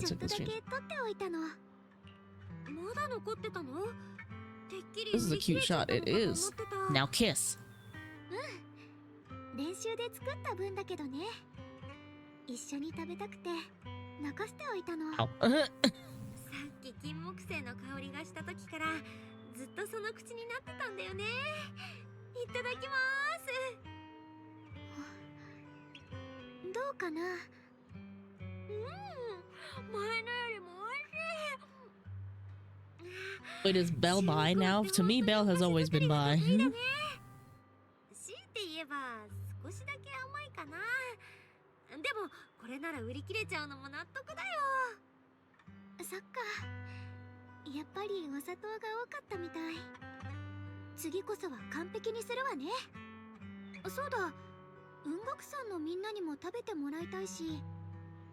ちょっとだけ取っておいたの。まだ残ってたの？てっきり This is a cute shot. It is. Now kiss. 練習で作った分だけどね。一緒に食べたくて残しておいたの。さっき金木犀の香りがした時からずっとその口になってたんだよね。いただきます。どうかな。前のよりも美味しい。Wait, is Belle bi now? To me, Belle has always been bi. 強いて言えば少しだけ甘いかな。でもこれなら売り切れちゃうのも納得だよ。そっか。やっぱりお砂糖が多かったみたい。次こそは完璧にするわね。そうだ、雲岳山のみんなにも食べてもらいたいし、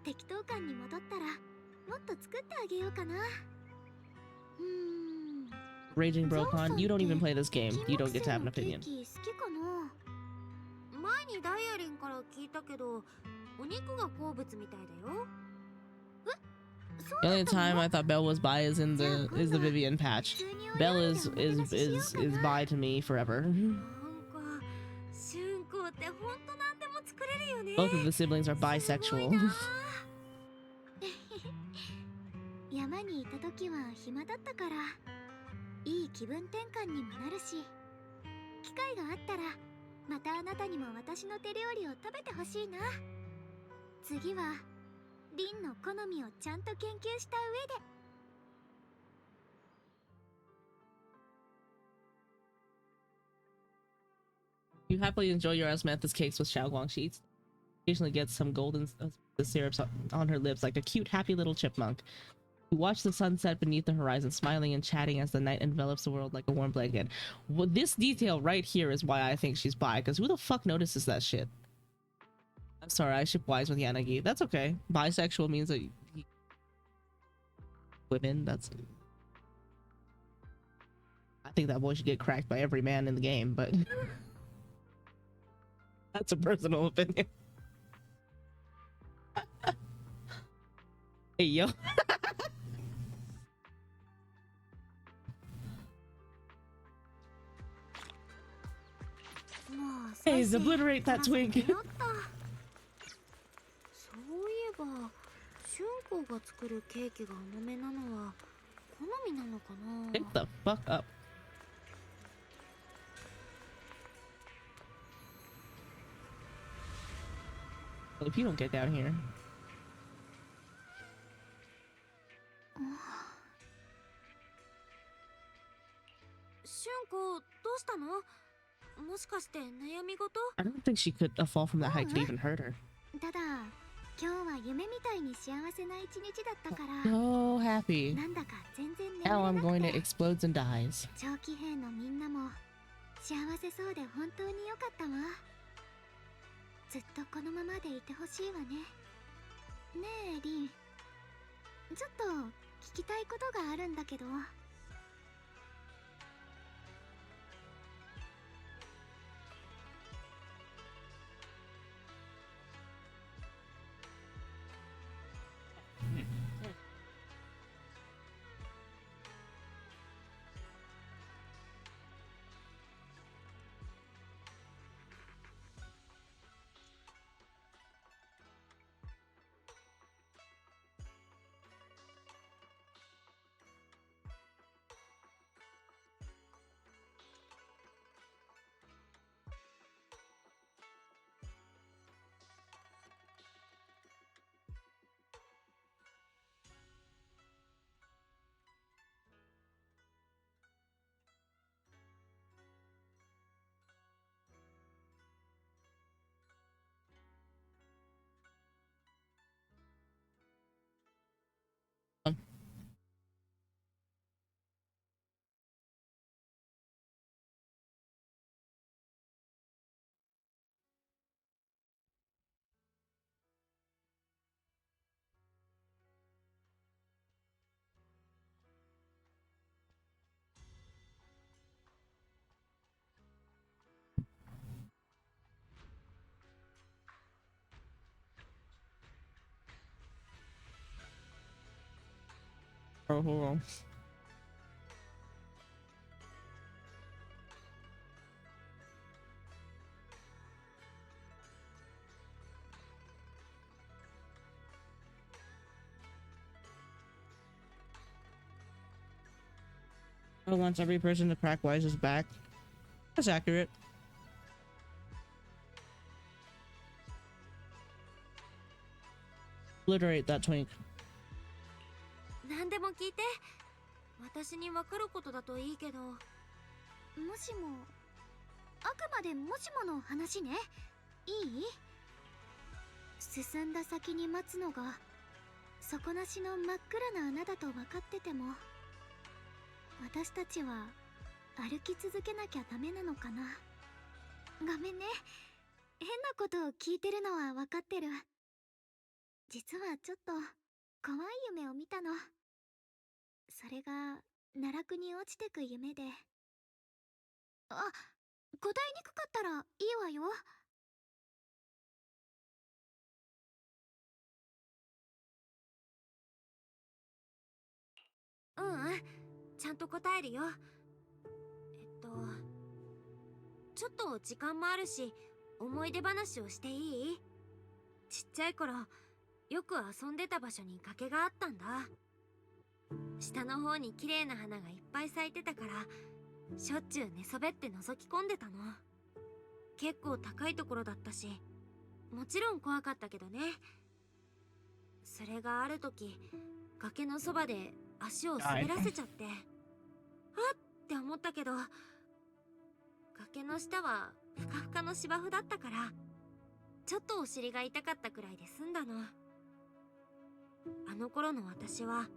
適当感に戻ったらもっと作ってあげようかな。Raging Brocon, you don't even play this game. You don't get to have an opinion. 好きかな。前にダイアリンから聞いたけど、お肉が好物みたいだよ。The only time I thought Belle was bi is in the Vivian patch. Belle is bi to me forever. Both of the siblings are bisexual. 山にいた時は暇だったから、いい気分転換にもなるし、機会があったらまたあなたにも私の手料理を食べてほしいな。次はリンの好みをちゃんと研究した上で。You happily enjoy your osmanthus cakes with Xiaoguang. She occasionally gets some golden syrups on her lips like a cute, happy little chipmunk. You watch the sunset beneath the horizon, smiling and chatting as the night envelops the world like a warm blanket. Well, this detail right here is why I think she's bi, because who the fuck notices that shit? I'm sorry, I ship Wise with Yanagi. That's okay. Bisexual means that women, that's... I think that boy should get cracked by every man in the game, but... That's a personal opinion. Hey, yo. Hey, obliterate that twink. そういえば、春光が作るケーキが甘めなのは好みなのかな。Pick the fuck up. Well, if you don't get down here. 春光、どうしたの？もしかして悩み事？ I don't think she could a fall from that height could even hurt her. ただ今日は夢みたいに幸せな一日だったから So happy. なんだか全然 Now 眠 I'm れな going く to て explodes and dies. 長期兵のみんなも幸せそうで本当に良かったわ。ずっとこのままでいてほしいわね。ねえリン、ちょっと聞きたいことがあるんだけど。Oh, hold on. I wants every person to crack Wise's back. That's accurate. Obliterate that twink. 何でも聞いて。私に分かることだといいけど。もしも、あくまでもしもの話ね。いい？進んだ先に待つのが底なしの真っ暗な穴だと分かってても、私たちは歩き続けなきゃダメなのかな。ごめんね、変なことを聞いてるのは分かってる。実はちょっと怖い夢を見たの。それが奈落に落ちてく夢で。あ、答えにくかったらいいわよ。ううん、ちゃんと答えるよ。ちょっと時間もあるし、思い出話をしていい？ちっちゃい頃、よく遊んでた場所に崖があったんだ。下の方に綺麗な花がいっぱい咲いてたから、しょっちゅう寝そべって覗き込んでたの。結構高いところだったし、もちろん怖かったけどね。それがある時、崖のそばで足を滑らせちゃって、あっって思ったけど、崖の下はふかふかの芝生だったから、ちょっとお尻が痛かったくらいで済んだの。あの頃の私は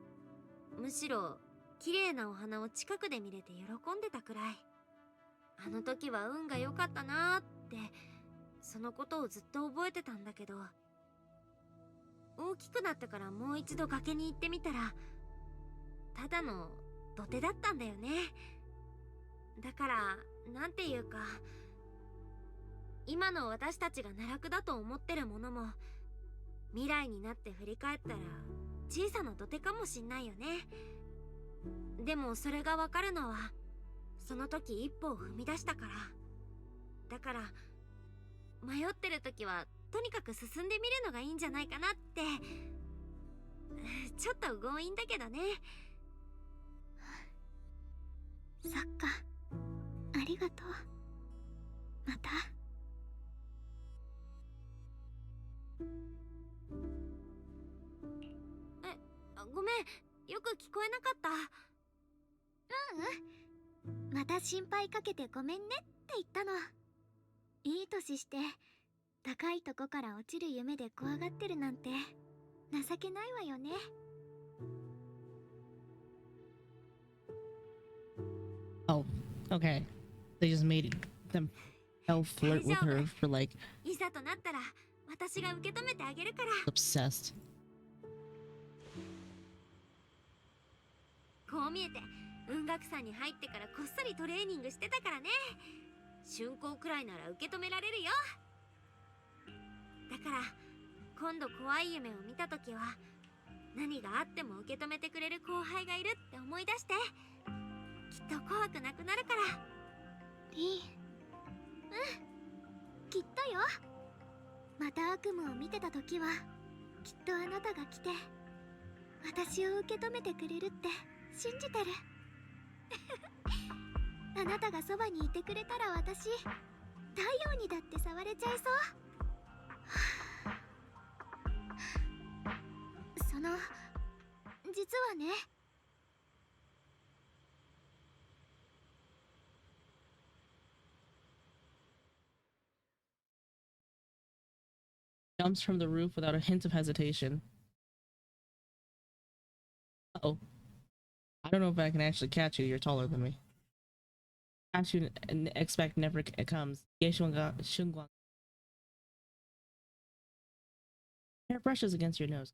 むしろ綺麗なお花を近くで見れて喜んでたくらい。あの時は運が良かったなーって、そのことをずっと覚えてたんだけど、大きくなってからもう一度崖に行ってみたら、ただの土手だったんだよね。だからなんていうか、今の私たちが奈落だと思ってるものも、未来になって振り返ったら小さな土手かもしんないよね。でもそれがわかるのはその時一歩を踏み出したから。だから迷ってる時はとにかく進んでみるのがいいんじゃないかなって。ちょっと強引だけどね。そっか、ありがとう。また。ごめん、よく聞こえなかった。また心配かけてごめんねって言ったの。いい年して高いとこから落ちる夢で怖がってるなんて情けないわよね。Oh, okay. They just made them flirt with her for like いざとなったら私が受け止めてあげるから。 obsessed. こう見えて雲岳山に入ってからこっそりトレーニングしてたからね。竣工くらいなら受け止められるよ。だから今度怖い夢を見たときは何があっても受け止めてくれる後輩がいるって思い出して、きっと怖くなくなるから。リー、きっとよ。また悪夢を見てたときはきっとあなたが来て私を受け止めてくれるって信じてる。あなたがそばにいてくれたら私太陽にだって触れちゃいそう。その実はね。Jumps from the roof without a hint of hesitation. Uh-oh. I don't know if I can actually catch you. You're taller than me. Catch you and expect never comes. Hair brushes against your nose.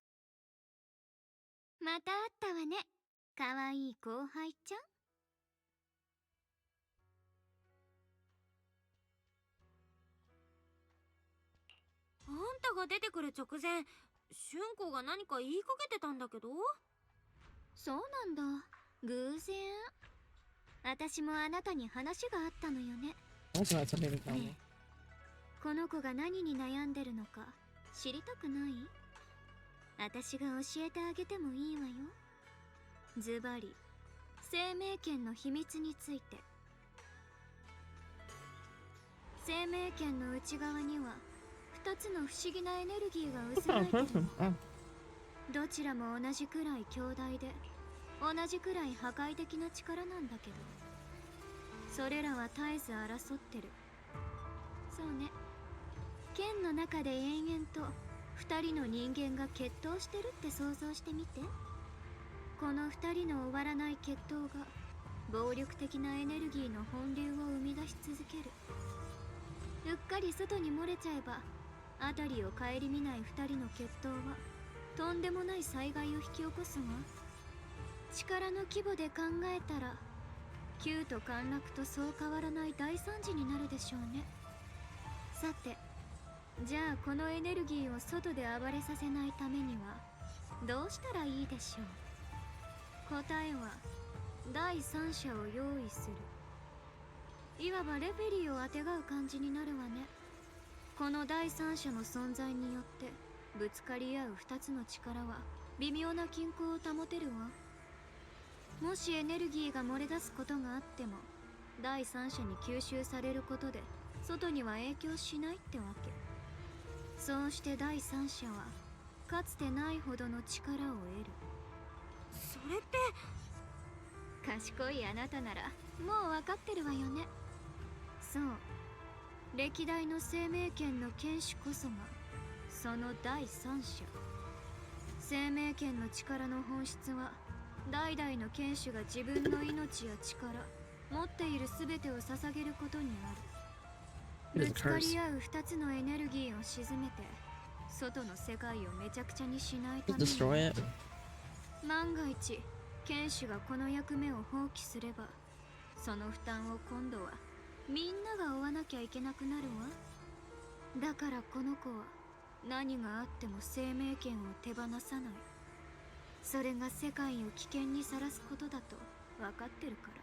また会ったわね、かわいい後輩ちゃん。あんたが出てくる直前、俊子が何か言いかけてたんだけど。そうなんだ、偶然。私もあなたに話があったのよね。Also had something to tell me. ねえ、この子が何に悩んでるのか知りたくない？私が教えてあげてもいいわよ。ズバリ生命圏の秘密について。生命圏の内側には2つの不思議なエネルギーが渦巻いてるの。どちらも同じくらい強大で同じくらい破壊的な力なんだけど、それらは絶えず争ってる。そうね、剣の中で延々と2人の人間が決闘してるって想像してみて。この2人の終わらない決闘が暴力的なエネルギーの本流を生み出し続ける。うっかり外に漏れちゃえば辺りを顧みない2人の決闘はとんでもない災害を引き起こすわ。力の規模で考えたら旧と陥落とそう変わらない大惨事になるでしょうね。さて、じゃあこのエネルギーを外で暴れさせないためにはどうしたらいいでしょう。答えは第三者を用意する。いわばレフェリーをあてがう感じになるわね。この第三者の存在によってぶつかり合う2つの力は微妙な均衡を保てるわ。もしエネルギーが漏れ出すことがあっても第三者に吸収されることで外には影響しないってわけ。そうして第三者はかつてないほどの力を得る。それって賢いあなたならもう分かってるわよね。そう、歴代の生命圏の剣士こそがその第三者。生命圏の力の本質は代々の剣士が自分の命や力、持っている全てを捧げることにある。ぶつかり合う2つのエネルギーを沈めて外の世界をめちゃくちゃにしないために、万が一剣士がこの役目を放棄すればその負担を今度はみんなが負わなきゃいけなくなるわ。だからこの子は何があっても生命権を手放さない。それが世界を危険にさらすことだと分かってるから。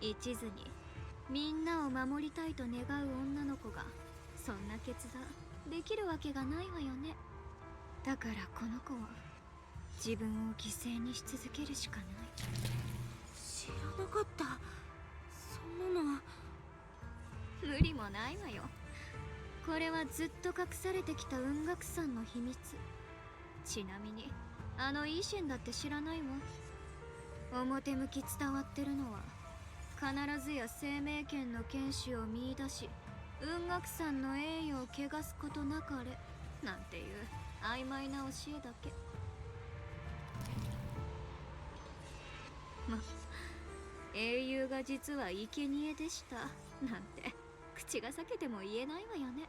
一途にみんなを守りたいと願う女の子がそんな決断できるわけがないわよね。だからこの子は自分を犠牲にし続けるしかない。知らなかった。そんなの。無理もないわよ。これはずっと隠されてきた雲岳山の秘密。ちなみにあのイーシェンだって知らないわ。表向き伝わってるのは必ずや生命圏の剣士を見出し雲岳さんの栄誉を汚すことなかれなんていう曖昧な教えだけ。ま、英雄が実は生贄でしたなんて口が裂けても言えないわよね。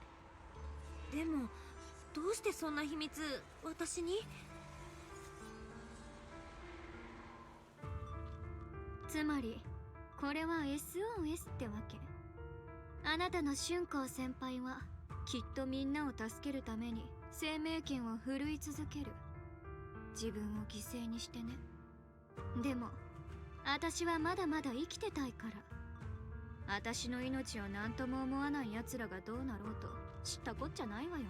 でもどうしてそんな秘密私に？つまりこれは SOS ってわけ。あなたの春光先輩はきっとみんなを助けるために生命権を振るい続ける。自分を犠牲にしてね。でも私はまだまだ生きてたいから。私の命を何とも思わない奴らがどうなろうと知ったこっちゃないわよね。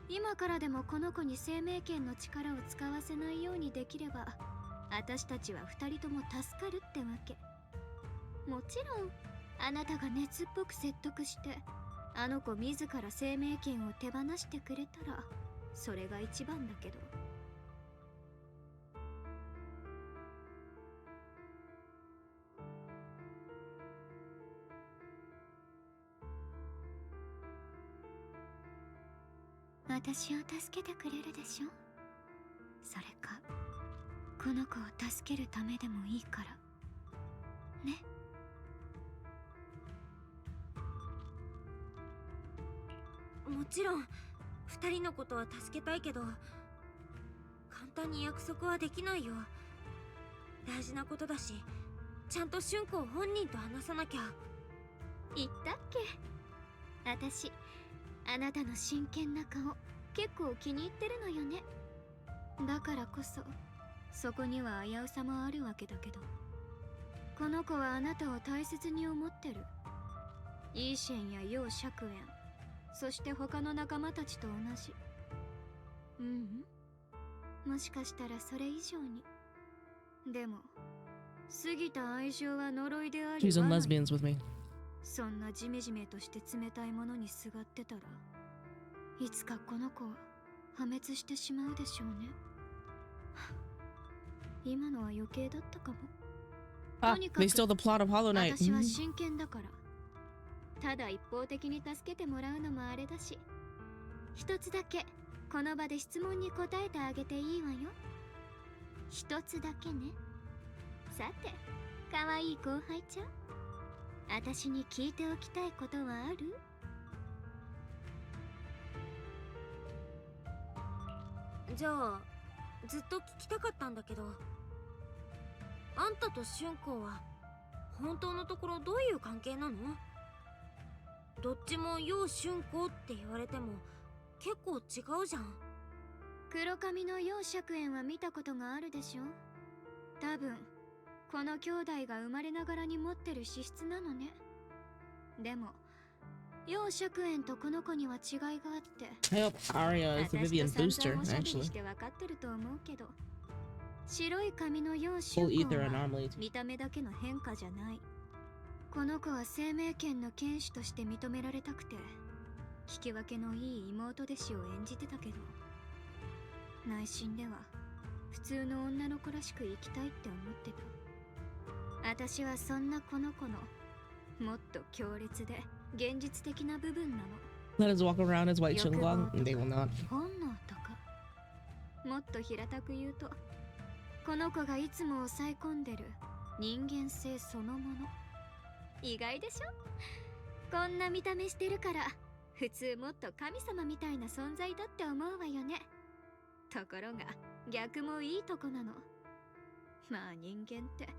今からでもこの子に生命権の力を使わせないようにできれば私たちは2人とも助かるってわけ。もちろんあなたが熱っぽく説得してあの子自ら生命権を手放してくれたらそれが一番だけど。私を助けてくれるでしょ。それかこの子を助けるためでもいいからね。もちろん2人のことは助けたいけど簡単に約束はできないよ。大事なことだしちゃんと春光本人と話さなきゃ。言ったっけ？私あなたの真剣な顔結構気に入ってるのよね。だからこそそこには危うさもあるわけだけどこの子はあなたを大切に思ってる。イーシェンや楊釈炎そして他の仲間たちと同じ。もしかしたらそれ以上に。でも過ぎた愛情は呪いであり She's in lesbians with me. そんなジメジメとして冷たいものにすがってたらいつかこの子は破滅してしまうでしょうね。今のは余計だったかも。 Ah, they stole the plot of Hollow Knight. 私は真剣だから。ただ一方的に助けてもらうのもあれだし一つだけこの場で質問に答えてあげていいわよ。一つだけね。さて可愛い後輩ちゃん私に聞いておきたいことはある？じゃあずっと聞きたかったんだけどあんたと春光は本当のところどういう関係なの？どっちも楊春光って言われても結構違うじゃん。黒髪の楊釈炎は見たことがあるでしょ。多分この兄弟が生まれながらに持ってる資質なのね。でも楊釈炎とこの子には違いがあって I hope Arya is the Vivian booster, 私と散々おしゃべり actually. して分かってると思うけど白い髪の楊 Full 春 ether 光は anomaly. 見た目だけの変化じゃない。この子は生命権の剣士として認められたくて聞き分けのいい妹弟子を演じてたけど内心では普通の女の子らしく生きたいって思ってた。私はそんなこの子のもっと強烈で現実的な部分なの。 Let us walk around as white Xinguang. They will not. 本能とかもっと平たく言うとこの子がいつも抑え込んでる人間性そのもの。意外でしょ。こんな見た目してるから普通もっと神様みたいな存在だって思うわよね。ところが逆もいいとこなの。まあ人間って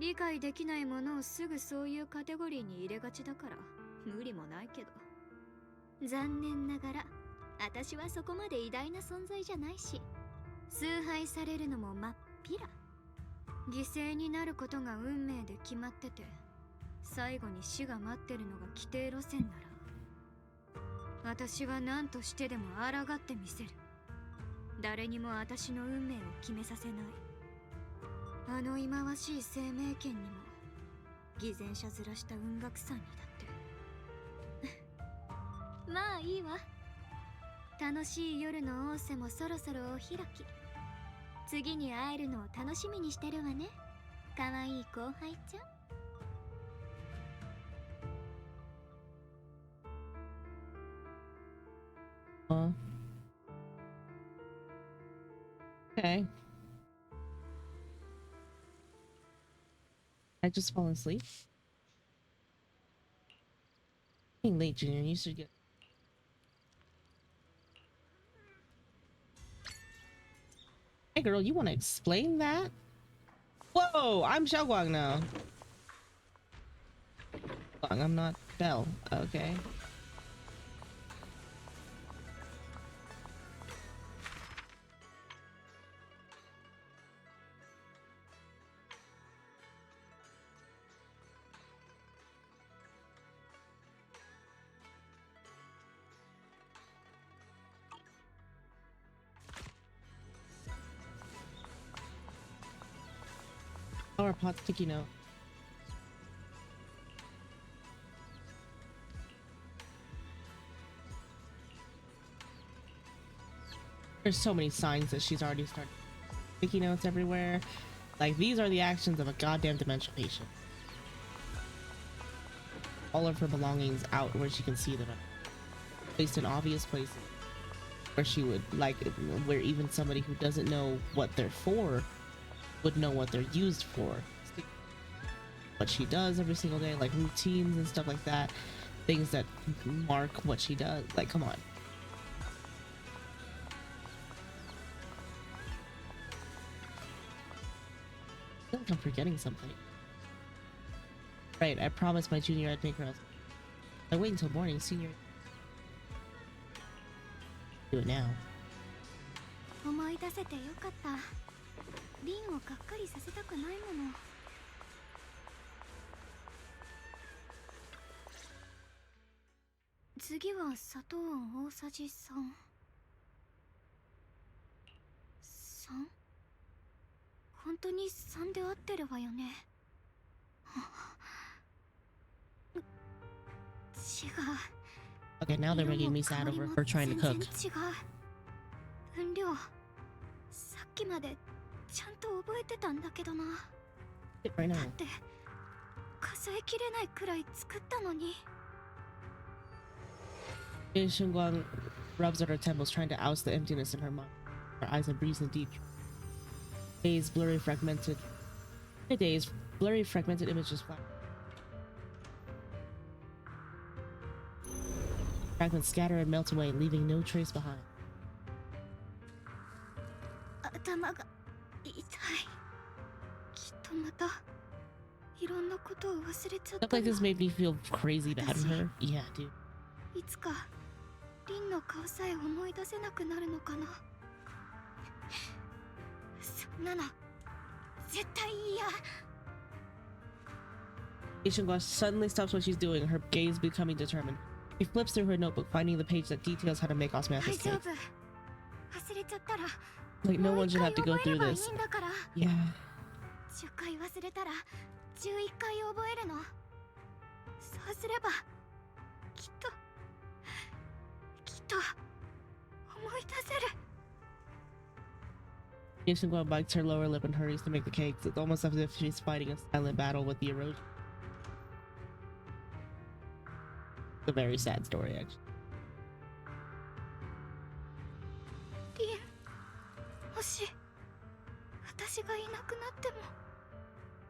理解できないものをすぐそういうカテゴリーに入れがちだから無理もないけど残念ながら私はそこまで偉大な存在じゃないし崇拝されるのもまっぴら。犠牲になることが運命で決まってて最後に死が待ってるのが規定路線なら私は何としてでも抗ってみせる。誰にも私の運命を決めさせない。あの忌まわしい生命権にも偽善者ずらした雲岳さんにだってまあいいわ。楽しい夜の仰せもそろそろお開き。次に会えるのを楽しみにしてるわね。可愛い後輩ちゃん。Okay. I just fallen asleep. Being late, Junior. You should get. Hey, girl, you want to explain that? Whoa, I'm Xiaoguang now. I'm not Belle. Okay. Our pot sticky note. There's so many signs that she's already started. Sticky notes everywhere. Like, these are the actions of a goddamn dementia patient. All of her belongings out where she can see them. Placed in obvious places. Where she would, like, where even somebody who doesn't know what they're for would know what they're used for. What she does every single day, like routines and stuff like that. Things that mark what she does. Like, come on. I feel like I'm forgetting something. Right, I promised my junior I'd make her. I wait until morning, senior. Do it now. 思い出せてよかった。リンをがっかりさせたくないもの。次は砂糖大さじ3。3？本当に3で合ってるわよね。違う。Okay, now they're making me sad over her trying to cook. 違う。分量さっきまでちゃんと覚えてたんだけどな。Right now. だって数えきれないくらい作ったのに。Shunguang rubs at her temples, trying to oust the emptiness in her mind. Her eyes are breathes in deep. Days, blurry, fragmented. Days, blurry, fragmented images fly. Fragments scatter and melt away, leaving no trace behind. 頭が痛い。きっとまたいろんなことを忘れちゃった。Stuff like this made me feel crazy bad for her. Yeah, dude. いつかリンの顔さえ思い出せなくなるのかな。そんなの絶対嫌。Shunguang suddenly stops what she's doing, her gaze becoming determined. She flips through her notebook, finding the page that details how to make osmanthus 大丈 cake. 夫。忘れちゃったら Like, no one should have to go through もう this. 一回覚えればいいんだから。 Yeah. 10回忘れたら11回覚えるの。そうすればきっと思い出せる。Shunguang bites her lower lip and hurries to make the cakes. It's almost as if she's fighting a silent battle with the erosion. It's a very sad story, actually. リン、もし私がいなくなっても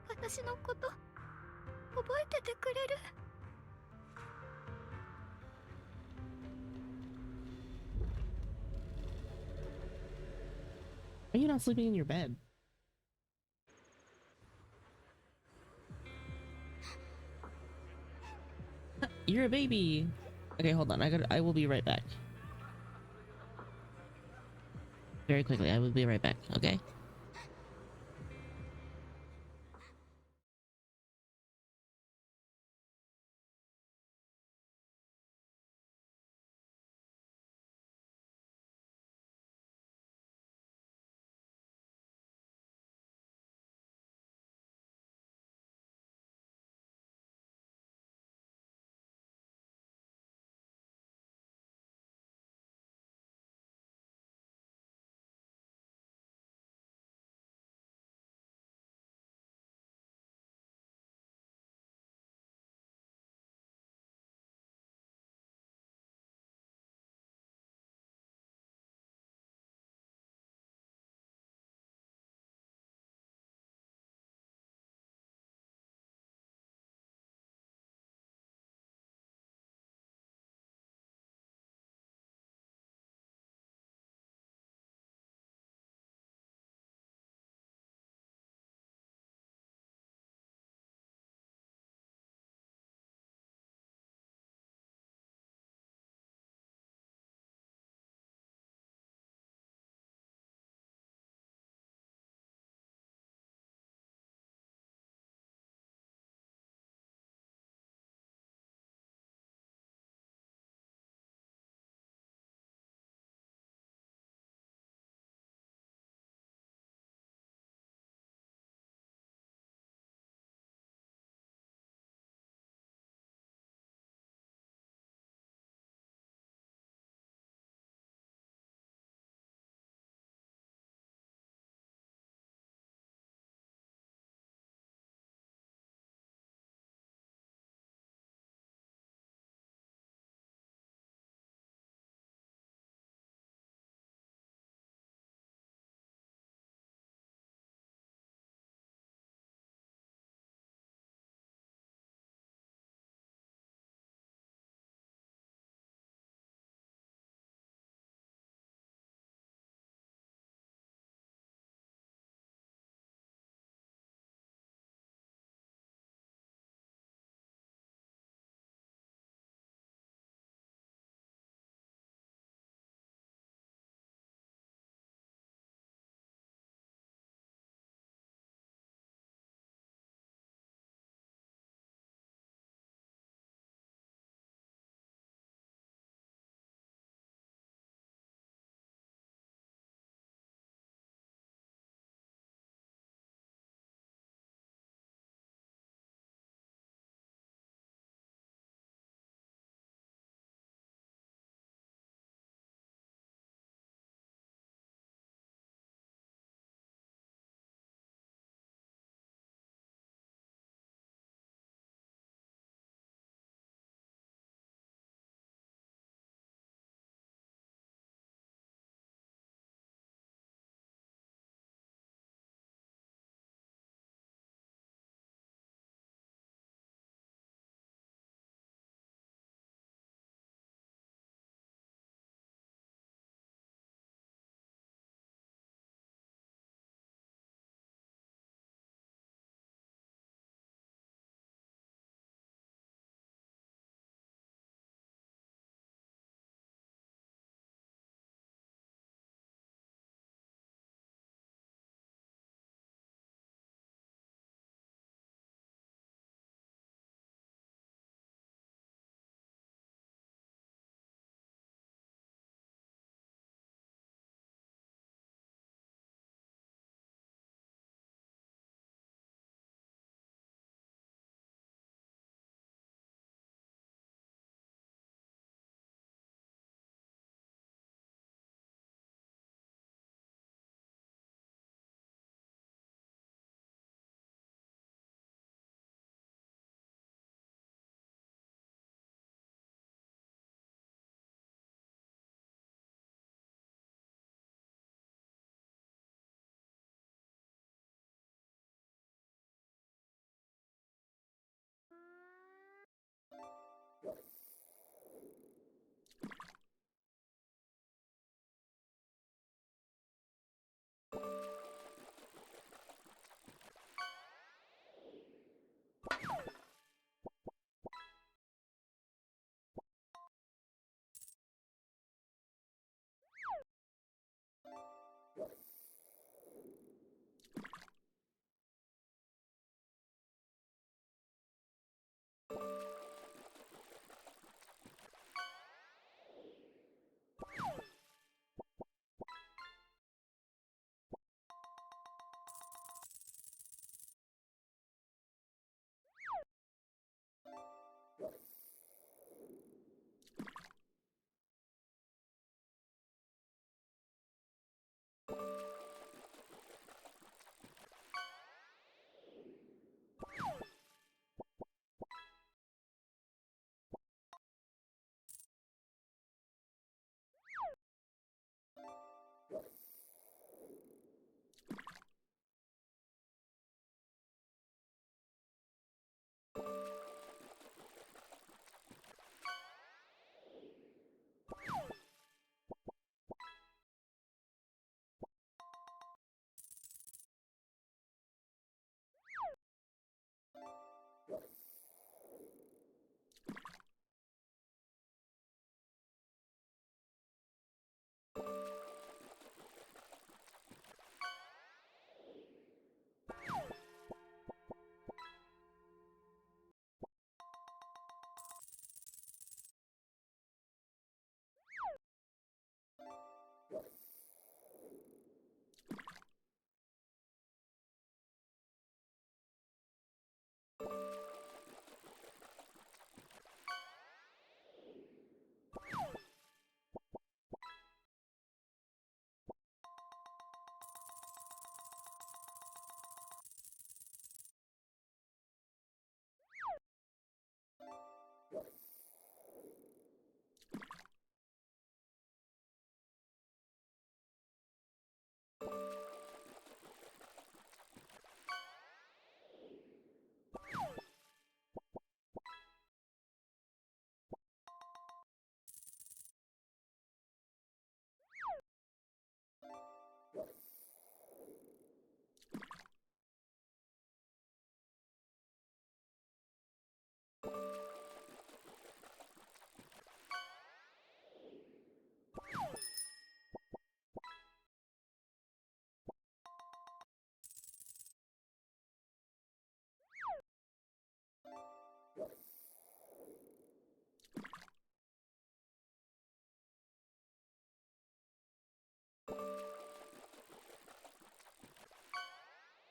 私のこと覚えててくれる？ Are you not sleeping in your bed? You're a baby. Okay, hold on. I will be right back. Very quickly, I will be right back, okay?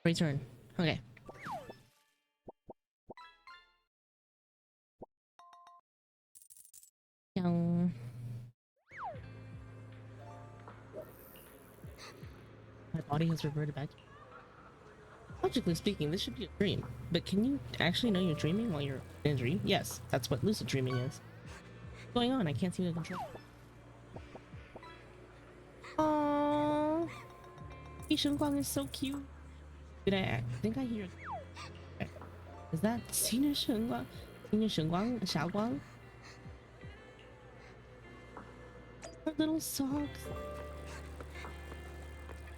Return. Okay. Young. My body has reverted back. Logically speaking, this should be a dream. But can you actually know you're dreaming while you're in a dream? Yes, that's what lucid dreaming is. What's going on? I can't seem to control. Aww. Hey, Shengguang is so cute. Did I think I hear? Is that Senior Shengguang? Senior Shengguang? Xiaoguang? Her little socks.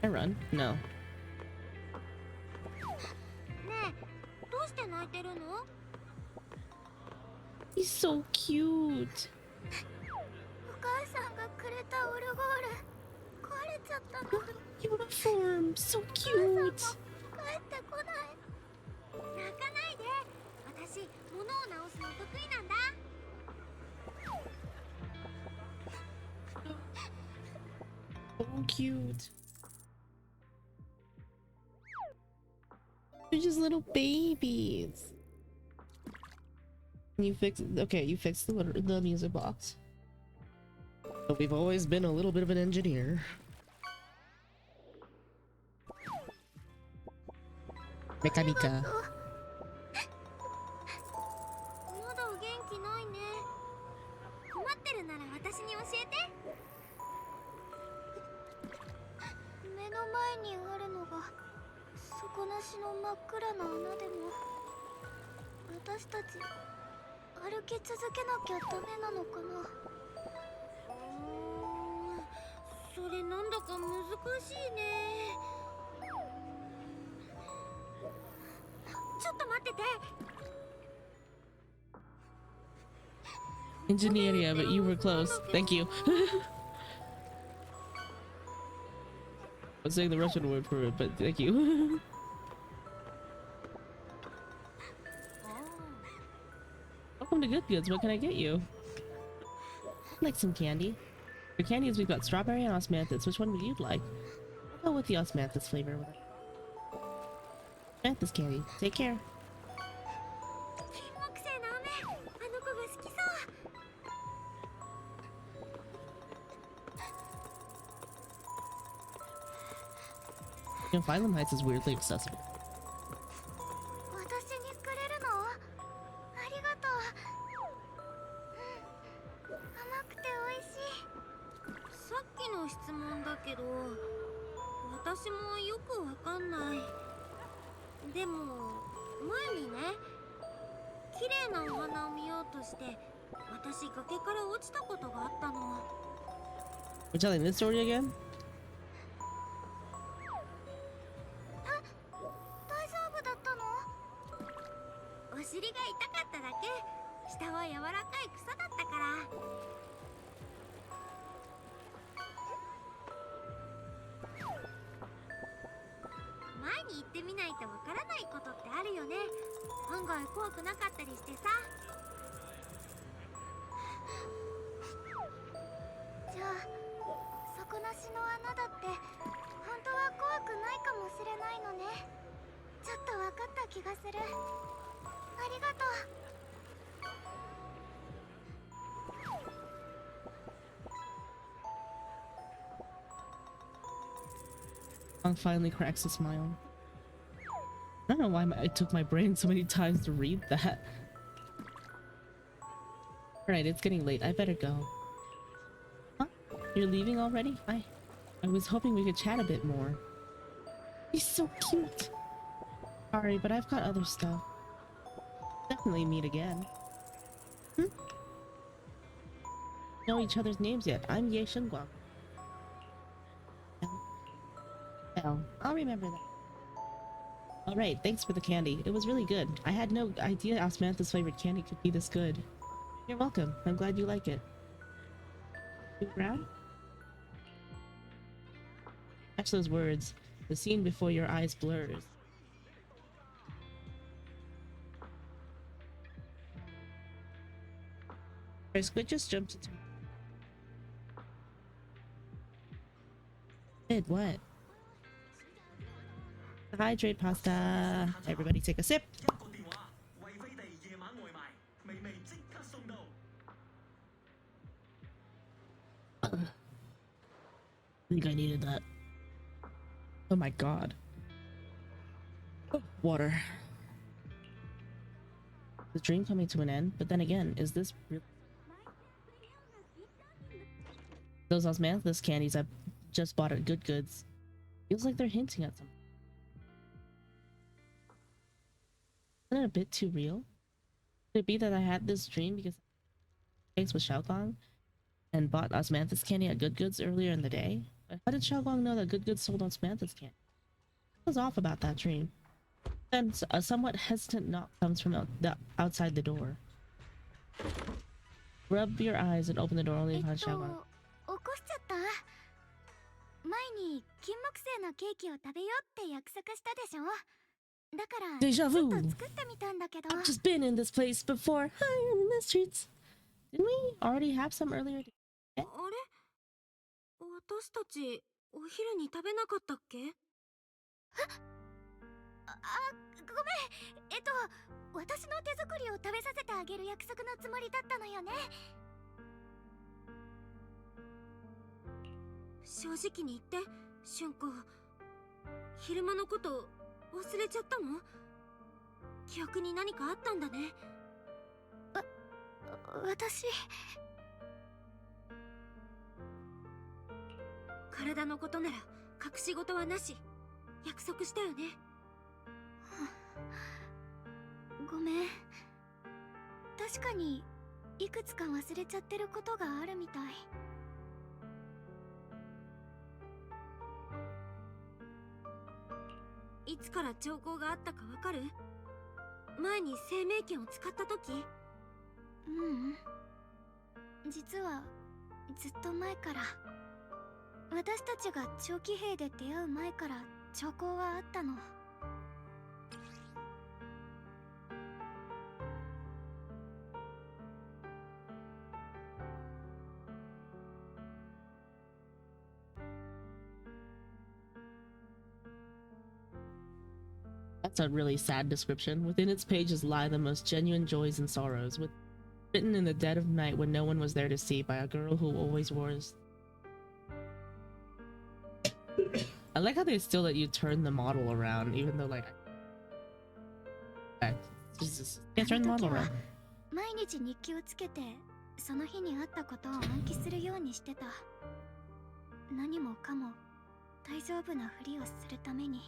I run? No. ねえ、どうして泣いてるの？ He's so cute. お母さんがくれたオルゴール壊れちゃったの。 Uniform, so cute. 帰ってこない。泣かないで。私、物を直すの得意なんだ。 So cute. They're just little babies. You fix it. Okay, you fixed the music box. But we've always been a little bit of an engineer. Mechanica. まだ元気ないね。困ってるなら私に教えて。目の前にあるのが底なしの真っ暗な穴でも、私たち歩き続けなきゃダメなのかな。それなんだか難しいね。ちょっと待ってて。 Engineer, but you were close. Thank you. I was saying the Russian word for it, but thank you. Welcome to Good Goods. What can I get you? I'd like some candy. For candies, we've got strawberry and osmanthus. Which one would you like? I'll go with the osmanthus flavor. Osmanthus candy. Take care. 金木犀の飴、あの子が好きそう。 You know, Phylum Heights is weirdly accessible. 私にくれるの？ありがとう。甘くて美味しい。さっきの質問だけど、私もよくわかんない。でも前にね、綺麗なお花を見ようとして、私崖から落ちたことがあったの。 We're telling this story again? 大丈夫だったの？お尻が痛かっただけ。下は柔らかい草だったから。前に行ってみないとわからないことってあるよね。案外怖くなかったりしてさ。じゃあ底なしの穴だって本当は怖くないかもしれないのね。ちょっと分かった気がする。ありがとう。 Fong finally cracks a smile. I don't know why it took my brain so many times to read that. Alright, it's getting late. I better go. Huh? You're leaving already? I was hoping we could chat a bit more. He's so cute! Sorry, but I've got other stuff. Definitely meet again. Hmm? Know each other's names yet. I'm Ye Shengguang. Well, I'll remember that. Alright, thanks for the candy. It was really good. I had no idea Osmanthus flavored candy could be this good. You're welcome. I'm glad you like it. You brown? Catch those words. The scene before your eyes blurs. Our squid just jumped into... What? Hydrate pasta. Everybody take a sip. I think I needed that. Oh my god. Water. The dream coming to an end, but then again, is this really... Those osmanthus candies I just bought at Good Goods. Feels like they're hinting at something. Isn't it a bit too real? Could it be that I had this dream because I was with Xiaoguang and bought osmanthus candy at Good Goods earlier in the day? But how did Xiaoguang know that Good Goods sold osmanthus candy? I was off about that dream. Then a somewhat hesitant knock comes from outside the door. Rub your eyes and open the door only upon Xiaoguang. 起こしちゃった。前に金木犀のケーキを食べようって約束したでしょ。だからち Deja ょっ vu. と作ってみたんだけど。 I've just been in this place before. Hi, I'm in the streets. Didn't we already have some earlier? あれ、私たちお昼に食べなかったっけ？ごめん。私の手作りを食べさせてあげる約束のつもりだったのよね。正直に言って、春子。昼間のこと忘れちゃったの？記憶に何かあったんだね。私。体のことなら隠し事はなし。約束したよね。ごめん。確かにいくつか忘れちゃってることがあるみたい。いつから兆候があったかわかる？前に生命剣を使った時？実はずっと前から。私たちが長期兵で出会う前から兆候はあったの。That's a really sad description. Within its pages lie the most genuine joys and sorrows, written in the dead of night when no one was there to see by a girl who always wears... I like how they still let you turn the model around, even though like... Jesus. Yeah, turn the model around. 毎日日記をつけて、その日にあったことを暗記するようにしてた。何もかも大丈夫なふりをするために。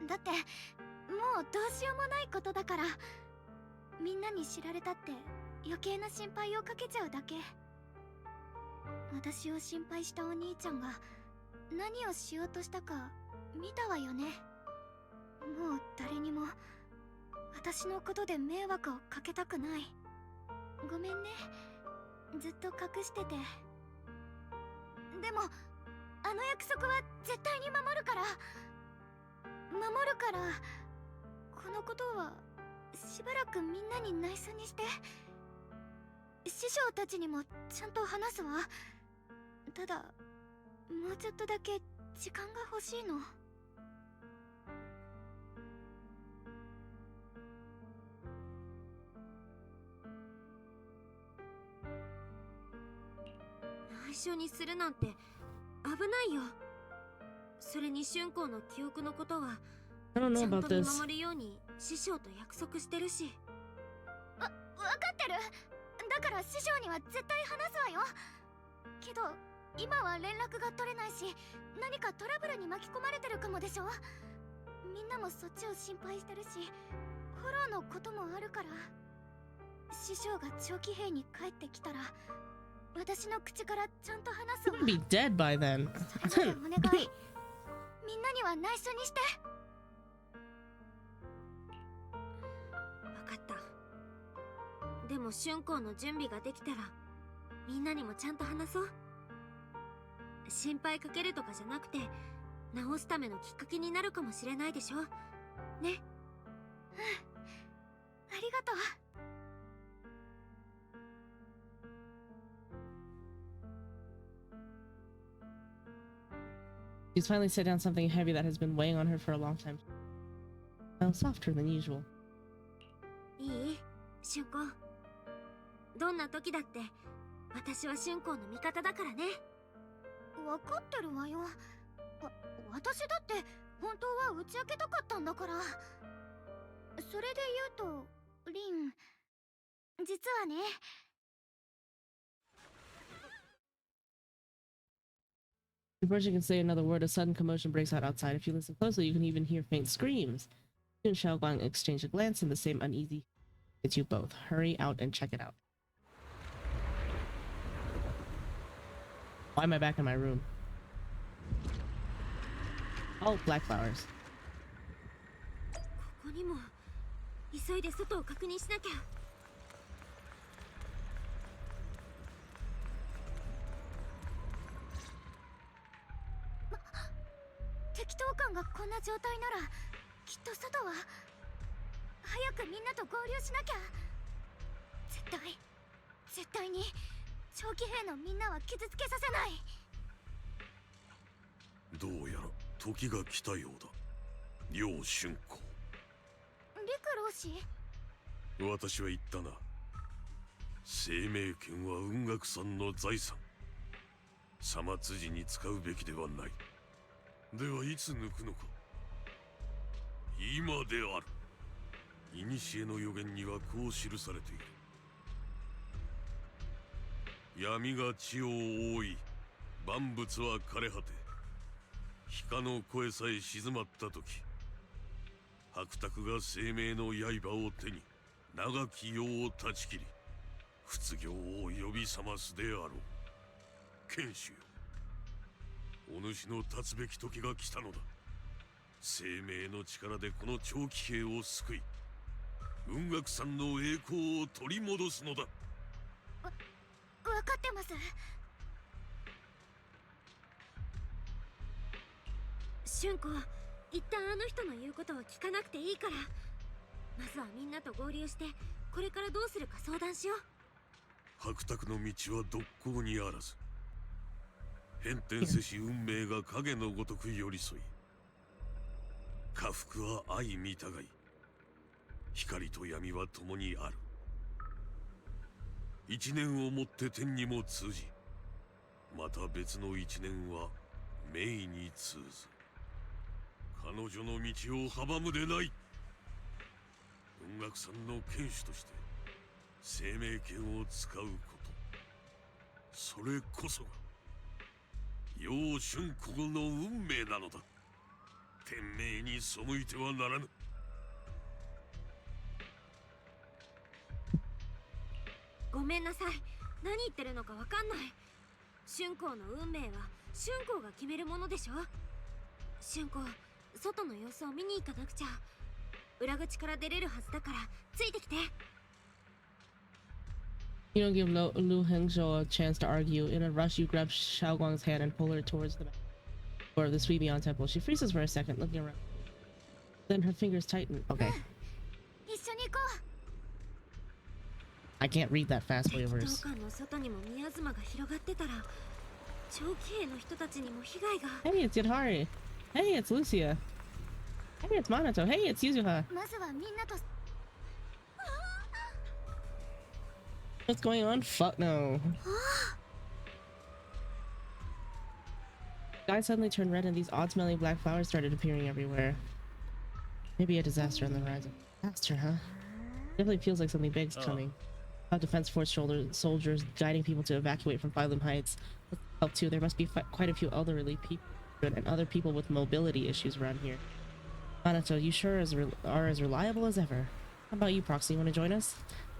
だってもうどうしようもないことだから、みんなに知られたって余計な心配をかけちゃうだけ。私を心配したお兄ちゃんが何をしようとしたか見たわよね。もう誰にも私のことで迷惑をかけたくない。ごめんね、ずっと隠してて。でもあの約束は絶対に守るから。守るから、このことはしばらくみんなに内緒にして。師匠たちにもちゃんと話すわ。ただもうちょっとだけ時間が欲しいの。内緒にするなんて危ないよ。それに春光の記憶のことはちゃんと見守るように師匠と約束してるし。わかってる。だから師匠には絶対話すわよ。けど今は連絡が取れないし、何かトラブルに巻き込まれてるかもでしょ。みんなもそっちを心配してるし、フォローのこともあるから。師匠が長期兵に帰ってきたら私の口からちゃんと話すわ。Be dead by then. それまでお願い。みんなには内緒にして。分かった。でも春光の準備ができたらみんなにもちゃんと話そう。心配かけるとかじゃなくて直すためのきっかけになるかもしれないでしょ。ね。ありがとう。She's finally set down something heavy that has been weighing on her for a long time. Well, softer than usual. いい俊子。どんな時だって私は俊子の味方だからね。分かってるわよ。私だって本当は打ち明けたかったんだから。それで言うとリン、実はね。Before she can say another word, a sudden commotion breaks out outside. If you listen closely, you can even hear faint screams. You and Xiaoguang exchange a glance, and the same uneasy hits you both. Hurry out and check it out. Why am I back in my room? Oh, black flowers. ここにも急いで外を確認しなきゃ。適当感がこんな状態ならきっと外は。早くみんなと合流しなきゃ。絶対に長期兵のみんなは傷つけさせない。どうやら時が来たようだ。楊春子。陸老師。私は言ったな。生命権は雲岳さんの財産。様辻に使うべきではない。ではいつ抜くのか。今である。古の予言にはこう記されている。闇が地を覆い、万物は枯れ果て、鹿の声さえ静まった時、白卓が生命の刃を手に長き世を断ち切り、仏業を呼び覚ますであろう。剣士よ、お主の立つべき時が来たのだ。生命の力でこの長期兵を救い、雲岳さんの栄光を取り戻すのだ。分かってます。俊子、一旦あの人の言うことは聞かなくていいから、まずはみんなと合流してこれからどうするか相談しよう。白卓の道は独行にあらず、変転せし運命が影のごとく寄り添い、家福は相見たがい、光と闇は共にある。一年をもって天にも通じ、また別の一年は明に通ず。彼女の道を阻むでない。雲岳さんの剣士として生命権を使うこと、それこそが楊春子の運命なのだ。天命に背いてはならぬ。ごめんなさい。何言ってるのかわかんない。春光の運命は春光が決めるものでしょ。春光、外の様子を見に行かなくちゃ。裏口から出れるはずだからついてきて。You don't give Lu Hengzhou a chance to argue. In a rush, you grab Xiaoguang's hand and pull her towards the door of the Sui Beyond Temple. She freezes for a second, looking around. Then her fingers tighten. Okay. 一緒に行こう。I can't read that fast waivers. 適当感の外にもミヤズマが広がってたら、長期兵の人たちにも被害が。Hey, it's Yadhari. Hey, it's Lucia. Hey, it's Minato. Hey, it's Yuzuha. まずはみんなと。What's going on? Fuck no. The sky suddenly turned red and these odd-smelling black flowers started appearing everywhere. Maybe a disaster on the horizon. Disaster, huh? Definitely feels like something big's coming. Defense Force soldiers guiding people to evacuate from Phylum Heights. Help too. There must be quite a few elderly people and other people with mobility issues around here. Minato, you sure are as reliable as ever. How about you, Proxy? You want to join us?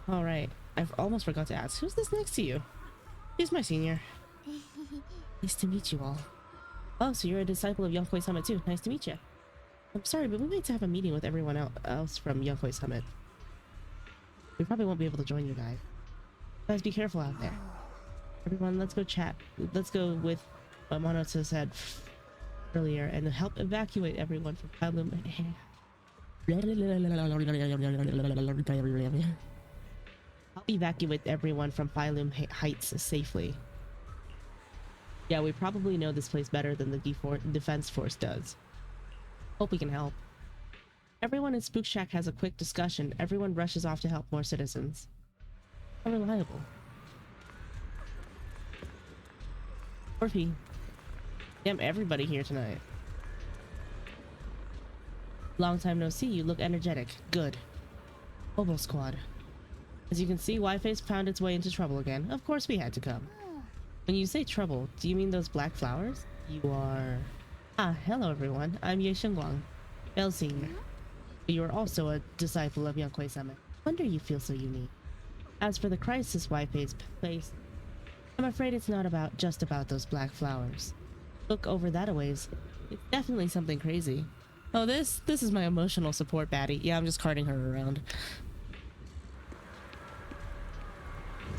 All right. I almost forgot to ask. Who's this next to you? He's my senior. Nice to meet you all. Oh, so you're a disciple of Yonkoi Summit too. Nice to meet you. I'm sorry, but we need to have a meeting with everyone else from Yonkoi Summit. We probably won't be able to join you guys. Guys, be careful out there. Everyone, let's go chat. Let's go with what Minato said earlier and help evacuate everyone from Phylum. Help evacuate everyone from Phylum Heights safely. Yeah, we probably know this place better than the defense force does. Hope we can help. Everyone in Spook Shack has a quick discussion. Everyone rushes off to help more citizens. How reliable. Orphe. Damn, everybody here tonight. Long time no see, you look energetic. Good. Hobo Squad. As you can see, Wi-Fi's found its way into trouble again. Of course we had to come. When you say trouble, do you mean those black flowers? You are... Ah, hello everyone. I'm Ye Shengguang, Bell Senior. You are also a disciple of Yanghui Summit. Wonder you feel so unique. As for the crisis Wi-Fi's place, I'm afraid it's not just about those black flowers. Look over that a ways. It's definitely something crazy. Oh, this is my emotional support baddie. Yeah, I'm just carting her around.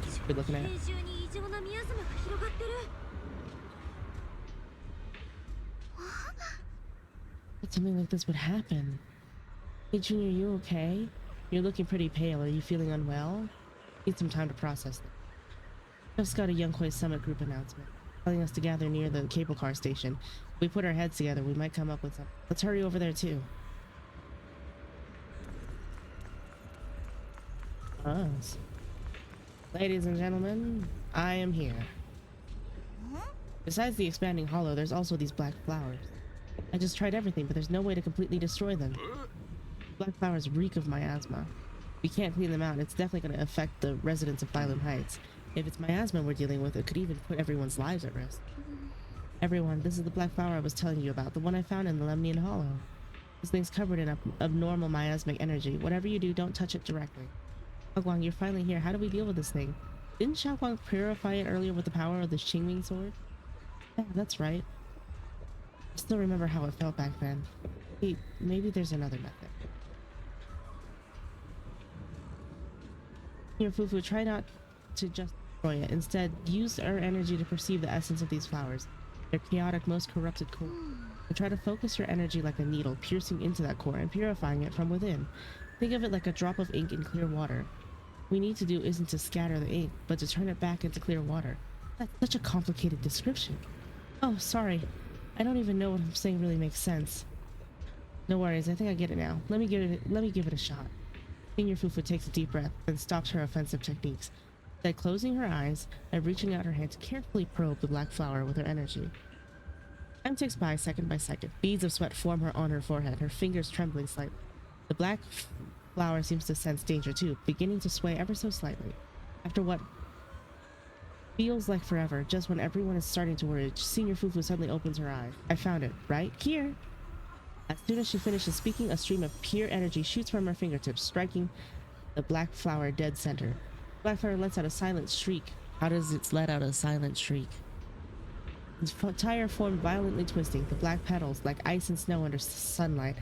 That's what we're looking at. Something like this would happen. Hey Junior, you okay? You're looking pretty pale. Are you feeling unwell? Need some time to process it. Just got a Yanghui Summit group announcement telling us to gather near the cable car station. If we put our heads together, we might come up with something. Let's hurry over there too. Us. Ladies and gentlemen, I am here. Besides the expanding hollow, there's also these black flowers. I just tried everything, but there's no way to completely destroy them. Black flowers reek of miasma. We can't clean them out. It's definitely going to affect the residents of Phylum Heights. If it's miasma we're dealing with, it could even put everyone's lives at risk. Everyone, this is the black flower I was telling you about, the one I found in the Lemnian Hollow. This thing's covered in abnormal miasmic energy. Whatever you do, don't touch it directly. Xiaoguang, you're finally here. How do we deal with this thing? Didn't Xiaoguang purify it earlier with the power of the Qingming sword? Yeah, that's right. I still remember how it felt back then. Wait, maybe there's another method. Here, Fufu, try not to just destroy it. Instead, use our energy to perceive the essence of these flowers. Their chaotic, most corrupted core. And try to focus your energy like a needle, piercing into that core and purifying it from within. Think of it like a drop of ink in clear water. What we need to do isn't to scatter the ink, but to turn it back into clear water. That's such a complicated description. Oh, sorry. I don't even know what I'm saying really makes sense. No worries, I think I get it now. Let me give it a shot. Senior Fufu takes a deep breath, then stops her offensive techniques. Then closing her eyes and reaching out her hand to carefully probe the black flower with her energy. Time ticks by second by second. Beads of sweat form on her forehead, her fingers trembling slightly. The black flower seems to sense danger too, beginning to sway ever so slightly. After what feels like forever, just when everyone is starting to worry, Senior Fufu suddenly opens her eyes. I found it, right here. As soon as she finishes speaking, a stream of pure energy shoots from her fingertips, striking the black flower dead center. The black flower lets out a silent shriek. How does it let out a silent shriek? Its entire form violently twisting, the black petals, like ice and snow under sunlight,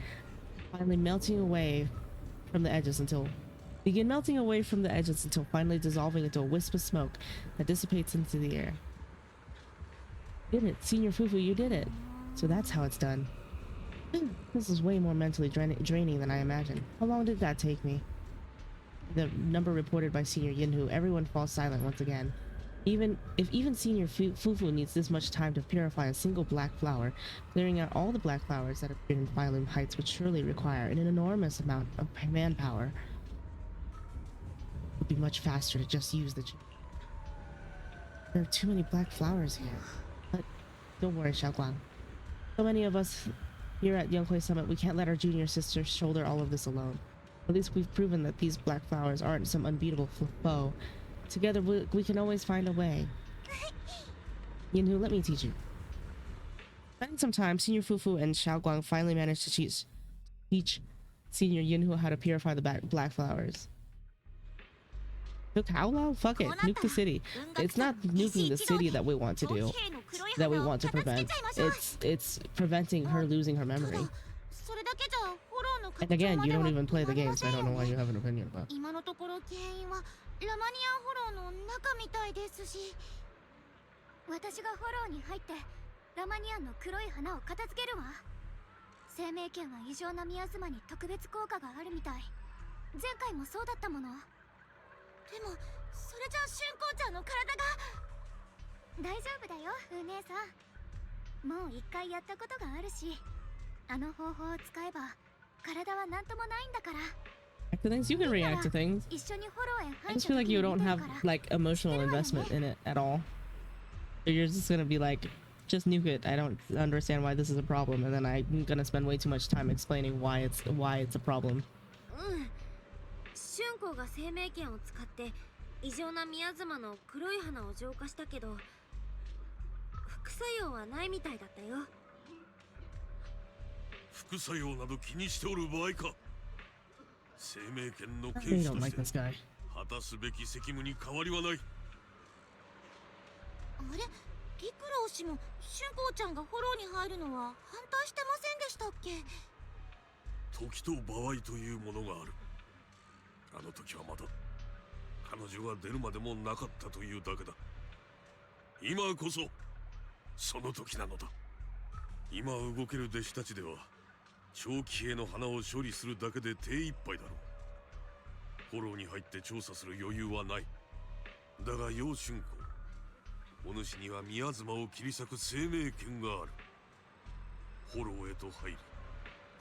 finally melting away from the edges until finally dissolving into a wisp of smoke that dissipates into the air. You did it, Senior Fufu, you did it. So that's how it's done. This is way more mentally draining than I imagined. How long did that take me? The number reported by Senior Yinhu, everyone falls silent once again. If even Senior Fufu needs this much time to purify a single black flower, clearing out all the black flowers that appear in Phylum Heights would surely require an enormous amount of manpower. It would be much faster to just use the... There are too many black flowers here. But don't worry, Xiaoguang. So many of us here at Yanghui Summit, we can't let our junior sisters shoulder all of this alone. At least we've proven that these black flowers aren't some unbeatable foe. Together, we can always find a way. Yinhu, let me teach you. Spending some time, Senior Fufu and Xiaoguang finally managed to teach Senior Yinhu how to purify the black flowers. Took how long? Fuck it. Nuke the city. It's not nuking the city that we want to do. That we want to prevent. It's preventing her losing her memory. And again, you don't even play the game, so I don't know why you have an opinion about it. ラマニアンホローの中みたいですし、私がフォローに入ってラマニアンの黒い花を片付けるわ。生命圏は異常なミアズマに特別効果があるみたい。前回もそうだったもの。でもそれじゃ春光ちゃんの体が。大丈夫だよフー姉さん。もう一回やったことがあるし、あの方法を使えば体は何ともないんだから。For things you can react to things. 一緒にフォローへ I 入っ just た feel like 時 you に don't 見てる have から。 like emotional investment in it at all. So you're just gonna be like, just nuke it. I don't understand why this is a problem, and then I'm gonna spend way too much time explaining why it's a problem. 春子が生命剣を使って異常な宮妻の黒い花を浄化したけど、副作用はないみたいだったよ。副作用など気にしておる場合か。生命剣の I 剣 really 士 don't と like して this guy. 果たすべき責務に変わりはない。あれ、リクロウ氏も春光ちゃんがフォローに入るのは反対してませんでしたっけ？時と場合というものがある。あの時はまだ彼女が出るまでもなかったというだけだ。今こそその時なのだ。今動ける弟子たちでは長期兵の花を処理するだけで手一杯だろう。フォローに入って調査する余裕はない。だが楊春子、お主には宮妻を切り裂く生命剣がある。フォローへと入り、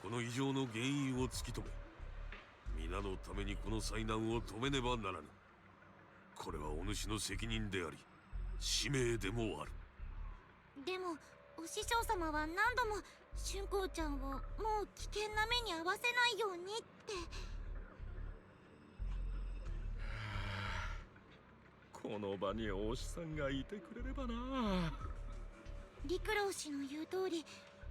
この異常の原因を突き止め、皆のためにこの災難を止めねばならぬ。これはお主の責任であり使命でもある。でもお師匠様は何度も春光ちゃんをもう危険な目に遭わせないようにって。この場にお師さんがいてくれればな。リクロウ氏の言う通り、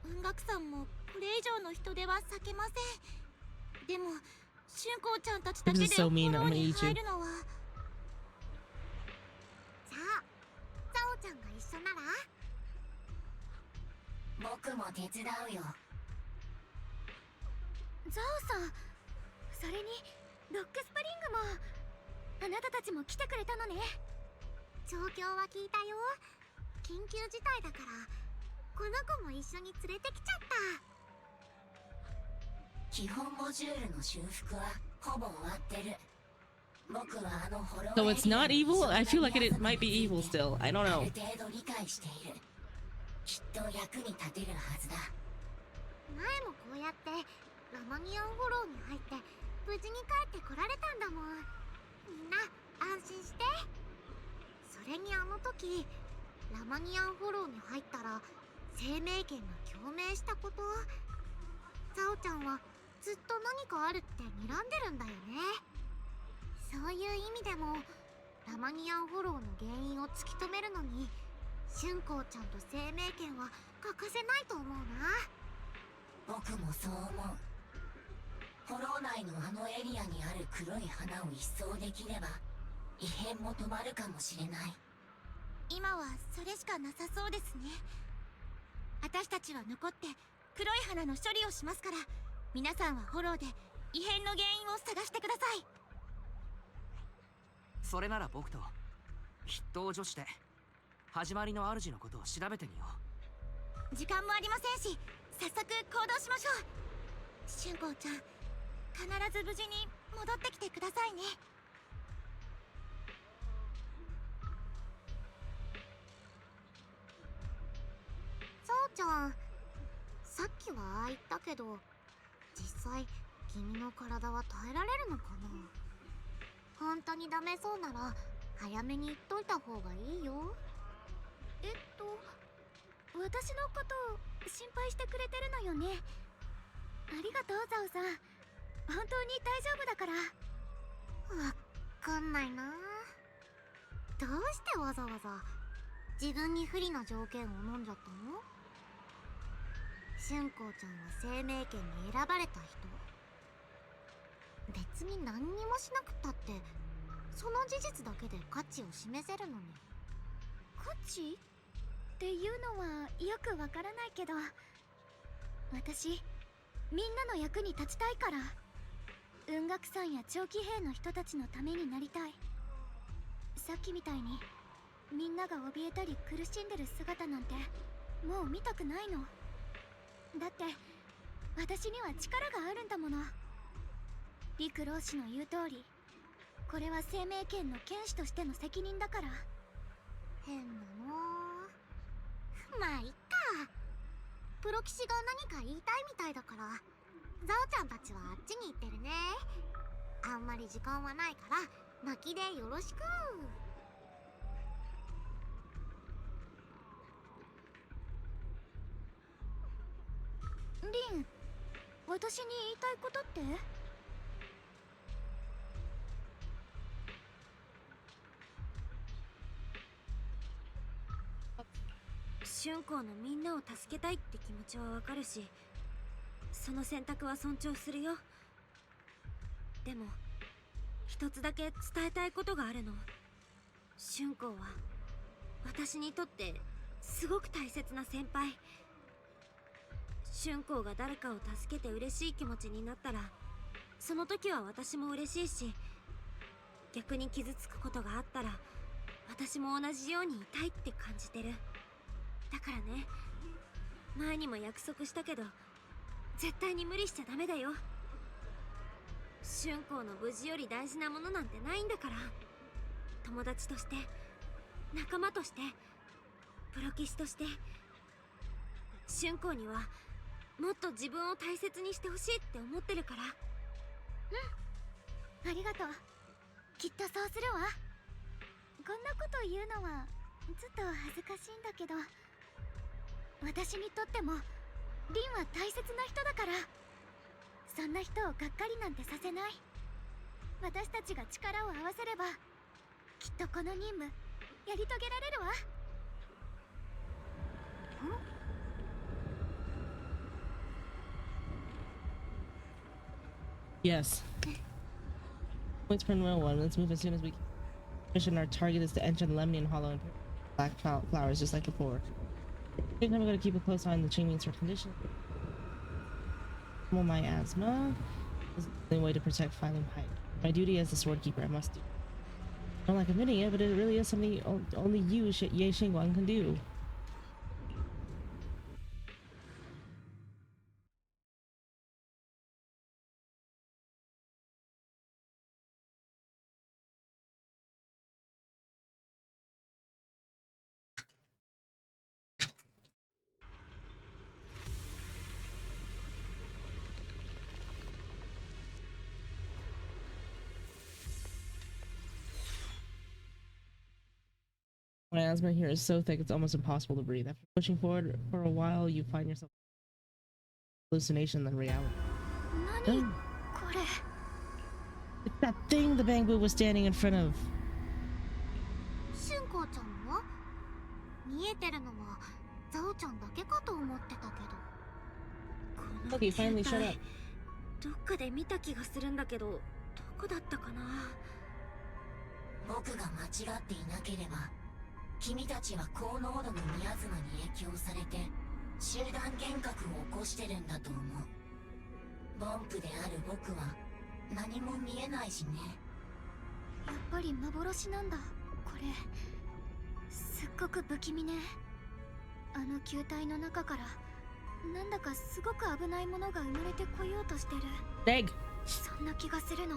雲岳さんもこれ以上の人手は避けません。でも春光ちゃんたちだけで This is so フ mean. ォロ I'm ー gonna に eat 入 you. るのは。じゃあザオちゃんが一緒なら。僕も手伝うよ。ザオさん、それにロックスプリングも。あなたたちも来てくれたのね。状況は聞いたよ。緊急事態だからこの子も一緒に連れてきちゃった。基本モジュールの修復はほぼ終わってる。僕はあのフォロー So it's not evil? I feel like it might be evil still. I don't あ know. る程度理解している。きっと役に立てるはずだ。前もこうやってラマニアンフォローに入って無事に帰ってこられたんだもん。みんな安心して。それにあの時ラマニアンフォローに入ったら生命剣が共鳴したこと。ザオちゃんはずっと何かあるって睨んでるんだよね。そういう意味でもラマニアンフォローの原因を突き止めるのに春光ちゃんと生命剣は欠かせないと思うな。僕もそう思う。フォロー内のあのエリアにある黒い花を一掃できれば異変も止まるかもしれない。今はそれしかなさそうですね。私たちは残って黒い花の処理をしますから、皆さんはフォローで異変の原因を探してください。それなら僕と筆頭女子で始まりの主のことを調べてみよう。時間もありませんし、早速行動しましょう。春光ちゃん、必ず無事に戻ってきてくださいね。ザオちゃん、さっきはああ言ったけど実際君の体は耐えられるのかな。本当にダメそうなら早めに言っといた方がいいよ。私のことを心配してくれてるのよね。ありがとうザオさん、本当に大丈夫だから。わかんないな。どうしてわざわざ自分に不利な条件を飲んじゃったの？春光ちゃんは生命剣に選ばれた人。別に何にもしなくったってその事実だけで価値を示せるのに。価値っていうのはよくわからないけど、私みんなの役に立ちたいから。雲岳さんや長期兵の人たちのためになりたい。さっきみたいにみんなが怯えたり苦しんでる姿なんてもう見たくないの。だって私には力があるんだもの。陸老師の言う通り、これは生命剣の剣士としての責任だから。変なの。プロ騎士が何か言いたいみたいだから、ザオちゃんたちはあっちに行ってるね。あんまり時間はないから泣きでよろしく。リン、私に言いたいことって？春光のみんなを助けたいって気持ちはわかるし、その選択は尊重するよ。でも一つだけ伝えたいことがあるの。春光は私にとってすごく大切な先輩。春光が誰かを助けて嬉しい気持ちになったら、その時は私も嬉しいし、逆に傷つくことがあったら私も同じようにいたいって感じてる。だからね、前にも約束したけど絶対に無理しちゃダメだよ。春光の無事より大事なものなんてないんだから。友達として、仲間として、プロ騎士として、春光にはもっと自分を大切にしてほしいって思ってるから。ありがとう。きっとそうするわ。こんなこと言うのはちょっと恥ずかしいんだけど、私にとってもリンは大切な人だから。そんな人をがっかりなんてさせない。私たちが力を合わせればきっとこの任務やり遂げられるわ。Yes. Points per mill one. Let's move as soon as we can. Mission, our target is to enter the Lemnian Hollow and black flowers just like before. Same time, we gotta keep a close eye on the Changming's condition. Well, my asthma is the only way to protect Phylum Pike. My duty as the sword keeper, I must do. I don't like admitting it, but it really is something only you, Ye Xingguang, can do. My asthma here is so thick it's almost impossible to breathe. After pushing forward for a while, you find yourself hallucination than reality. Oh. It's that thing the Bangbu was standing in front of. 春光ちゃんは見えてるのはザオちゃんだけかと思ってたけど。Okay, finally shut up. どっかで見た気がするんだけど、どこだったかな。僕が間違っていなければ、君たちは高濃度のミアズマに影響されて集団幻覚を起こしてるんだと思う。ボンプである僕は何も見えないしね。やっぱり幻なんだこれ。すっごく不気味ね。あの球体の中からなんだかすごく危ないものが生まれてこようとしてる。そんな気がするの。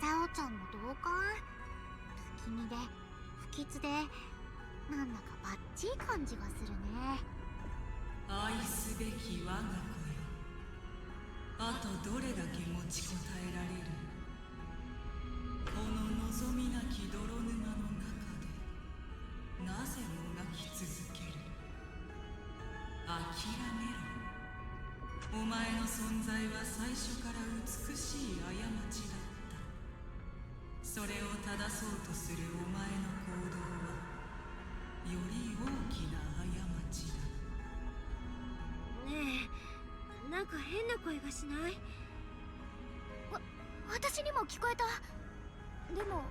ザオちゃんも同感？不気味で不吉で、なんだかバッチリ感じがするね。愛すべき我が子よ、あとどれだけ持ちこたえられる。この望みなき泥沼の中でなぜもがき続ける。諦めろ。お前の存在は最初から美しい過ちだった。それを正そうとするお前の行動はより大きな過ちだ。ねえ、なんか変な声がしない？私にも聞こえた。でも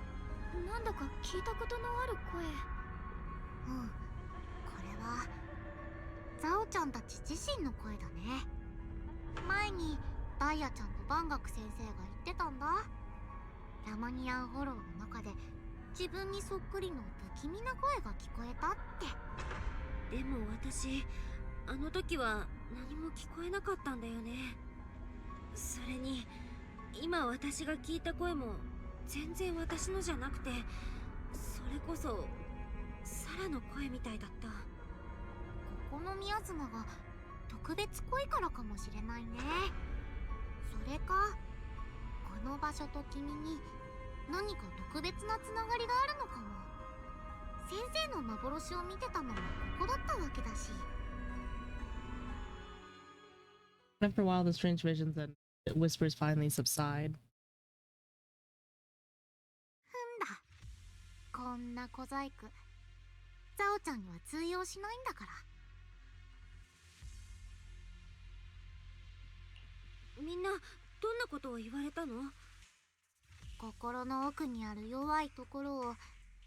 なんだか聞いたことのある声。これはザオちゃんたち自身の声だね。前にダイヤちゃんとバンガク先生が言ってたんだ。ラマニアンホローの中で自分にそっくりの不気味な声が聞こえたって。でも私、あの時は何も聞こえなかったんだよね。それに今私が聞いた声も全然私のじゃなくて、それこそサラの声みたいだった。ここのミアズマが特別濃いからかもしれないね。それかこの場所と君に何か特別なつながりがあるのかも。先生の幻を見てたのもここだったわけだし。 After a while, the strange visions and whispers finally subside. こんな小細工ザオちゃんには通用しないんだから。みんなどんなことを言われたの？心の奥にある弱いところを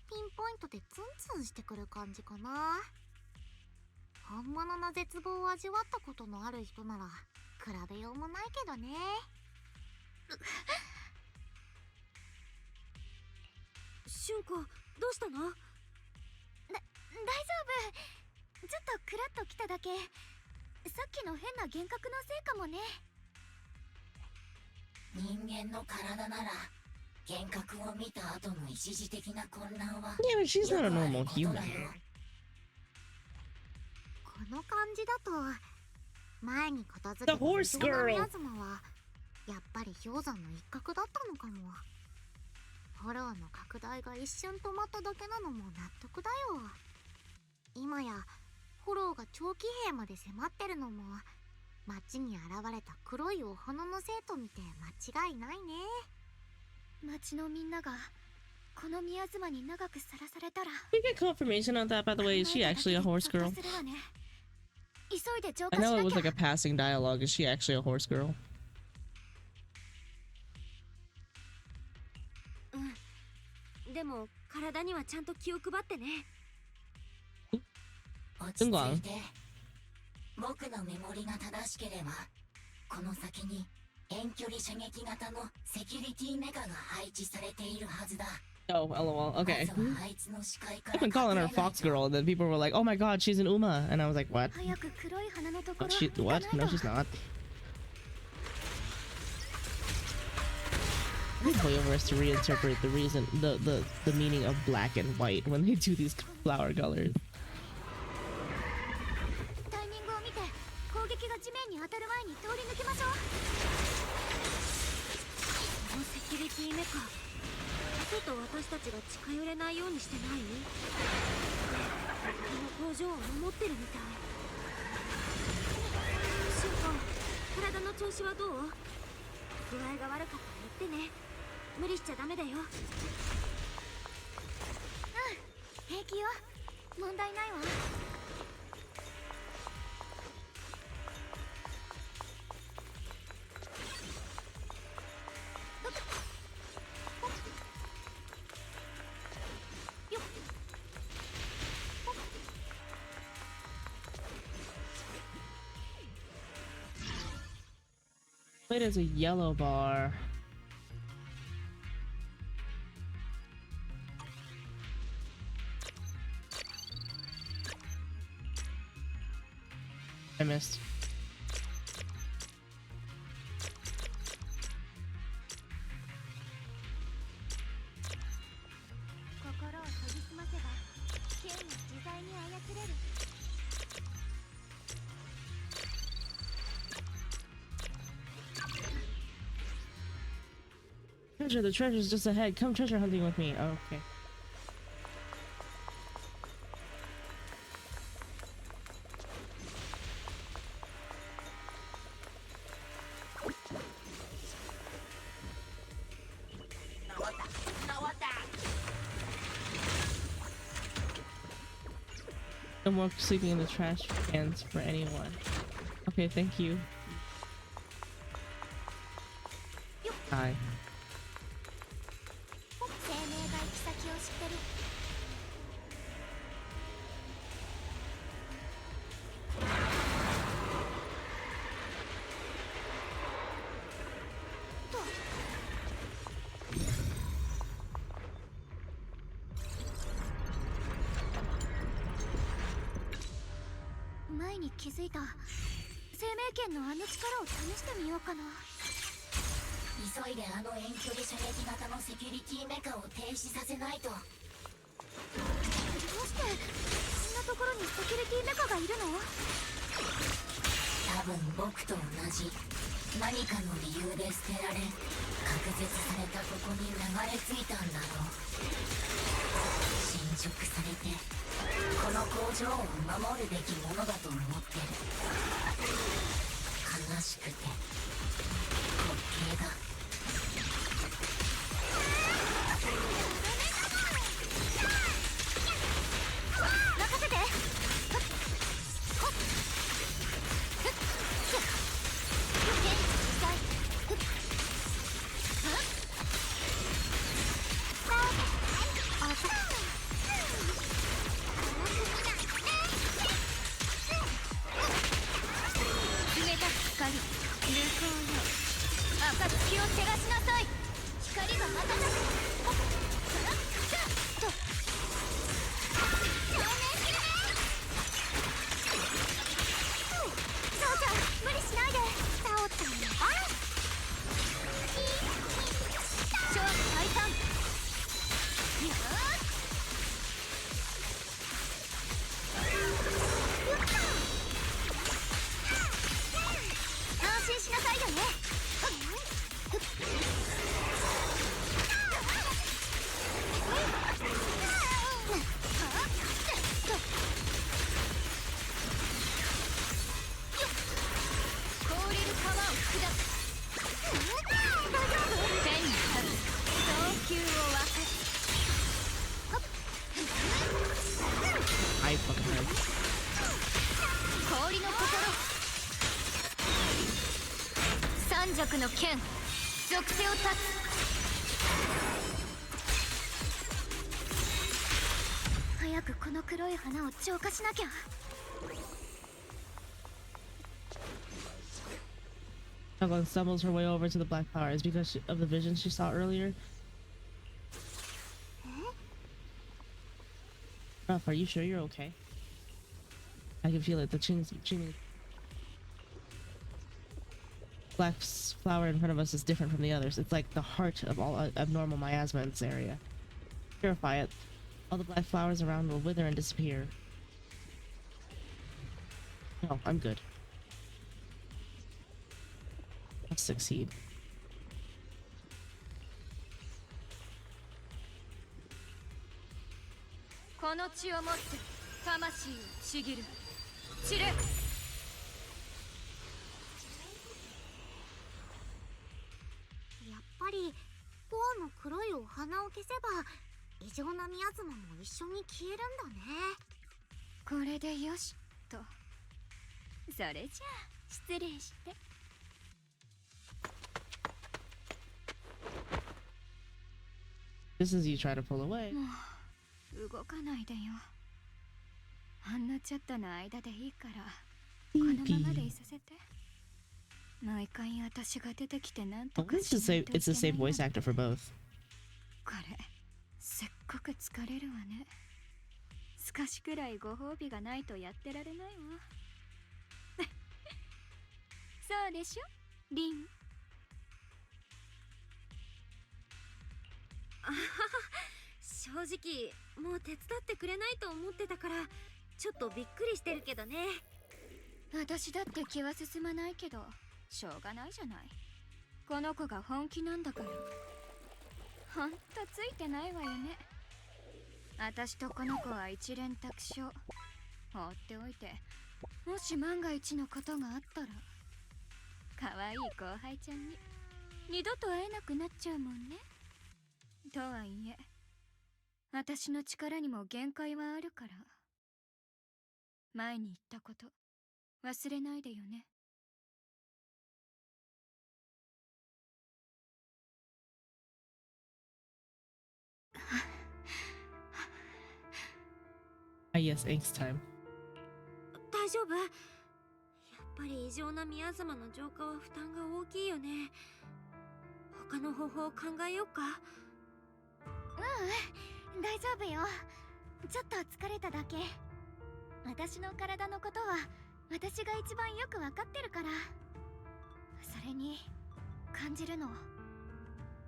ピンポイントでツンツンしてくる感じかな。本物の絶望を味わったことのある人なら比べようもないけどね。俊子、どうしたの？大丈夫。ちょっとクラッときただけ。さっきの変な幻覚のせいかもね。人間の体なら幻覚を見た後の一時的な混乱は Yeah, but she's not a normal human. この感じだと前に片付け The た horse 人の girl ミアズマはやっぱり氷山の一角だったのかも。フォローの拡大が一瞬止まっただけなのも納得だよ。今やフォローが長期兵まで迫ってるのも街に現れた黒いお花のせいと見て間違いないね。街のみんながこのミアズマに長くさらされたら。 We get confirmation on that, by the way. Is she actually a horse girl? 急いで浄 I 化し know な it き was ゃ。 like a passing dialogue. Is she actually a horse girl? でも体にはちゃんと気を配ってね。落ち着いて。僕のメモリが正しければこの先に遠距離射撃型のセキュリティメカが配置されているはずだ。 Oh, lol. Okay. まずはあいつの視界から I've been calling her Fox Girl, and then people were like, "Oh my God, she's an Uma," and I was like, "What? 早く黒い花のとこ What? ろ She 行か what? ない No, と。 she's not." I play over us to reinterpret the reason, the meaning of black and white when they do these flower colors. タイミングを見て攻撃が地面に当たる前に通り抜けましょう。このセキュリティメカ、ちょっと私たちが近寄れないようにしてない？この工場を守ってるみたい。俊子、体の調子はどう？具合が悪かったら言ってね。無理しちゃダメだよ。平気よ。問題ないわ。Wait, there's a yellow bar. I missed. 心を研ぎ澄ませば剣が自在に操れる。 Treasure, the treasure's just ahead. Come treasure hunting with me. Oh, okay. No more sleeping in the trash cans for anyone. Okay, thank you. Hi. 生命が行き先を知ってる。前に気づいた生命圏のあの力を試してみようかな。急いであの遠距離射撃型のセキュリティメカを停止させないと。どうしてこんなところにセキュリティメカがいるの？分僕と同じ何かの理由で捨てられ隔絶されたここに流れ着いたんだろう。侵食されてこの工場を守るべきものだと思ってる。悲しくて滑稽だ。任せて。光、流行よ。暁を照らしなさい。光が瞬く。そうじゃ、無理しないで。タオちゃんの番。超退散。よーし。安心しなさいよね。凍れる川を下す。大丈夫？天に立つ早急を沸かす。I fucking heard. 氷の心。三尺の剣、属性を断つ。早くこの黒い花を浄化しなきゃ。Xiaoguang stumbles her way over to the black flower. Is because of the vision she saw earlier. Ruff, are you sure you're okay? I can feel it. The ching. Black flower in front of us is different from the others. It's like the heart of all abnormal miasma in this area. Purify it. All the black flowers around will wither and disappear. No, I'm good. I'll succeed. この血をもって魂をちぎる。散れ。やっぱりボアの黒いお花を消せば異常なミアズマも一緒に消えるんだね。これでよしと。それじゃあ失礼して。Just as you try to pull away. もう動かないでよ。ほんのちょっとの間でいいからこのままでいさせて。毎回私が出てきてなんと Well, か it's the same. It's the same voice actor for both. これせっごく疲れるわね。少しくらいご褒美がないとやってられないわ。そうでしょリン。正直もう手伝ってくれないと思ってたからちょっとびっくりしてるけどね。私だって気は進まないけどしょうがないじゃない。この子が本気なんだから。ほんとついてないわよね。私とこの子は一連卓勝。放っておいてもし万が一のことがあったら可愛い後輩ちゃんに二度と会えなくなっちゃうもんね。とはいえ私の力にも限界はあるから。前に言ったこと忘れないでよね。Yes, angst time. 大丈夫？やっぱり異常なミアズマの浄化は負担が大きいよね。他の方法を考えようか。うん、大丈夫よ。ちょっと疲れただけ。私の体のことは私が一番よくわかってるから。それに感じるの。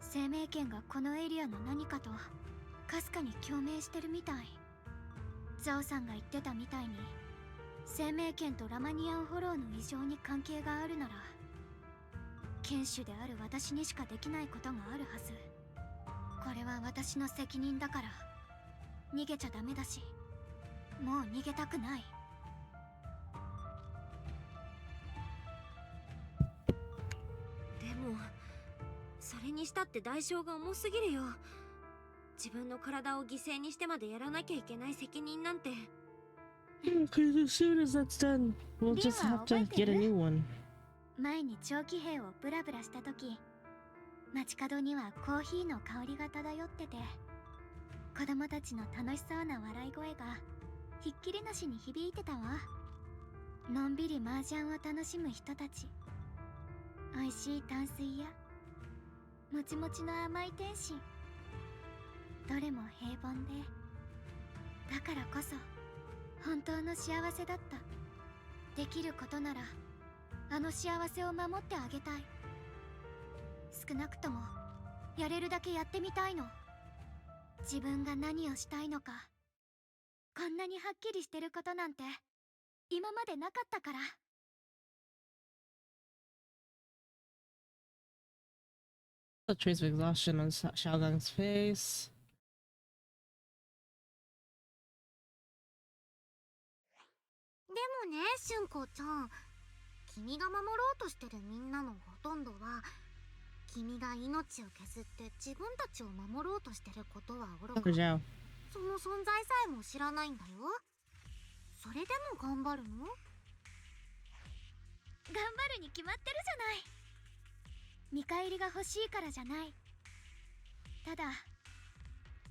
生命圏がこのエリアの何かとかすかに共鳴してるみたい。ザオさんが言ってたみたいに生命圏とラマニアンフォローの異常に関係があるなら、剣士である私にしかできないことがあるはず。これは私の責任だから、逃げちゃダメだし、もう逃げたくない。でもそれにしたって代償が重すぎるよ。自分の体を犠牲にしてまでやらなきゃいけない責任なんて。Because as soon as that's done, we'll just have to get a new one. 前に長期兵をブラブラした時、街角にはコーヒーの香りが漂ってて、子供たちの楽しそうな笑い声がひっきりなしに響いてたわ。のんびり麻雀を楽しむ人たち、美味しい淡水やもちもちの甘い天津、どれも平凡で、だからこそ本当の幸せだった。できることならあの幸せを守ってあげたい。少なくともやれるだけやってみたいの。自分が何をしたいのか、こんなにはっきりしてることなんて今までなかったから。A trace of exhaustion on Xiaogang's face. でもね、春子ちゃん、君が守ろうとしてるみんなのほとんどは、君が命を削って自分たちを守ろうとしてることはおろか、その存在さえも知らないんだよ。それでも頑張るの？頑張るに決まってるじゃない。見返りが欲しいからじゃない。ただ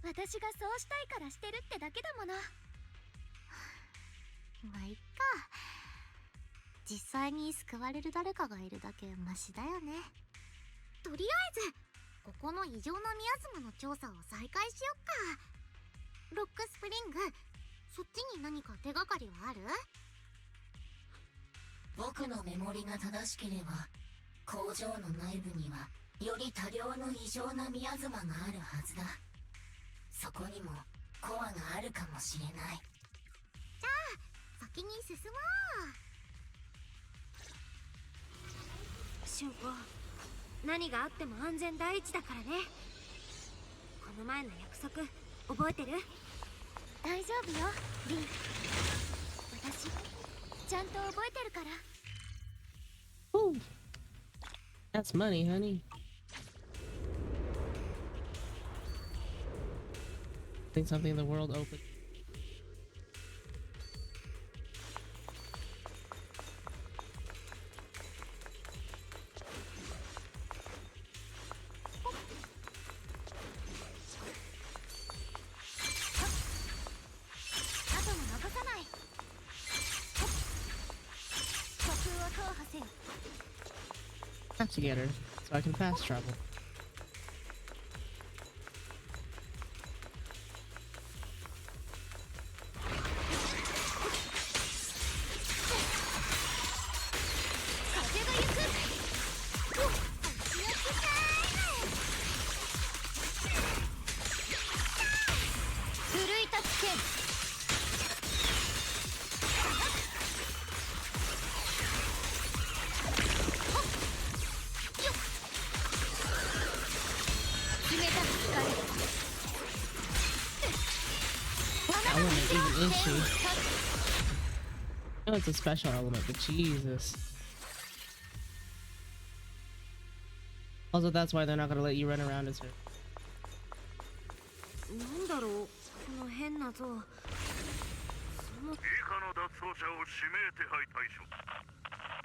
私がそうしたいからしてるってだけだもの。まあいっか。実際に救われる誰かがいるだけマシだよね。とりあえずここの異常なミアズマの調査を再開しよっか。ロックスプリング、そっちに何か手がかりはある？僕のメモリが正しければ、工場の内部にはより多量の異常なミアズマがあるはずだ。そこにもコアがあるかもしれない。じゃあ先に進もう。春子、何があっても安全第一だからね。この前の約束覚えてる？大丈夫よ、リン。私ちゃんと覚えてるから。Ooh, that's money, honey. I think something in the world opened. Have to get her, so I can fast travel. I know it's a special element, but Jesus. Also, that's why they're not gonna let you run around as her. なんだろう、この変な像。その以下の脱走者を指名手配対象。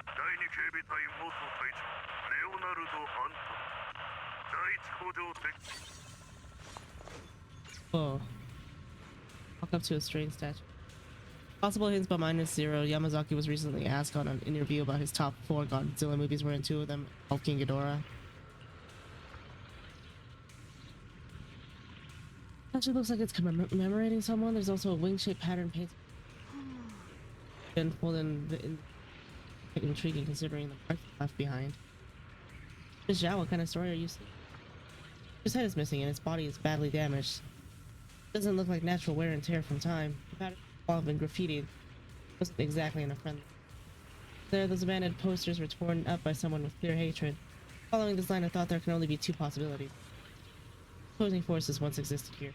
第二警備隊元隊長レオナルド・アントン。第一工場で。Whoa. Walk up to a strange statue. Possible hints but -0. Yamazaki was recently asked on an interview about his top 4 Godzilla movies, wherein 2 of them involved King Ghidorah. Actually looks like it's commemorating someone. There's also a wing-shaped pattern painted and pulled in intriguing considering the parts left behind. Miss Zhao, what kind of story are you seeing? His head is missing and its body is badly damaged. Doesn't look like natural wear and tear from time. The pattern have been graffitied. wasn't exactly in a friendly. There, those abandoned posters were torn up by someone with pure hatred. Following this line, I thought there can only be two possibilities. Opposing forces once existed here,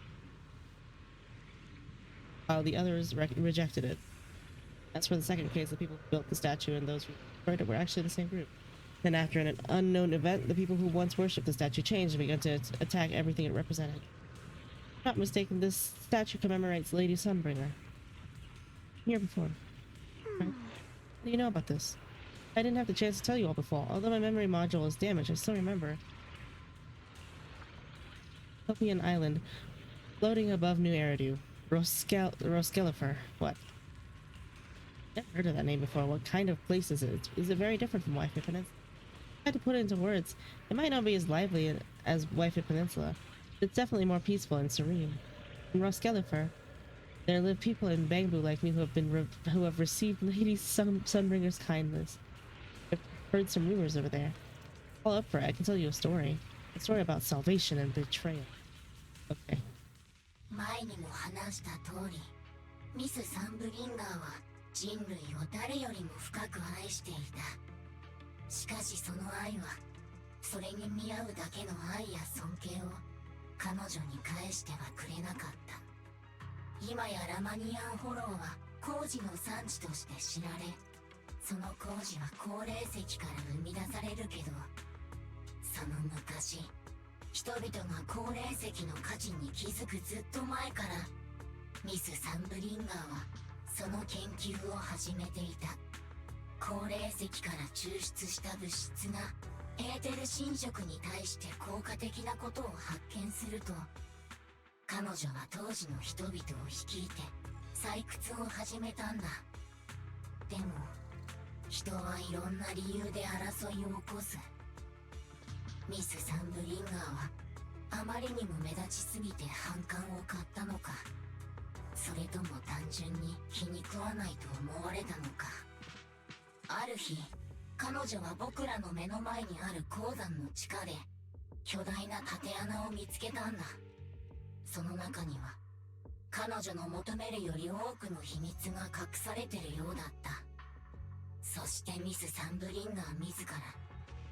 while the others rejected it. As for the second case, the people who built the statue and those who destroyed it were actually the same group. Then after an unknown event, the people who once worshipped the statue changed and began to attack everything it represented. If I'm not mistaken, this statue commemorates Lady Sunbringer. Here before. Right? What do you know about this? I didn't have the chance to tell you all before. Although my memory module is damaged, I still remember. Utopian Island, floating above New Eridu. Roskelifer. What? Never heard of that name before. What kind of place is it? Is it very different from Wi-Fi Peninsula? I had to put it into words. It might not be as lively as Wi-Fi Peninsula, but it's definitely more peaceful and serene. In Roskelifer, there live people in Bangbu like me who have received Lady Sunbringer's kindness. I've heard some rumors over there. All up for it. I can tell you a story about salvation and betrayal. Okay. 前にも話した通り、ミス・サンブリンガーは人類を誰よりも深く愛していた。しかしその愛は、それに見合うだけの愛や尊敬を彼女に返してはくれなかった。今やラマニアンホローは工事の産地として知られ、その工事は高齢石から生み出されるけど、その昔、人々が高齢石の価値に気づくずっと前から、ミス・サンブリンガーはその研究を始めていた。高齢石から抽出した物質がエーテル侵食に対して効果的なことを発見すると、彼女は当時の人々を率いて採掘を始めたんだ。でも人はいろんな理由で争いを起こす。ミス・サンブリンガーはあまりにも目立ちすぎて反感を買ったのか、それとも単純に気に食わないと思われたのか。ある日、彼女は僕らの目の前にある鉱山の地下で巨大な縦穴を見つけたんだ。その中には彼女の求めるより多くの秘密が隠されてるようだった。そしてミス・サンブリンガー自ら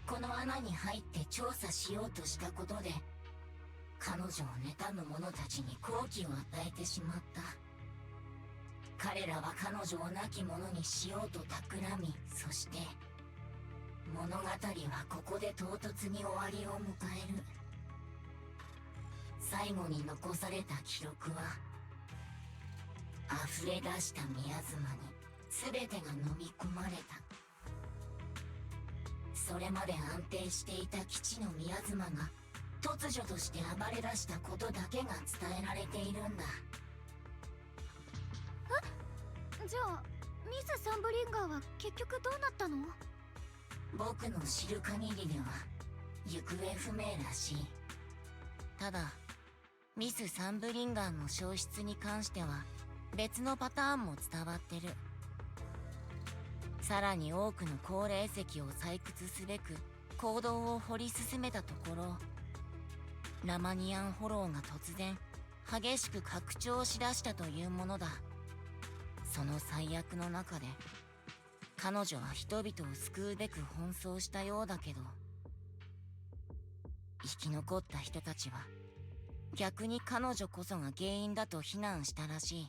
この穴に入って調査しようとしたことで、彼女を妬む者たちに好機を与えてしまった。彼らは彼女を亡き者にしようと企み、そして物語はここで唐突に終わりを迎える。最後に残された記録は、溢れ出した宮妻に全てが飲み込まれた。それまで安定していた基地の宮妻が突如として暴れ出したことだけが伝えられているんだ。じゃあミス・サンブリンガーは結局どうなったの？僕の知る限りでは行方不明らしい。ただミス・サンブリンガーの消失に関しては別のパターンも伝わってる。さらに多くの高齢石を採掘すべく坑道を掘り進めたところ、ラマニアンホローが突然激しく拡張しだしたというものだ。その最悪の中で彼女は人々を救うべく奔走したようだけど、生き残った人たちは逆に彼女こそが原因だと非難したらしい。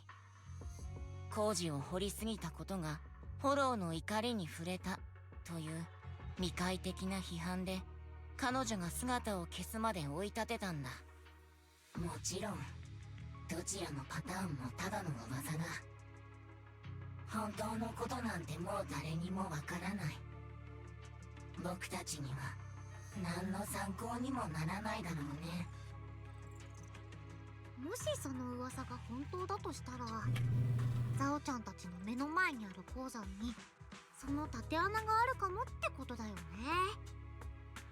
工事を掘りすぎたことがホローの怒りに触れたという未開的な批判で、彼女が姿を消すまで追い立てたんだ。もちろんどちらのパターンもただの噂だ。本当のことなんてもう誰にもわからない。僕たちには何の参考にもならないだろうね。もしその噂が本当だとしたら、ザオちゃんたちの目の前にある鉱山にその縦穴があるかもってことだよね。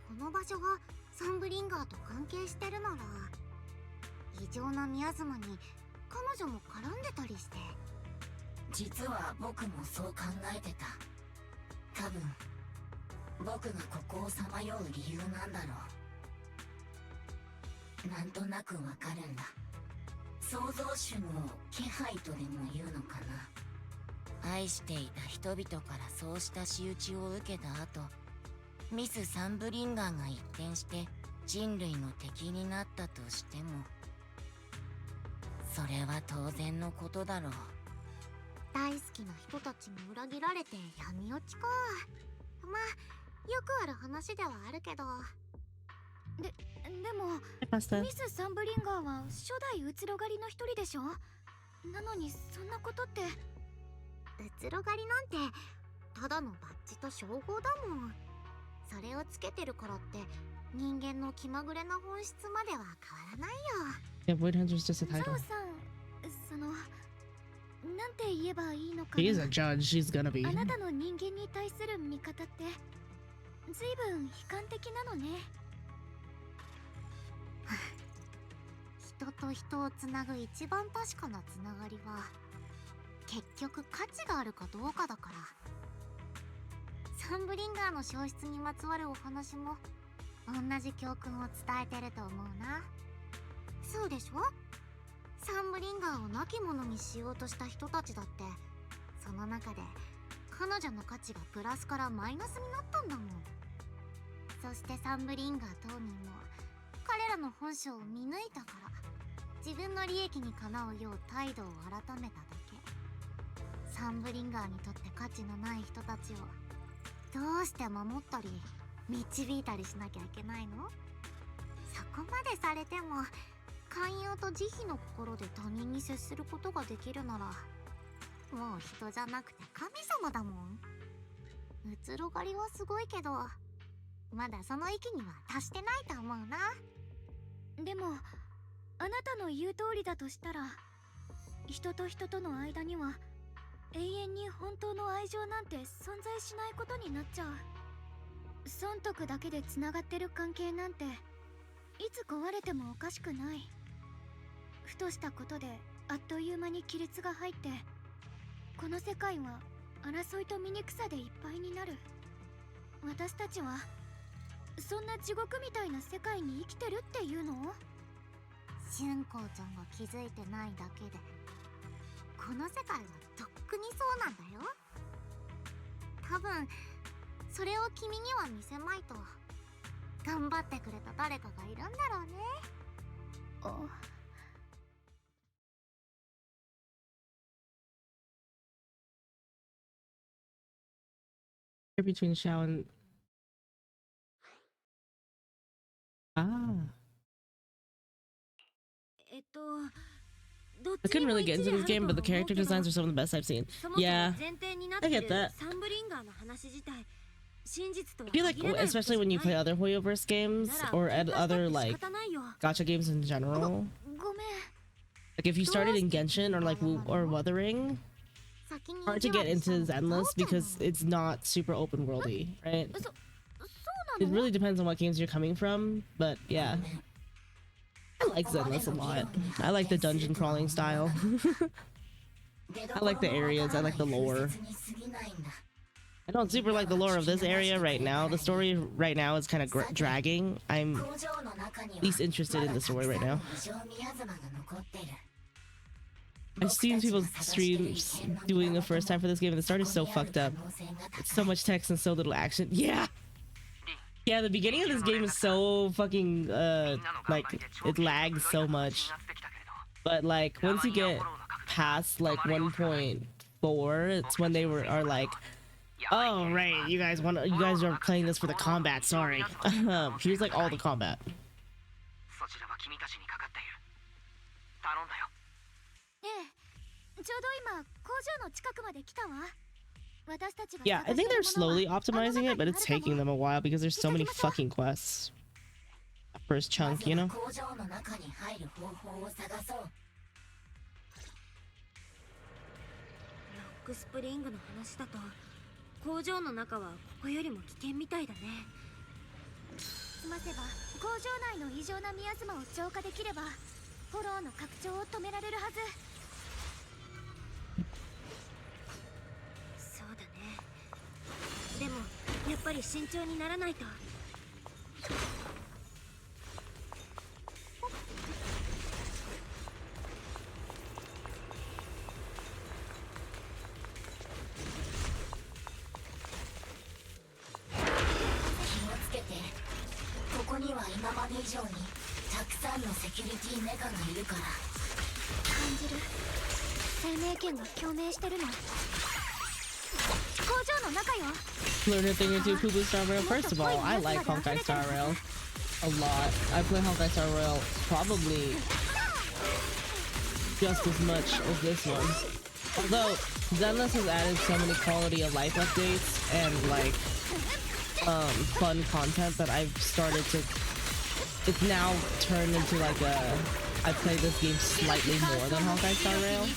この場所がサンブリンガーと関係してるなら、異常な宮妻に彼女も絡んでたりして。実は僕もそう考えてた。多分僕がここをさまよう理由なんだろう。なんとなくわかるんだ。創造主の気配とでも言うのかな。愛していた人々からそうした仕打ちを受けた後、ミス・サンブリンガーが一転して人類の敵になったとしても、それは当然のことだろう。大好きな人たちに裏切られて闇落ちか。まあよくある話ではあるけど。でもミス・サンブリンガーは初代移ろ狩りの一人でしょ。なのにそんなことって。移ろ狩りなんてただのバッジと称号だもん。それをつけてるからって人間の気まぐれな本質までは変わらないよ。Yeah, Void Hunter's just a ザ title. オさん、そのなんて言えばいいのかな。 He is a judge, she's gonna be. あなたの人間に対する見方って随分悲観的なのね。人と人をつなぐ一番確かなつながりは結局価値があるかどうかだから。サンブリンガーの消失にまつわるお話も同じ教訓を伝えてると思うな。そうでしょ。サンブリンガーを亡き者にしようとした人たちだって、その中で彼女の価値がプラスからマイナスになったんだもん。そしてサンブリンガー当人も彼らの本性を見抜いたから自分の利益にかなうよう態度を改めただけ。サンブリンガーにとって価値のない人たちをどうして守ったり導いたりしなきゃいけないの。そこまでされても寛容と慈悲の心で他人に接することができるならもう人じゃなくて神様だもん。移ろ狩りはすごいけどまだその域には達してないと思うな。でもあなたの言う通りだとしたら人と人との間には永遠に本当の愛情なんて存在しないことになっちゃう。損得だけでつながってる関係なんていつ壊れてもおかしくない。ふとしたことであっという間に亀裂が入ってこの世界は争いと醜さでいっぱいになる。私たちはそんな地獄みたいな世界に生きてるっていうの？春光ちゃんが気づいてないだけでこの世界はとっくにそうなんだよ。多分それを君には見せまいと頑張ってくれた誰かがいるんだろうね。Between Xiao and I couldn't really get into this game, but the character designs are some of the best I've seen. Yeah, I get that. I feel like, especially when you play other Hoyoverse games or other like gacha games in general, like if you started in Genshin or like or Wuthering, hard to get into Zenless because it's not super open worldy, right? It really depends on what games you're coming from, but yeah. I like Zenless a lot. I like the dungeon crawling style. I like the areas, I like the lore. I don't super like the lore of this area right now. The story right now is kind of dragging. I'm least interested in the story right now. I've seen people's streams doing the first time for this game and the start is so fucked up. It's so much text and so little action. Yeah! Yeah, the beginning of this game is so fucking, like, it lags so much. But, like, once you get past, like, 1.4, it's when they are like, oh, right, you guys are playing this for the combat, sorry. Here's, like, all the combat. Yeah, I think they're slowly optimizing it, but it's taking them a while because there's so many fucking quests. First chunk, you know? ロックスプリングの話だと工場の中はここよりも危険みたいだね。済ませば工場内の異常なミアズマを浄化できればフォローの拡張を止められるはず。そうだね。でもやっぱり慎重にならないと。以上にたくさんのセキュリティメカがいるから。感じる。生命圏が共鳴してるの。工場の中よ。Learn a thing or two, Kubu Star Rail. First of all, I like Honkai Star Rail a lot. I play Honkai Star Rail probably just as much as this one. Although Zenless has added so many quality of life updates and like fun content that I've started to. It's now turned into like a. I play this game slightly more than Honkai Star Rail.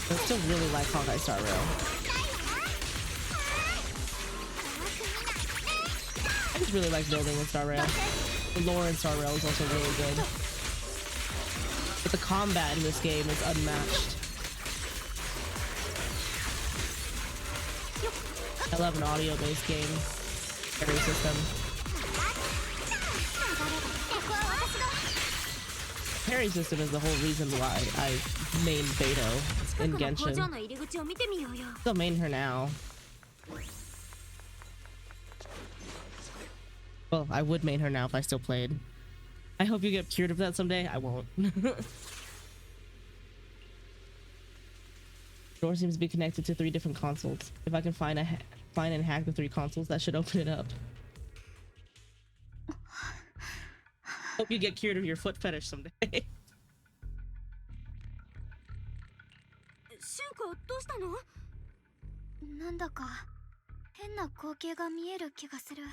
I still really like Honkai Star Rail. I just really like building in Star Rail. The lore in Star Rail is also really good. But the combat in this game is unmatched. I love an audio-based game. Every system. Parry system is the whole reason why I main Beto in Genshin. Still main her now. Well, I would main her now if I still played. I hope you get cured of that someday. I won't. Door seems to be connected to 3 different consoles. If I can find and hack the 3 consoles, that should open it up. Hope you get cured of your foot fetish someday. シュンコ、どうしたの？なんだか変な光景が見える気がする。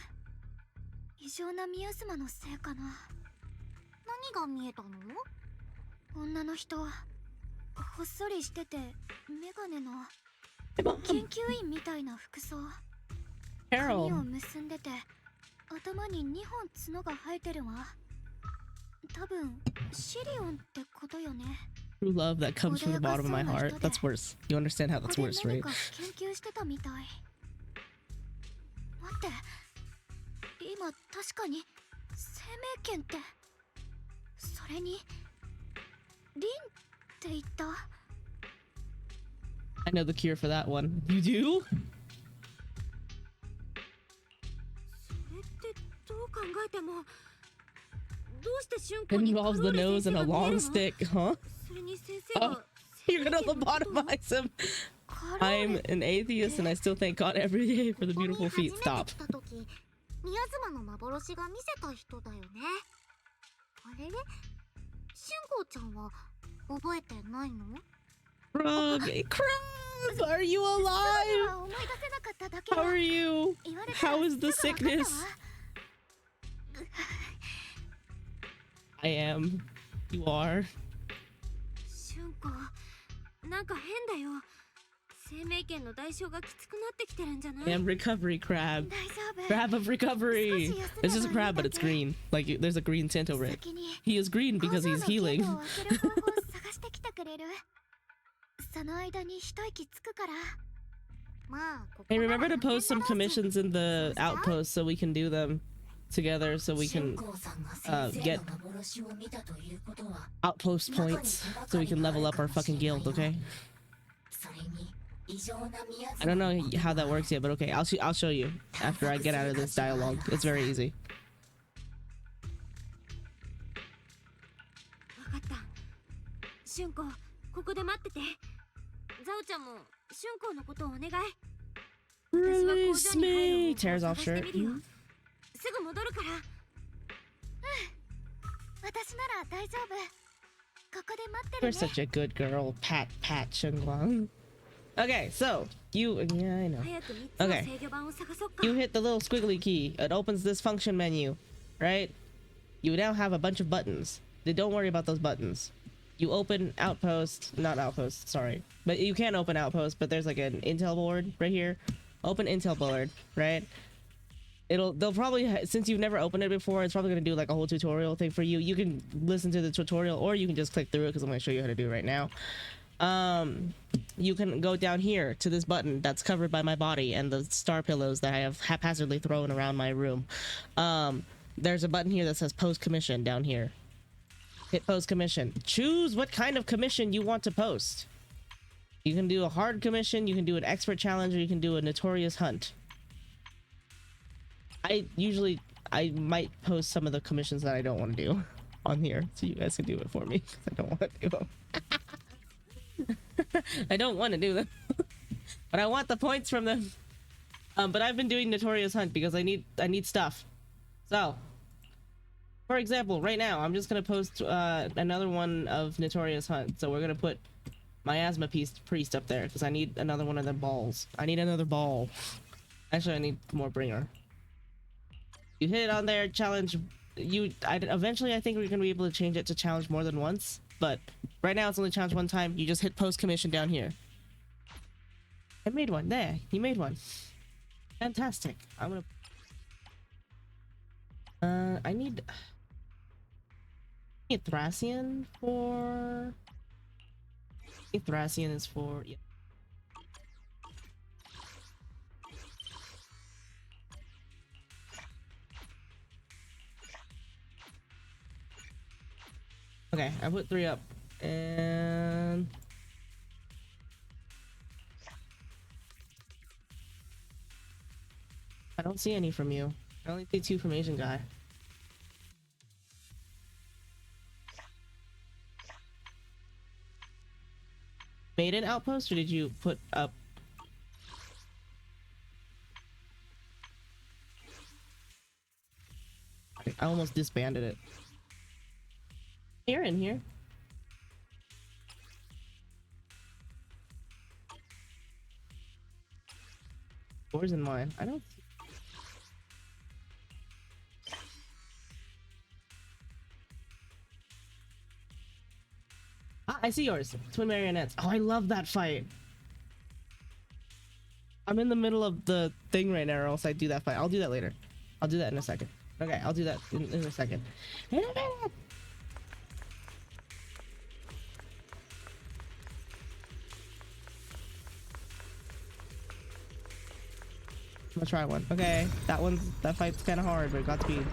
異常なミューズマのせいかな。何が見えたの？女の人、ほっそりしててメガネの研究員みたいな服装。髪を結んでて頭に2本角が生えてるわ。多分シリオンってことよね。 True love that comes from the bottom of my heart. That's worse. You understand how that's worse, right? 研究してたみたい。待って、今確かに生命圏って、それにリンって言った。 I know the cure for that one. You do? それってどう考えても。 It involves the nose and a long stick, huh? Oh, you're gonna lobotomize him. I'm an atheist and I still thank God every day for the beautiful feet. Stop. 宮妻の幻が見せた人だよね。あれれ？シュンコちゃんは覚えてないの？ Krug, Krug, are you alive? How are you? How is the sickness? I am. You are. シュンコ、なんか変だよ。生命圏の代償がきつくなってきてるんじゃない？ And recovery crab. Crab of recovery. This is a crab, but it's green. Like there's a green tint over it. He is green because he's healing. Hey, remember to post some commissions in the outpost so we can do them together, so we can get outpost points so we can level up our fucking guild, okay? I don't know how that works yet, but okay, I'll show you after I get out of this dialogue. It's very easy. わかった。シュンコ、ここで待ってて。ザオちゃんもシュンコのことをお願い。私は工場に入る方法を探してみるよ。すぐ戻るから。私なら大丈夫。ここで待って You're るね。 such a good girl, pat pat Shengguang. Okay, so yeah, I know. Okay, you hit the little squiggly key. It opens this function menu, right? You now have a bunch of buttons. Don't worry about those buttons. You open outpost, not outpost, sorry, but you can open outpost. But there's like an intel board right here. Open intel board, right? They'll probably, since you've never opened it before, it's probably gonna do like a whole tutorial thing for you. You can listen to the tutorial, or you can just click through it because I'm gonna show you how to do it right now. You can go down here to this button that's covered by my body and the star pillows that I have haphazardly thrown around my room. There's a button here that says post commission down here. Hit post commission. Choose what kind of commission you want to post. You can do a hard commission, you can do an expert challenge, or you can do a notorious hunt. I might post some of the commissions that I don't want to do on here, so you guys can do it for me, because I don't want to do them. I don't want to do them, but I want the points from them. But I've been doing Notorious Hunt because I need stuff. So, for example, right now I'm just gonna post another one of Notorious Hunt. So we're gonna put Miasma Priest up there because I need another one of the balls. I need another ball. Actually, I need more bringer. You hit it on there, challenge. Eventually, I think we're gonna be able to change it to challenge more than once. But right now, it's only challenge one time. You just hit post commission down here. I made one. There, you made one. Fantastic. I'm gonna. I need Thracian for. Thracian is for. Yeah. Okay, I put 3 up, and I don't see any from you. I only see 2 from Asian guy. Made an outpost, or did you put up? I almost disbanded it. You're in here. Yours and mine. I don't. Ah, I see yours. Twin marionettes. Oh, I love that fight. I'm in the middle of the thing right now, or else I do that fight. I'll do that later. I'll do that in a second. Okay, I'll do that in a second. In a minute. I'm gonna try one. Okay, that fight's kind of hard, but Godspeed.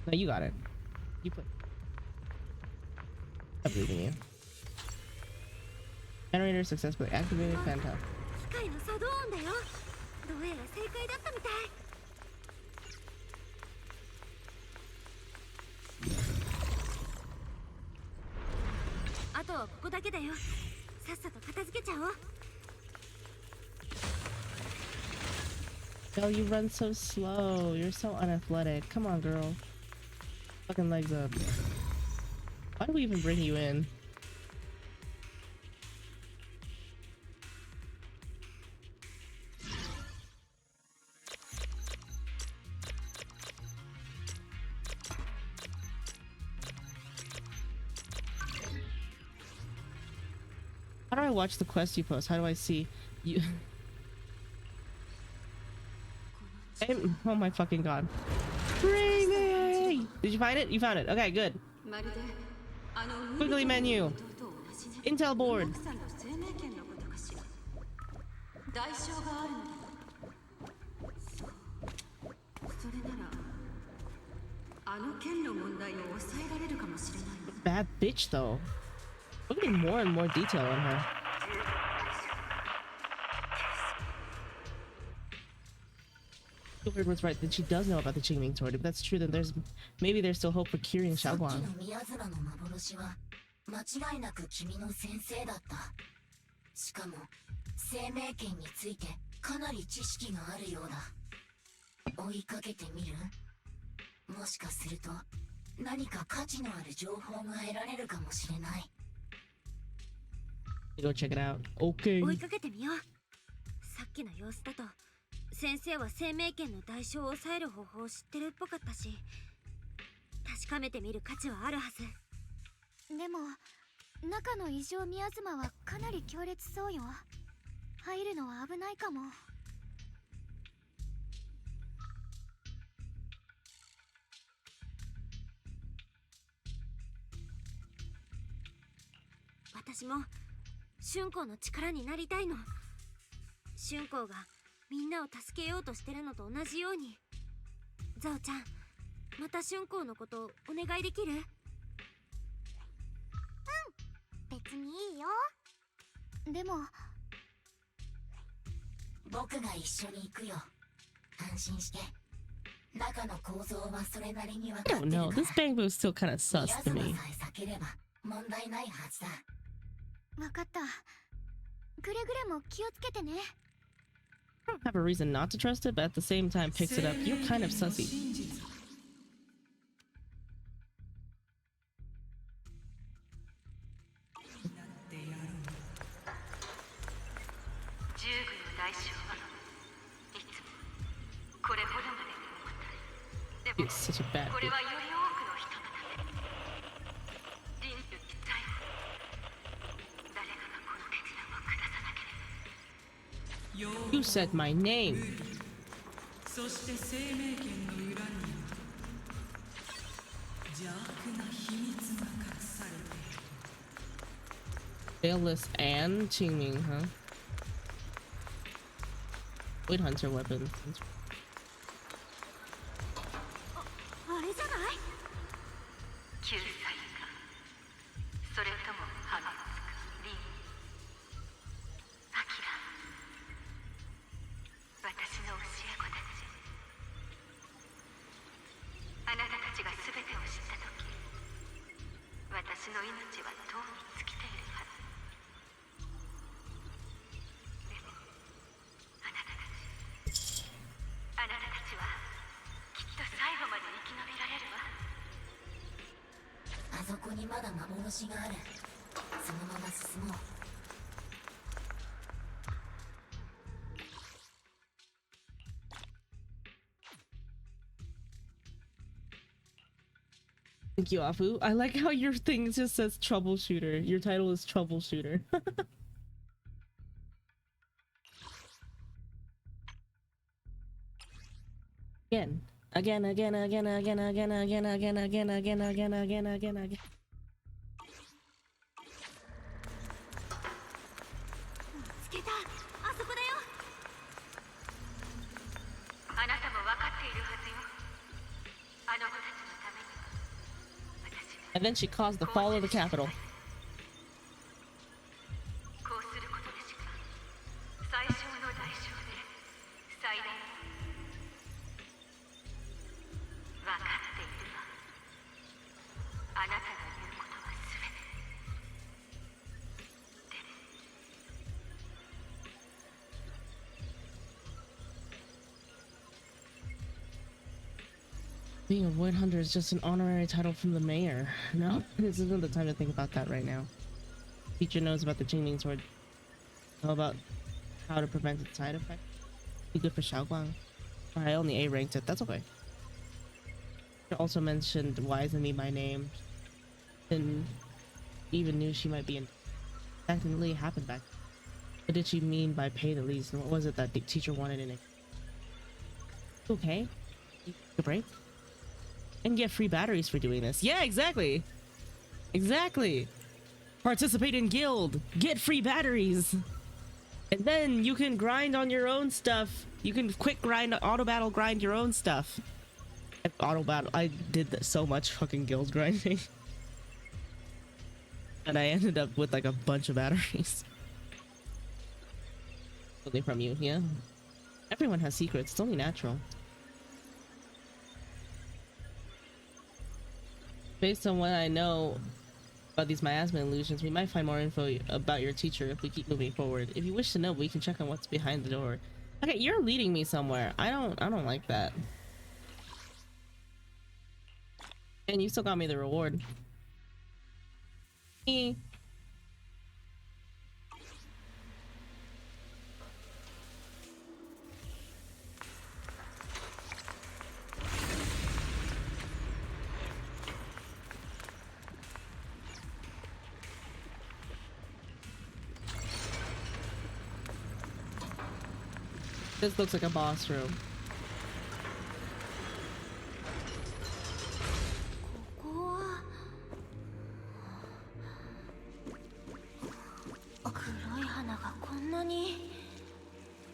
No, you got it. You play. I believe in you. Generator successfully activated. Fantastic. 機械の作動音だよ。どうやら正解だったみたい。あとはここだけだよ。さっさと片付けちゃおう。Yo, you run so slow. You're so unathletic. Come on, girl. Fucking legs up. Why do we even bring you in? How do I watch the quest you post? How do I see you? Oh my fucking god. Bring me! Did you find it? You found it. Okay, good. Quickly menu. Intel board. Bad bitch though. We're getting more and more detail on her. Gilbert was right that she does know about the Qingming sword. If that's true, then maybe there's still hope for curing Xiaoguang. しかも生命圏についてかなり知識があるようだ。追いかけてみる？もしかすると何か価値のある情報が得られるかもしれない。Go check it out. Okay. 追いかけてみよう。さっきの様子だと先生は生命圏の代償を抑える方法を知ってるっぽかったし、確かめてみる価値はあるはず。でも中の異常ミアズマはかなり強烈そうよ。入るのは危ないかも。私も春光の力になりたいの。春光がみんなを助けようとしてるのと同じように。ザオちゃん、また春光のことお願いできる？別にいいよ。でも僕が一緒に行くよ。安心して。中の構造はそれなりに分 I かって don't る know. から This bang boo is still kind of sus 宮 to 様 me. さえ避ければ問題ないはずだ。わかった。くれぐれも気をつけてね。 I don't have a reason not to trust it, but at the same time picks it up. You're kind of sussy. これほどまでに重たい。でも It's such a bad これ bitch. はより多くの人のため。リンル一体誰かがこの決断を下さなければ。 You said my name. そして生命圏の裏には邪悪な秘密が隠されている。 Zenless and Qingming, huh? Wait, hunter weapons. あれじゃない？救済か、それとも破滅か。リン、アキラ、私の教え子たち、あなたたちが全てを知ったとき、私の命はとうに尽きているはず。でもあなたたちはきっと最後まで生き延びられるわ。あそこにまだ幻がある。そのまま進もう。Thank you, Afu. I like how your thing just says troubleshooter. Your title is troubleshooter. Again. Again. つけた。あそこだよ。あなたも分かっているはずよ。あの子たちのためには私は And then she caused the fall of the capital. こうすることでしか最小の代償で最大の分かっているわ。あなたが言うことは全て。でも Being a void hunter is just an honorary title from the mayor. No, this isn't the time to think about that right now. Teacher knows about the Jingling sword. Know about how to prevent its side effects. Be good for Xiaoguang. I only A ranked it. That's okay. She also mentioned Wise and me by name. And even knew she might be in. That didn't really happen back. What did she mean by pay the least? And what was it that the teacher wanted in it? Okay. Take a break. And get free batteries for doing this. Yeah, exactly. Exactly. Participate in guild. Get free batteries. And then you can grind on your own stuff. You can quick grind, auto battle grind your own stuff. Auto battle. I did that so much fucking guild grinding. And I ended up with like a bunch of batteries. Only from you, yeah. Everyone has secrets. It's only natural. Based on what I know about these miasma illusions, we might find more info about your teacher if we keep moving forward. If you wish to know, we can check on what's behind the door. Okay, you're leading me somewhere. I don't like that. And you still got me the reward. Me. This looks like a boss room. ここは黒い花がこんなに。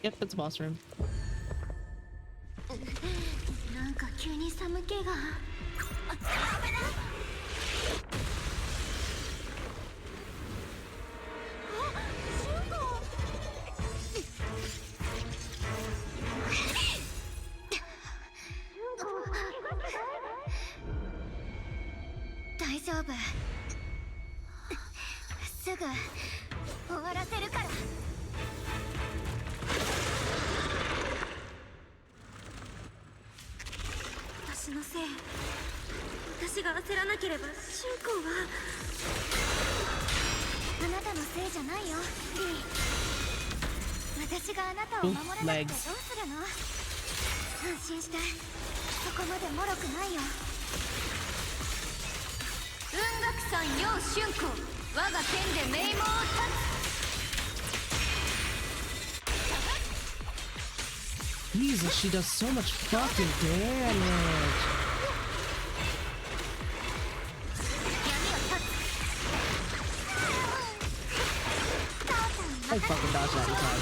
Yep, it's a boss room. なんか急に寒気が。危ない。夫。すぐ終わらせるから。私のせい。私が焦らなければ俊子は。あなたのせいじゃないよ、リー。私があなたを守らなくてどうするの？安心して、そこまで脆くないよ。雲岳さん楊春子、我が剣で名門を立つ。Jesus, she does so much fucking damage. I fucking dodged that in time.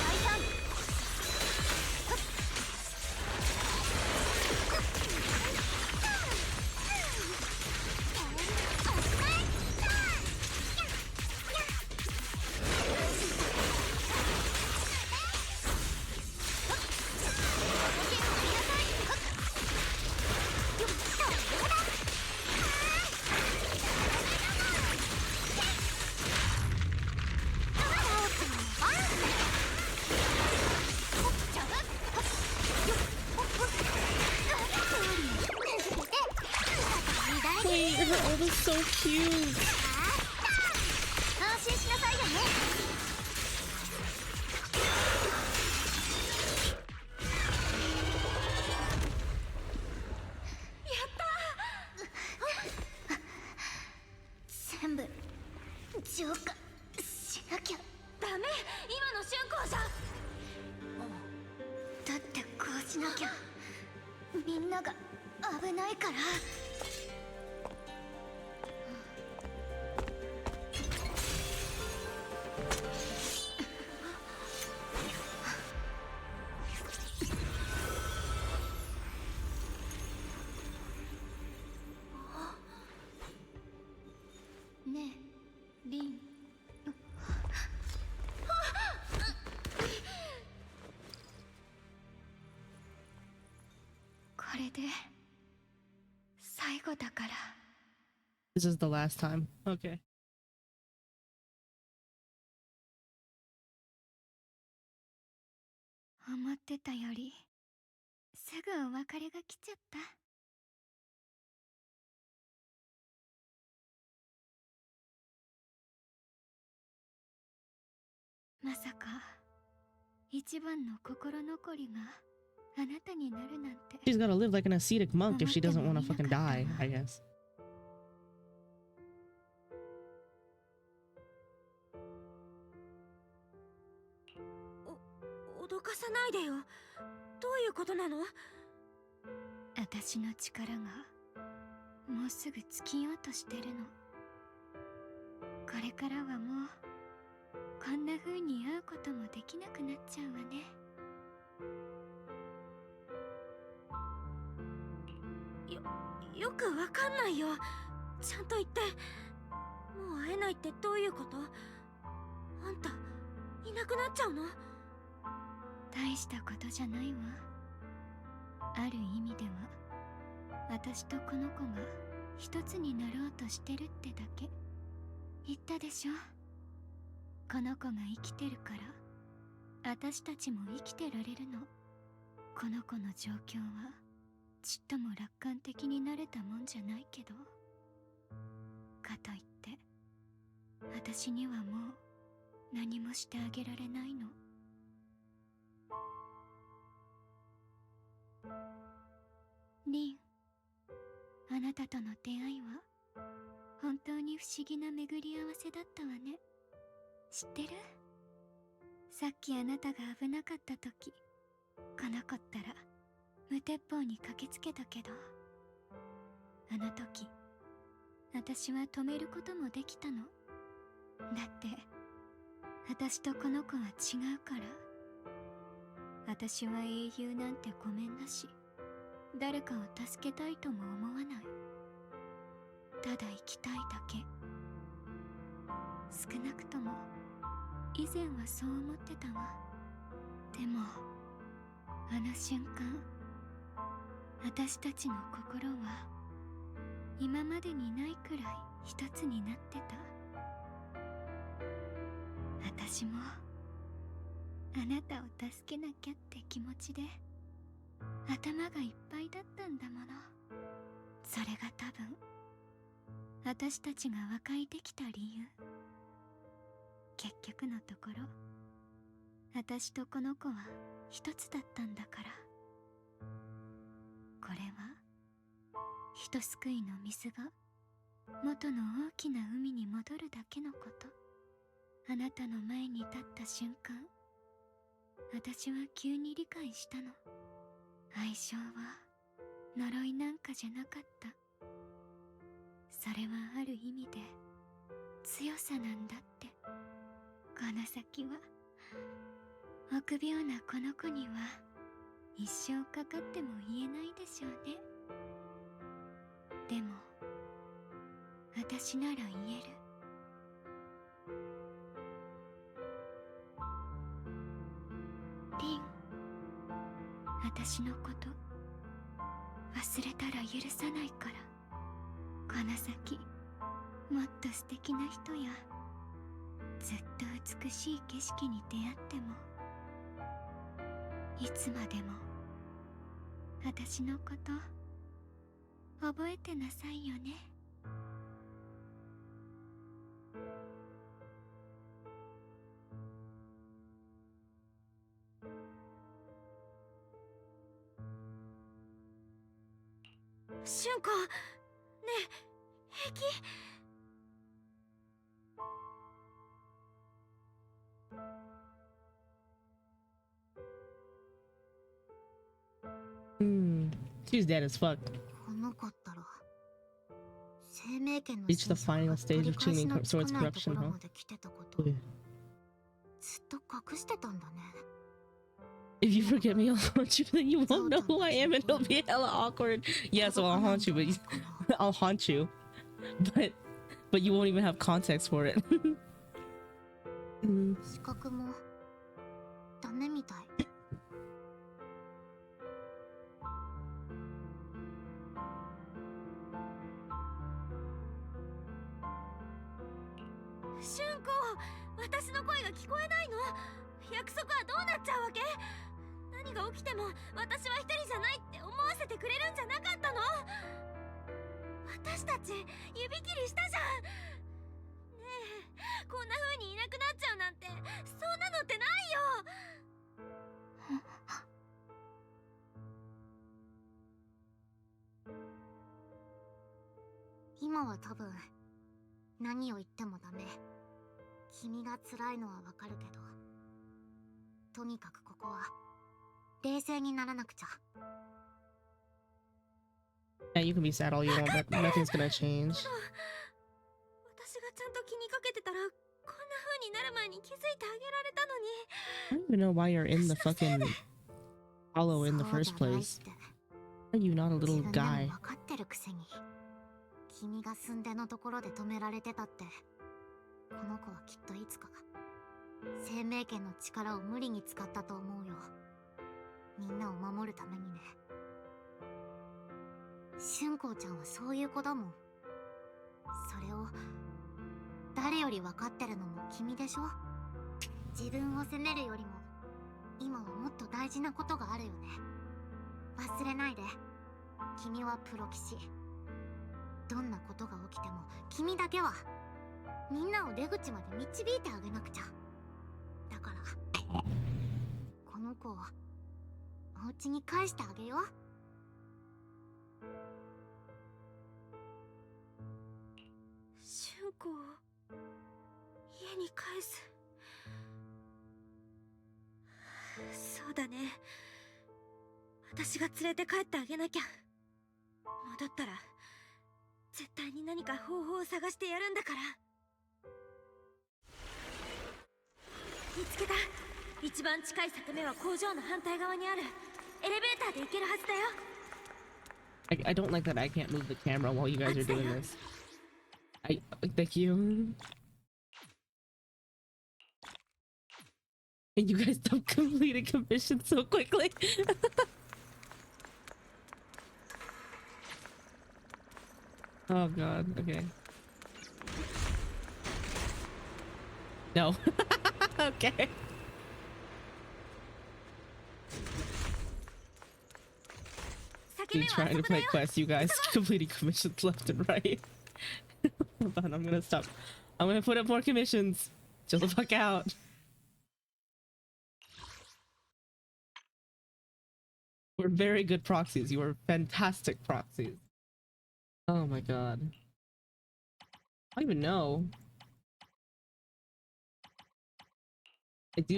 Wait, her ult is so cute. 安心しなさいよね。やったー。全部浄化しなきゃ。ダメ、今の春光じゃ。だってこうしなきゃみんなが危ないから。ねえ、リン。これで最後だから。This is the last time. Okay. 思ってたよりすぐお別れが来ちゃった。まさか一番の心残りがあなたになるなんて。 She's gotta live like an ascetic monk if she doesn't want to fucking die, I guess. 脅かさないでよ。どういうことなの？私の力がもうすぐ尽きようとしてるの。これからはもうこんな風に会うこともできなくなっちゃうわね。よくわかんないよ。ちゃんと言って。もう会えないってどういうこと？あんたいなくなっちゃうの？大したことじゃないわ。ある意味では私とこの子が一つになろうとしてるってだけ。言ったでしょ。この子が生きてるから私たちも生きてられるの。この子の状況はちっとも楽観的になれたもんじゃないけど、かといって私にはもう何もしてあげられないの。リン、あなたとの出会いは本当に不思議な巡り合わせだったわね。知ってる？さっきあなたが危なかった時、この子ったら無鉄砲に駆けつけたけど、あの時私は止めることもできたの。だって私とこの子は違うから。私は英雄なんてごめんだし、誰かを助けたいとも思わない。ただ生きたいだけ。少なくとも以前はそう思ってたわ。でもあの瞬間、私たちの心は今までにないくらい一つになってた。私もあなたを助けなきゃって気持ちで頭がいっぱいだったんだもの。それが多分私たちが和解できた理由。結局のところ私とこの子は一つだったんだから。これは人救いの水が元の大きな海に戻るだけのこと。あなたの前に立った瞬間、私は急に理解したの。愛情は呪いなんかじゃなかった。それはある意味で強さなんだって。この先は臆病なこの子には一生かかっても言えないでしょうね。でも私なら言える。リン、私のこと忘れたら許さないから。この先もっと素敵な人やずっと美しい景色に出会っても、いつまでも私のこと覚えてなさいよね。俊子、ねえ、平気？She's dead as fuck. この子ったら生命圏の Reach the final stage of tuning towards corruption, huh? まで来てたこと、ずっと隠してたんだね。If you forget me, I'll haunt you, then you won't know who I am and it'll be hella awkward. Yeah, so I'll haunt you, but I'll haunt you. But you won't even have context for it. 視覚もダメみたい。俊子、私の声が聞こえないの？約束はどうなっちゃうわけ？何が起きても私は一人じゃないって思わせてくれるんじゃなかったの？私たち指切りしたじゃん。ねえ、こんな風にいなくなっちゃうなんて、そんなのってないよ。今は多分何を言ってもダメ。君が辛いのはわかるけど、とにかくここは冷静にならなくちゃ。Yeah, you can be sad all you want, but nothing's gonna change. 私がちゃんと気にかけてたら、こんな風になる前に気づいてあげられたのに。I don't even know why you're in the fucking hollow in the first place. Are you not a little guy? 分かってるくせに、君が寸出のところで止められてたって、この子はきっといつか生命圏の力を無理に使ったと思うよ。みんなを守るためにね。春光ちゃんはそういう子だもん。それを誰より分かってるのも君でしょ。自分を責めるよりも今はもっと大事なことがあるよね。忘れないで、君はプロ騎士。どんなことが起きても君だけはみんなを出口まで導いてあげなくちゃ。だからこの子をお家に返してあげよう。俊子を家に返す。そうだね、私が連れて帰ってあげなきゃ。戻ったら絶対に何か方法を探してやるんだから。見つけた。一番近い裂け目は工場の反対側にある。エレベーターで行けるはずだよ。I don't like that I can't move the camera while you guys are doing this. Thank you. And you guys don't complete a commission so quickly. Oh god, okay. No. Okay. You trying to play quests, you guys completing commissions left and right. Hold on, I'm gonna stop. I'm gonna put up more commissions. Chill the fuck out. We're very good proxies. You are fantastic proxies. Oh my god. I don't even know.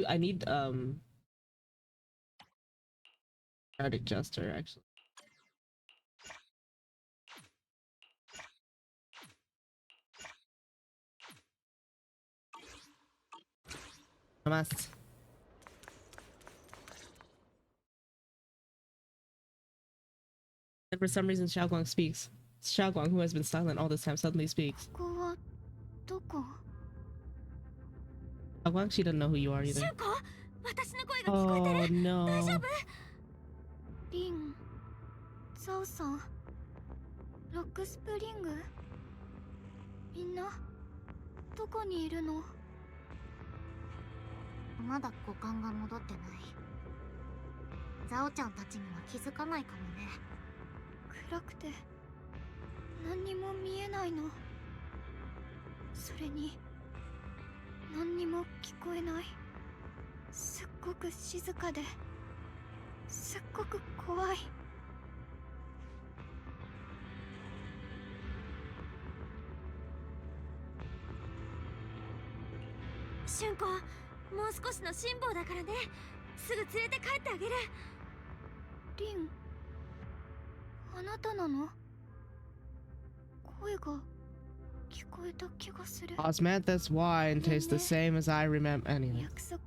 I need Arctic Jester actually. I must. And for some reason Xiaoguang speaks. Xiaoguang, who has been silent all this time, suddenly speaks. Xiaoguang, she doesn't know who you are either. Oh no. リン、ザオさん、ロックスプリング、みんなどこにいるの？まだ五感が戻ってない。ザオちゃんたちには気づかないかもね。暗くて何にも見えないの。それに何にも聞こえない。すっごく静かで、すっごく怖い。春子、もう少しの辛抱だからね。すぐ連れて帰ってあげる。リン、あなたなの？声が聞こえた気がする。 Osmanthus wine tastes the same as I remember. Anyway. 約束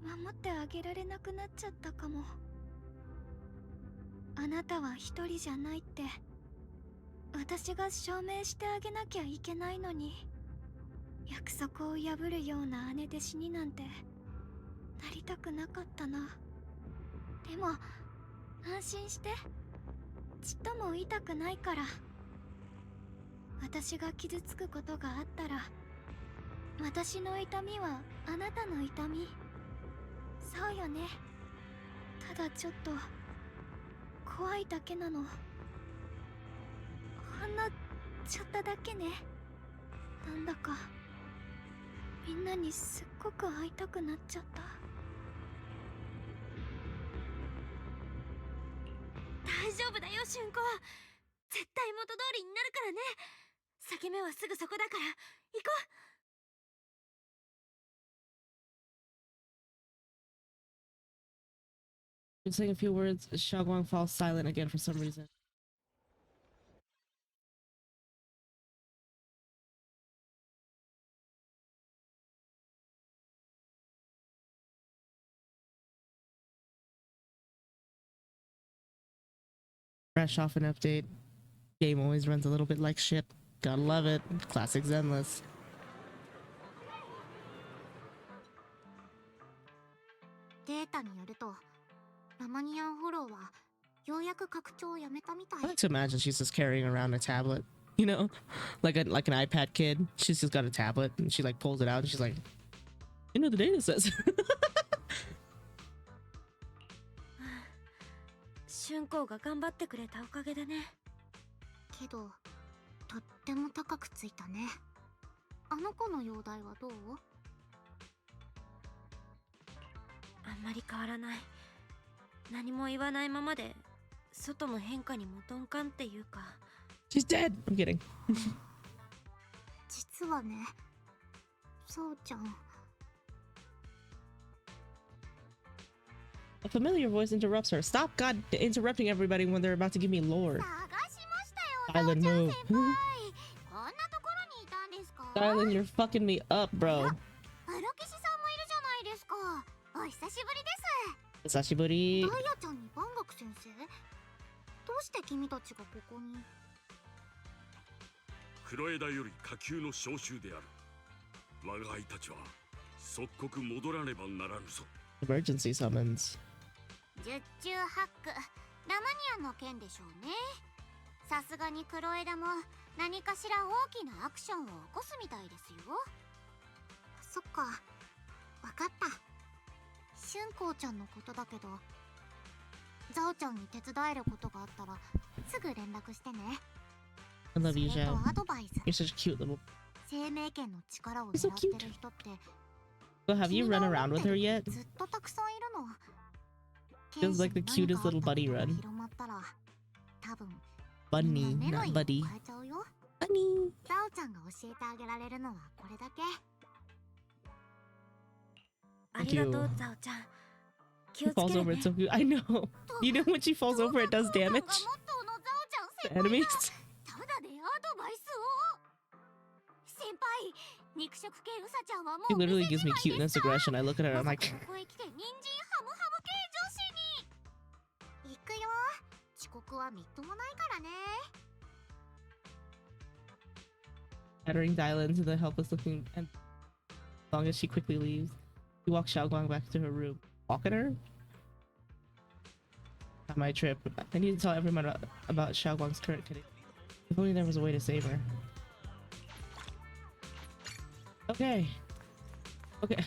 守ってあげられなくなっちゃったかも。あなたは一人じゃないって私が証明してあげなきゃいけないのに、約束を破るような姉弟子になんてなりたくなかったな。でも安心して、ちっとも痛くないから。私が傷つくことがあったら、私の痛みはあなたの痛み。そうよね。ただちょっと怖いだけなの。ほんのちょっとだけね。なんだかみんなにすっごく会いたくなっちゃった。大丈夫だよ、春子。絶対元通りになるからね。裂け目はすぐそこだから、行こう。 Just saying a few words, Xiaoguang falls silent again for some reason. Fresh off an update. Game always runs a little bit like shit. Gotta love it. Classic Zenless. データによると、ラマニアンフォローはようやく拡張をやめたみたい。 I like to imagine she's just carrying around a tablet, you know, like an iPad kid. She's just got a tablet and she like pulls it out and she's like, you know, the data says. 春子が頑張ってくれたおかげだね。けど、とっても高くついたね。あの子の容体はどう？あんまり変わらない。何も言わないままで外の変化にも鈍感っていうか。 She's dead! I'm kidding. 実はね、そうちゃん。 A familiar voice interrupts her. Stop, God, interrupting everybody when they're about to give me lore. Dylan, move. Dylan, you're fucking me up, bro. お久しぶりです。久しぶり。ダイヤちゃんに万学先生？どうして君たちがここに？黒枝より下級の召集である。我が輩たちは即刻戻らねばならぬぞ。 Emergency summons. 十中八九、ラマニアンの件でしょうね。さすがに黒枝も何かしら大きなアクションを起こすみたいですよ。そっか、わかった。春光ちゃんのことだけど、ザオちゃんに手伝えることがあったらすぐ連絡してね。 I love you, それ Zhao. とアドバイス。 You're such a cute little. 生命権の力を狙ってる人って So have you run around with her yet? ずっとたくさんいるの。 Feels like the cutest little buddy run. 広まったら多分 Bunny, not buddy. 変えちゃうよ。 Bunny. ザオちゃんが教えてあげられるのはこれだけ。ありがとう、ザオちゃん。気 She をつけ falls る over ね it so good. I know. You know when she falls over, it does damage. ザ The enemies. ただでアドバイスを。先輩、肉食系ウサちゃんはも She う literally gives me cuteness aggression. I look at her, I'm like, ここへ来て人参ハムハム系女子に。行くよ。遅刻はみっともないからね。 shattering dial into the helpless looking, and as long as she quickly leaves, she walks Xiaoguang back to her room. Walk at her? On my trip, I need to tell everyone about Xiaoguang's current condition. If only there was a way to save her. Okay. Okay.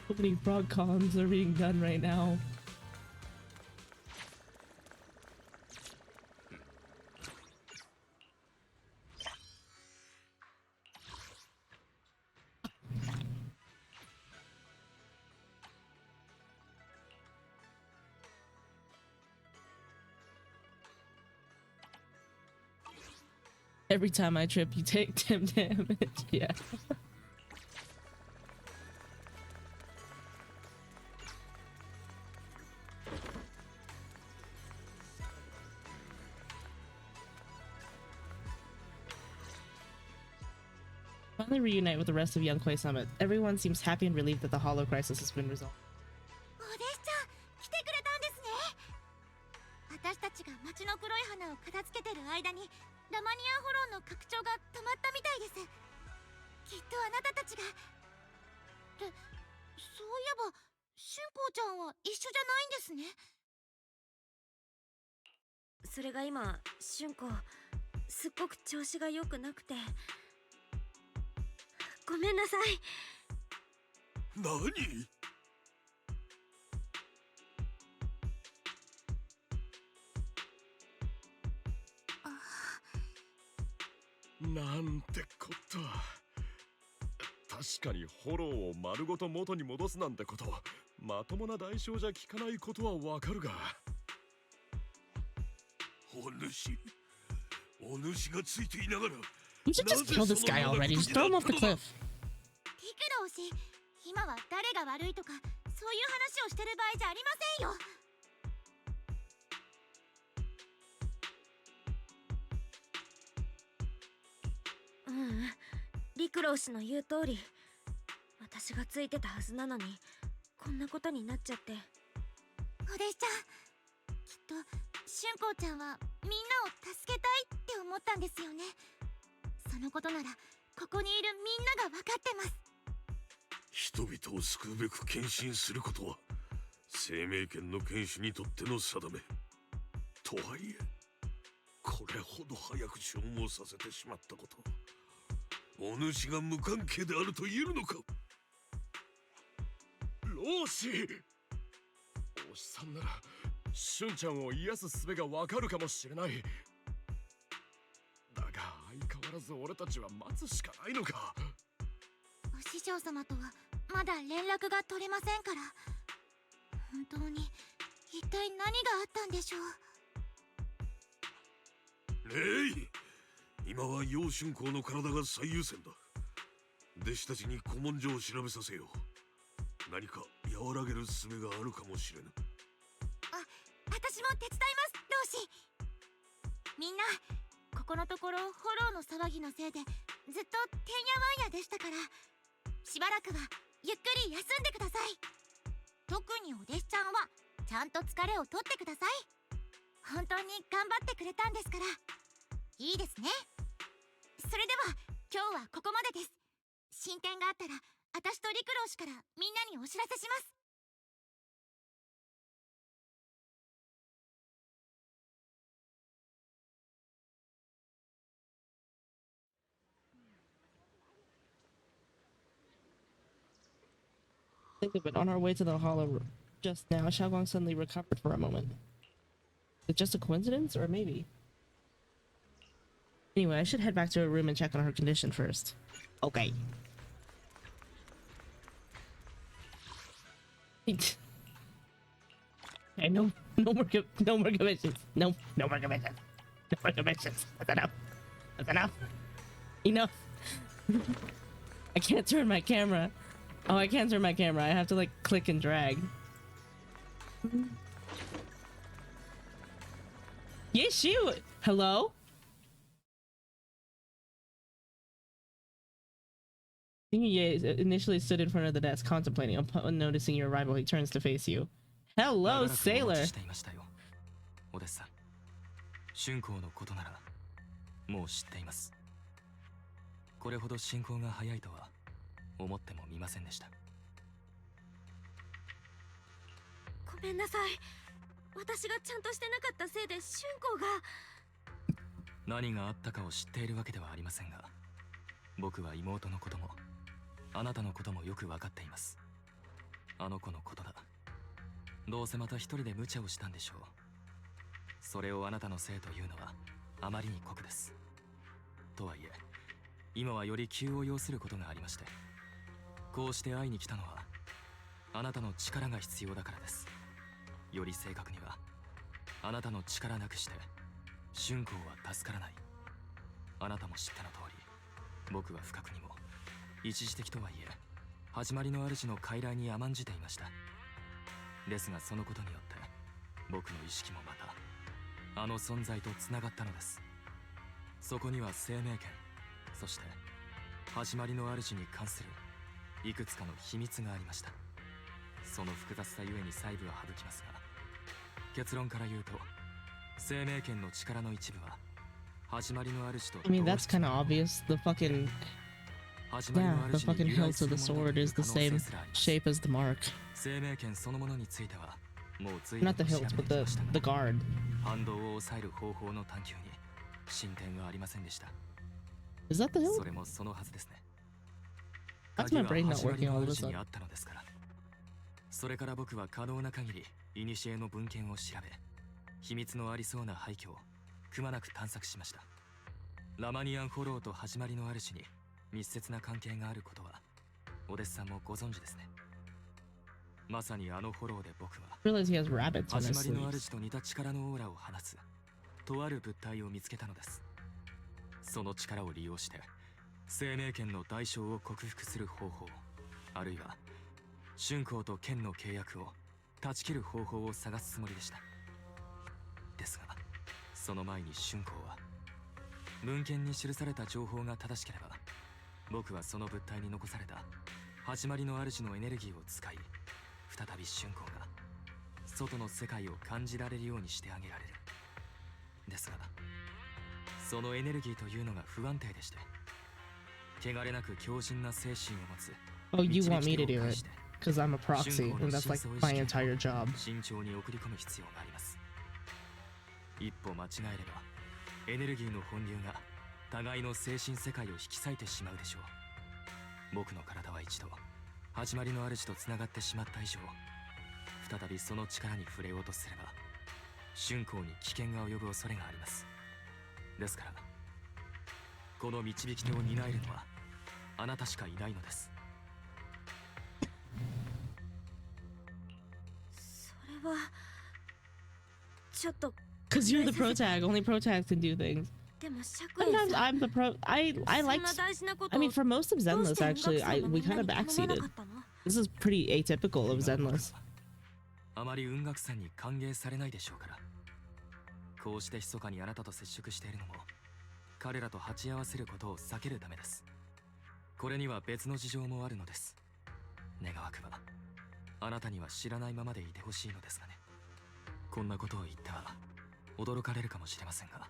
So many frog cons are being done right now. Every time I trip, you take 10 damage. Yeah. Finally reunite with the rest of Young Koi Summit. Everyone seems happy and relieved that the Hollow crisis has been resolved. お弟子ちゃん、来てくれたんですね。私たちが町の黒い花を片付けてる間にラマニアンホローの拡張が止まったみたいです。きっとあなたたちが。そういえば春光ちゃんは一緒じゃないんですね。それが今、春光すっごく調子が良くなくて、ごめんなさい。何？なんてこった。確かにフォローを丸ごと元に戻すなんてこと、まともな代償じゃ効かないことはわかるが。お主がついていながら。 You should just kill this guy already. Just throw him off the cliff. リクロウ氏、今は誰が悪いとかそういう話をしてる場合じゃありませんよ。リクロウ氏の言う通り、私がついてたはずなのにこんなことになっちゃって。お弟子ちゃん、きっと春光ちゃんはみんなを助けたいって思ったんですよね。そのことならここにいるみんなが分かってます。人々を救うべく献身することは生命権の権主にとっての定めとはいえ、これほど早く消耗させてしまったこと、お主が無関係であると言えるのか。老子、お師さんなら俊ちゃんを癒す術がわかるかもしれない。だが相変わらず俺たちは待つしかないのか。お師匠様とはまだ連絡が取れませんから、本当に一体何があったんでしょう。今は楊春光の体が最優先だ。弟子たちに古文書を調べさせよう。何か和らげる術があるかもしれぬ。私も手伝います老師。みんなここのところフォローの騒ぎのせいでずっとてんやわんやでしたから、しばらくはゆっくり休んでください。特にお弟子ちゃんはちゃんと疲れを取ってください。本当に頑張ってくれたんですから。いいですね。それでは今日はここまでです。進展があったら私と陸老氏からみんなにお知らせします。Think of it. On our way to the hollow just now, Xiaoguang suddenly recovered for a moment. Is it just a coincidence, or maybe? Anyway, I should head back to her room and check on her condition first. Okay. Okay, no more commissions. No more commissions. No more commissions. That's enough. That's enough. Enough. I can't turn my camera. Oh, I can't turn my camera. I have to like click and drag. Yes, shoot. Hello? Ye initially stood in front of the desk, contemplating. Upon noticing your arrival, he turns to face you. Hello, sailor. お弟子さん、春光のことならもう知っています。これほど進行が早いとは思ってもみませんでした。ごめんなさい。私がちゃんとしてなかったせいで春光が。何があったかを知っているわけではありませんが、僕は妹のこともあなたのこともよく分かっています。あの子のことだ。どうせまた一人で無茶をしたんでしょう。それをあなたのせいというのはあまりに酷です。とはいえ、今はより急を要することがありまして、こうして会いに来たのはあなたの力が必要だからです。より正確には、あなたの力なくして春光は助からない。あなたも知ったの通り、僕は不覚にも一時的とはいえ始まりの主の傀儡に甘んじていました。ですがそのことによって僕の意識もまたあの存在とつながったのです。そこには生命権、そして始まりの主に関するいくつかの秘密がありました。その複雑さゆえに細部は省きますが、結論から言うと生命権の力の一部は始まりの主と I mean, that's kind of obvious. The fucking hilt of the sword is the same shape as the mark. 生命権そのものについてはもう随 Not 分 the と調べ hilt, て but きましたが、 the guard. 反動を抑える方法の探求に進展はありませんでした。 Is that the そ hilt? れもそのはずですね。 That's my brain not 始まり working の all of a 主に sudden. あったのですから。それから僕は可能な限り古の文献を調べ、秘密のありそうな廃墟をくまなく探索しました。ラマニアンフォローと始まりの主に密接な関係があることはお弟子さんもご存知ですね。まさにあのフォローで僕は Realize he has rabbits on 始 his まりの sleeves. 主と似た力のオーラを放つとある物体を見つけたのです。その力を利用して生命権の代償を克服する方法、あるいは春光と剣の契約を断ち切る方法を探すつもりでした。ですがその前に春光は、文献に記された情報が正しければ僕はその物体に残された始まりの主のエネルギーを使い、再び春光が外の世界を感じられるようにしてあげられる。ですがそのエネルギーというのが不安定でして、汚れなく強靭な精神を持つ Oh, you want me to do it? Because I'm a proxy, and that's like my entire job. 慎重に送り込む必要があります。一歩間違えればエネルギーの本流が互いの精神世界を引き裂いてしまうでしょう。僕の体は一度始まりの主とつながってしまった以上、再びその力に触れようとすれば春光に危険が及ぶ恐れがあります。ですからこの導き手を担えるのはあなたしかいないのです。それはちょっと。 Because you're the protag. Only protags can do things. でもシャクエン Sometimes さん、 I'm the pro. I like. そんな大事なこと I mean, for most of どうし Zenless, て actually, 音楽さんの we みん kind な of に頼まな backseated. かったの？ This is pretty atypical of Zenless. あまり運楽さんに歓迎されないでしょうから。こうして密かにあなたと接触しているのも彼らと鉢合わせることを避けるためです。これには別の事情もあるのです。願わくばあなたには知らないままでいてほしいのですがね。こんなことを言っては驚かれるかもしれませんが、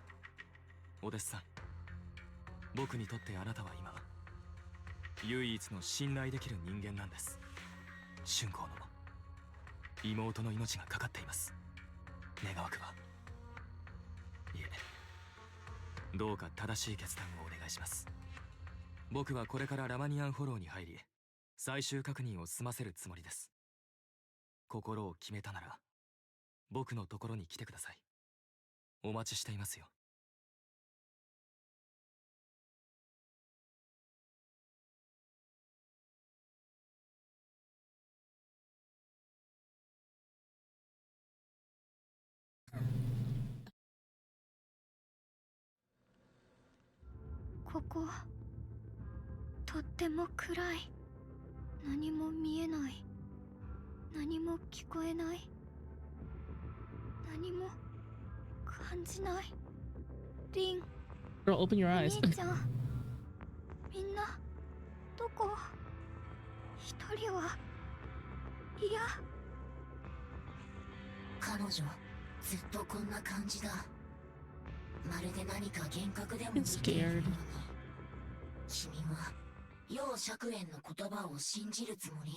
お弟子さん、僕にとってあなたは今唯一の信頼できる人間なんです。春光の妹の命がかかっています。願わくば、いえ、どうか正しい決断をお願いします。僕はこれからラマニアンフォローに入り、最終確認を済ませるつもりです。心を決めたなら僕のところに来てください。お待ちしていますよ。ここ、とっても暗い。何も見えない。何も聞こえない。何も感じない。リン、 Girl, open your お eyes. 兄ちゃん、みんなどこ？一人はいや、彼女ずっとこんな感じだ。まるで何か幻覚でも見 It's ているよう scared. に。君は楊釈園の言葉を信じるつもり？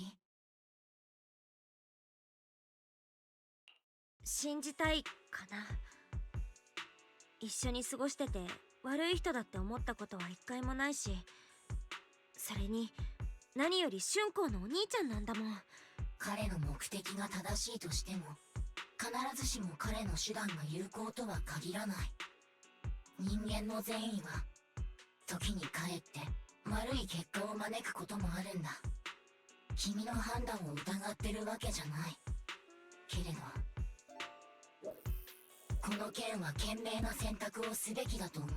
信じたいかな。一緒に過ごしてて悪い人だって思ったことは一回もないし、それに何より春光のお兄ちゃんなんだもん。彼の目的が正しいとしても、必ずしも彼の手段が有効とは限らない。人間の善意は時にかえって悪い結果を招くこともあるんだ。君の判断を疑ってるわけじゃない。けれどこの件は賢明な選択をすべきだと思う。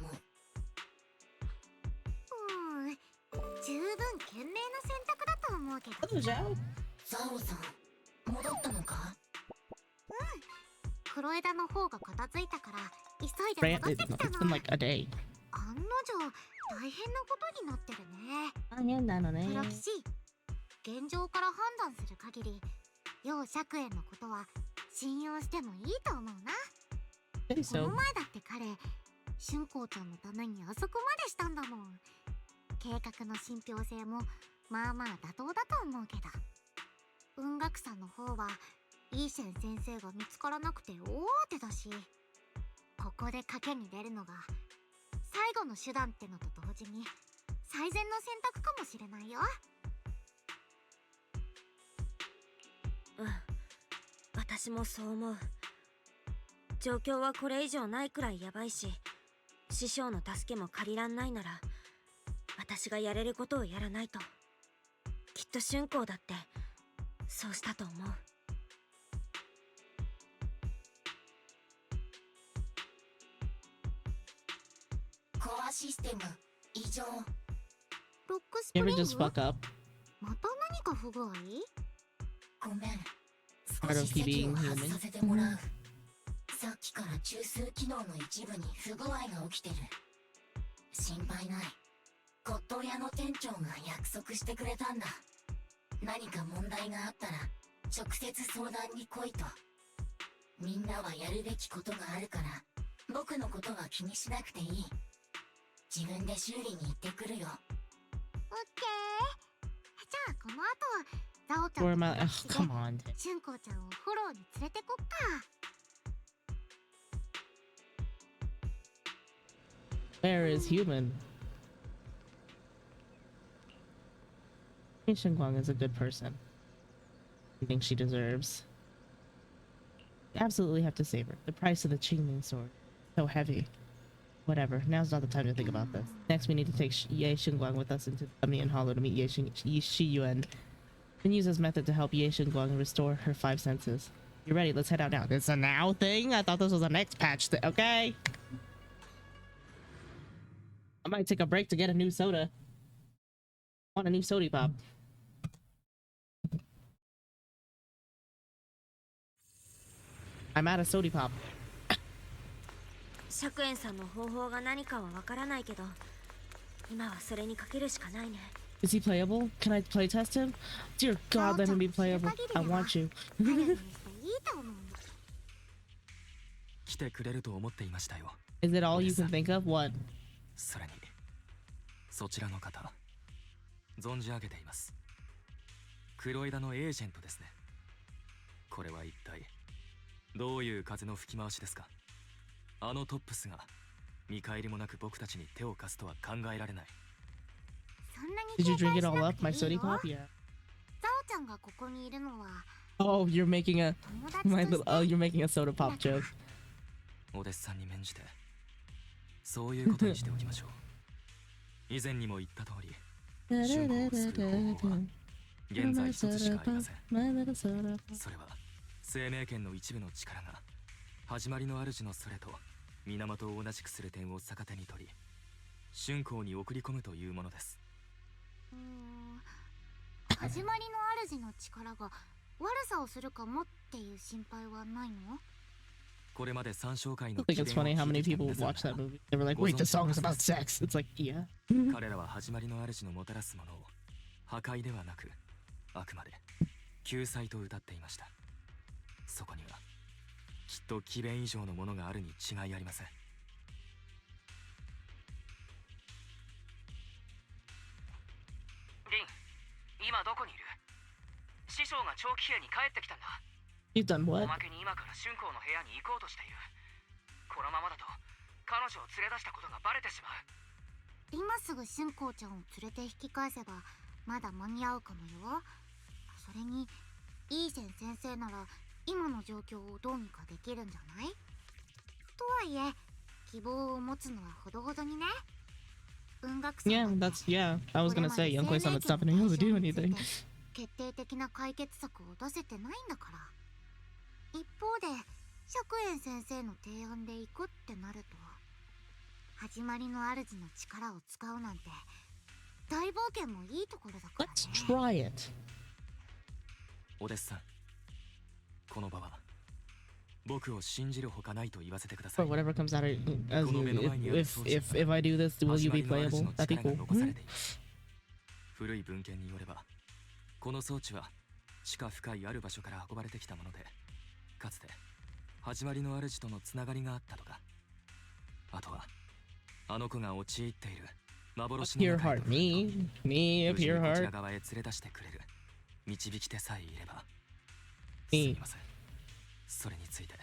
十分賢明な選択だと思うけど。ザオさん、戻ったのか？黒枝の方が片付いたから急いで戻ってきた It's の。 been like a day. 案の定大変なことになってるね。大変なのね。プロ騎士、現状から判断する限り楊釈園のことは信用してもいいと思うな。この前だって彼、春光ちゃんのためにあそこまでしたんだもん。計画の信憑性もまあまあ妥当だと思うけど、雲岳さんの方はイーシェン先生が見つからなくて大慌てだし、ここで賭けに出るのが最後の手段ってのと同時に最善の選択かもしれないよ。うん、私もそう思う。状況はこれ以上ないくらいヤバいし、師匠の助けも借りらんないなら私がやれることをやらないと。きっと春光だってそうしたと思う。コアシステム異常。ロックスプ You リ ever ン just グ？ fuck up? また何か不具合？ごめん、 Part 少 of し he 席を being 外 human. させてもらう。さっきから中枢機能の一部に不具合が起きてる。心配ない。骨董屋の店長が約束してくれたんだ。何か問題があったら直接相談に来いと。みんなはやるべきことがあるから、僕のことは気にしなくていい。自分で修理に行ってくるよ。オッケー。じゃあこの後ザオちゃん Where と am I? 話 Oh, して come on. 春光ちゃんをフォローに連れてこっか。Where is human? I think Xinguang is a good person. I think she deserves. You absolutely have to save her. The price of the Qingming sword. So heavy. Whatever. Now's not the time to think about this. Next, we need to take Ye Xinguang with us into the Mian Hollow to meet Shi Yuan. Then use this method to help Ye Xinguang restore her 5 senses. You ready? Let's head out now. It's a now thing? I thought this was a next patch thing. Okay. I might take a break to get a new soda. I want a new soda pop. I'm out of soda pop. 釈園さんの方法が何かはわからないけど、今はそれにかけるしかないね。Is he playable? Can I play test him? Dear God, let him be playable. I want you. 頼りにしていいと思う。来てくれると思っていましたよ。 Is it all you can think of? What? それにそちらの方存じ上げています。黒枝のエージェントですね。これは一体どういう風の吹き回しですか？あのトップスが見返りもなく僕たちに手を貸すとは考えられない。そんなに Did you 警 drink 戒 it し all な up? くて My いい sody よ。 pop? Yeah. ザオちゃんがここにいるのは Oh, you're making a 友達と my して little. Oh, you're making a soda pop joke. お弟子さんに免じてそういうことにしておきましょう。以前にも言った通り春子を救う方法は現在一つしかありません。それは生命圏の一部の力が始まりの主のそれと源を同じくする点を逆手に取り春子に送り込むというものです。始まりの主の力が悪さをするかもっていう心配はないの？これまで三章会 I の think it's funny how many people would watch that movie. They were like, "Wait, the song is about sex." It's like, yeah. 彼らは始まりの主のもたらすものを破壊ではなくあくまで救済と歌っていました。そこにはきっと詭弁以上のものがあるに違いありません。リン、今どこにいる？師匠が長期兵に帰ってきたんだ。 You've done お what? まけに今から春光の部屋に行こうとしている。このままだと彼女を連れ出したことがバレてしまう。今すぐ春光ちゃんを連れて引き返せばまだ間に合うかもよ。それにイーセン先生なら今の状況をどうにかできるんじゃない？とはいえ希望を持つのはほどほどにね。文学者 Yeah, that's yeah. I was gonna say, young Koi-san, it's stopping him to do anything. 決定的な解決策を出せてないんだから。一方で釈園先生の提案で行くってなると始まりの主の力を使うなんて大冒険もいいところだから、ね。 Let's try it. お弟子さん、この場は僕を信じるほかないと言わせてくださ For い。 whatever comes out of as you, if I do this, will you be playable? That'd be cool. 古い文献によればこの装置は地下深いある場所から運ばれてきたものでかつて始まりの主とのつながりがあったとか。あとはあの子が陥っている幻の Pure 中へ heart, me, a 無事に pure こち heart. ら側へ連れ出してくれる導き手さえいれば。す Me. みません、それについて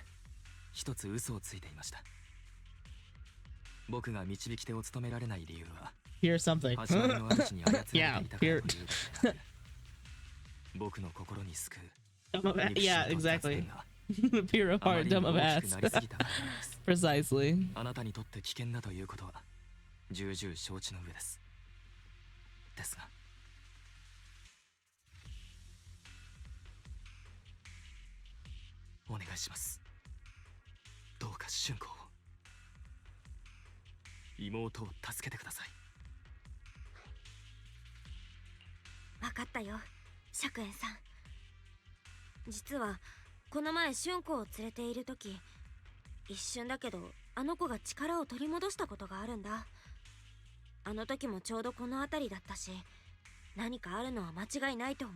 一つ嘘をついていました。僕が導き手を務められない理由は Here's something. 始まりの主に操られてい Yeah, たからという pure. ことで僕の心に救う Dumb of a- 憎しみ yeah, と雑 exactly. 念が Pure of あま heart, りに dumb も of 大き ass. くなりすぎたからなんです。 Precisely. あなたにとって危険だということは重々承知の上です。ですがお願いします。どうか春子を妹を助けてください。分かったよ、釈園さん。実はこの前春子を連れている時一瞬だけどあの子が力を取り戻したことがあるんだ。あの時もちょうどこの辺りだったし何かあるのは間違いないと思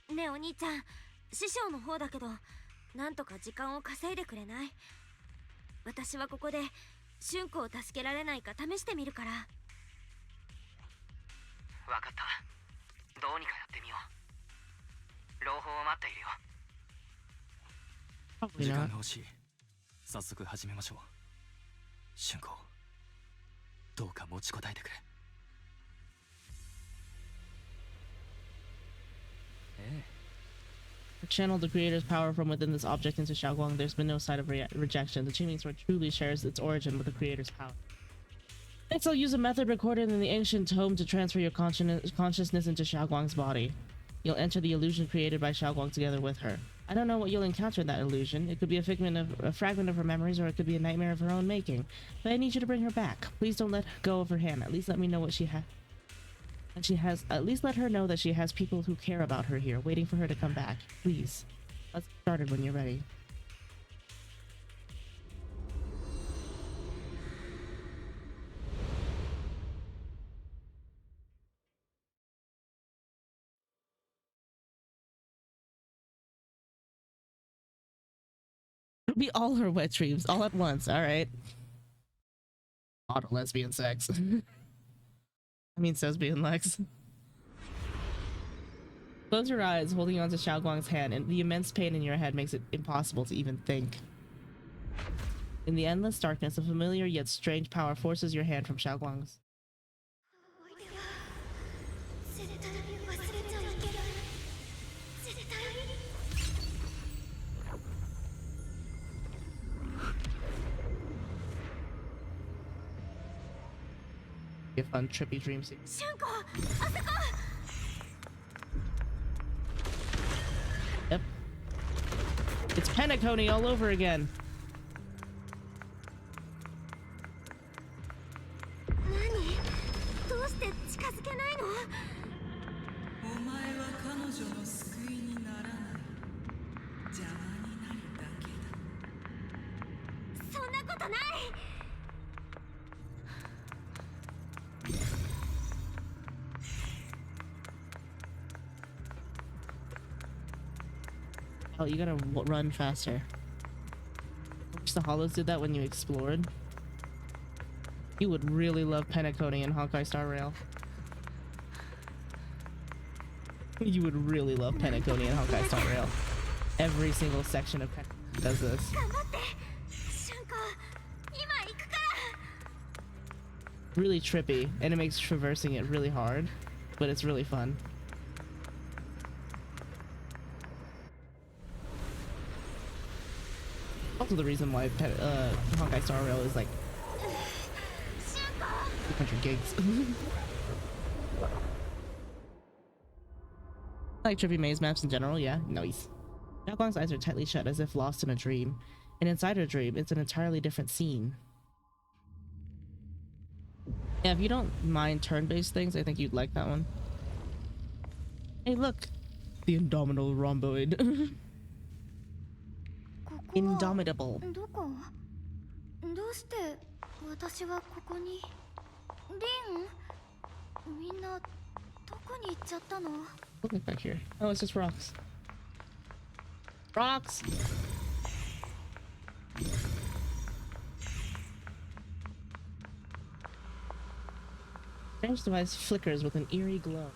う。ねえお兄ちゃん、師匠の方だけどなんとか時間を稼いでくれない？私はここで春子を助けられないか試してみるから。わかった。どうにかやってみよう。朗報を待っているよ。 Probably 時間 not. が欲しい。早速始めましょう。春子、どうか持ちこたえてくれ。ええ。 Channel the creator's power from within this object into Xiaoguang. There's been no sign of rejection. The Qingming sword truly shares its origin with the creator's power. Next, I'll use a method recorded in the ancient tome to transfer your consciousness into Xiaoguang's body. You'll enter the illusion created by Xiaoguang together with her. I don't know what you'll encounter in that illusion. It could be a fragment of her memories, or it could be a nightmare of her own making. But I need you to bring her back. Please don't let go of her hand. At least let me know what she has. And she has, at least let her know that she has people who care about her here, waiting for her to come back. Please. Let's get started when you're ready. It'll be all her wet dreams all at once. All right. Auto lesbian sex. I mean, lesbian Lex. Close your eyes, holding on to Xiaoguang's hand, and the immense pain in your head makes it impossible to even think. In the endless darkness, a familiar yet strange power forces your hand from Xiaoguang's. Be a fun, trippy dream sequence. Yep. It's Penacony all over again. Oh, you gotta run faster. I wish the Hollows did that when you explored. You would really love Penacony and Honkai Star Rail. You would really love Penacony and Honkai Star Rail. Every single section of Penacony does this. Really trippy, and it makes traversing it really hard, but it's really fun. Also the reason why Honkai Star Rail is like 200 gigs. I like trippy maze maps in general, yeah, nice. Xiaoguang's eyes are tightly shut as if lost in a dream, and inside her dream, it's an entirely different scene. Yeah, if you don't mind turn-based things, I think you'd like that one. Hey, look! The indomitable rhomboid. Indomitable. Look back here. Oh, it's just rocks. Rocks! Strange device flickers with an eerie glow.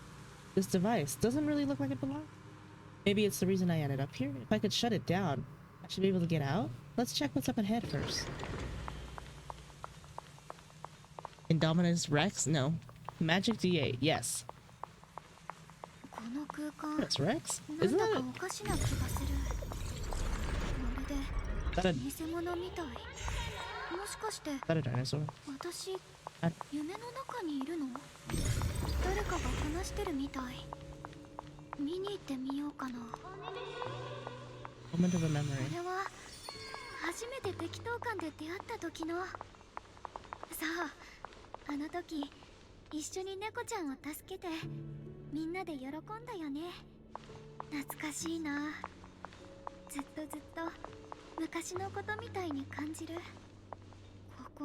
This device doesn't really look like it belongs. Maybe it's the reason I ended up here. If I could shut it down, I should be able to get out. Let's check what's up ahead first. Indominus Rex? No. Magic D8, yes. That's Rex? Isn't that a dinosaur? Moment of a memory.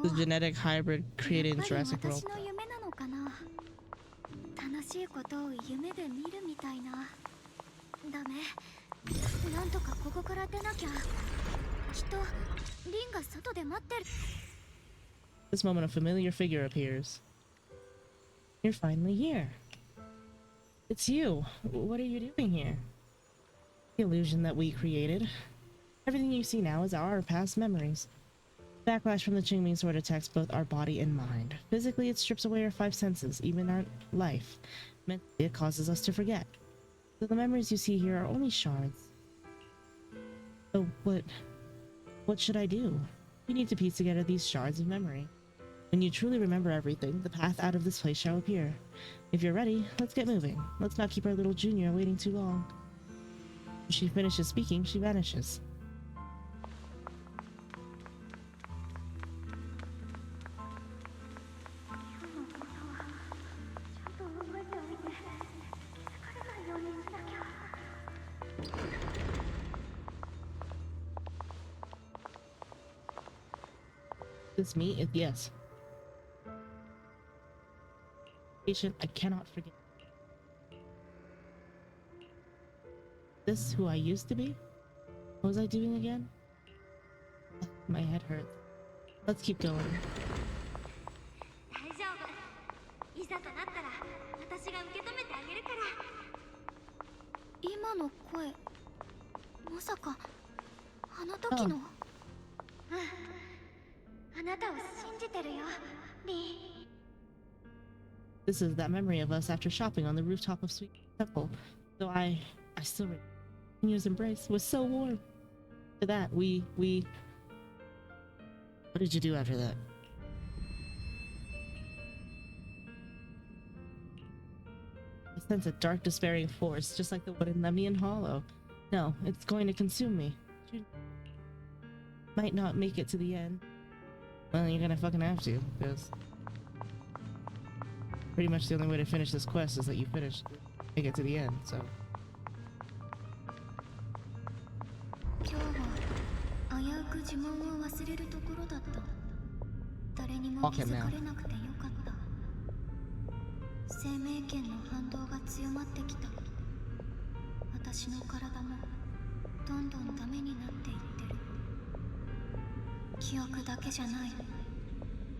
The genetic hybrid created in Jurassic World. This moment, a familiar figure appears. You're finally here. It's you. What are you doing here? The illusion that we created. Everything you see now is our past memories. Backlash from the Qingming sword attacks both our body and mind. Physically, it strips away our 5 senses, even our life. Mentally, it causes us to forget. So the memories you see here are only shards. So what should I do? You need to piece together these shards of memory. When you truly remember everything, the path out of this place shall appear. If you're ready, let's get moving. Let's not keep our little junior waiting too long. When she finishes speaking, she vanishes. This me? Yes. Patient, I cannot forget. This who I used to be? What was I doing again? My head hurts. Let's keep going. 大丈夫。いざとなったら私が受け止めてあげるから。今の声、まさかあの時の。あなたを信じてるよ、リー。This is that memory of us after shopping on the rooftop of Sweet Temple. Though I still remember. His embrace was so warm. After that, we. What did you do after that? I sense a dark, despairing force, just like the one in Lemian Hollow. No, it's going to consume me. You might not make it to the end. Well, you're gonna fucking have to, because pretty much the only way to finish this quest is that you make it to the end, so. 今日は危うく呪文を忘れるところだった。誰にも気づかれなくてよかった。生命圏の反動が強まってきた。私の体もどんどんダメになっていってる。記憶だけじゃない。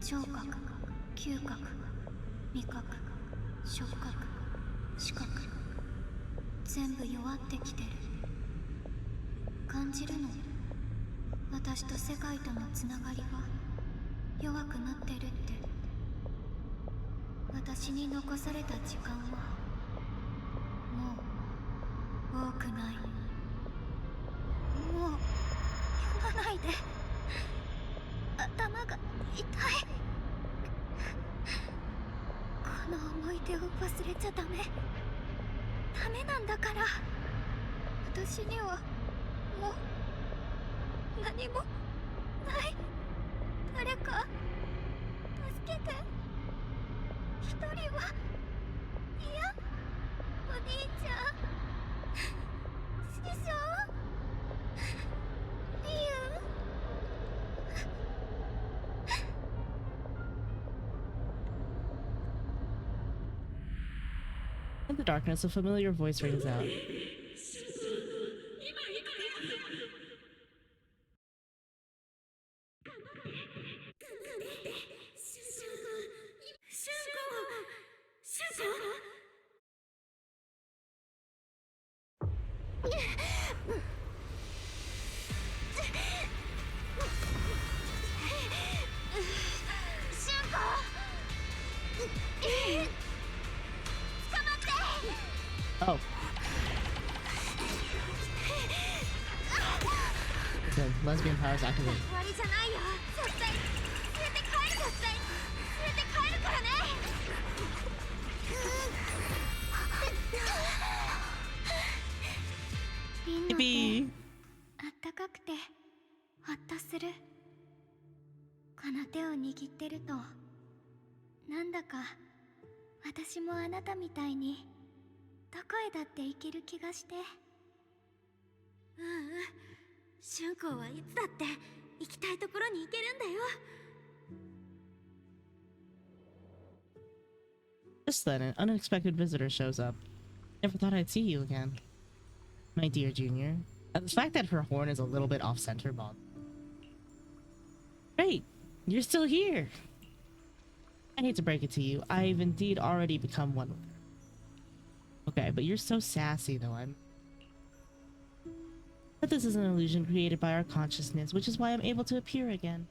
聴覚、嗅覚、味覚、触覚、視覚、全部弱ってきてる。感じるの。私と世界とのつながりが弱くなってるって。私に残された時間はもう多くない。もう読まないで。頭が痛い。この思い出を忘れちゃダメ。ダメなんだから。私にはもう何もない。誰か助けて。一人はいや、お兄ちゃん、師匠、リュウ。In the darkness, a familiar voice rings out. Oh. The lesbian powers activate. 終わりじゃないよ。絶対連れて帰る。絶対連れて帰るからね。リンの手、あったかくてほっとする。この手を握ってるとなんだか私もあなたみたいにどこへだって行ける気がして。春光はいつだって行きたいところに行けるんだよ。Just then, an unexpected visitor shows up. Never thought I'd see you again. My dear Junior. The fact that her horn is a little bit off-center, Bob. Great! You're still here! I hate to break it to you, I've indeed already become one with her. Okay, but you're so sassy, though. But this is an illusion created by our consciousness, which is why I'm able to appear again.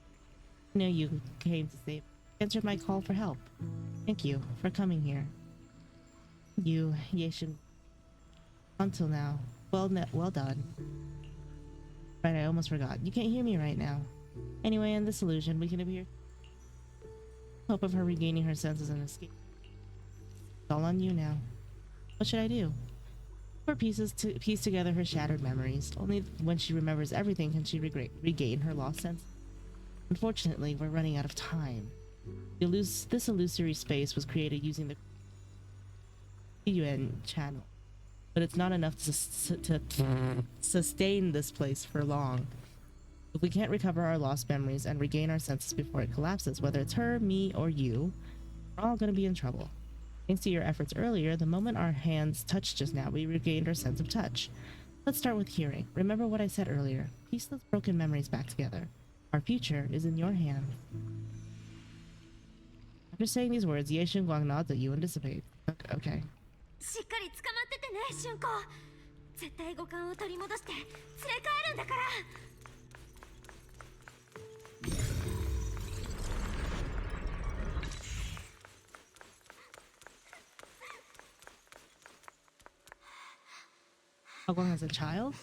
I know you came to save, answered my call for help. Thank you for coming here. You, Yeshin. Until now, well done. Right, I almost forgot. You can't hear me right now. Anyway, in this illusion, we can appear. Hope of her regaining her senses and escape. It's all on you now. What should I do? For pieces to piece together her shattered memories. Only when she remembers everything can she regain her lost sense. Unfortunately, we're running out of time. This illusory space was created using the UN channel, but it's not enough to sustain this place for long. If we can't recover our lost memories and regain our senses before it collapses, whether it's her, me, or you, we're all gonna be in trouble. Thanks to your efforts earlier, the moment our hands touched just now, we regained our sense of touch. Let's start with hearing. Remember what I said earlier. Piece those broken memories back together. Our future is in your hand. After saying these words, Ye Xinguang nods at you and dissipates. Okay. しっかり捕まっててね、春子。絶対五感を取り戻して連れ帰るんだから。Xiaoguang as a child?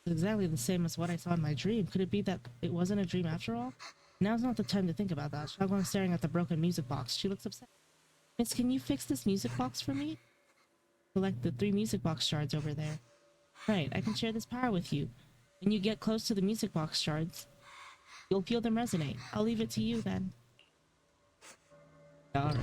It's exactly the same as what I saw in my dream. Could it be that it wasn't a dream after all? Now's not the time to think about that. Xiaoguang's staring at the broken music box. She looks upset. Miss, can you fix this music box for me? Select the 3 music box shards over there. Right, I can share this power with you. When you get close to the music box shards, you'll feel them resonate. I'll leave it to you then. Alright.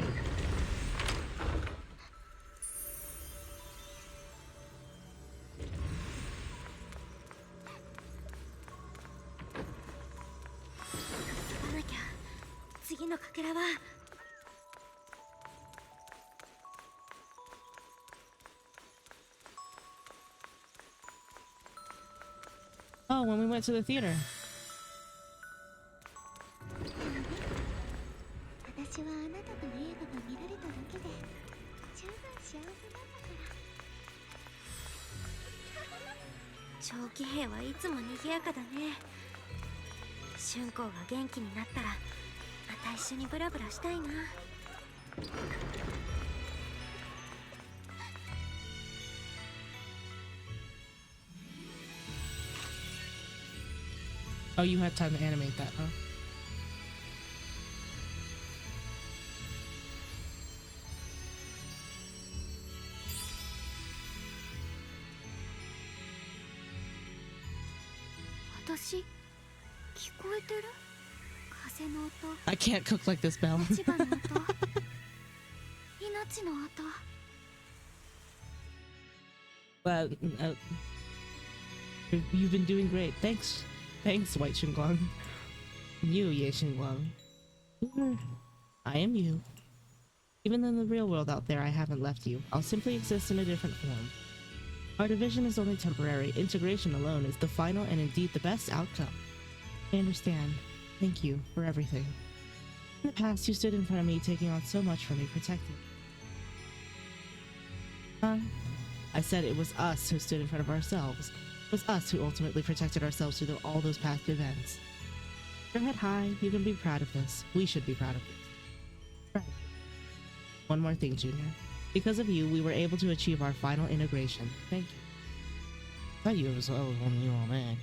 Oh, when we went to the theater. Oh, you had time to animate that, huh? I can't cook like this, Belle. Well, you've been doing great. Thanks. Thanks, White Xinguang. You, Ye Xinguang. I am you. Even in the real world out there, I haven't left you. I'll simply exist in a different form. Our division is only temporary. Integration alone is the final and indeed the best outcome. I understand. Thank you for everything. In the past, you stood in front of me, taking on so much for me, protecting me. I said it was us who stood in front of ourselves. It was us who ultimately protected ourselves through all those past events. Your head high, you can be proud of this. We should be proud of this. Right. One more thing, Junior. Because of you, we were able to achieve our final integration. Thank you. I thought you was on your own man.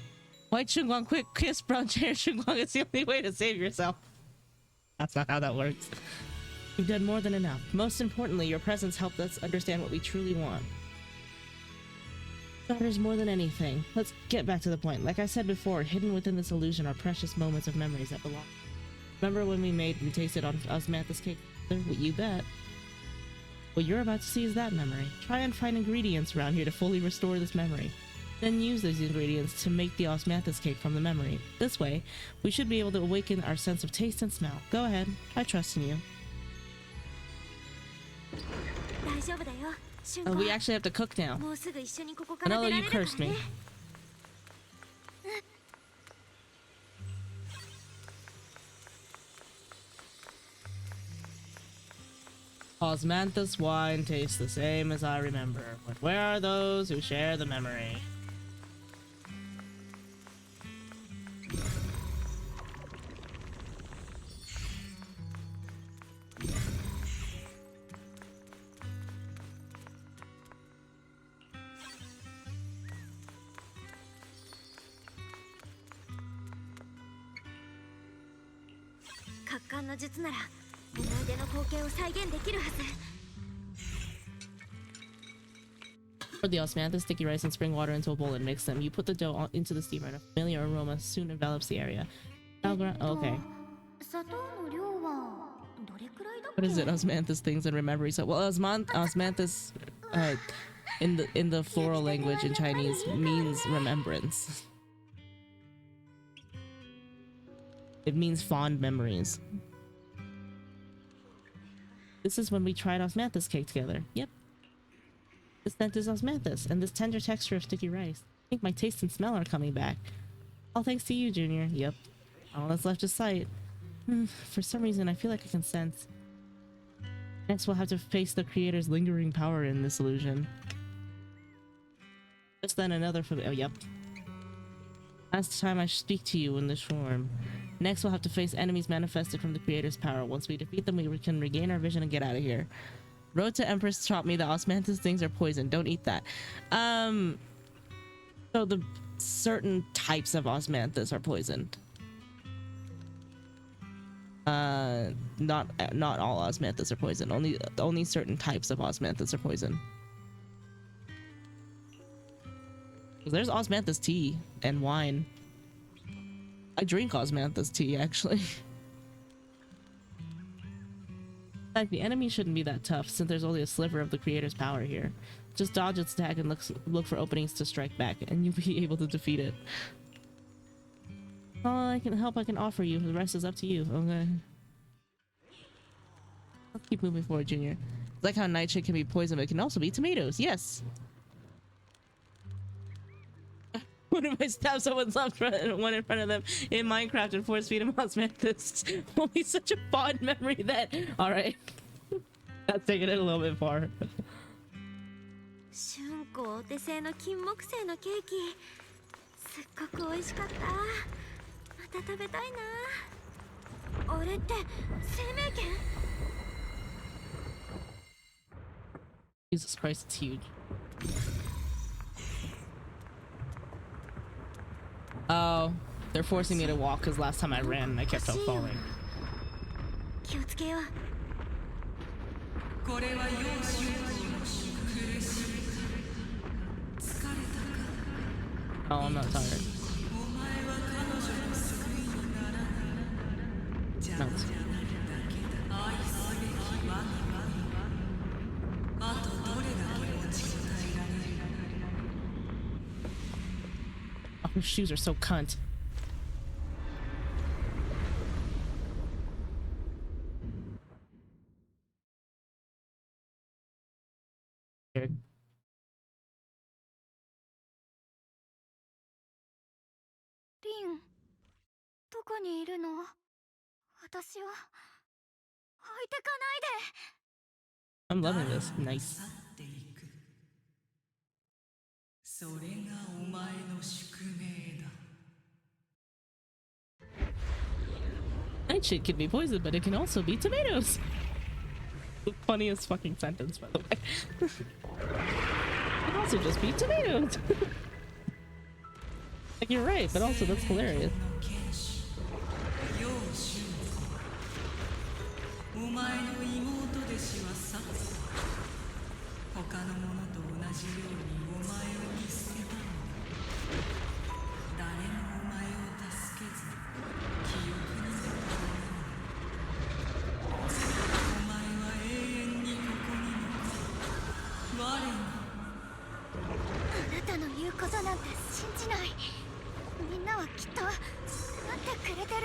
White Xinguang, quick kiss brown chair Xinguang. It's the only way to save yourself. That's not how that works. You've done more than enough. Most importantly, your presence helped us understand what we truly want. Matters more than anything. Let's get back to the point. Like I said before, hidden within this illusion are precious moments of memories that belong. Remember when we made and tasted on osmanthus cake? You bet. What you're about to see is that memory. Try and find ingredients around here to fully restore this memory. Then use those ingredients to make the osmanthus cake from the memory. This way, we should be able to awaken our sense of taste and smell. Go ahead. I trust in you. Oh, we actually have to cook now. And although you cursed me. Osmanthus wine tastes the same as I remember, but where are those who share the memory? Pour the osmanthus, sticky rice, and spring water into a bowl and mix them. You put the dough into the steamer and a familiar aroma soon envelops the area. Oh, okay. What is it? Osmanthus things and memories. Well, osmanthus in the floral language in Chinese means remembrance. It means fond memories. This is when we tried osmanthus cake together. Yep. This scent is osmanthus, and this tender texture of sticky rice. I think my taste and smell are coming back. All thanks to you, Junior. Yep. All that's left is sight. For some reason, I feel like I can sense. Next, we'll have to face the creator's lingering power in this illusion. Just then another oh, yep. Last time I speak to you in this form. Next, we'll have to face enemies manifested from the creator's power. Once we defeat them, we can regain our vision and get out of here. Road to Empress taught me that osmanthus things are poison. Don't eat that. So the certain types of osmanthus are poisoned. Not all osmanthus are poison. Only certain types of osmanthus are poison. There's osmanthus tea and wine. I drink osmanthus tea, actually. In fact, the enemy shouldn't be that tough since there's only a sliver of the creator's power here. Just dodge its attack and look for openings to strike back, and you'll be able to defeat it. All I can offer you. The rest is up to you. Okay. Let's keep moving forward, Junior. It's like how nightshade can be poison, but it can also be tomatoes. Yes. What if I stab someone's left one in front of them in Minecraft and force feed him osmanthus? Will be such a fond memory that. All right. That's taking it a little bit far. 春子お手製の金木犀のケーキすっごく美味しかった。また食べたいな。あれって生命剣？ Jesus Christ, it's huge. Oh, they're forcing me to walk because last time I ran and I kept on falling. 気をつけよう。これは要しよう。苦しい。疲れたか。Oh, I'm not tired. お前は彼女の救いにならない。じゃあなるだけだ。愛すべき我があとどれだけ持ちこたえられる。 Oh, her shoes are so cunt. Weird. リン、どこにいるの？私を置いてかないで。 I'm loving this. Nice. それがお前の宿命だ。 Nightshade can be poisoned, but it can also be tomatoes. The funniest fucking sentence, by the way. It can also just be tomatoes. Like, you're right, but also that's hilarious. お前の妹弟子は去った他の者と同じようにお前を見捨てたのだ誰もお前を助けず記憶に残らないお前は永遠にここに残る我があなたの言うことなんて信じない。みんなはきっと待ってくれてる。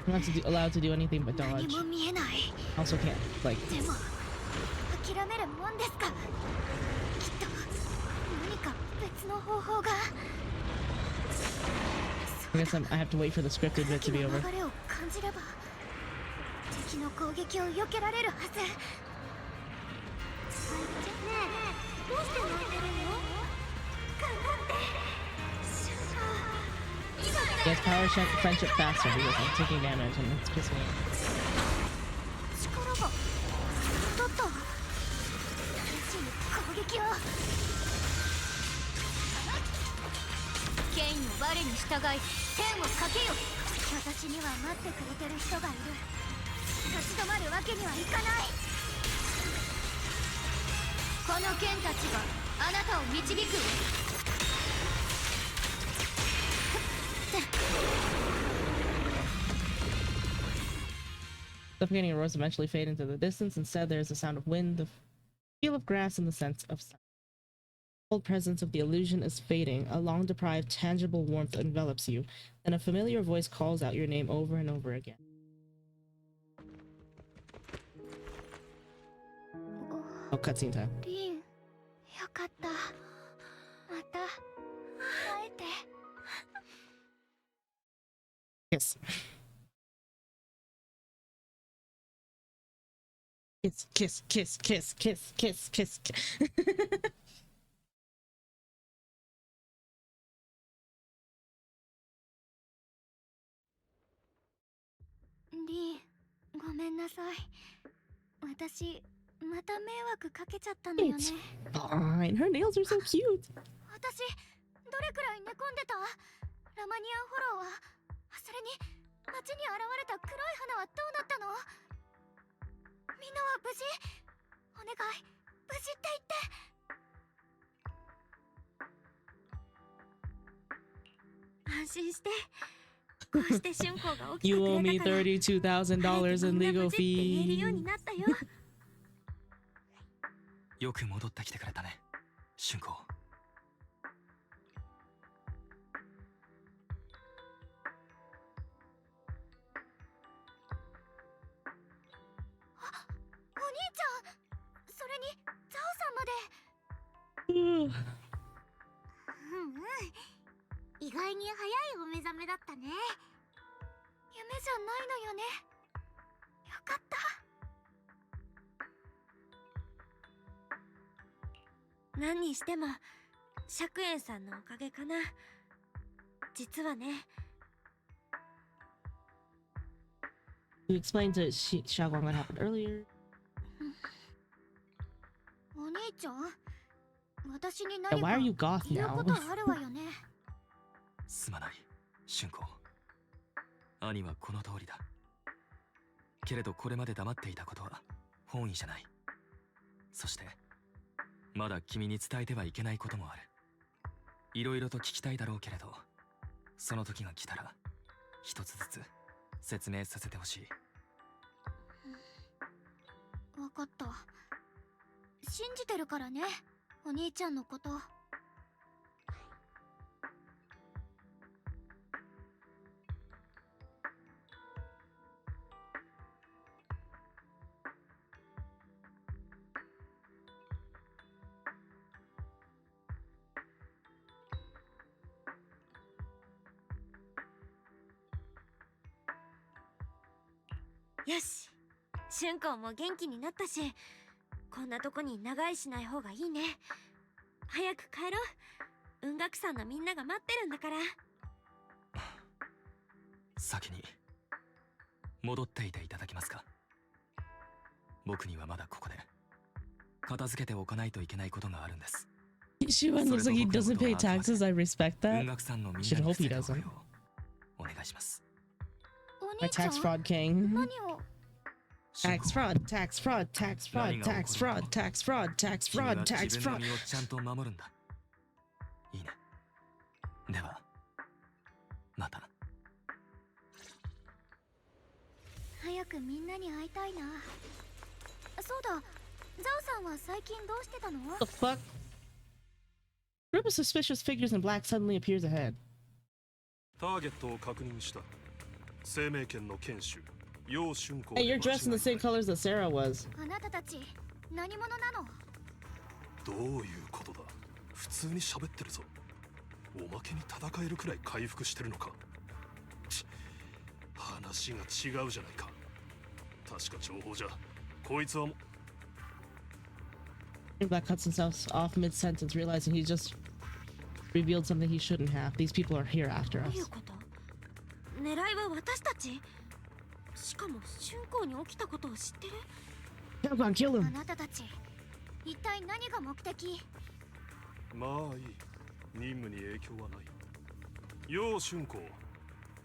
I'm not allowed to do anything but 何 dodge. も見えない。 Also can't, like... でも諦めるもんですか。きっと何か別の方法が。 I guess I have to wait for the scripted bit to be over. 流れを感じれば敵の攻撃を避けられるはず。ねえ、どうして泣いてるの？頑張って。 Yes, power friendship faster because I'm taking damage and it's pissing me off. 力がだった。敵に攻撃を。剣の我に従い天をかけよ。私には待ってくれてる人がいる。立ち止まるわけにはいかない。この剣たちがあなたを導く。 Suffocating roars eventually fade into the distance. Instead, there is the sound of wind, the feel of grass, and the sense of sun. The cold presence of the illusion is fading. A long-deprived, tangible warmth envelops you. Then a familiar voice calls out your name over and over again. Oh, cutscene time. リン、よかった。また会えて。Kiss. Kiss, kiss, kiss, kiss, kiss, kiss, kiss, kiss. リン、ごめんなさい。私、また迷惑かけちゃったのよね。 It's fine. Her nails are so cute. 私、どれくらい寝込んでた？ラマニアンフォローは、それに、街に現れた黒い花はどうなったの？みんなは無事？お願い、無事って言って。安心して。こうして春光が起き You て owe く me れたから。$32,000 in みんな legal 無事って言えるように fees. なったよ。よく戻ってきてくれたね、春光。お兄ちゃん、それにザオさんまで。うんうん、意外に早いお目覚めだったね。夢じゃないのよね。よかった。何にしても釈園さんのおかげかな。実はね。You explained to Xiaoguang what happened earlier. お兄ちゃん、私に Yeah, 何 why か are you goth 言う now? ことあるわよね。すまない、春光。兄はこの通りだ。けれどこれまで黙っていたことは本意じゃない。そしてまだ君に伝えてはいけないこともある。いろいろと聞きたいだろうけれど、その時が来たら一つずつ説明させてほしい。わかった。信じてるからね、お兄ちゃんのこと。よし、春光も元気になったし、こんなとこに長居しない方がいいね。早く帰ろう。雲岳山のみんなが待ってるんだから。先に戻っていていただけますか。僕にはまだここで片付けておかないといけないことがあるんです。Shuan looks like he doesn't pay taxes. I respect that. 雲岳山のみん I な should に hope he 伏せておく doesn't. ようお願いします。My tax fraud king. 何を？ Tax fraud, tax fraud, tax fraud, tax fraud, tax fraud, tax fraud, tax 自分の fraud. 身をちゃんと守るんだ。いいね。ではまた。早くみんなに会いたいな。そうだ、ザオさんは最近どうしてたの？ The fuck? A group of suspicious figures in black suddenly appears ahead. ターゲットを確認した。生命権の剣士、楊春光。 Hey, you're dressed in the same colors that Sarah was. あなたたち何者なの？どういうことだ。普通に喋ってるぞ。おまけに戦えるくらい回復してるのか。話が違うじゃないか。確か情報じゃこいつはも。 Black cuts himself off mid-sentence, realizing he just revealed something he shouldn't have. These people are here after どういう us. こと？狙いは私たち？しかも春光に起きたことを知ってる？ Xiaoguang, kill あ him. なたたち一体何が目的？まあいい。任務に影響はない。楊春光、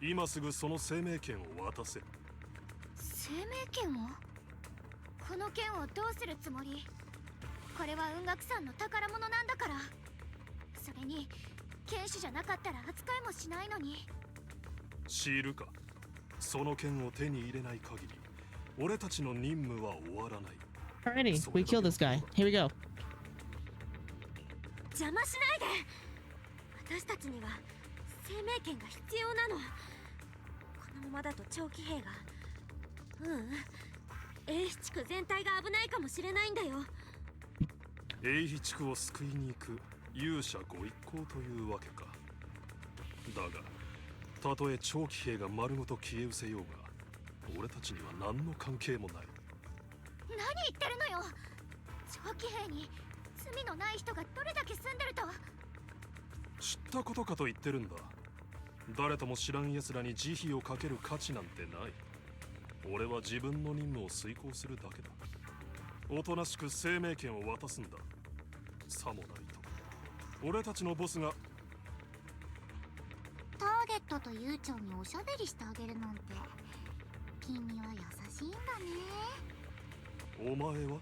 今すぐその生命権を渡せ。生命権を？この剣をどうするつもり？これは雲岳山の宝物なんだから。それに剣士じゃなかったら扱いもしないのに。知るか。その剣を手に入れない限り俺たちの任務は終わらない。 Alrighty, we kill this guy. Here we go. 邪魔しないで。私たちには生命権が必要なの。このままだと長騎兵が。英飛地区全体が危ないかもしれないんだよ。英飛地区を救いに行く勇者ご一行というわけか。だがたとえ長期兵が丸ごと消え失せようが俺たちには何の関係もない。何言ってるのよ。長期兵に罪のない人がどれだけ住んでると。知ったことかと言ってるんだ。誰とも知らん奴らに慈悲をかける価値なんてない。俺は自分の任務を遂行するだけだ。おとなしく生命権を渡すんだ。さもないと俺たちのボスが。ターゲットと悠長におしゃべりしてあげるなんて君は優しいんだね。お前は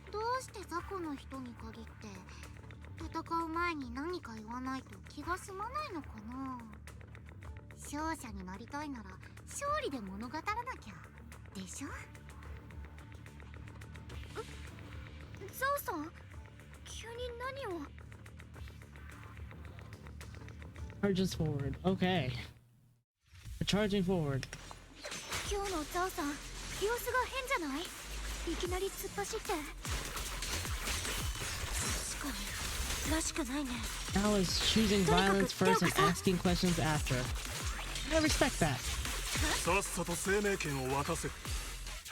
どうして雑魚の人に限って戦う前に何か言わないと気が済まないのかな。勝者になりたいなら勝利で物語らなきゃでしょ。ゾウさん、急に何を。Charges forward. Okay. Charging forward. 今日のゾウさん、様子が変じゃない？いきなり突っ走って。確かにらしくないね。 Now is choosing violence first and asking questions after. I respect that. さっさと生命権を渡せ。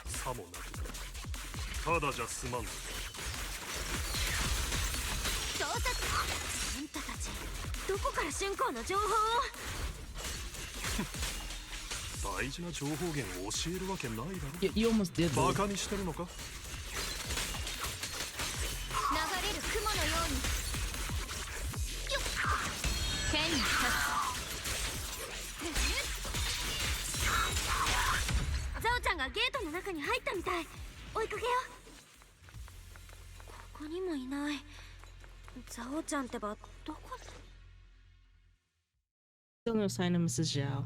さもなくただじゃ済まんぞ。どうせあんたたちどこから春光の情報を。大事な情報源を教えるわけないだろ。You almost did. バカにしてるのか。流れる雲のように剣に立つ。ザオちゃんがゲートの中に入ったみたい。追いかけよう。ここにもいない。ザオちゃんってばどこに。 Still no sign of Mrs. Zhao.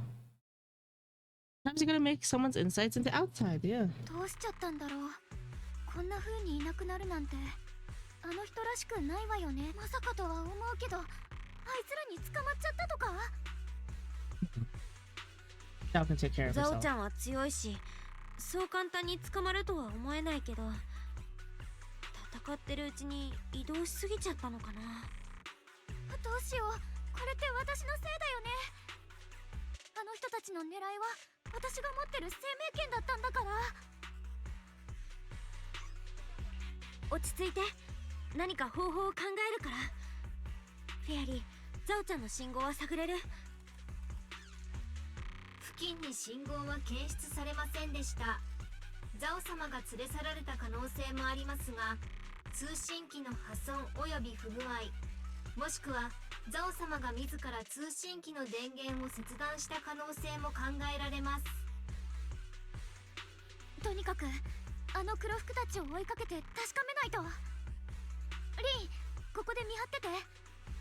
Sometimes you're gonna make someone's insights into outside, yeah. どうしちゃったんだろう。こんな風にいなくなるなんてあの人らしくないわよね。まさかとは思うけど、あいつらに捕まっちゃったとか。Zhao can take care of ザオ herself. ちゃんは強いし、そう簡単に捕まるとは思えないけど、戦ってるうちに移動しすぎちゃったのかな。どうしよう、これって私のせいだよね。あの人たちの狙いは私が持ってる生命権だったんだから。落ち着いて、何か方法を考えるから。フェアリー、ザオちゃんの信号は探れる？付近に信号は検出されませんでした。ザオ様が連れ去られた可能性もありますが、通信機の破損および不具合、もしくはザオ様が自ら通信機の電源を切断した可能性も考えられます。とにかくあの黒服たちを追いかけて確かめないと。リン、ここで見張ってて。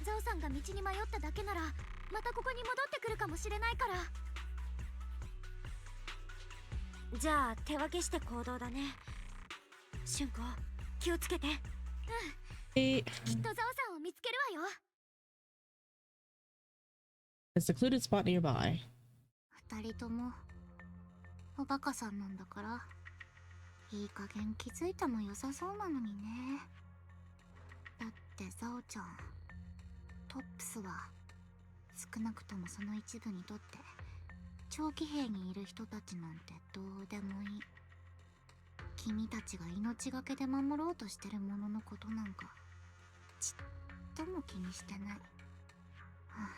ザオさんが道に迷っただけならまたここに戻ってくるかもしれないから。じゃあ手分けして行動だね。春子、気をつけて。Hey, きっとザオさんを見つけるわよ。 a secluded spot nearby. 二人ともおバカさんなんだから、いい加減気づいても良さそうなのにね。だってザオちゃん、トップスは少なくともその一部にとって長期兵にいる人たちなんてどうでもいい。君たちが命がけで守ろうとしてるもののことなんかちっとも気にしてない、はあ、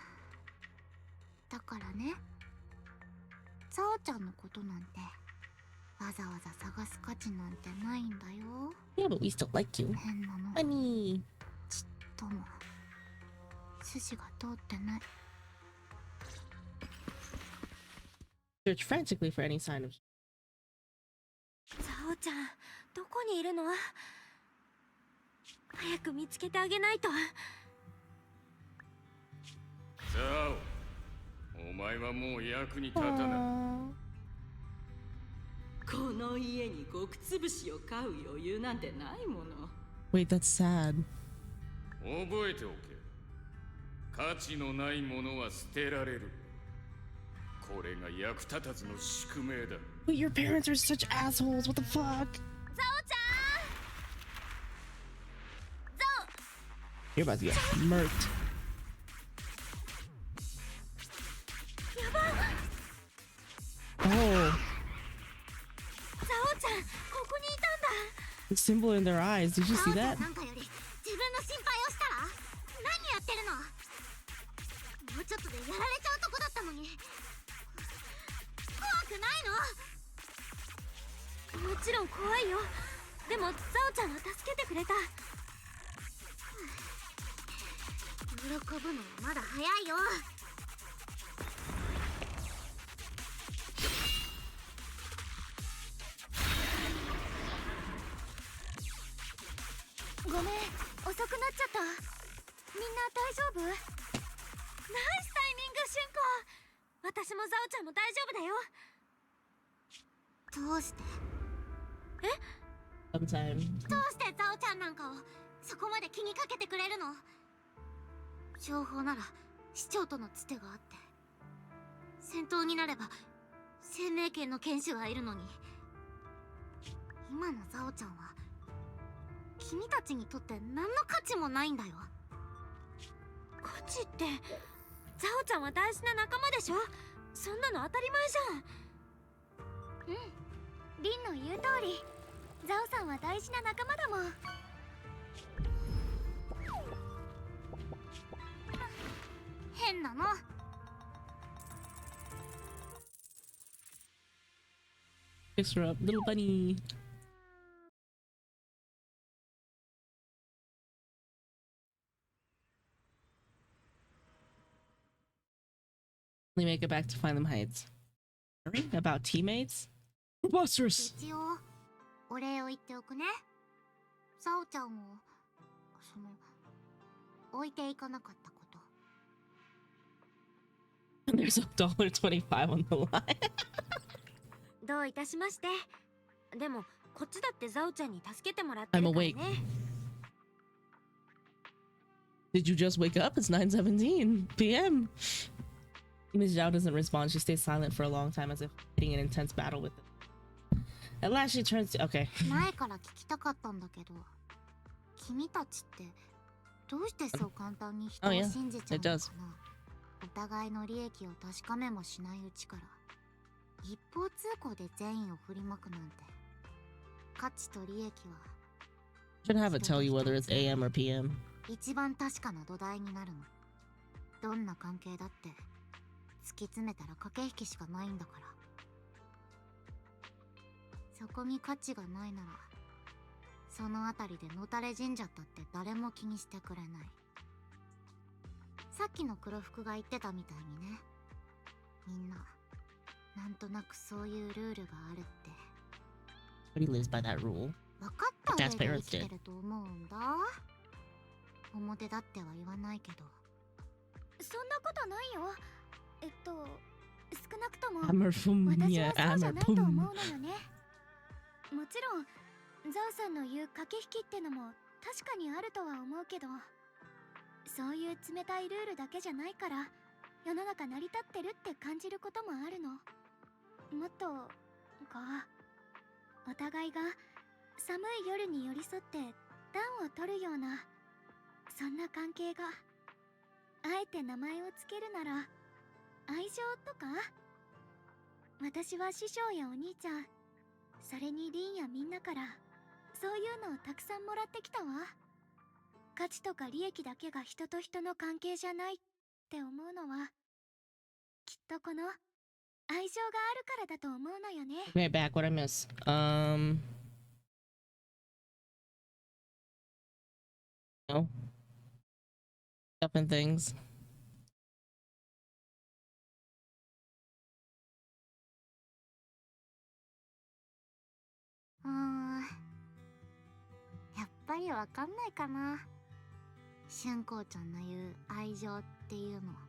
だからね、ザオちゃんのことなんてわざわざ探す価値なんてないんだよ。 Yeah, but we still like you. 変なの Honey. ちっとも筋が通ってない。 Search frantically for any sign of. ザオちゃん、どこにいるの？早く見つけてあげないと。ザオ、お前はもう役に立たない。この家に極つぶしを買う余裕なんてないもの。 Wait, that's sad. 覚えておけ。価値のないものは捨てられる。これが役立たずの宿命だ。 Wait, your parents are such assholes. What the fuck? ザオちゃん、ザオ。 You're about to get murked. The symbol in their eyes. Did you see that? なんかより自分の心配をしたら何やってるの。もうちょっとでやられちゃうとこだったのに。怖くないの。もちろん怖いよ。でもザオちゃんは助けてくれた。喜ぶのはまだ早いよ。ごめん、遅くなっちゃった。みんな大丈夫？ナイスタイミング、シュンコ。私もザオちゃんも大丈夫だよ。どうして？Sometime. どうしてザオちゃんなんかをそこまで気にかけてくれるの？情報なら市長とのつてがあって、戦闘になれば生命権の剣士がいるのに、今のザオちゃんは君たちにとって何の価値もないんだよ。価値って、ザオちゃんは大事な仲間でしょ。そんなの当たり前じゃん。リンの言う通り、ザオさんは大事な仲間だもん。変なの。Fix her up, little bunny. Make it back to Find Them Heights. Worrying about teammates? Preposterous! 一応お礼を言っておくね。ザオちゃんを置いていかなかったこと。There's $1.25 on the line. どういたしまして。でもこっちだってザオちゃんに助けてもらってるからね。Did you just wake up? It's 9:17 p.m. Miss Zhao doesn't respond. She stays silent for a long time as if fighting an intense battle with it. At last she turns to... Okay. 前から聞きたかったんだけど、君たちってどうしてそう簡単に人を信じちゃうのかな。お互いの利益を確かめもしないうちから一方通行で善意を振りまくなんて。価値と利益は Should have it tell you whether it's AM or PM. 一番確かな土台になるの。どんな関係だって突き詰めたら駆け引きしかないんだから。そこに価値がないなら、そのあたりでのたれ死んじゃったって誰も気にしてくれない。さっきの黒服が言ってたみたいにね、みんななんとなくそういうルールがあるって。But he lives by that rule. 分かった上で生きてると思うんだ。表だっては言わないけど。そんなことないよ。少なくとも Hammer from 私は yeah, そうじゃ hammer ないと思う boom. のよね。もちろんザオさんの言う駆け引きってのも確かにあるとは思うけど、そういう冷たいルールだけじゃないから世の中成り立ってるって感じることもあるの。もっとお互いが寒い夜に寄り添って暖を取るような、そんな関係が、あえて名前をつけるなら愛情とか。私は師匠やお兄ちゃん、それにリンやみんなからそういうのをたくさんもらってきたわ。価値とか利益だけが人と人の関係じゃないって思うのは、きっとこの愛情があるからだと思うのよね。Right back. What I miss? No. Stuff and things. やっぱりわかんないかな。春光ちゃんの言う愛情っていうのは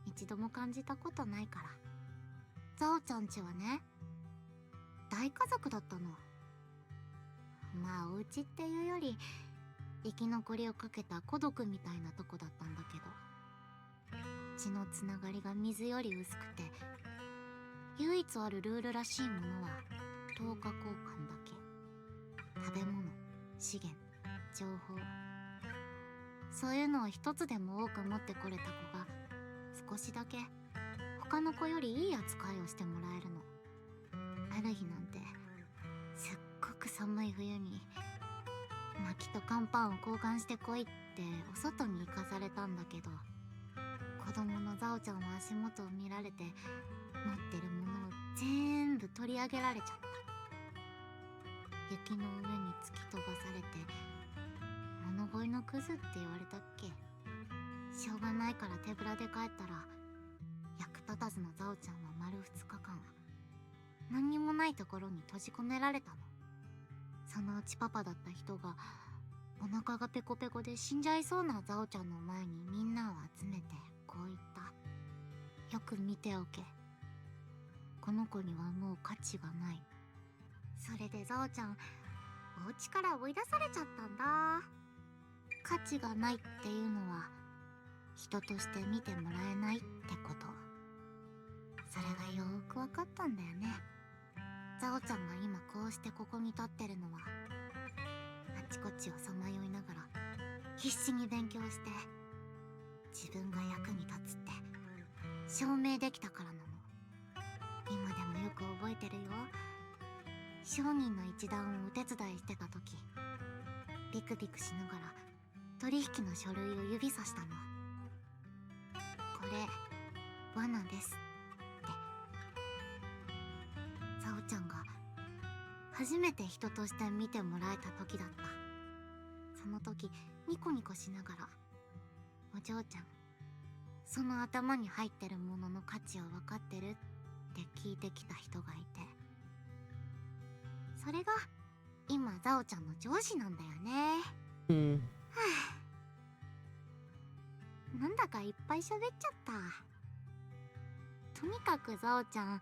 一度も感じたことないから。ザオちゃんちはね、大家族だったの。まあお家っていうより生き残りをかけた孤独みたいなとこだったんだけど、血のつながりが水より薄くて、唯一あるルールらしいものは10日交換だけ。食べ物、資源、情報、そういうのを一つでも多く持ってこれた子が少しだけ他の子よりいい扱いをしてもらえるの。ある日なんてすっごく寂寒い冬に薪と乾パンを交換してこいってお外に行かされたんだけど、子供のザオちゃんは足元を見られて持ってるものを全部取り上げられちゃった。雪の上に突き飛ばされて物乞いのクズって言われたっけ。しょうがないから手ぶらで帰ったら、役立たずのザオちゃんは丸2日間何にもないところに閉じ込められたの。そのうちパパだった人がお腹がペコペコで死んじゃいそうなザオちゃんの前にみんなを集めてこう言った。よく見ておけ。この子にはもう価値がない。それでザオちゃん、お家から追い出されちゃったんだ。価値がないっていうのは人として見てもらえないってこと。それがよーくわかったんだよね。ザオちゃんが今こうしてここに立ってるのは、あちこちをさまよいながら必死に勉強して自分が役に立つって証明できたからなの。今でもよく覚えてるよ。商人の一団をお手伝いしてた時、ビクビクしながら取引の書類を指さしたの。これ罠ですって。ザオちゃんが初めて人として見てもらえた時だった。その時ニコニコしながら、お嬢ちゃん、その頭に入ってるものの価値を分かってるって聞いてきた人がいて、それが今ザオちゃんの上司なんだよね。はあ、なんだかいっぱい喋っちゃった。とにかくザオちゃん、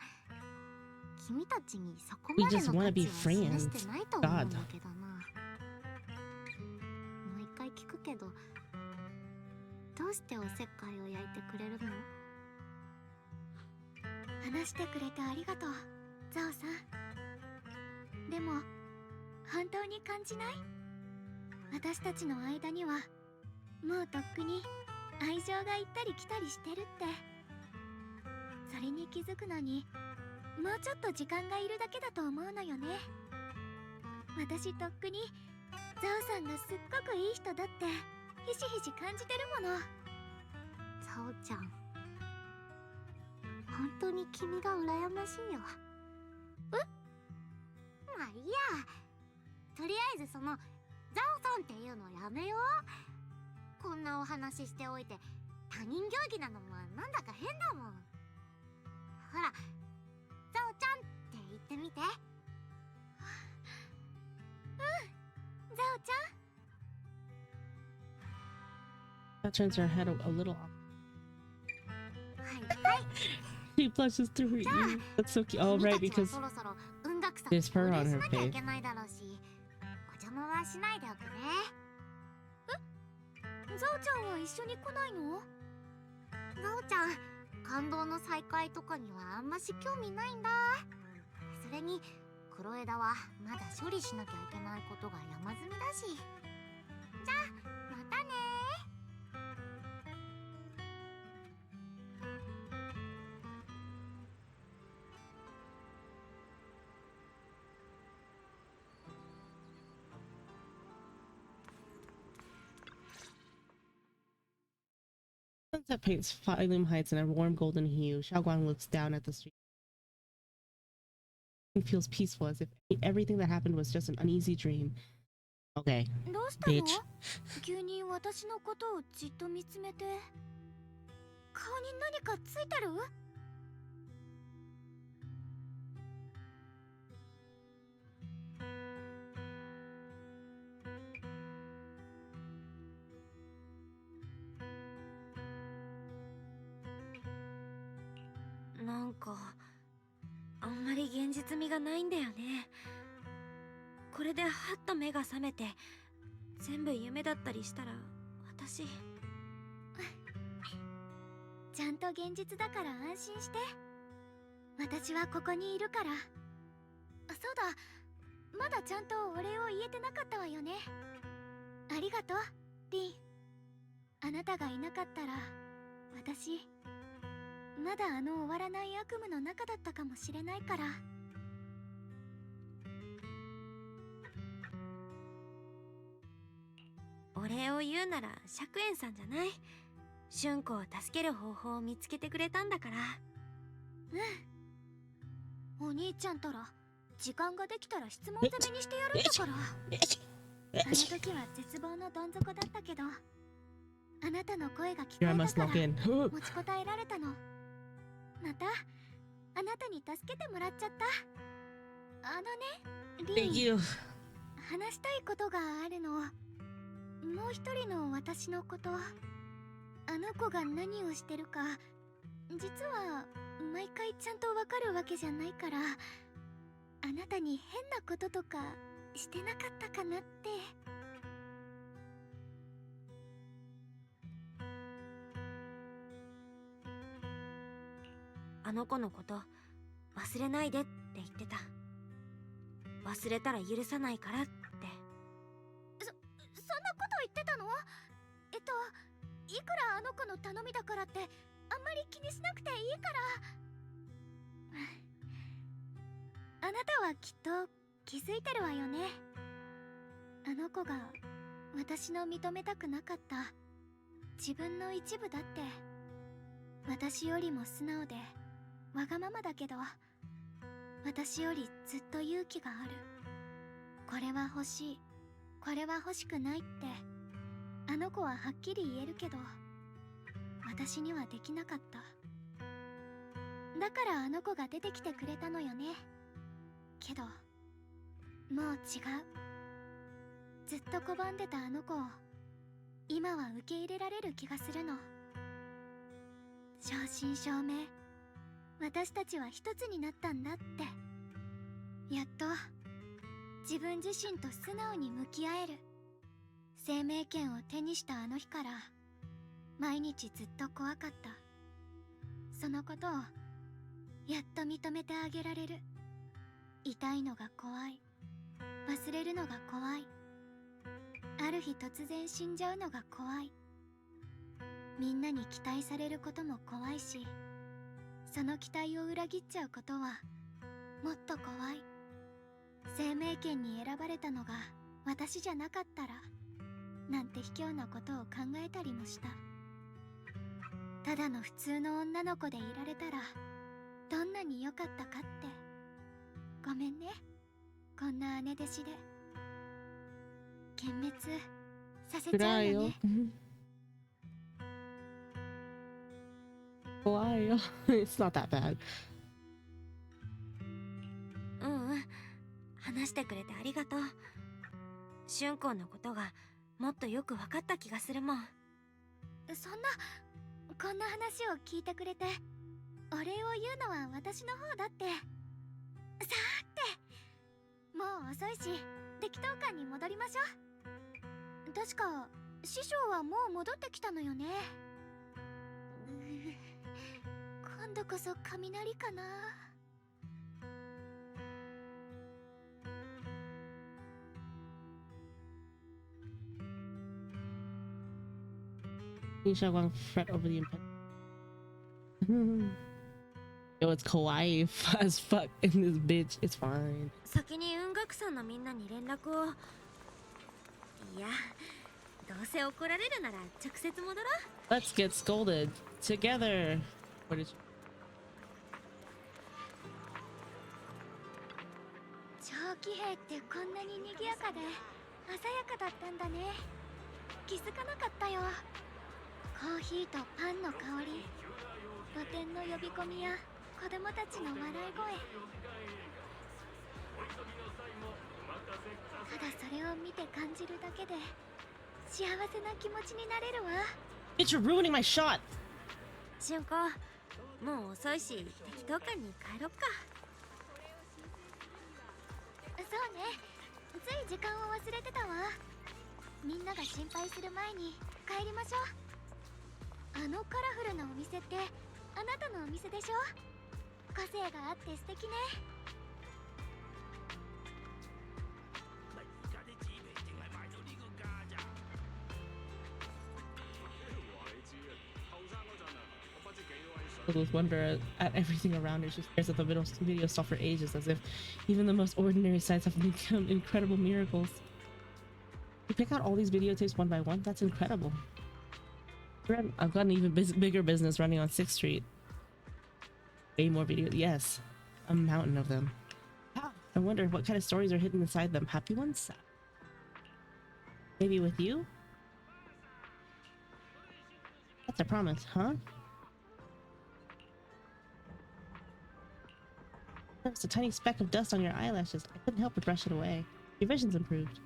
君たちにそこまでの価値は示してないと思うんだけどな。もう一回聞くけど、どうしておせっかいを焼いてくれるの？話してくれてありがとう、ザオさん。でも本当に感じない？私たちの間にはもうとっくに愛情が行ったり来たりしてるって。それに気づくのにもうちょっと時間がいるだけだと思うのよね。私とっくにザオさんがすっごくいい人だってひしひし感じてるもの。ザオちゃん、本当に君が羨ましいよ。まあいいや。とりあえずそのザオさんっていうのやめよう。こんなお話ししておいて他人行儀なのもなんだか変だもん。ほら、ザオちゃんって言ってみて。ザオちゃん。That turns her head a little off. はいはい。She blushes through her ear. That's so cute. Oh, right, because そろそろ音楽さん there's fur on her しなきゃい face. けないだろうし、お邪魔はしないでおくね。ザオちゃんは一緒に来ないの？ザオちゃん、感動の再会とかにはあんまし興味ないんだ。それに黒枝はまだ処理しなきゃいけないことが山積みだし。じゃあまたね。Sunset paints Phylum Heights in a warm golden hue. Xiaoguang looks down at the street. It feels peaceful, as if everything that happened was just an uneasy dream. Okay, どうしたの？ bitch. 急に私のことをじっと見つめて。顔に何かついてる？なんかあんまり現実味がないんだよね。これではっと目が覚めて全部夢だったりしたら私ちゃんと現実だから安心して。私はここにいるから。そうだ、まだちゃんとお礼を言えてなかったわよね。ありがとう、リン。あなたがいなかったら私まだあの終わらない悪夢の中だったかもしれないから。礼を言うなら釈園さんじゃない。春子を助ける方法を見つけてくれたんだから。うん。お兄ちゃんたら時間ができたら質問攻めにしてやるんだから。あの時は絶望のどん底だったけど、あなたの声が聞こえたから持ちこたえられたの。またあなたに助けてもらっちゃった。あのね、リン、話したいことがあるの。もう一人の私のこと。あの子が何をしてるか実は毎回ちゃんとわかるわけじゃないから、あなたに変なこととかしてなかったかなって。あの子のこと忘れないでって言ってた。忘れたら許さないからって。そんなこと言ってたの？いくらあの子の頼みだからってあんまり気にしなくていいから。あなたはきっと気づいてるわよね。あの子が私の認めたくなかった自分の一部だって。私よりも素直でわがままだけど、私よりずっと勇気がある。これは欲しい、これは欲しくないってあの子ははっきり言えるけど、私にはできなかった。だからあの子が出てきてくれたのよね。けどもう違う。ずっと拒んでたあの子を今は受け入れられる気がするの。正真正銘私たちは一つになったんだって。やっと自分自身と素直に向き合える。生命権を手にしたあの日から毎日ずっと怖かった。そのことをやっと認めてあげられる。痛いのが怖い、忘れるのが怖い、ある日突然死んじゃうのが怖い。みんなに期待されることも怖いし、その期待を裏切っちゃうことはもっと怖い。生命権に選ばれたのが私じゃなかったらなんて卑怯なことを考えたりもした。ただの普通の女の子でいられたらどんなに良かったかって。ごめんね、こんな姉弟子で。幻滅させちゃうよね。怖いよ。It's not that bad. 話してくれてありがとう。春子のことがもっとよく分かった気がするもん。こんな話を聞いてくれてお礼を言うのは私の方だって。さーて、もう遅いし適当感に戻りましょう。確か師匠はもう戻ってきたのよね。今度こそ雷かな。Xiaoguang fret over the impediment. Yo, it's kawaii as fuck in this bitch. It's fine. 先に雲岳さんのみんなに連絡を。いや、どうせ怒られるなら直接戻ろう。 Let's get scolded together. What is 長騎兵ってこんなに賑やかで鮮やかだったんだね。気づかなかったよ。コーヒーとパンの香り、露店の呼び込みや子供たちの笑い声。ただそれを見て感じるだけで幸せな気持ちになれるわ。 Bitch, you're ruining my shot. 春子、もう遅いし適当感に帰ろっか。そうね、つい時間を忘れてたわ。みんなが心配する前に帰りましょう。あのカラフルなお店ってあなたのお店でしょ。個性があって素敵ね。With wonder at everything around her, she stares at the video saw for ages, as if even the most ordinary sights have become incredible miracles. You pick out all these videotapes one by one? That's incredible. I've got an even bigger business running on 6th Street. Way more videos. Yes. A mountain of them. I wonder what kind of stories are hidden inside them. Happy ones? Maybe with you? That's a promise, huh? There's a tiny speck of dust on your eyelashes. I couldn't help but brush it away. Your vision's improved.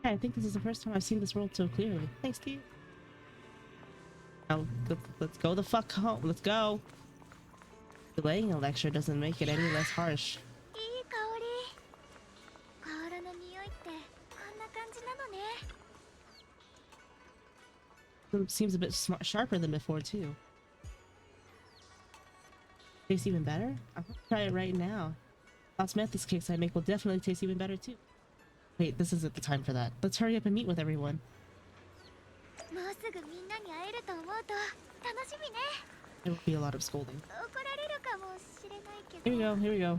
Yeah, I think this is the first time I've seen this world so clearly. Thanks to you. Now, let's go the fuck home. Let's go. Delaying a lecture doesn't make it any less harsh. It seems a bit sharper than before, too. Tastes even better? I'm gonna try it right now. Osmanthus cakes I make will definitely taste even better, too. Wait, this isn't the time for that. Let's hurry up and meet with everyone. There will be a lot of scolding. Here we go, here we go.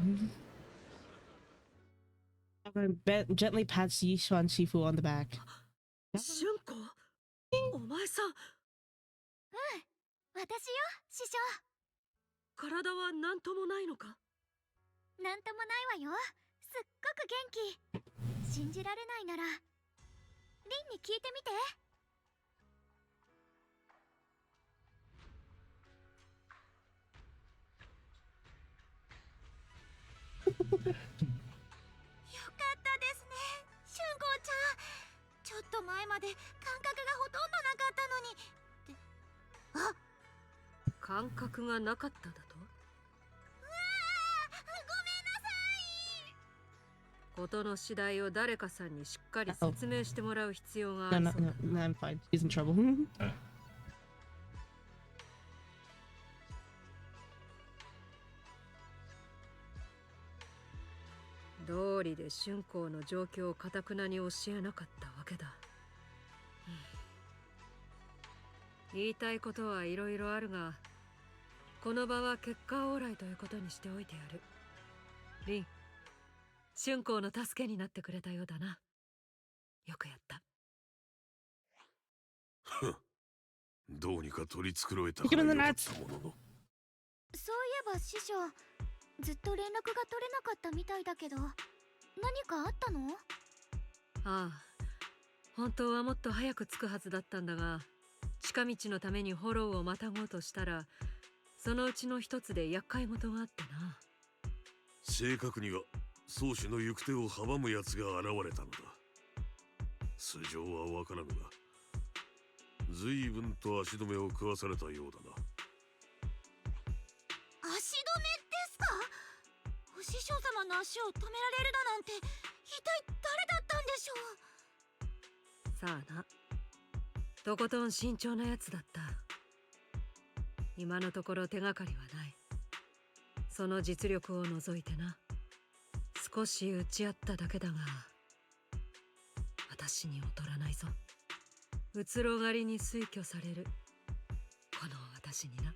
I'm gonna gently pat Yishuan Shifu on the back. Shunko? お前さん。私よ、師匠。体は何ともないのか？なんともないわよ。すっごく元気。信じられないなら、リンに聞いてみて。よかったですね、春光ちゃん。ちょっと前まで感覚がほとんどなかったのに。ってあ、感覚がなかっただと？うわー、ごめんなさい。ことの次第を誰かさんにしっかり説明してもらう必要がある。No, I'm fine. He's in trouble. 道理で春光の状況を堅くなに教えなかったわけだ。言いたいことはいろいろあるが、この場は結果オーライということにしておいてやる。リン、春光の助けになってくれたようだな。よくやった。どうにか取り繕えたからよかったものの。そういえば師匠、ずっと連絡が取れなかったみたいだけど、何かあったの？ああ、本当はもっと早く着くはずだったんだが、近道のためにフォローをまたごうとしたら、そのうちの一つで厄介事があってな。正確には宗主の行く手を阻む奴が現れたのだ。素性はわからぬが、随分と足止めを食わされたようだな。足止めですか？お師匠様の足を止められるだなんて、一体誰だったんでしょう？さあな、とことん慎重なやつだった。今のところ手がかりはない。その実力を除いてな。少し打ち合っただけだが、私に劣らないぞ。うつろがりに推挙されるこの私にな。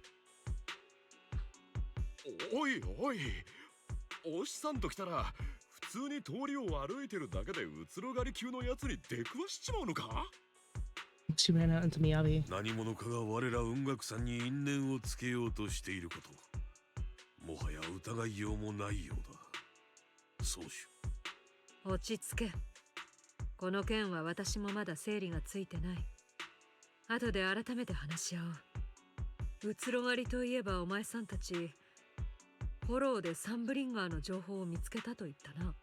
おいおい、おしさんと来たら普通に通りを歩いてるだけでうつろがり級のやつに出くわしちまうのか？She ran out into Miyabi. 何者かが我ら雲岳さんに因縁をつけようとしていること、もはや疑いようもないようだ。宗主、落ち着け。この件は私もまだ整理がついてない。後で改めて話し合おう。うつろがりといえばお前さんたち、フォローでサンブリンガーの情報を見つけたと言ったな。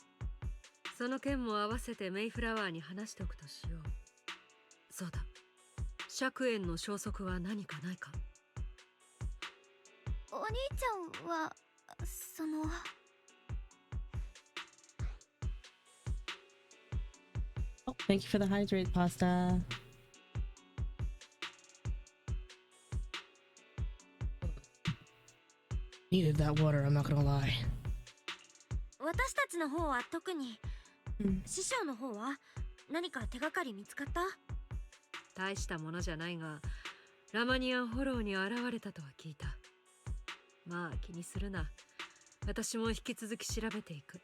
その件も合わせてメイフラワーに話しておくとしよう。そうだ、釈炎の消息は何かないか？お兄ちゃんは、そのOh, thank you for the hydrate, pasta. Needed that water, I'm not gonna lie. 私たちの方は特に、師匠の方は何か手がかり見つかった？大したものじゃないが、ラマニアンフォローに現れたとは聞いた。まあ気にするな。私も引き続き調べていく。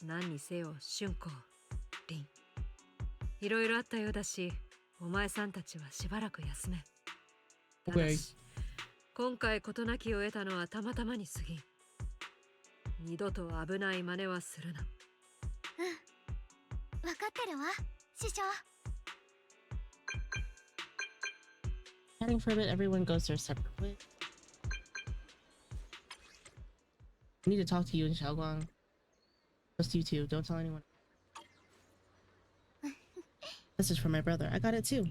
何にせよ、春光、凛、いろいろあったようだし、お前さんたちはしばらく休め。ただし、今回事なきを得たのはたまたまに過ぎん。二度と危ない真似はするな。分かってるわ、師匠。Chatting for a bit, everyone goes their separate ways. I need to talk to you and Xiaoguang. Just you two, don't tell anyone. Message from my brother. I got it too.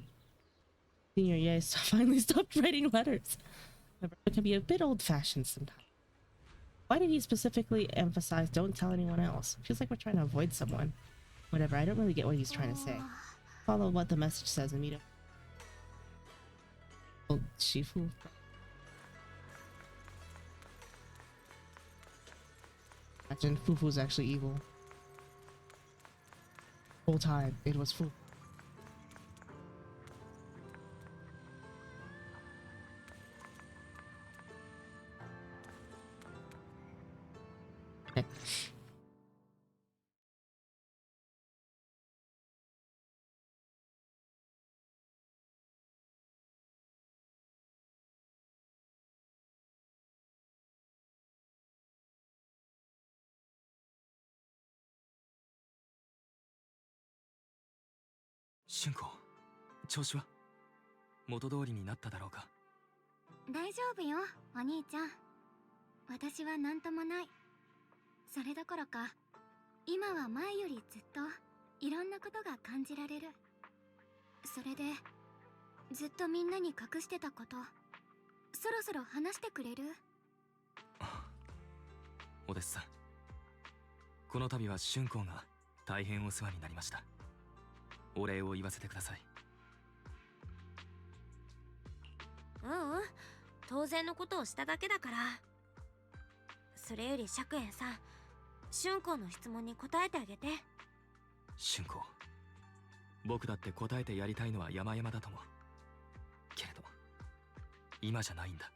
Senior Ye finally stopped writing letters. My brother can be a bit old-fashioned sometimes. Why did he specifically emphasize don't tell anyone else? Feels like we're trying to avoid someone. Whatever, I don't really get what he's trying to say. Follow what the message says and meet him. Oh, Shifu. Imagine Fufu's actually evil. Whole time, it was Fufu. Okay. Shunko, 調子は元通りになっただろうか。大丈夫よ、お兄ちゃん。私は何ともない。それどころか、今は前よりずっといろんなことが感じられる。それで、ずっとみんなに隠してたこと、そろそろ話してくれる？お弟子さん、この度は春光が大変お世話になりました。お礼を言わせてください。当然のことをしただけだから。それより釈炎さん、春光の質問に答えてあげて。春光、僕だって答えてやりたいのは山々だと思うけれど、今じゃないんだ。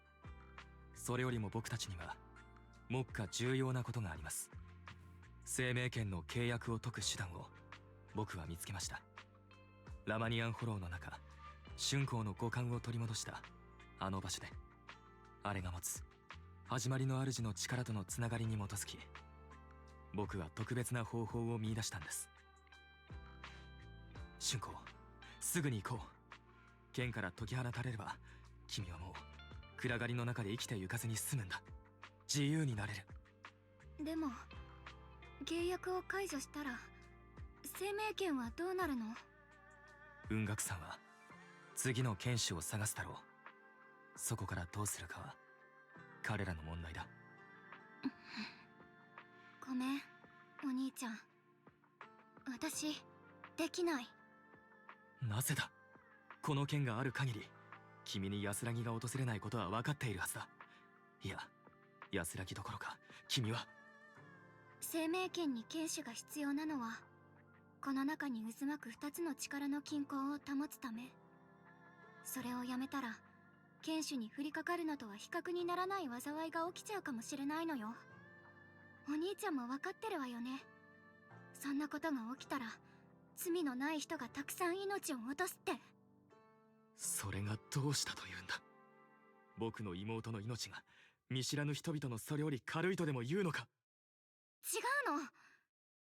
それよりも僕たちには目下重要なことがあります。生命権の契約を解く手段を僕は見つけました。ラマニアンフォローの中、春光の五感を取り戻したあの場所で、あれが持つ始まりの主の力とのつながりに基づき、僕は特別な方法を見出したんです。春光、すぐに行こう。剣から解き放たれれば、君はもう暗がりの中で生きてゆかずに済むんだ。自由になれる。でも、契約を解除したら、生命権はどうなるの？雲岳さんは次の剣士を探すだろう。そこからどうするかは彼らの問題だ。ごめん、お兄ちゃん。私、できない。なぜだ。この剣がある限り、君に安らぎが訪れないことは分かっているはずだ。いや、安らぎどころか、君は。生命権に剣士が必要なのは、この中に渦巻く2つの力の均衡を保つため。それをやめたら、剣士に降りかかるのとは比較にならない災いが起きちゃうかもしれないのよ。お兄ちゃんも分かってるわよね。そんなことが起きたら、罪のない人がたくさん命を落とすって。それがどうしたというんだ。僕の妹の命が見知らぬ人々のそれより軽いとでも言うのか。違うの。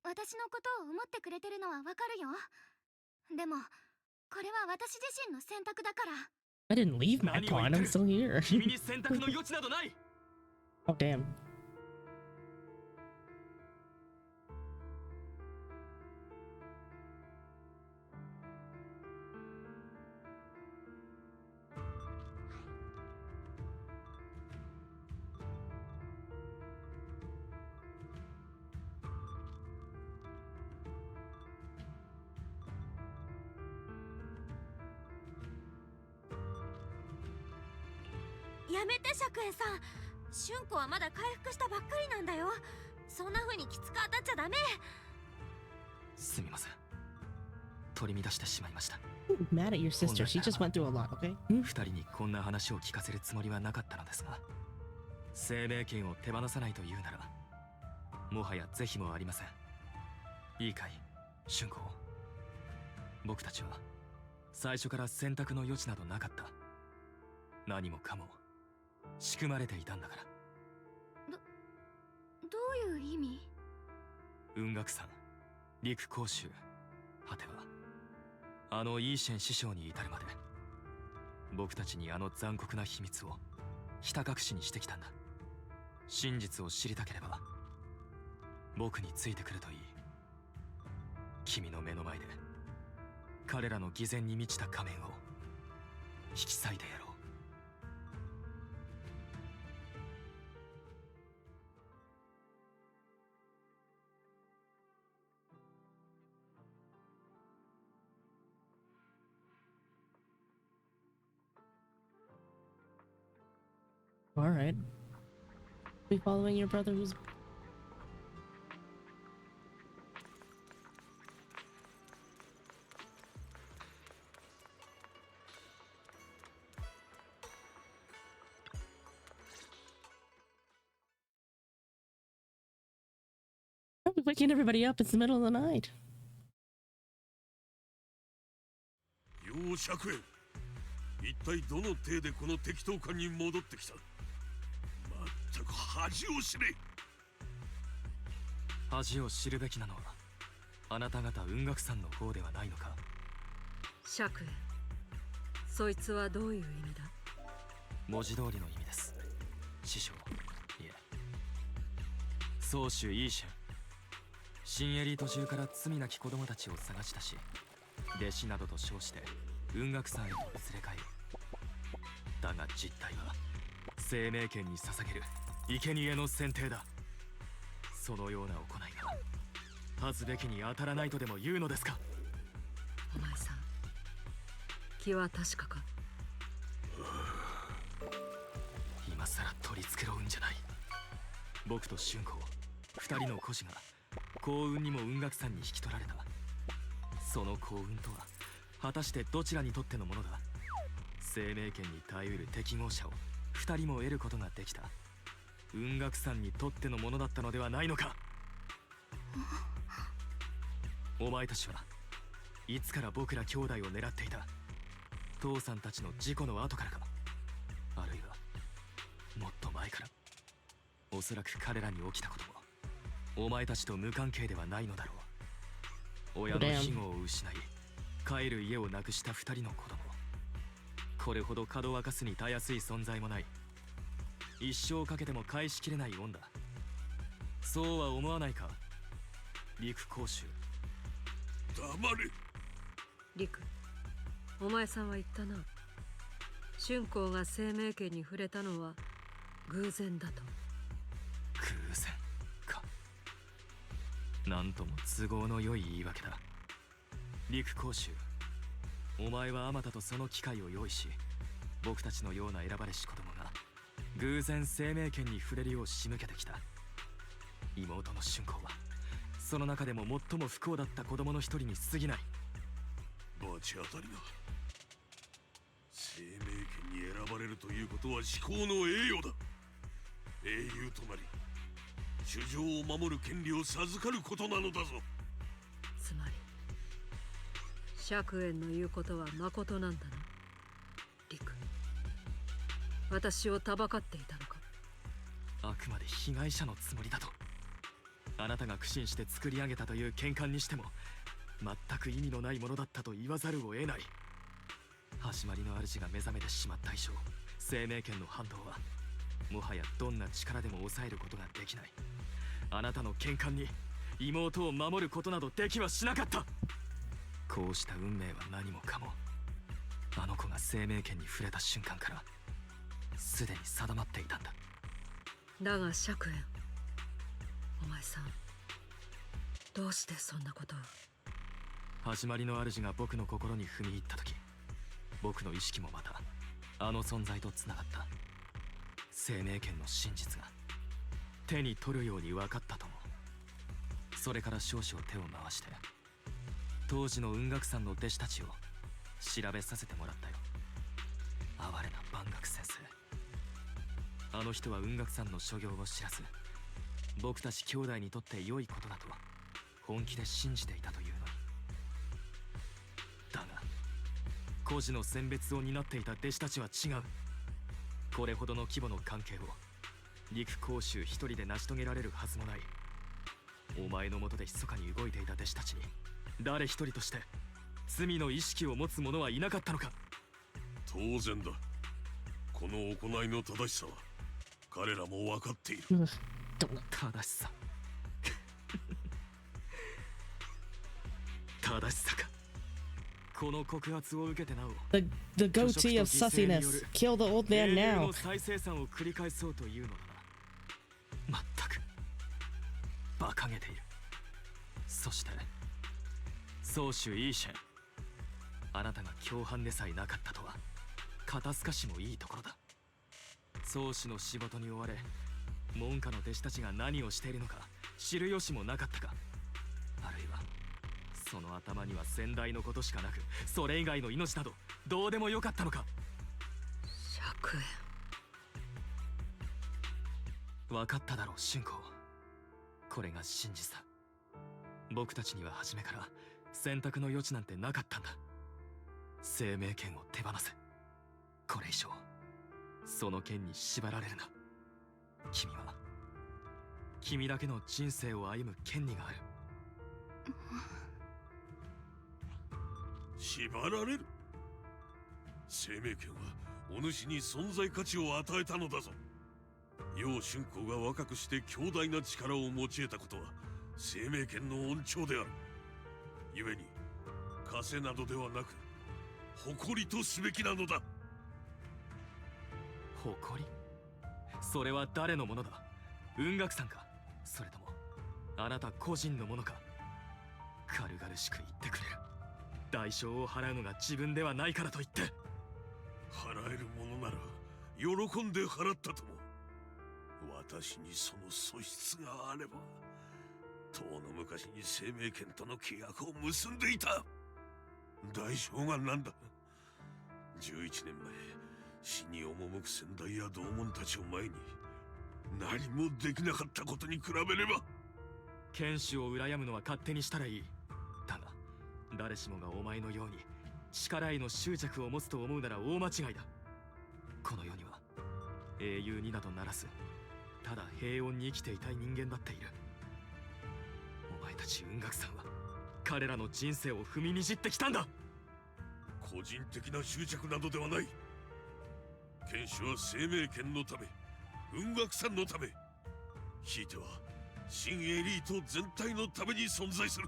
私のことを思ってくれてるのはわかるよ。でも、これは私自身の選択だから。I didn't leave my pawn, I'm still here. 君に選択の余地などない。Oh damn.やめて釈炎さん。春子はまだ回復したばっかりなんだよ。そんな風にきつく当たっちゃダメ。すみません、取り乱してしまいました。 Mad at your sister, she just went through a lot, okay? 二人にこんな話を聞かせるつもりはなかったのですが、生命権を手放さないというならもはや是非もありません。いいかい春光。僕たちは最初から選択の余地などなかった。何もかも仕組まれていたんだから。どういう意味？雲岳山、陸甲州、果てはあのイーシェン師匠に至るまで、僕たちにあの残酷な秘密をひた隠しにしてきたんだ。真実を知りたければ僕についてくるといい。君の目の前で彼らの偽善に満ちた仮面を引き裂いてやろう。All right. Be following your brother who's probably waking everybody up. It's the middle of the night. よう釈炎、一体どの程でこの適当感に戻ってきた。まったく恥を知れ。恥を知るべきなのはあなた方雲岳山の方ではないのか。釈炎、そいつはどういう意味だ？文字通りの意味です、師匠。いえ、宗主イーシェン、新エリート中から罪なき子供たちを探し出し、弟子などと称して雲岳山へと連れ帰る。だが実態は生命権に捧げる生贄の選定だ。そのような行いが恥ずべきに当たらないとでも言うのですか。お前さん、気は確かか？今さら取り繕うんじゃない。僕と春子、二人の孤児が幸運にも雲岳山に引き取られた。その幸運とは果たしてどちらにとってのものだ。生命権に耐えうる適合者を二人も得ることができた雲岳山にとってのものだったのではないのか。お前たちはいつから僕ら兄弟を狙っていた？父さんたちの事故の後からか、あるいはもっと前から。おそらく彼らに起きたこともお前たちと無関係ではないのだろう。親の庇護を失い帰る家をなくした二人の子供、これほどかどわかすにたやすい存在もない。一生かけても返しきれない恩だ。そうは思わないか、陸甲州。黙れ。陸、お前さんは言ったな。春光が生命権に触れたのは偶然だと。偶然か。なんとも都合の良い言い訳だ。陸甲州、お前はあまたとその機会を用意し、僕たちのような選ばれし子供が偶然生命権に触れるよう仕向けてきた。妹の春光はその中でも最も不幸だった子供の一人に過ぎない。罰当たりだ。生命権に選ばれるということは至高の栄誉だ。英雄となり主情を守る権利を授かることなのだぞ。つまり釈炎の言うことは誠なんだな。陸、私をたばかっていたのか？あくまで被害者のつもりだと。あなたが苦心して作り上げたという喧嘩にしても全く意味のないものだったと言わざるを得ない。始まりの主が目覚めてしまった以上、生命権の反動はもはやどんな力でも抑えることができない。あなたの喧嘩に妹を守ることなどできはしなかった。こうした運命は何もかもあの子が生命権に触れた瞬間からすでに定まっていたんだ。だが釈炎、お前さん、どうしてそんなことを？始まりの主が僕の心に踏み入った時、僕の意識もまたあの存在とつながった。生命権の真実が手に取るように分かったとも。それから少々手を回して当時の雲岳山の弟子たちを調べさせてもらったよ。哀れな万岳先生。あの人は雲岳山の所業を知らず、僕たち兄弟にとって良いことだと本気で信じていたというのに。孤児の選別を担っていた弟子たちは違う。これほどの規模の関係を陸公衆一人で成し遂げられるはずもない。お前のもとで密かに動いていた弟子たちに誰一人として罪の意識を持つ者はいなかったのか。当然だ。この行いの正しさは彼らも分かっている。正しさ正しさか。この告発を受けてなお The goatee of sussiness. Kill the old man 永遠 now. の再生産を繰り返そうというのだな。まったく馬鹿げている。そして宗主イーシェン、あなたが共犯でさえなかったとは肩透かしもいいところだ。宗主の仕事に追われ門下の弟子たちが何をしているのか知る由もなかったか。あるいはその頭には先代のことしかなく、それ以外の命などどうでもよかったのか。100円分かっただろう春光。これが真実だ。僕たちには初めから選択の余地なんてなかったんだ。生命権を手放せ。これ以上その権に縛られるな。君は君だけの人生を歩む権利がある。縛られる？生命権はお主に存在価値を与えたのだぞ。楊春光が若くして強大な力を持ち得たことは生命権の恩寵である。故に枷などではなく誇りとすべきなのだ。誇り？それは誰のものだ？雲岳さんか、それともあなた個人のものか。軽々しく言ってくれる。代償を払うのが自分ではないからと言って。払えるものなら喜んで払ったとも。私にその素質があればとうの昔に生命権との契約を結んでいた。代償が何だ。11年前死に赴く先代や同門たちを前に何もできなかったことに比べれば。剣士を羨むのは勝手にしたらいい。だが誰しもがお前のように力への執着を持つと思うなら大間違いだ。この世には英雄になどならずただ平穏に生きていたい人間だっている。お前たち雲岳さんは彼らの人生を踏みにじってきたんだ。個人的な執着などではない。剣士は生命権のため、雲岳さんのため、ひいては新エリート全体のために存在する。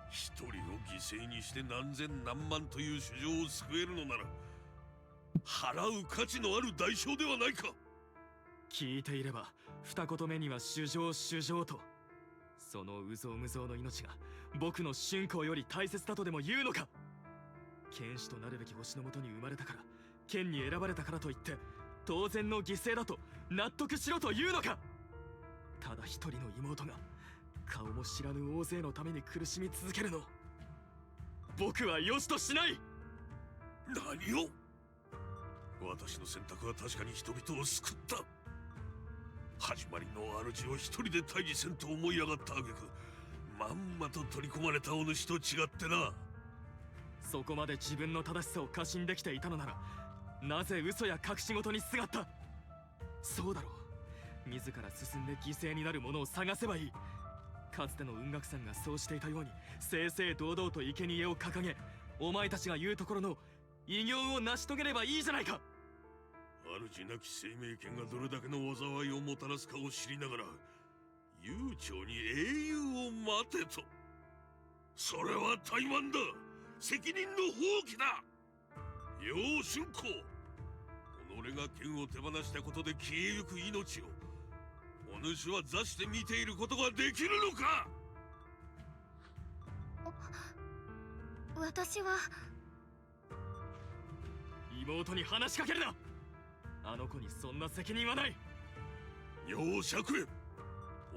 一人を犠牲にして何千何万という主情を救えるのなら払う価値のある代償ではないか。聞いていれば二言目には主情主情と。その有象無象の命が僕の春光より大切だとでも言うのか。剣士となるべき星のもとに生まれたから、剣に選ばれたからといって当然の犠牲だと納得しろというのか。ただ一人の妹が顔も知らぬ大勢のために苦しみ続けるのを僕は良しとしない。何を。私の選択は確かに人々を救った。始まりの主を一人で退治せんと思い上がった挙句、まんまと取り込まれたお主と違ってな。そこまで自分の正しさを過信できていたのなら、なぜ嘘や隠し事にすがった。そうだろう、自ら進んで犠牲になる者を探せばいい。かつての雲岳さんがそうしていたように正々堂々と生贄を掲げ、お前たちが言うところの偉業を成し遂げればいいじゃないか。主なき生命権がどれだけの災いをもたらすかを知りながら悠長に英雄を待てと。それは怠慢だ。責任の放棄だ。楊春光、己が剣を手放したことで消えゆく命をお主は座して見ていることができるのか。私は妹に話しかけるな。あの子にそんな責任はない。楊釈炎、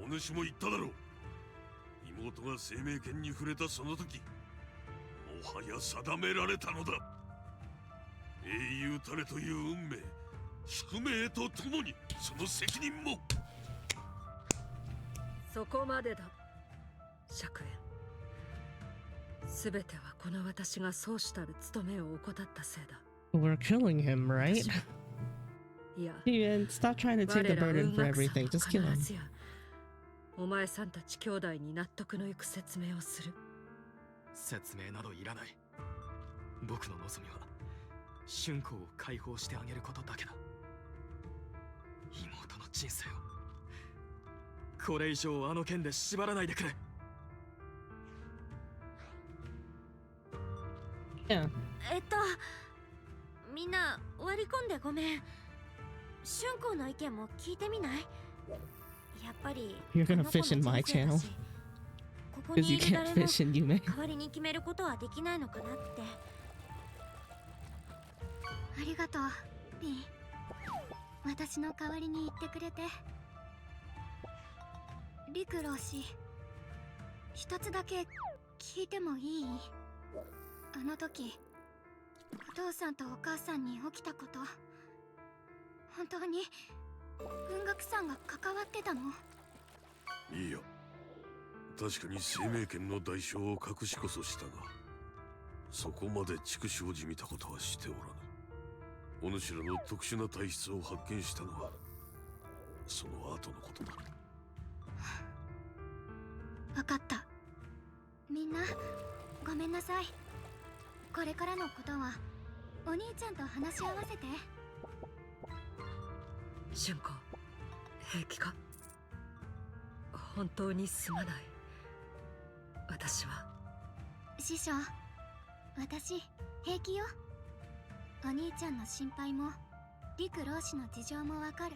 お主も言っただろう。妹が生命権に触れたその時、もはや定められたのだ。英雄たれという運命、宿命とともにその責任も。そこまでだ、釈炎。すべてはこの私がそうしたる務めを怠ったせいだ。 We're killing him, right? いや、 Steven, stop trying to take the burden for everything. Just kill him. 必ずやお前さんたち兄弟に納得のいく説明をする。説明などいらない。僕の望みは春子を解放してあげることだけだ。妹の人生をこれ以上あの剣で縛らないでくれ。みんな割り込んでごめん。春光の意見も聞いてみない？やっぱり You're gonna fish in my channel ここに because い you る can't 誰も fish in Yume. 代わりに決めることはできないのかなって。ありがとうリン、私の代わりに言ってくれて。陸老師、一つだけ聞いてもいい？あの時お父さんとお母さんに起きたこと、本当に文学さんが関わってたの？いや、確かに生命権の代償を隠しこそしたが、そこまで畜生じみたことはしておらぬ。お主らの特殊な体質を発見したのはその後のことだ。分かった。みんなごめんなさい。これからのことはお兄ちゃんと話し合わせて。春子、平気か？本当にすまない。私は。師匠、私平気よ。お兄ちゃんの心配も陸老師の事情もわかる。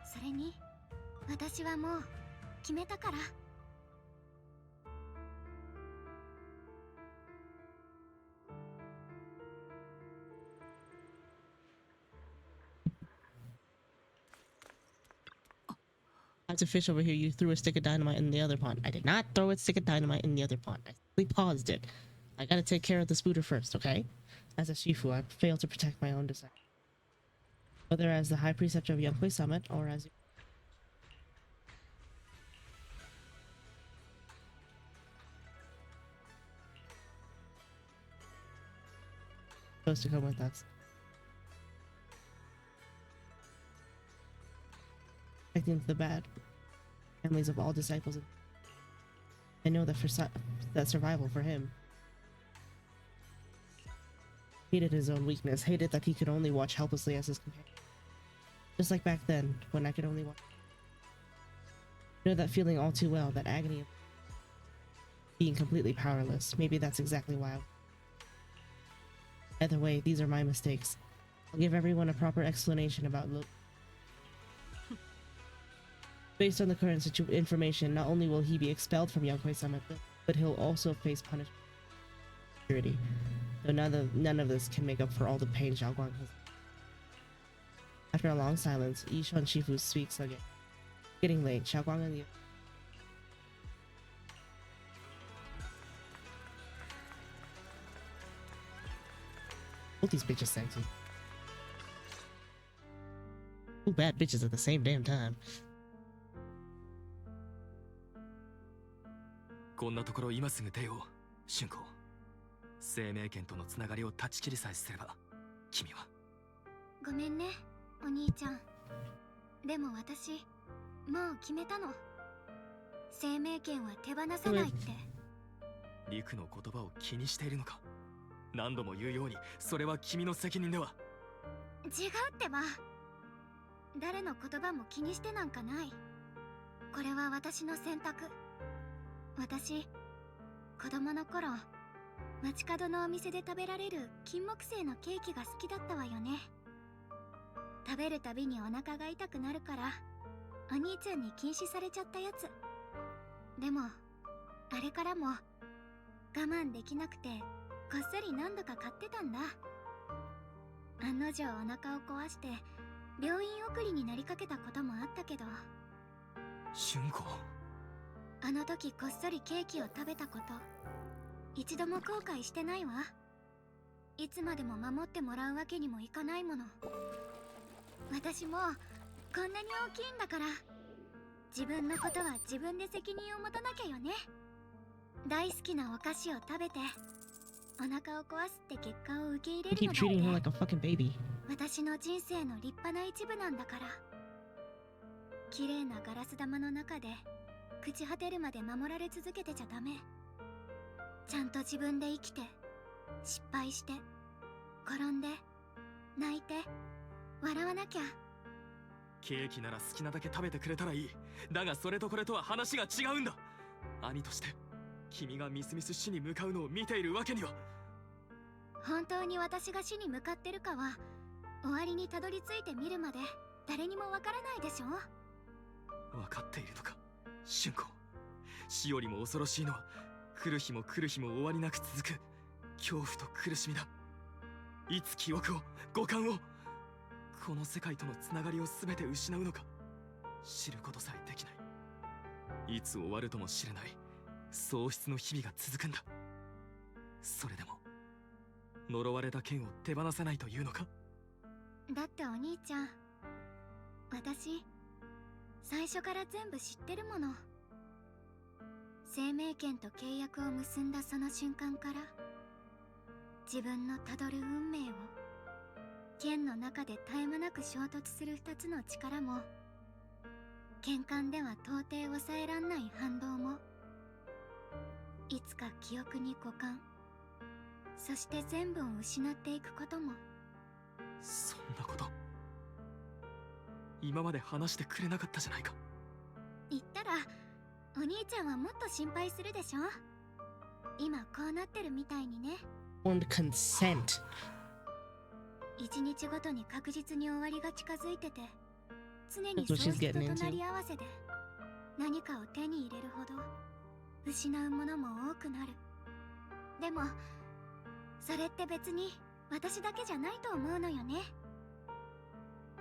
それに私はもう決めたから。As a fish over here, you threw a stick of dynamite in the other pond. I did not throw a stick of dynamite in the other pond. I simply paused it. I gotta take care of the spooter first, okay? As a Shifu, I failed to protect my own desire. Whether as the High Preceptor of Yonkui Summit, or as... supposed to come with us. Protecting the bad families of all disciples. I know that that survival for him. Hated his own weakness, hated that he could only watch helplessly as his companion. Just like back then, when I could only watch. I know that feeling all too well, that agony of being completely powerless. Maybe that's exactly why. Either way, these are my mistakes. I'll give everyone a proper explanation about based on the current information, not only will he be expelled from Yonkui Summit, but he'll also face punishment. Security. Though none of this can make up for all the pain Xiaoguang has. After a long silence, Yishan Shifu speaks again. Getting late, Xiaoguang and the... Both these bitches sexy. Two bad bitches at the same damn time. こんなところ今すぐ出よう、春子。生命権とのつながりを断ち切りさえすれば、君は。ごめんね、お兄ちゃん。でも私、もう決めたの。生命権は手放さないって。陸の言葉を気にしているのか？何度も言うように、それは君の責任では。違うってば。誰の言葉も気にしてなんかない。これは私の選択。私、子供の頃、街角のお店で食べられる金木犀のケーキが好きだったわよね。食べるたびにお腹が痛くなるから、お兄ちゃんに禁止されちゃったやつ。でも、あれからも、我慢できなくて、こっそり何度か買ってたんだ。案の定お腹を壊して、病院送りになりかけたこともあったけど。春子。あの時こっそりケーキを食べたこと、一度も後悔してないわ。いつまでも守ってもらうわけにもいかないもの。私もこんなに大きいんだから、自分のことは自分で責任を持たなきゃよね。大好きなお菓子を食べてお腹を壊すって結果を受け入れ You る keep の treating her だって like a fucking baby. 私の人生の立派な一部なんだから。綺麗なガラス玉の中で朽ち果てるまで守られ続けてちゃダメ。ちゃんと自分で生きて、失敗して、転んで、泣いて、笑わなきゃ。ケーキなら好きなだけ食べてくれたらいい。だがそれとこれとは話が違うんだ。兄として君がみすみす死に向かうのを見ているわけには。本当に私が死に向かってるかは終わりにたどり着いてみるまで誰にもわからないでしょ。分かっているのか春子。死よりも恐ろしいのは来る日も来る日も終わりなく続く恐怖と苦しみだ。いつ記憶を五感をこの世界とのつながりを全て失うのか知ることさえできない。いつ終わるとも知れない喪失の日々が続くんだ。それでも呪われた剣を手放さないというのか。だってお兄ちゃん、私最初から全部知ってるもの。生命剣と契約を結んだその瞬間から自分のたどる運命を、剣の中で絶え間なく衝突する二つの力も、剣艦では到底抑えらんない反動も、いつか記憶に互換、そして全部を失っていくことも。そんなこと今まで話してくれなかったじゃないか。言ったらお兄ちゃんはもっと心配するでしょ。今こうなってるみたいにね。 And consent. 一日ごとに確実に終わりが近づいてて、常に That's what 喪 she's 失と getting into. 隣り合わせで何かを手に入れるほど失うものも多くなる。でもそれって別に私だけじゃないと思うのよね。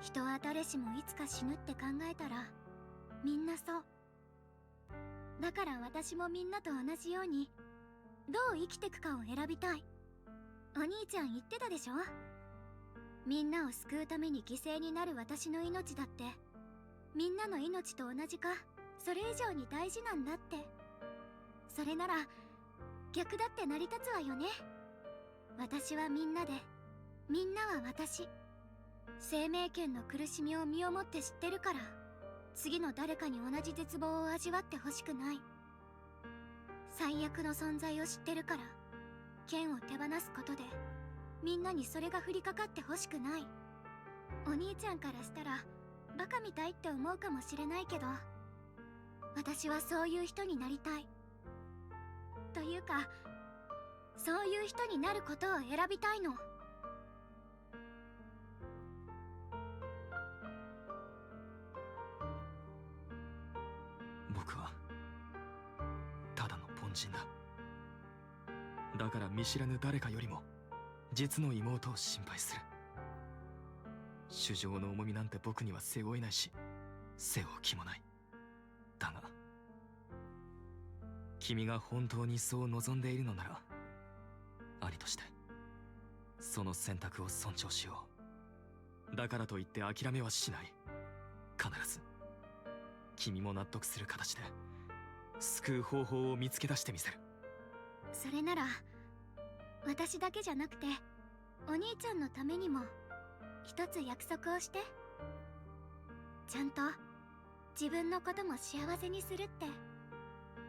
人は誰しもいつか死ぬって考えたらみんなそう。だから私もみんなと同じようにどう生きてくかを選びたい。お兄ちゃん言ってたでしょ。みんなを救うために犠牲になる私の命だってみんなの命と同じかそれ以上に大事なんだって。それなら逆だって成り立つわよね。私はみんなで、みんなは私。生命剣の苦しみを身をもって知ってるから、次の誰かに同じ絶望を味わってほしくない。最悪の存在を知ってるから、剣を手放すことでみんなにそれが降りかかってほしくない。お兄ちゃんからしたらバカみたいって思うかもしれないけど、私はそういう人になりたい。というかそういう人になることを選びたいの。僕はただの凡人だ。だから見知らぬ誰かよりも実の妹を心配する。主情の重みなんて僕には背負えないし背負う気もない。だが君が本当にそう望んでいるのなら兄としてその選択を尊重しよう。だからといって諦めはしない。必ず君も納得する形で救う方法を見つけ出してみせる。それなら私だけじゃなくてお兄ちゃんのためにも一つ約束をして。ちゃんと自分のことも幸せにするって。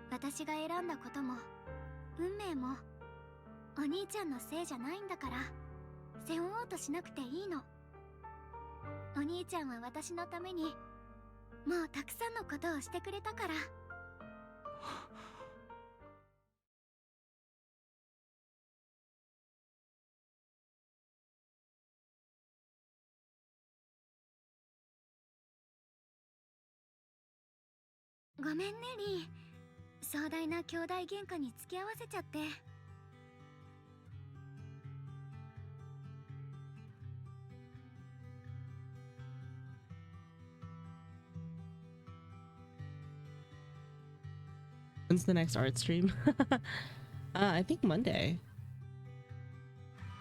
私が選んだことも運命もお兄ちゃんのせいじゃないんだから背負おうとしなくていいの。お兄ちゃんは私のためにもうたくさんのことをしてくれたから。ごめんねリン、壮大な兄弟喧嘩に付き合わせちゃって。When's the next art stream? I think Monday.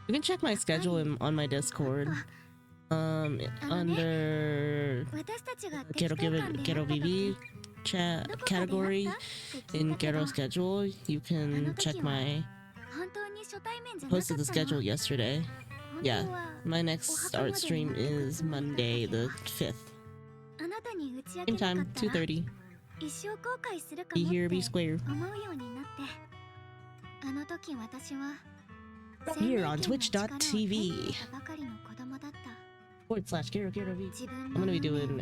You can check my schedule on my Discord. Under Quiero vivir chat category in Ghetto schedule. You can check my posted the schedule yesterday. Yeah, my next art stream is Monday the 5th. Same time, 2:30. Be here, be square. Here on twitch.tv /GeroGeroV. I'm gonna be doing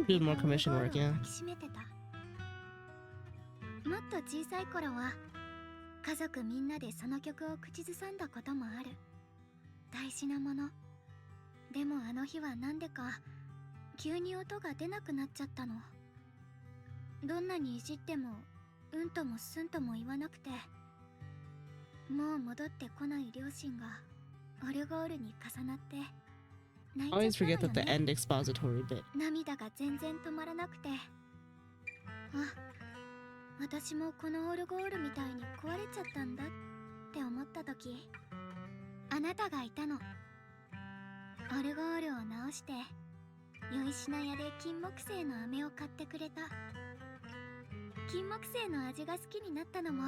doing more commission work, yeah. もっと小さい頃は家族みんなでその曲を口ずさんだこともある。大事なもの。でもあの日はなんでか急に音が出なくなっちゃったの。どんなにいじってもうんともすんとも言わなくて、もう戻ってこない両親がオルゴールに重なって泣い I ちゃ always ったの forget よ that the ね。 end expository bit. 涙が全然止まらなくて、あ、私もこのオルゴールみたいに壊れちゃったんだって思った時、あなたがいたの。オルゴールを直して良い品屋で金木犀の飴を買ってくれた。金木犀の味が好きになったのも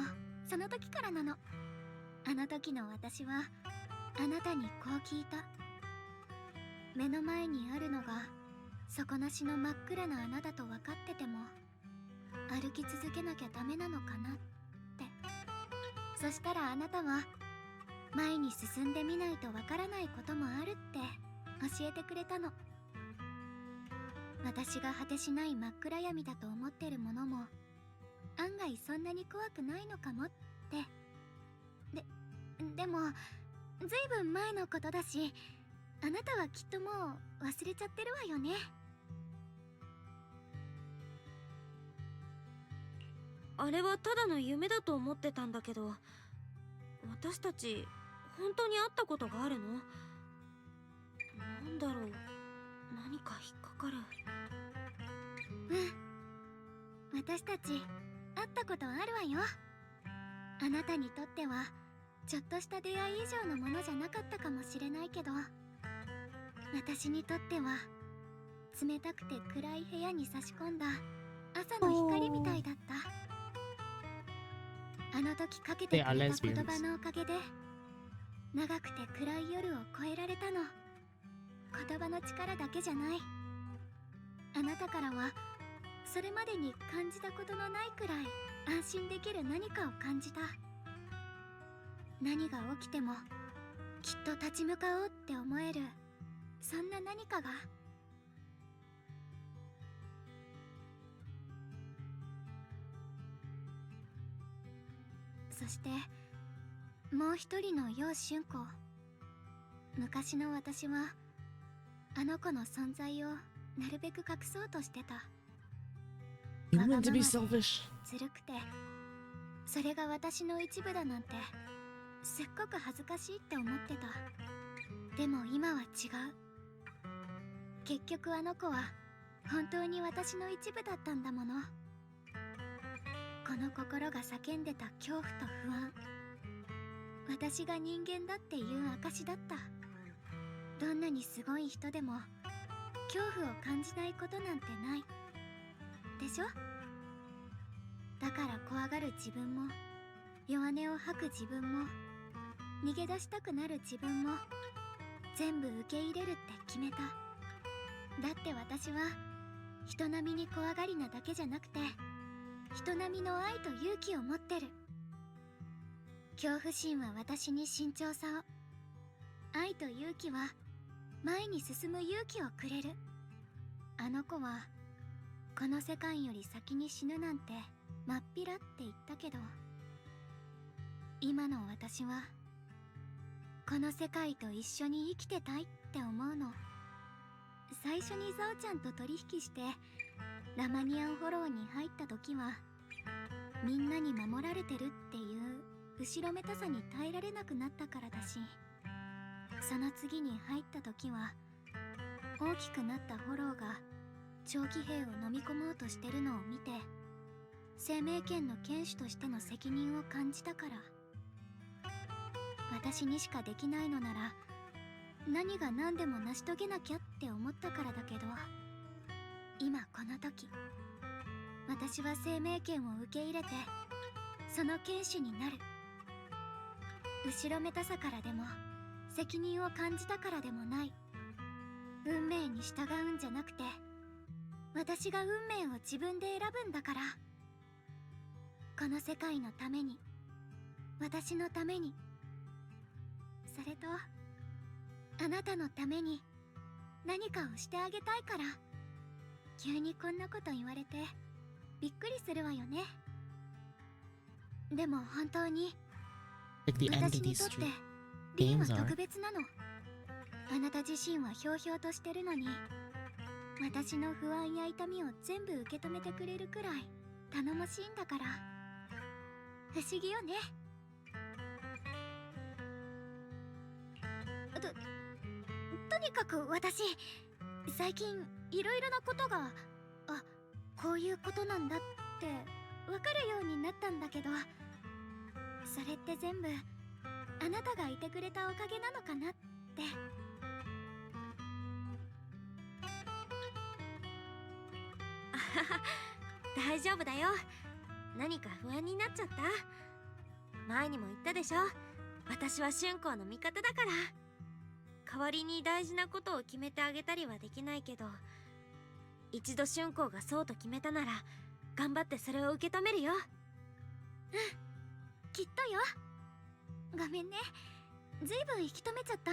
その時からなの。あの時の私はあなたにこう聞いた。目の前にあるのが底なしの真っ暗な穴だと分かってても歩き続けなきゃダメなのかなって。そしたらあなたは前に進んでみないとわからないこともあるって教えてくれたの。私が果てしない真っ暗闇だと思ってるものも案外そんなに怖くないのかもって。でもずいぶん前のことだし、あなたはきっともう忘れちゃってるわよね。あれはただの夢だと思ってたんだけど、私たち本当に会ったことがあるの？なんだろう、何か引っかかる。うん、私たち会ったことあるわよ。あなたにとってはちょっとした出会い以上のものじゃなかったかもしれないけど、私にとっては冷たくて暗い部屋に差し込んだ朝の光みたいだった。あの時かけてくれた言葉のおかげで長くて暗い夜を越えられたの。言葉の力だけじゃない。あなたからはそれまでに感じたことのないくらい安心できる何かを感じた。何が起きてもきっと立ち向かおうって思える、そんな何かが。そしてもう一人の楊春子。昔の私はあの子の存在をなるべく隠そうとしてた。 You meant to be selfish. ずるくてそれが私の一部だなんてすっごく恥ずかしいって思ってた。でも今は違う。結局あの子は本当に私の一部だったんだもの。この心が叫んでた恐怖と不安、私が人間だっていう証だった。どんなにすごい人でも恐怖を感じないことなんてないでしょ。だから怖がる自分も弱音を吐く自分も逃げ出したくなる自分も全部受け入れるって決めた。だって私は人並みに怖がりなだけじゃなくて人並みの愛と勇気を持ってる。恐怖心は私に慎重さを、愛と勇気は前に進む勇気をくれる。あの子はこの世界より先に死ぬなんてまっぴらって言ったけど、今の私はこの世界と一緒に生きてたいって思うの。最初にザオちゃんと取引してラマニアンフォローに入った時はみんなに守られてるっていう後ろめたさに耐えられなくなったからだし、その次に入った時は大きくなったフォローが長期兵を飲み込もうとしてるのを見て生命権の剣士としての責任を感じたから。私にしかできないのなら何が何でも成し遂げなきゃって思ったからだけど、今この時私は生命権を受け入れてその剣士になる。後ろめたさからでも責任を感じたからでもない。運命に従うんじゃなくて、私が運命を自分で選ぶんだから。この世界のために、私のために、それとあなたのために何かをしてあげたいから。急にこんなこと言われてびっくりするわよね。でも本当に Like the end of 私に these とって street リンは games are. 特別なの。あなた自身はひょうひょうとしてるのに、私の不安や痛みを全部受け止めてくれるくらい頼もしいんだから。不思議よね。とにかく私、最近いろいろなことが、こういうことなんだってわかるようになったんだけど、それって全部あなたがいてくれたおかげなのかなって。大丈夫だよ。何か不安になっちゃった？前にも言ったでしょ、私は春光の味方だから。代わりに大事なことを決めてあげたりはできないけど、一度春光がそうと決めたなら頑張ってそれを受け止めるよ。きっとよ。ごめんね、ずいぶん引き止めちゃった。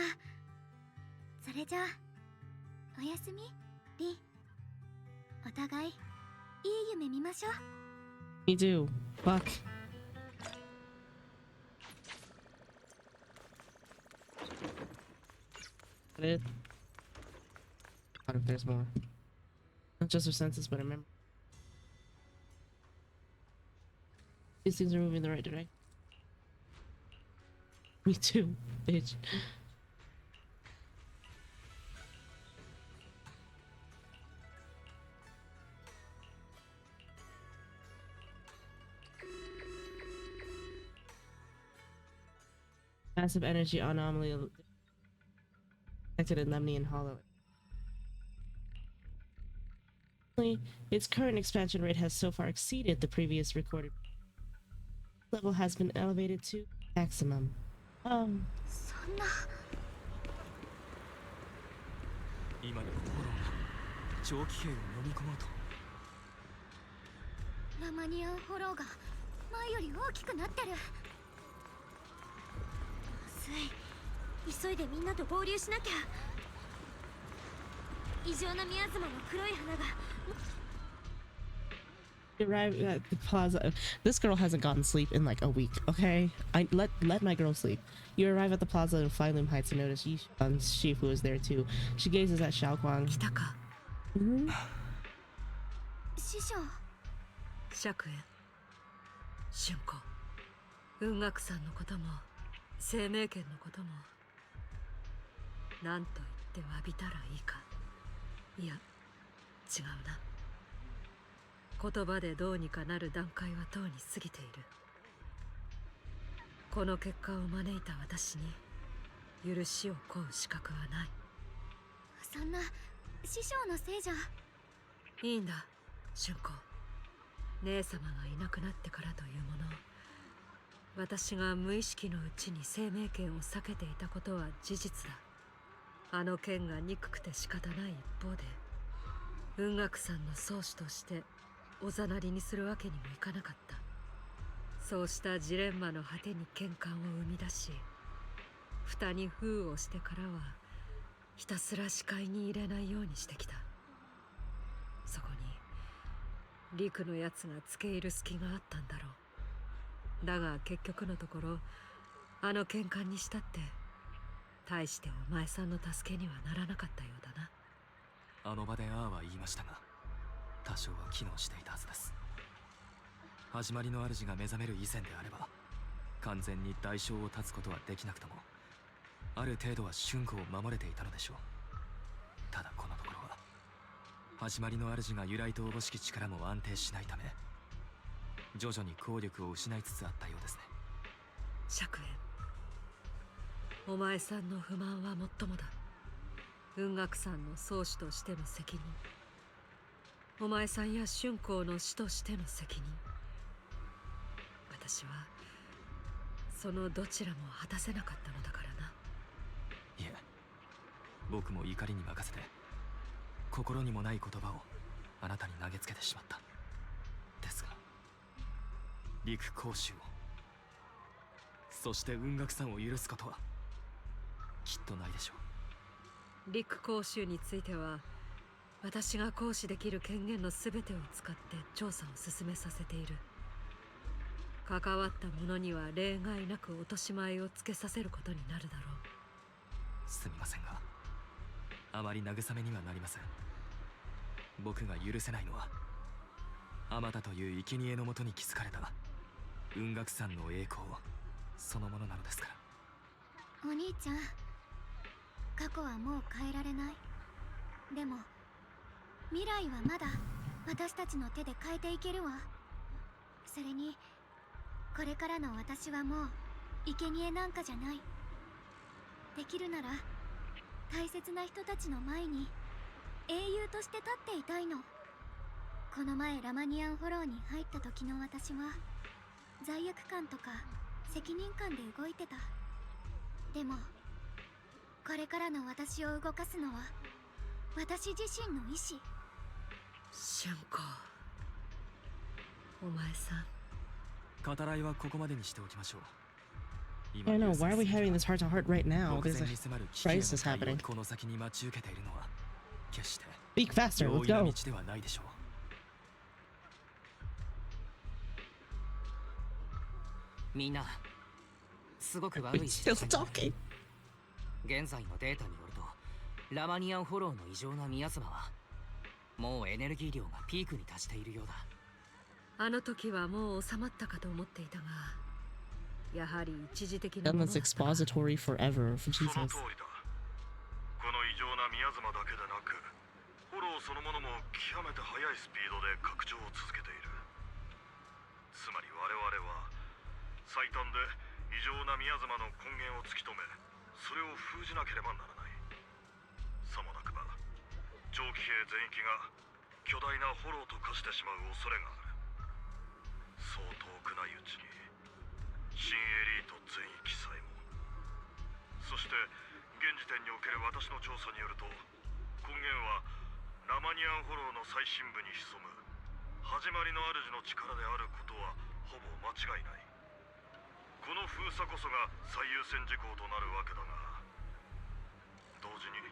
それじゃあおやすみリン。お互いいい夢見ましょう。 Me too. Fuck. That it? What if there's more? Not just her senses, but her memory. These things are moving in the right direction. Me too, bitch. Massive energy anomaly detected in Lemnian Hollow. Its current expansion rate has so far exceeded the previous recorded level has been elevated to maximum. そんな。今にもフォローが長期兵を飲み込もうと。ラマニアンフォローが前より大きくなってる。急いでみんなと合流しなきゃ。異常なミアズマの黒い花が。 You arrive at the plaza. This girl hasn't gotten sleep in like a week. Okay, let my girl sleep. You arrive at the plaza in Flyloom Heights and notice Yishan's Shifu is there too. She gazes at Xiaoguang. 来たか。師匠。釈炎、春光、雲岳さんのことも生命権のことも、何と言って詫びたらいいか。いや、違うな。言葉でどうにかなる段階はとうに過ぎている。この結果を招いた私に許しを請う資格はない。そんな師匠のせいじゃ。いいんだ、春光。姉様がいなくなってからというもの、私が無意識のうちに生命権を避けていたことは事実だ。あの剣が憎くて仕方ない一方で、雲岳さんの宗師としておざなりにするわけにもいかなかった。そうしたジレンマの果てに喧嘩を生み出し、蓋に封をしてからはひたすら視界に入れないようにしてきた。そこに陸のやつがつけ入る隙があったんだろう。だが結局のところ、あの喧嘩にしたって大してお前さんの助けにはならなかったようだな。あの場でああは言いましたが、多少は機能していたはずです。始まりの主が目覚める以前であれば、完全に代償を断つことはできなくとも、ある程度は春光を守れていたのでしょう。ただこのところは、始まりの主が由来とおぼしき力も安定しないため、徐々に効力を失いつつあったようですね。釈炎、お前さんの不満はもっともだ。雲岳山の宗主としての責任、お前さんや春光の師としての責任、私はそのどちらも果たせなかったのだからな。いえ、僕も怒りに任せて心にもない言葉をあなたに投げつけてしまった。ですが陸甲州を、そして雲岳山を許すことはきっとないでしょう。陸甲州については私が行使できる権限の全てを使って調査を進めさせている。関わった者には例外なく落とし前をつけさせることになるだろう。すみませんが、あまり慰めにはなりません。僕が許せないのはあまたという生贄のもとに築かれた雲岳山の栄光そのものなのですから。お兄ちゃん、過去はもう変えられない。でも未来はまだ私たちの手で変えていけるわ。それにこれからの私はもう生贄なんかじゃない。できるなら大切な人たちの前に英雄として立っていたいの。この前ラマニアンフォローに入った時の私は罪悪感とか責任感で動いてた。でもこれからの私を動かすのは私自身の意志。春光、お前さん、語らいはここまでにしておきましょう。 I don't know, why are we having this heart to heart right now? There's a crisis happening. この先に待ち受けているのは決して Speak faster, 容 let's 易な go. 道ではないでしょう。みんなすごく悪い Still talking. 現在のデータによるとラマニアンフォローの異常なミヤズマはもうエネルギー量がピークに達しているようだ。あの時はもう収まったかと思っていたが、やはり一時的なもの Zenless だった。 expository forever for その Jesus. 通りだ。この異常な宮妻だけでなくフォローそのものも極めて速いスピードで拡張を続けている。つまり我々は最短で異常な宮妻の根源を突き止め、それを封じなければならない。さもなくば長期兵全域が巨大なフォローと化してしまう恐れがある。そう遠くないうちに新エリート全域さえも。そして現時点における私の調査によると、根源はラマニアンフォローの最深部に潜む始まりの主の力であることはほぼ間違いない。この封鎖こそが最優先事項となるわけだが、同時に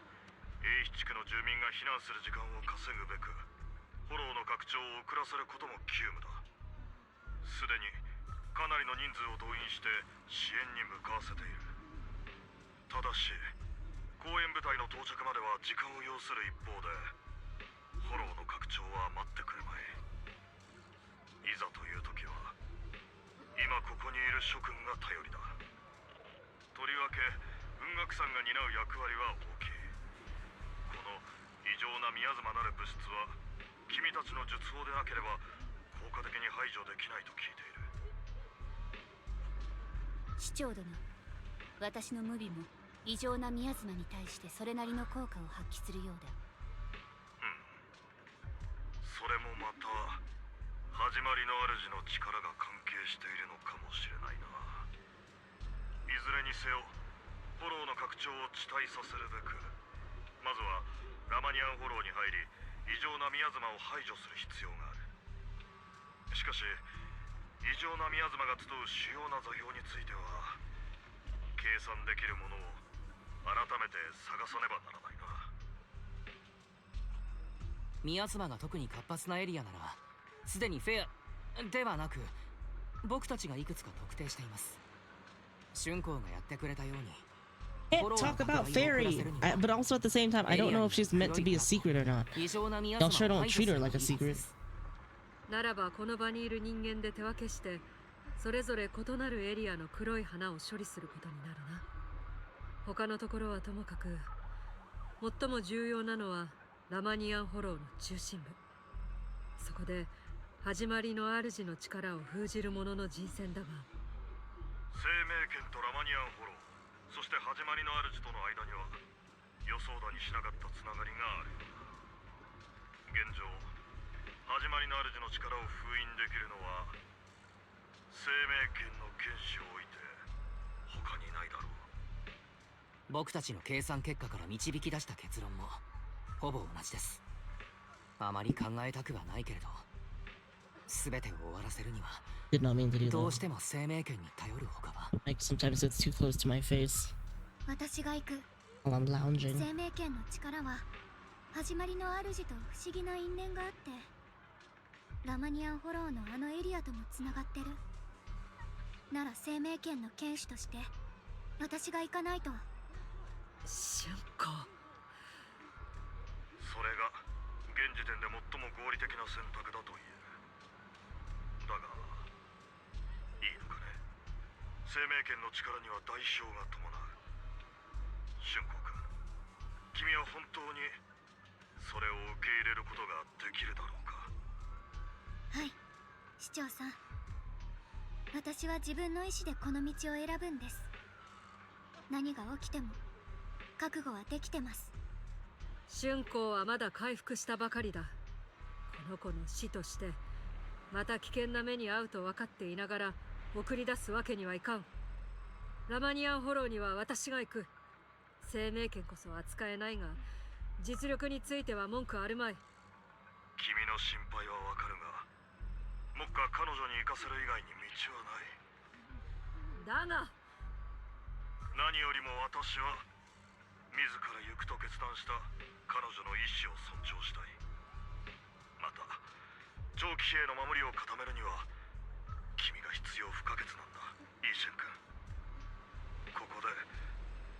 英比地区の住民が避難する時間を稼ぐべくフォローの拡張を遅らせることも急務だ。すでにかなりの人数を動員して支援に向かわせている。ただし公園部隊の到着までは時間を要する一方で、フォローの拡張は待ってくれまい。いざという時は今ここにいる諸君が頼りだ。とりわけ雲岳山が担う役割は大きい。この異常な宮妻なる物質は君たちの術法でなければ効果的に排除できないと聞いている。市長殿、私の無備も異常な宮妻に対してそれなりの効果を発揮するようだ。それもまた始まりの主の力が関係しているのかもしれないな。いずれにせよフォローの拡張を遅滞させるべく、まずはラマニアンフォローに入り異常な宮妻を排除する必要がある。しかし異常な宮妻が集う主要な座標については計算できるものを改めて探さねばならないな。宮妻が特に活発なエリアならすでにフェアではなく僕たちがいくつか特定しています。春光がやってくれたように Can't talk about Fairy, but also at the same time, I don't know if she's meant to be a secret or not. Y'all sure don't treat her like a secret. ならばこの場にいる人間で手分けしてそれぞれ異なるエリアの黒い花を処理することになるな。他のところはともかく最も重要なのはラマニアンフォローの中心部。そこで始まりの主の力を封じる者の人選だが、生命圏とラマニアンフォロー、そして始まりの主との間には予想だにしなかったつながりがあるようだ。現状始まりの主の力を封印できるのは生命権の剣士を置いて他にないだろう。僕たちの計算結果から導き出した結論もほぼ同じです。あまり考えたくはないけれど、全てを終わらせるには Did not mean to do どう that. しても生命権に頼るほかは。 Like sometimes it's too close to my face 私が行く。 while I'm lounging. 生命権の力は始まりの主と不思議な因縁があって、ラマニアンフォローのあのエリアともつながってる。なら生命権の剣士として私が行かないと。春子、それが現時点で最も合理的な選択だと言える。だがいいのかね。生命権の力には代償が伴う。春子君、君は本当にそれを受け入れることができるだろうか。はい、市長さん。私は自分の意志でこの道を選ぶんです。何が起きても覚悟はできてます。春子はまだ回復したばかりだ。この子の死としてまた危険な目に遭うと分かっていながら送り出すわけにはいかん。ラマニアンフォローには私が行く。生命権こそ扱えないが実力については文句あるまい。君の心配はわかるが、目下彼女に行かせる以外に道はない。だが何よりも私は自ら行くと決断した彼女の意志を尊重したい。また長期兵の守りを固めるには君が必要不可欠なんだ、イーシェン君。ここで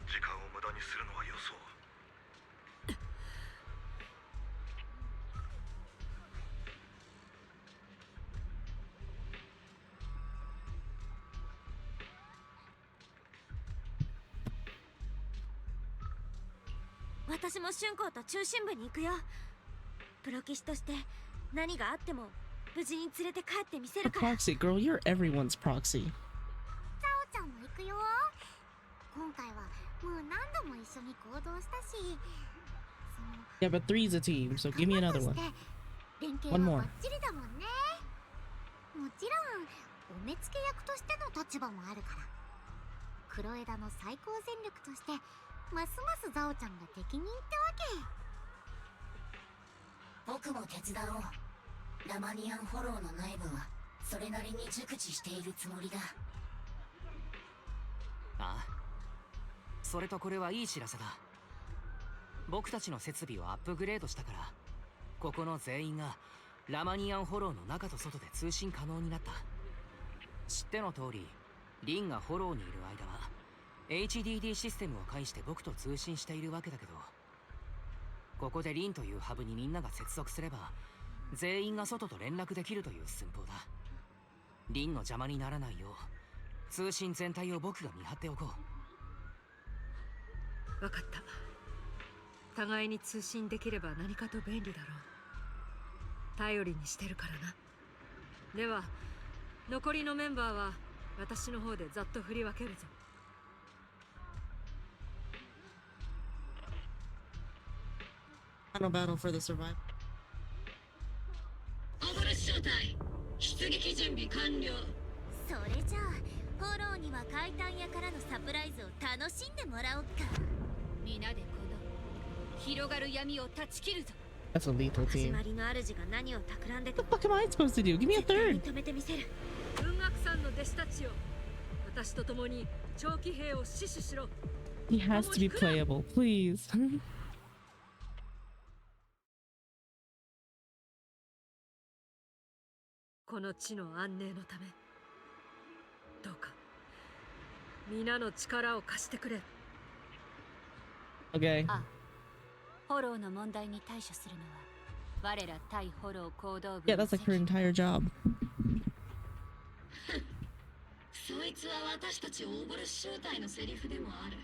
時間を無駄にするのはよそう。私も春光と中心部に行くよ。プロ騎士として何があっても無事に連れて帰ってみせ A るから。 proxy, girl, you're everyone's proxy. ザオちゃんも行くよ。今回はもう何度も一緒に行動したし、 Yeah, but three's a team, so give me another one. 連携 One は more. バッチリだもんね。もちろんお目付け役としての立場もあるから、黒枝の最高戦力としてますますザオちゃんが適任ってわけ。僕も手伝おう。ラマニアンフォローの内部はそれなりに熟知しているつもりだ。ああ、それとこれはいい知らせだ。僕たちの設備をアップグレードしたから、ここの全員がラマニアンフォローの中と外で通信可能になった。知っての通り、リンがフォローにいる間は HDD システムを介して僕と通信しているわけだけど、ここでリンというハブにみんなが接続すれば全員が外と連絡できるという寸法だ。リンの邪魔にならないよう通信全体を僕が見張っておこ分かった。互いに通信できれば何かと便利だろう。頼りにしてるからな。では残りのメンバーは私の方でざっと振り分けるぞ。Final battle for the survival. 幻招待出撃準備完了。それじゃあフォローには怪談屋からのサプライズを楽しんでもらおっか。皆でこの広がる闇を断ち切るぞ。 That's a lethal 始 team. まりの主が何を企んでて What the fuck am I supposed to do? Give me a 絶対に third. 止めてみせる。文学さんの弟子たちよ、私と共に長期兵を死守しろ。 He has to be playable, please. この地の安寧のため、どうか皆の力を貸してくれ。 Okay. あ、フォローの問題に対処するのは我ら対フォロー行動部 Yeah, の that's like her entire job. そいつは私たちオーボルシュータイのセリフでもある。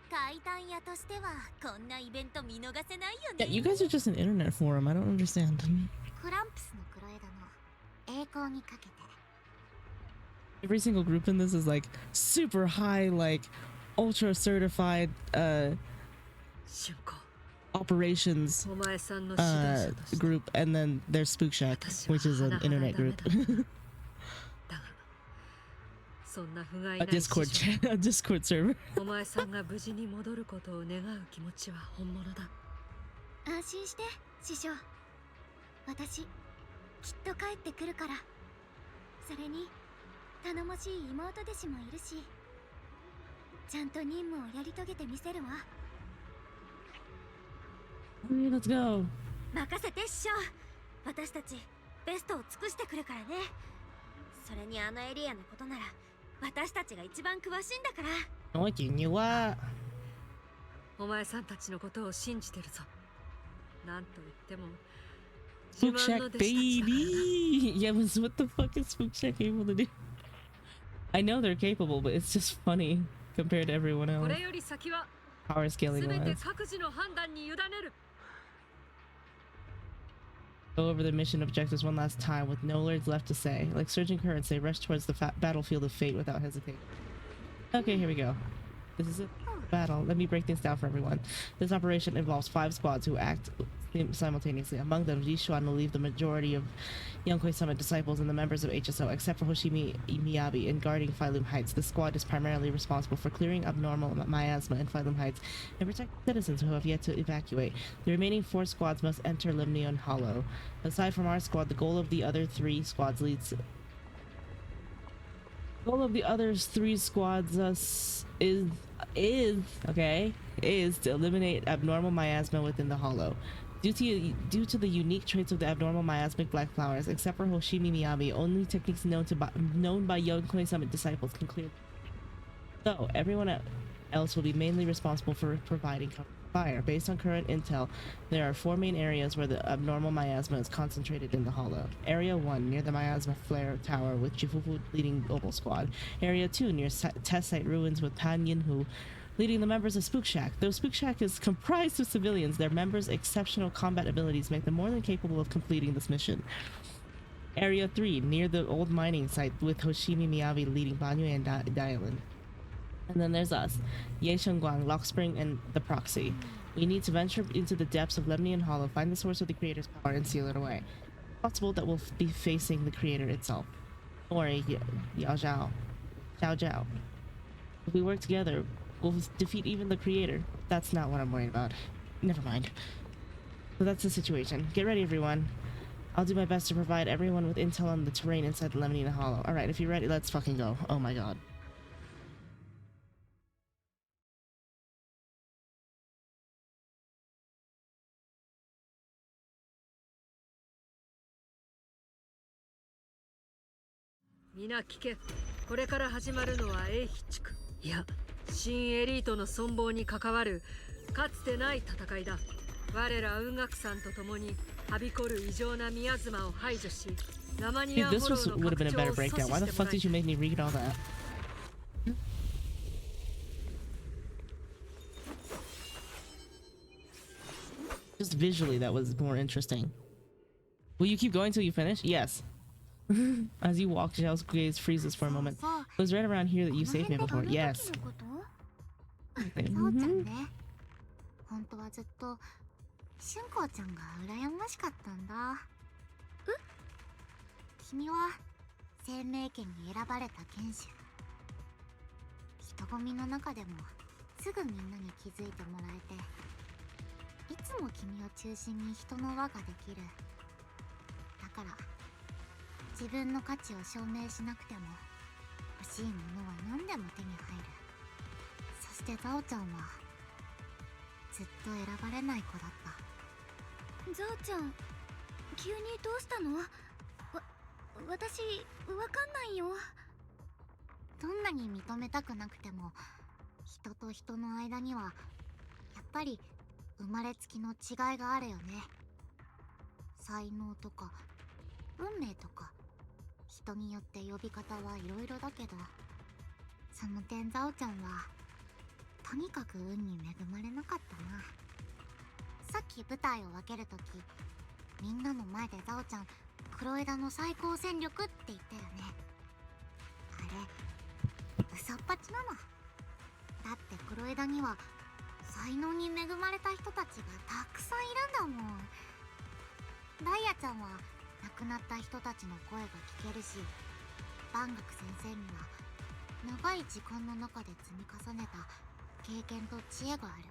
怪談屋としてはこんなイベント見逃せないよ Yeah, ね。 you guys are just an internet forum. I don't understand. クランプスの黒枝の栄光にかけて。 Every single group in this is like super high, like ultra certified operations group, and then there's Spook Shack, which is an internet group. A Discord server. お前さんが無事に戻ることを願う気持ちは本物だ。安心して師匠、私きっと帰ってくるから。それに頼もしい妹弟子もいるし、ちゃんと任務をやり遂げてみせるわ。Let's go. 任せて師匠、私たちベストを尽くしてくるからね。それにあのエリアのことなら私たちが一番詳しいんだから。おい、君は。お前さんたちのことを信じてるぞ。なんと言っても Spook Shack baby. Yeah, but what the fuck is Spook Shack able to do? I know they're capable, but it's just funny compared to everyone else. これより先は Power scaling 全て wise. 各自の判断に委ねる。 Go over the mission objectives one last time with no words left to say. Like surging currents, they rush towards the battlefield of fate without hesitating. Okay, here we go. This is a battle. Let me break things down for everyone. This operation involves 5 squads who act simultaneously. Among them, Jishuan will leave the majority of Yonkoi Summit disciples and the members of HSO, except for Hoshimi Miyabi in guarding Phylum Heights. This squad is primarily responsible for clearing abnormal miasma in Phylum Heights and protect citizens who have yet to evacuate. The remaining 4 squads must enter Limnion Hollow. Aside from our squad, the goal of the other 3 squads is to eliminate abnormal miasma within the hollow. Due to the unique traits of the abnormal miasmic black flowers, except for Hoshimi Miyabi, only techniques known by Yonkoi Summit disciples can clear. So everyone else will be mainly responsible for providing cover fire. Based on current intel, there are 4 main areas where the abnormal miasma is concentrated in the hollow. Area 1, near the miasma flare tower with Jifufu leading Opal Squad. Area 2, near test site ruins with Pan Yinhu leading the members of Spook Shack. Though Spook Shack is comprised of civilians, their members' exceptional combat abilities make them more than capable of completing this mission. Area 3, near the old mining site with Hoshimi Miyabi leading Banyu and Dialin. And then there's us, Ye Shengguang, Lock Spring, and the Proxy. We need to venture into the depths of Lemnian Hollow, find the source of the Creator's power, and seal it away. It's possible that we'll be facing the Creator itself. Don't worry, Yao Zhao. Xiao Zhao. If we work together, we'll defeat even the Creator. That's not what I'm worried about. Never mind. So that's the situation. Get ready, everyone. I'll do my best to provide everyone with intel on the terrain inside the Lemnian Hollow. Alright, if you're ready, let's fucking go. Oh my god.皆聞け。これから始まるのは英ヒ地区、いや新エリートの存亡に関わるかつてない戦いだ。我ら雲岳さんと共にはびこる異常なミアズマを排除し、ラマニアンホローの拡張を阻止してもらいたい。 Why the fuck did you make me read all that? Just visually, that was more interesting. Will you keep going till you finish? Yes. As you walk, Zhao's gaze freezes for a moment. It was right around here that you saved me before. Yes. 本当はずっと春光ちゃんが羨ましかったんだ。君は生命権に選ばれた剣士。人混みの中でもすぐみんなに気づいてもらえて、いつも君を中心に人の輪ができる。だから自分の価値を証明しなくても欲しいものは何でも手に入る。そしてザオちゃんはずっと選ばれない子だった。ザオちゃん、急にどうしたの？私わかんないよ。どんなに認めたくなくても人と人の間にはやっぱり生まれつきの違いがあるよね。才能とか運命とか人によって呼び方はいろいろだけど、その点ザオちゃんはとにかく運に恵まれなかったな。さっき舞台を分けるとき、みんなの前でザオちゃん黒枝の最高戦力って言ったよね。あれ嘘っぱちなの。だって黒枝には才能に恵まれた人たちがたくさんいるんだもん。ダイヤちゃんは亡くなった人たちの声が聞けるし、万学先生には長い時間の中で積み重ねた経験と知恵がある。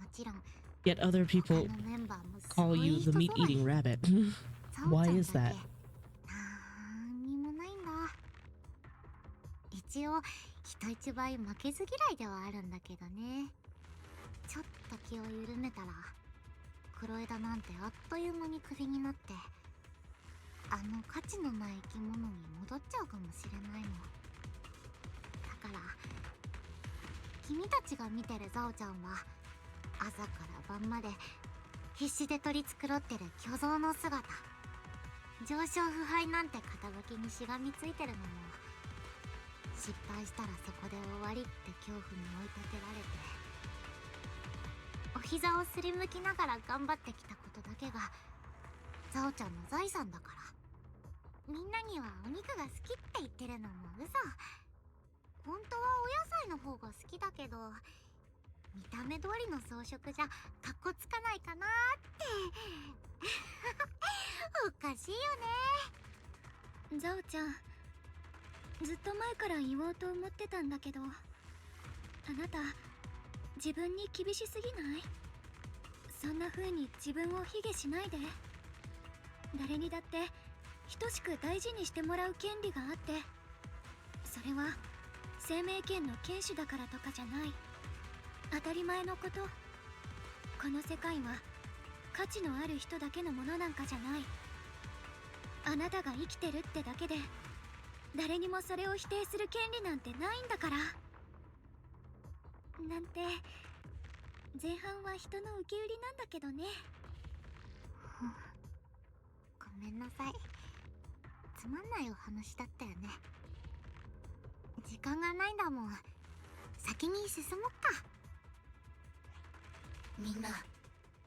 もちろん Yet other people 他のメンバーもす call ごい you 人 the 揃い。 meat-eating rabbit. ザオ Why ちゃん is だ that? けなんにもないんだ。一応人一倍負けず嫌いではあるんだけどね。ちょっと気を緩めたら黒枝なんてあっという間にクビになって、あの価値のない生き物に戻っちゃうかもしれないの。だから君たちが見てるザオちゃんは朝から晩まで必死で取り繕ってる巨像の姿。上昇腐敗なんて肩書きにしがみついてるのも、失敗したらそこで終わりって恐怖に追い立てられて、お膝をすりむきながら頑張ってきたことだけがザオちゃんの財産だから。みんなにはお肉が好きって言ってるのも嘘。本当はお野菜の方が好きだけど、見た目通りの装飾じゃかっこつかないかなーっておかしいよね。ザオちゃん、ずっと前から言おうと思ってたんだけど、あなた自分に厳しすぎない？そんな風に自分を卑下しないで。誰にだって等しく大事にしてもらう権利があって、それは生命権の権種だからとかじゃない。当たり前のこと。この世界は価値のある人だけのものなんかじゃない。あなたが生きてるってだけで誰にもそれを否定する権利なんてないんだから。なんて前半は人の受け売りなんだけどね。ごめんなさい。つまんないお話だったよね。時間がないんだもん。先に進もっか。みんな、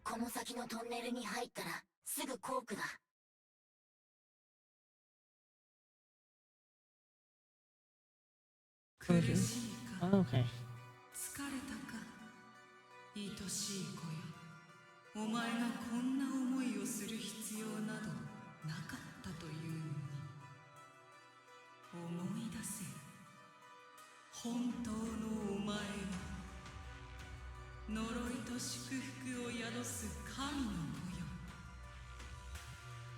この先のトンネルに入ったらすぐコークだ。苦しいか、 Okay. 疲れたか、愛しい子よ。お前がこんな思いをする必要などなかったというのに、思い出せ。本当のお前が呪いと祝福を宿す神の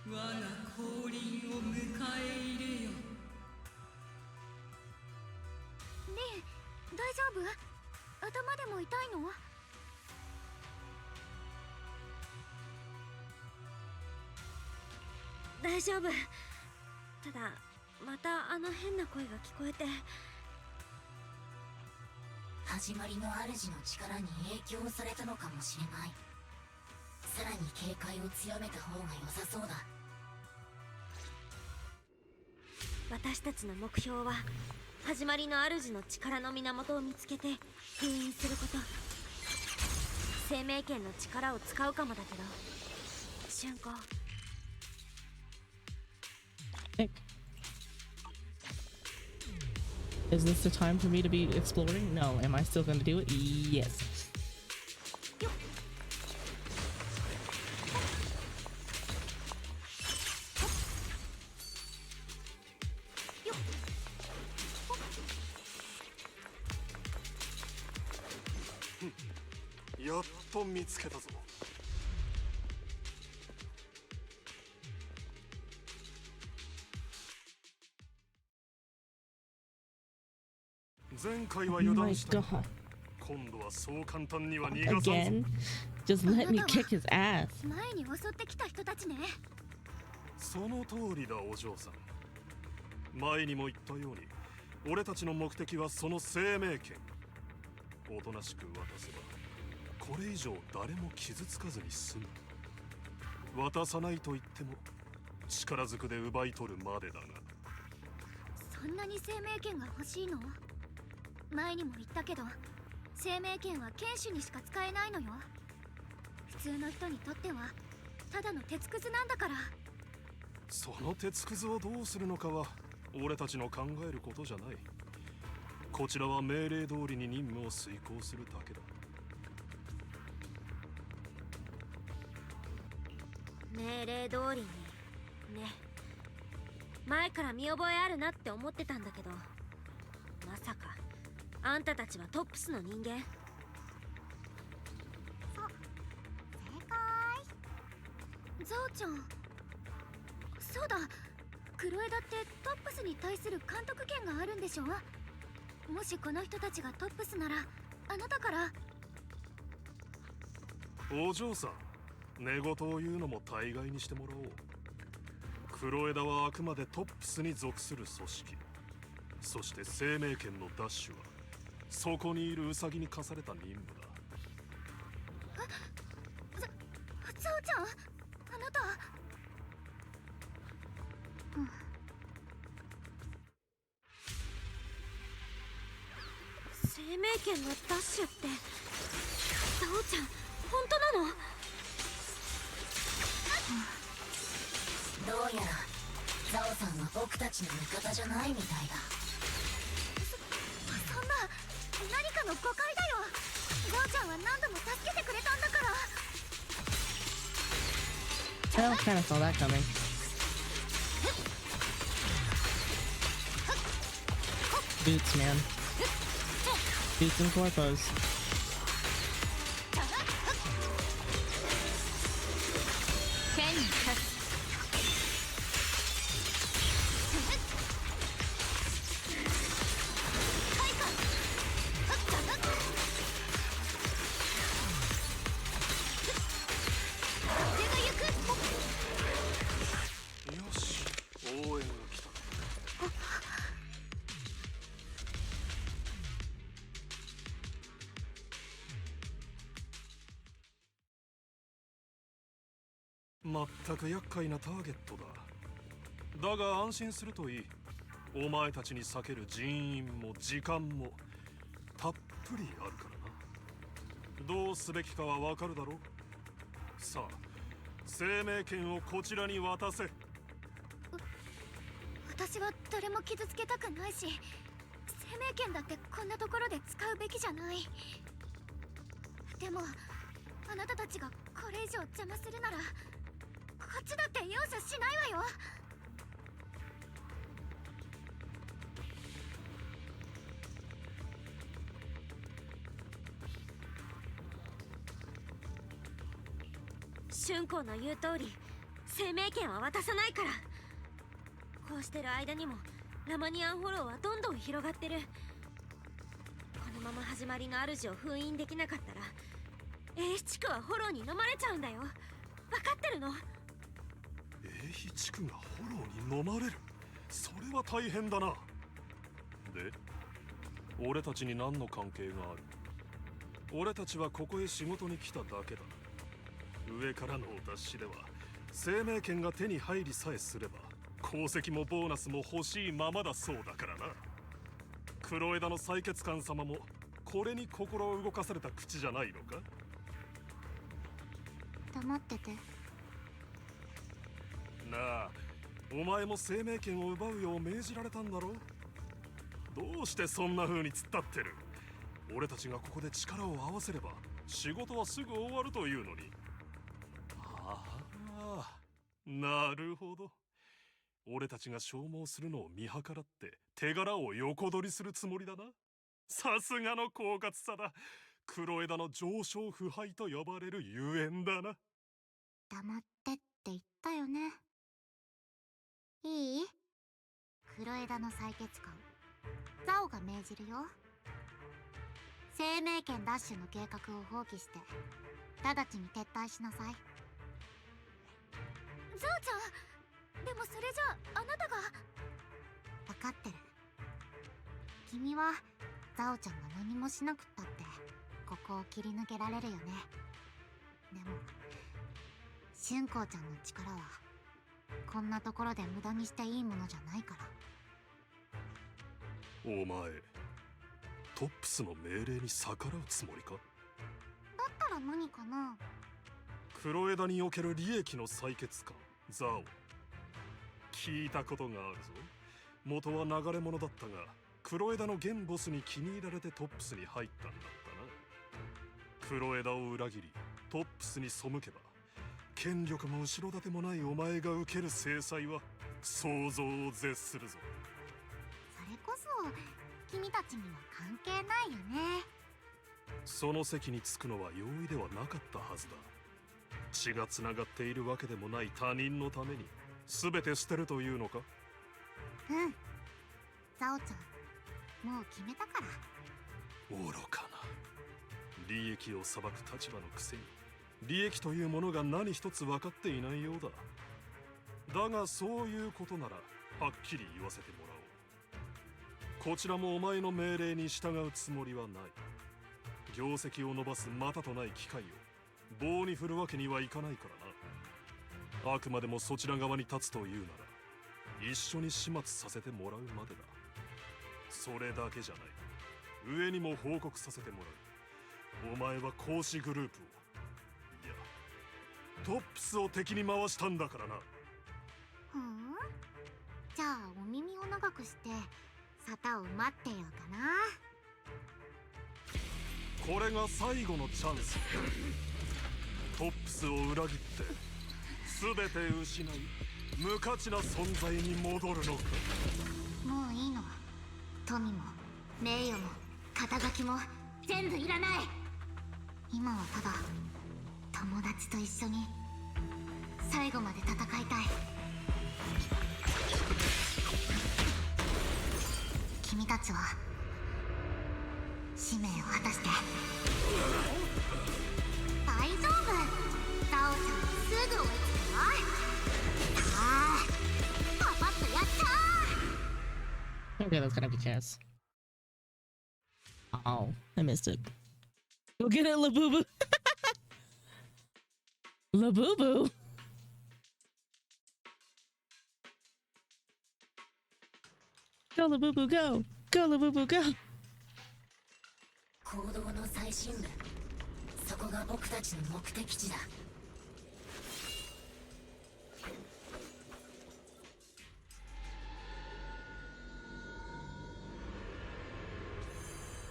子よ。我が降臨を迎え入れよ。ねえ、大丈夫？頭でも痛いの？大丈夫。ただまたあの変な声が聞こえて。始まりの主の力に影響されたのかもしれない。さらに警戒を強めた方が良さそうだ。私たちの目標は始まりの主の力の源を見つけて封印すること。生命権の力を使うかもだけど、春子。Is this the time for me to be exploring? No. Am I still going to do it? Yes. Hm. やっと見つけたぞ。前回は油断した。今度はそう簡単には逃がさんぞ。 Again? Just let me kick his ass. 前に襲ってきた人たちね。その通りだ、お嬢さん。前にも言ったように、俺たちの目的はその生命権。おとなしく渡せば、これ以上誰も傷つかずに済む。渡さないと言っても、力ずくで奪い取るまでだが。そんなに生命権が欲しいの？前にも言ったけど、生命権は剣士にしか使えないのよ。普通の人にとってはただの鉄くずなんだから。その鉄くずをどうするのかは俺たちの考えることじゃない。こちらは命令通りに任務を遂行するだけだ。命令通りにね。前から見覚えあるなって思ってたんだけど、まさかあんたたちはトップスの人間？正解。ゾウちゃん、そうだ、黒枝ってトップスに対する監督権があるんでしょ？もしこの人たちがトップスなら、あなたから。お嬢さん、寝言を言うのも大概にしてもらおう。黒枝はあくまでトップスに属する組織。そして生命権の奪取はそこにいるウサギに課された任務だ。ゾウちゃん、あなた。生命権のダッシュってザオちゃん本当なの？どうやらザオさんは僕たちの味方じゃないみたいだ。そんな何かの誤解だよ。ザオちゃんは何度も助けてくれたんだから。I kind of saw that coming. Boots, man. Boots and corpos.まったく厄介なターゲットだ。だが安心するといい。お前たちに避ける人員も時間もたっぷりあるからな。どうすべきかはわかるだろう。さあ、生命権をこちらに渡せ。私は誰も傷つけたくないし、生命権だってこんなところで使うべきじゃない。でもあなたたちがこれ以上邪魔するなら、こっちだって容赦しないわよ。春光の言う通り、生命権は渡さないから。こうしてる間にもラマニアンフォローはどんどん広がってる。このまま始まりの主を封印できなかったら、英飛地区はフォローに飲まれちゃうんだよ。分かってるの？英飛地区がフォローに飲まれる？それは大変だな。で、俺たちに何の関係がある？俺たちはここへ仕事に来ただけだ。上からのお達しでは生命権が手に入りさえすれば功績もボーナスも欲しいままだそうだからな。黒枝の採血官様もこれに心を動かされた口じゃないのか？黙ってて。なあ、お前も生命権を奪うよう命じられたんだろ？どうしてそんな風に突っ立ってる？俺たちがここで力を合わせれば仕事はすぐ終わるというのに。ああ、なるほど。俺たちが消耗するのを見計らって手柄を横取りするつもりだな。さすがの狡猾さだ。黒枝の上昇腐敗と呼ばれるゆえんだな。黙ってって言ったよね。いい？黒枝の採血官ザオが命じるよ。生命権奪取の計画を放棄して直ちに撤退しなさい。ゾウちゃん、でもそれじゃあなたが。分かってる。君はザオちゃんが何もしなくったってここを切り抜けられるよね。でも春光ちゃんの力はこんなところで無駄にしていいものじゃないから。お前、トップスの命令に逆らうつもりか？だったら何かな？黒枝における利益の採血官ザオ、聞いたことがあるぞ。元は流れ者だったが黒枝の現ボスに気に入られてトップスに入ったんだったな。黒枝を裏切りトップスに背けば、権力も後ろ盾もないお前が受ける制裁は想像を絶するぞ。それこそ君たちには関係ないよね。その席に着くのは容易ではなかったはずだ。血がつながっているわけでもない他人のために全て捨てるというのか。うん、ザオちゃんもう決めたから。愚かな。利益を裁く立場のくせに利益というものが何一つ分かっていないようだ。だがそういうことならはっきり言わせてもらおう。こちらもお前の命令に従うつもりはない。業績を伸ばすまたとない機会を棒に振るわけにはいかないからな。あくまでもそちら側に立つというなら一緒に始末させてもらうまでだ。それだけじゃない。上にも報告させてもらう。お前は講師グループを、いやトップスを敵に回したんだからな。ふん、じゃあお耳を長くして沙汰を待ってようかな。これが最後のチャンス。トップスを裏切って全て失い無価値な存在に戻るのか。もういいの。富も名誉も肩書きも全部いらない。今はただ友達と一緒に最後まで戦いたい。君たちは使命を果たして。大丈夫、ザオちゃんすぐ追いつくよ。ああ、パパッとやったー。 Okay, that's gonna be chaos. Oh, I missed it. Go get it, Labubu. Labubu. Go, Labubu, go. Go, Labubu, go. 行動の最深部、そこが僕たちの目的地だ。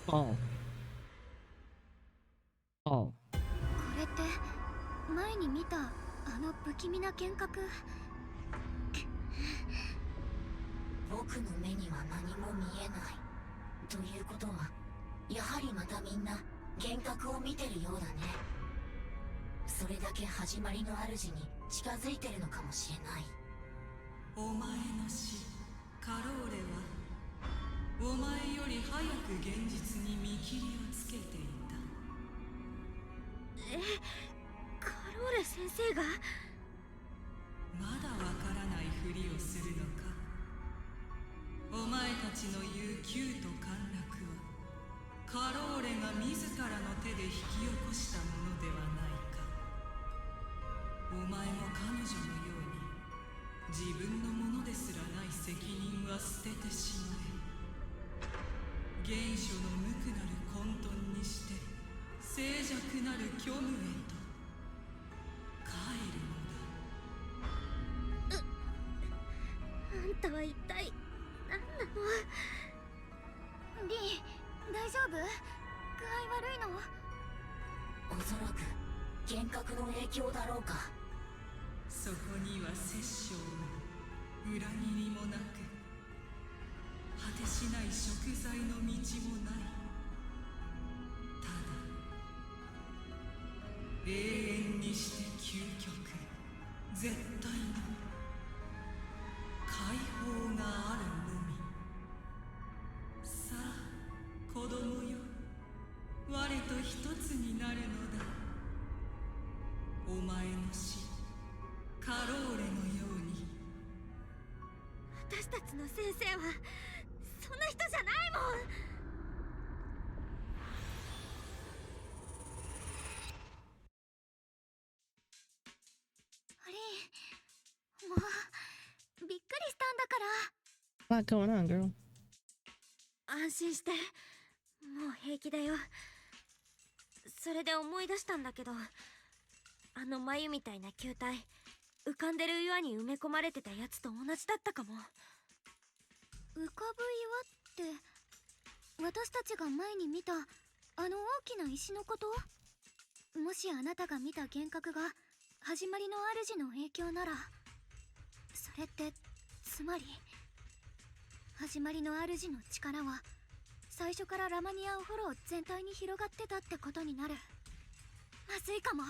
Oh. Oh. これって前に見たあの不気味な幻覚。僕の目には何も見えない。ということはやはりまたみんな幻覚を見てるようだね。それだけ始まりの主に近づいてるのかもしれない。お前の死カローレはお前より早く現実に見切りをつけていた。カローレ先生が？まだわからないふりをするのか。お前たちの言う急と陥落はカローレが自らの手で引き起こしたものではないか。お前も彼女のように自分のものですらない責任は捨ててしまえ。原初の無垢なる混沌にして静寂なる虚無へと帰るのだ。あんたは一体何なの？リー、大丈夫？具合悪いの？おそらく幻覚の影響だろうか。そこには殺生も裏切りもなく果てしない贖罪の道もない。ただ永遠にして究極絶対の解放があるのみ。さあ子供よ、我と一つになるのだ。お前の死カローレのように。私たちの先生はそんな人じゃないもん。リー、もうびっくりしたんだから。 What's going on, girl? 安心して、もう平気だよ。それで思い出したんだけど、あの眉みたいな球体、浮かんでる岩に埋め込まれてたやつと同じだったかも。浮かぶ岩って私たちが前に見たあの大きな石のこと？もしあなたが見た幻覚が始まりの主の影響なら、それってつまり始まりの主の力は最初からラマニアンフォロー全体に広がってたってことになる。まずいかも。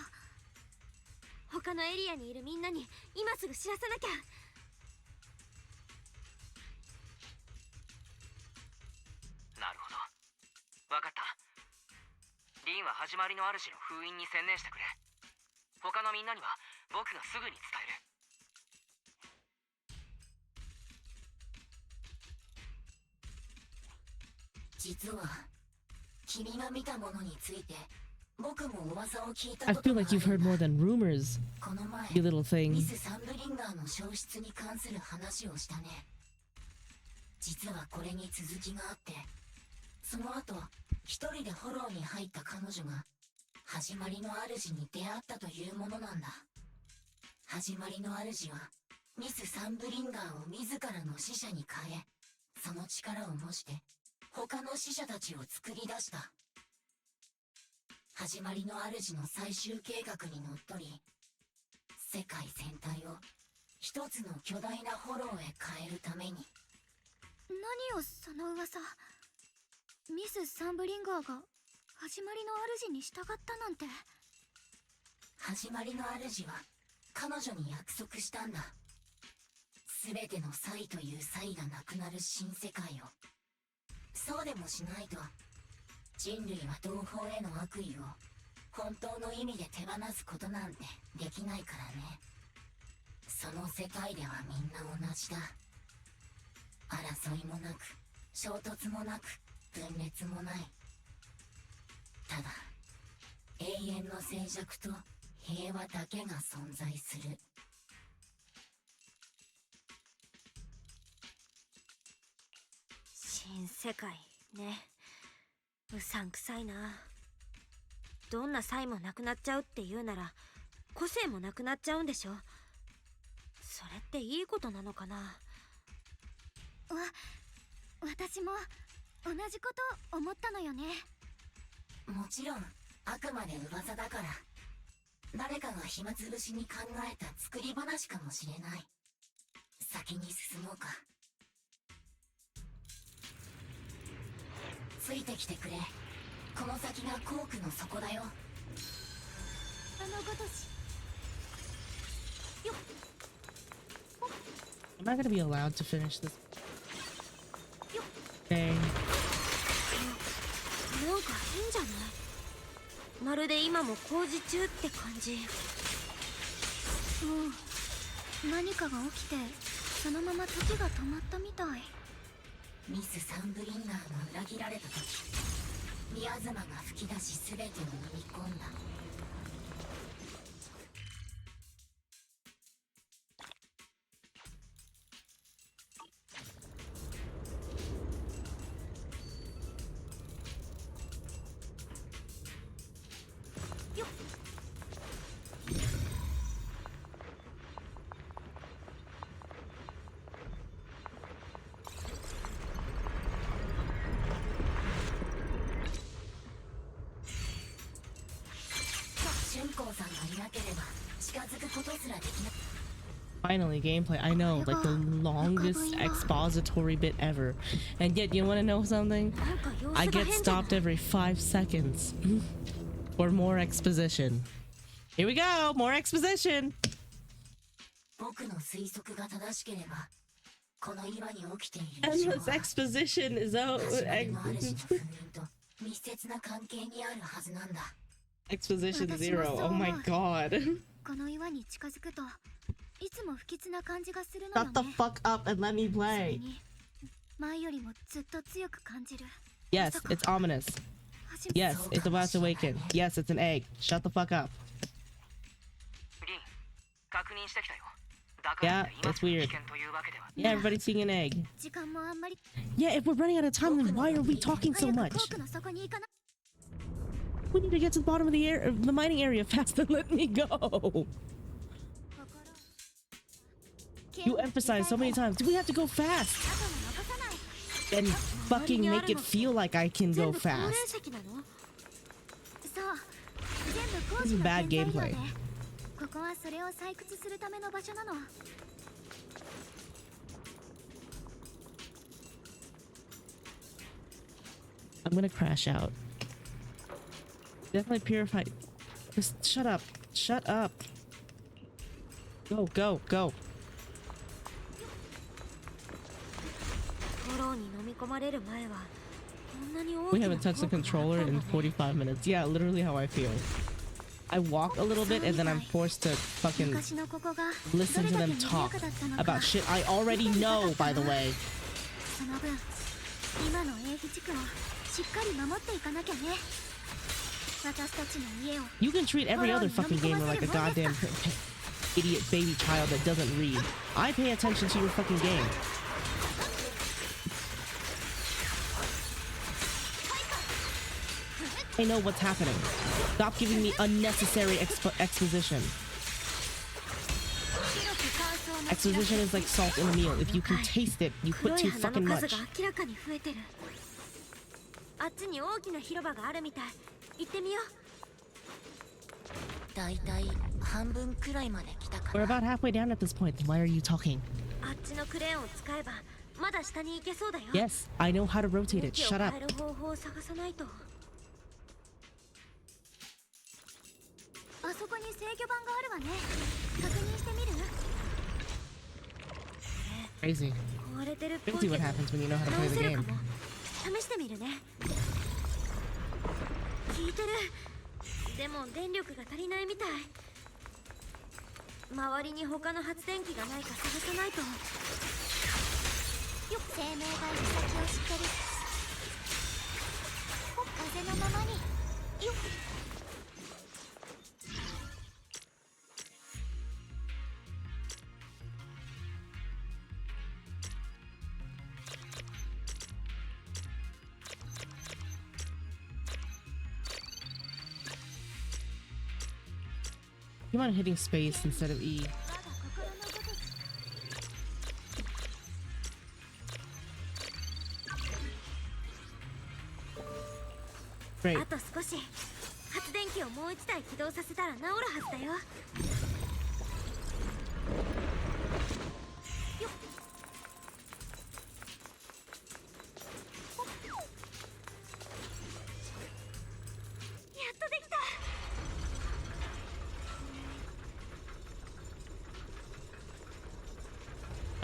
他のエリアにいるみんなに今すぐ知らせなきゃ。なるほど、分かった。リンは始まりの主の封印に専念してくれ。他のみんなには僕がすぐに伝える。実は君が見たものについて僕も噂を聞いた I こと feel があ like る you've heard more than rumors, この前 you little ミ thing. ス・サンブリンガーの消失に関する話をしたね。実はこれに続きがあって、その後一人でフォローに入った彼女が始まりの主に出会ったというものなんだ。始まりの主はミス・サンブリンガーを自らの使者に変え、その力を模して他の使者たちを作り出した。始まりの主の最終計画にのっとり、世界全体を一つの巨大なフォローへ変えるために。何をその噂。ミス・サンブリンガーが始まりの主に従ったなんて。始まりの主は彼女に約束したんだ。全ての才という才がなくなる新世界を。そうでもしないと人類は同胞への悪意を本当の意味で手放すことなんてできないからね。その世界ではみんな同じだ。争いもなく衝突もなく分裂もない。ただ永遠の静寂と平和だけが存在する。新世界ね。うさんくさいな。どんな才もなくなっちゃうって言うなら個性もなくなっちゃうんでしょ。それっていいことなのかな。私も同じこと思ったのよね。もちろんあくまで噂だから、誰かが暇つぶしに考えた作り話かもしれない。先に進もうか。ついてきてくれ。この先がコークの底だよ。ごとし。よっ。Am I gonna be allowed to finish this? Okay. なんか変じゃない？まるで今も工事中って感じ。何かが起きてそのまま時が止まったみたい。ミス・サンブリンガーの裏切られた時、ミヤズマが吹き出し全てを飲み込んだ。Finally, gameplay. I know, like the longest expository bit ever. And yet, you want to know something? I get stopped every 5 seconds for more exposition. Here we go, more exposition. Endless exposition is out. Exposition 0. Oh my god. Shut the fuck up and let me play. Yes, it's ominous. Yes, it's about to awaken. Yes, it's an egg. Shut the fuck up. Yeah, it's weird. Yeah, everybody's seeing an egg. Yeah, if we're running out of time, then why are we talking so much? We need to get to the bottom of the mining area fast and let me go. You emphasize so many times. Do we have to go fast? and fucking make it feel like I can go fast. そう全部工 This 事 is の bad 原材料 gameplay. でここはそれを採掘するための場所なの I'm gonna crash out. Definitely purified. Just shut up. Shut up. Go, go, go. フォローに飲み込まれる前はこんなに大 We きな haven't touched the 効果があった controller んだ in ね 45 minutes. Yeah, literally how I feel. I walk a little bit and then I'm forced to fucking 昔のここが listen ど to れだ them け賑 talk やかだったのか about shit I already know, by the way. その分今の英比地区をしっかり守っていかなきゃね私たちの家を You can treat every other fucking gamer like a goddamn idiot baby child that doesn't read. I pay attention to your fucking game. I know what's happening. Stop giving me unnecessary exposition. Exposition is like salt in a meal. If you can taste it, you put 黒い too 花 fucking の数 much. が明らかに増えてるあっちに大きな広場があるみたい行ってみようだいたい半分くらいまで来たか We're ら about halfway down at this point. Why are you talking? あっちのクレーンを使えばまだ下に行けそうだよ Yes, I know how to rotate it. 向きを Shut 変 up. える方法を探さないとあそこに制御盤があるわね確認してみる Crazy. 壊れてるっぽい You'll け see ど what happens when you know how to 直 play the せる game. かも試してみるね効いてるでも電力が足りないみたい周りに他の発電機がないか探さないとよ生命が行き先を知ってる風のままによっ You mind hitting space instead of E. Great. あと少し発電機をもう一台起動させたら治るはずだよよっ やっとできた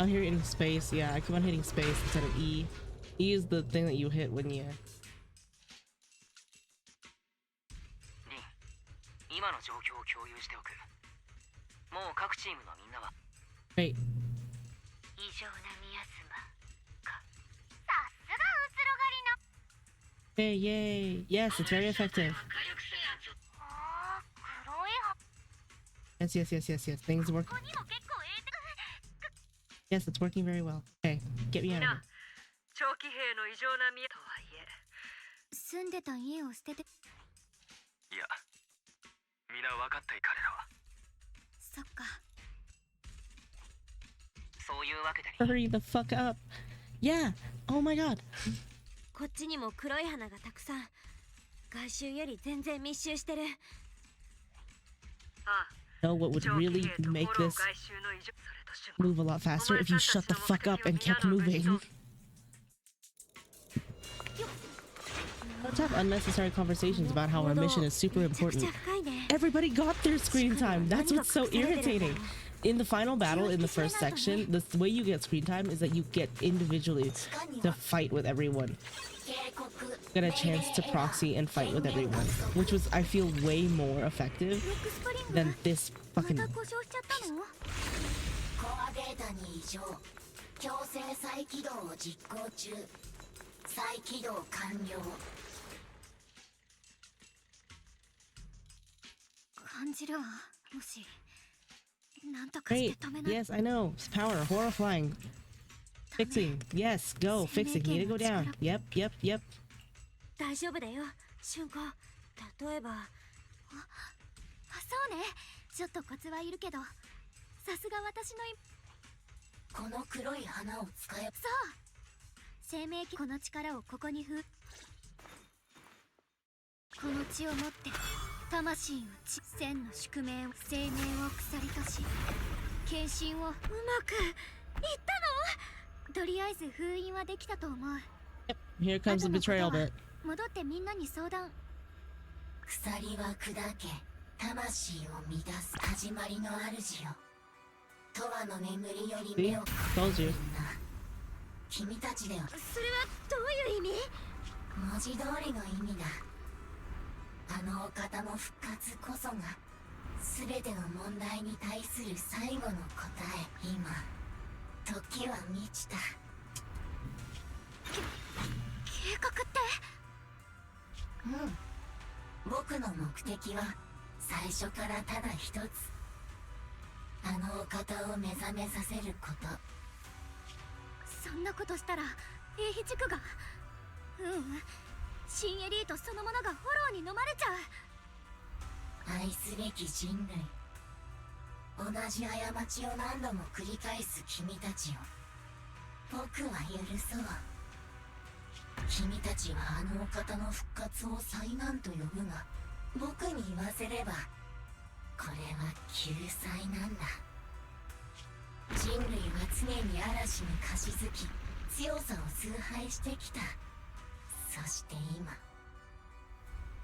Out here in space, yeah, I keep on hitting space instead of E. E is the thing that you hit when you... 今の状況を共有しておくもう各チームのみんなは Wait. 異常なミアスマかさすがうつろがりの Hey, yay! Yes, it's very effective. あー黒い葉 Yes, yes, yes, yes, yes. Things work. ここにも結構 Yes, it's working very well. Okay, get me out of here. 長期兵の異常な見えとはいえ住んでた家を捨てていや皆分かってい彼らはそっかそういうわけで Hurry the fuck up. Yeah. Oh my god. こっちにも黒い花がたくさん外周より全然密集してる Know what would really make this move a lot faster if you shut the fuck up and kept moving. Let's have unnecessary conversations about how our mission is super important. Everybody got their screen time. That's what's so irritating. In the final battle in the first section, the way you get screen time is that you get individually to fight with everyone. Get a chance to proxy and fight with everyone, which was, I feel, way more effective than this fucking... また故障しちゃったのコアデータに異常強制再起動を実行中再起動完了感じるわもしなんとかし Great. て止めない Yes, I know. Power. Horror flying. Fixing. Yes, go. Fixing. Need to go down. Yep, yep, yep. 大丈夫だよ瞬子例えばそうねちょっとコツはいるけどさすが私のこの黒い花を使えそう生命この力をここにこの血を持って魂を千の宿命を生命を鎖とし献身をうまくいったの。とりあえず封印はできたと思う。 Here comes the betrayal bit. 戻ってみんなに相談。鎖は砕け魂を乱す始まりの主よ。永遠の眠りより目を Told you. 君たちではそれはどういう意味？文字通りの意味だ。あのお方の復活こそが全ての問題に対する最後の答え。今時は満ちた。計画って？僕の目的は最初からただ一つ。あのお方を目覚めさせること。そんなことしたら英飛地区が新エリートそのものがフォローに飲まれちゃう。愛すべき人類、同じ過ちを何度も繰り返す君たちを僕は許そう。君たちはあのお方の復活を災難と呼ぶが、僕に言わせればこれは救済なんだ。人類は常に嵐に貸し付き強さを崇拝してきた。そして今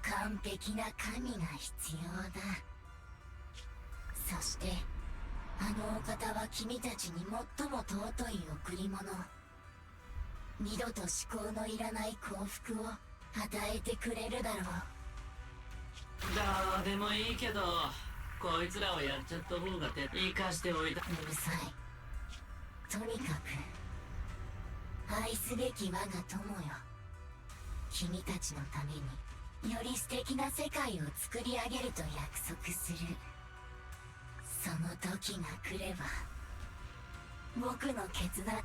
完璧な神が必要だ。そしてあのお方は君たちに最も尊い贈り物、二度と思考のいらない幸福を与えてくれるだろう。どうでもいいけど、こいつらをやっちゃった方が生かしておいた。うるさい。とにかく愛すべき我が友よ、君たちのためにより素敵な世界を作り上げると約束する。その時が来れば僕の決断。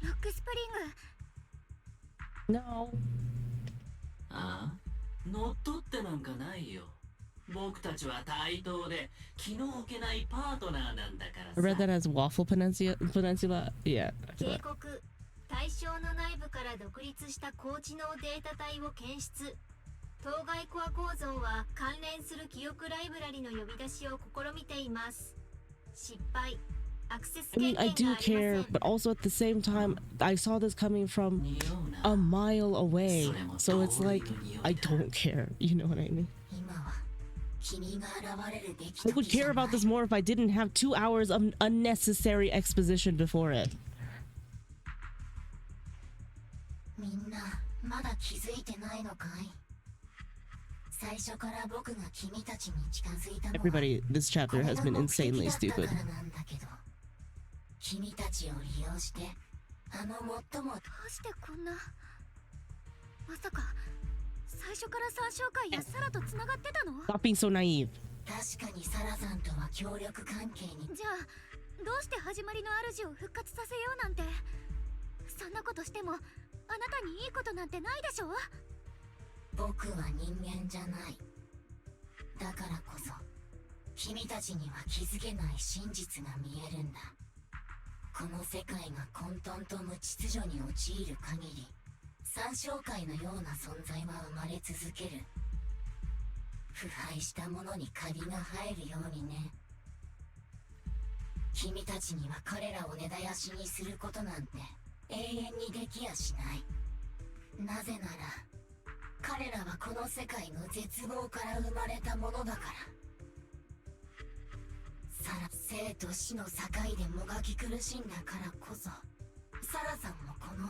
ロックスプリング。 No。 ああ、乗っ取ってなんかないよ。僕たちは対等で気の置けないパートナーなんだから I read that as waffle peninsula. Yeah. 警告。対象の内部から独立した高知能データ体を検出。当該コア構造は関連する記憶ライブラリの呼び出しを試みています。失敗。アクセス I mean, 権 I 限が do ありませ care, ん。 but also at the same time, I saw this coming from a mile away. So it's like, I don't care. You know what I mean? I would care about this more if I didn't have 2 hours of unnecessary exposition before it. みんなまだ気づいてないのかい？最初から僕が君たちに近づいたのは Everybody, this chapter has been insanely stupid. なんだけど、君たちを利用してあの最もどうしてこんな、まさか最初から三章会やサラとつながってたの？ Stop being so naive. 確かにサラさんとは協力関係に。じゃあどうして始まりの主を復活させようなんて。そんなことしてもあなたにいいことなんてないでしょ。僕は人間じゃない。だからこそ君たちには気づけない真実が見えるんだ。この世界が混沌と無秩序に陥る限り、三章会のような存在は生まれ続ける。腐敗したものにカビが生えるようにね。君たちには彼らを根絶やしにすることなんて永遠にできやしない。なぜなら彼らはこの世界の絶望から生まれたものだから。生と死の境でもがき苦しんだからこそ、サラさんもこの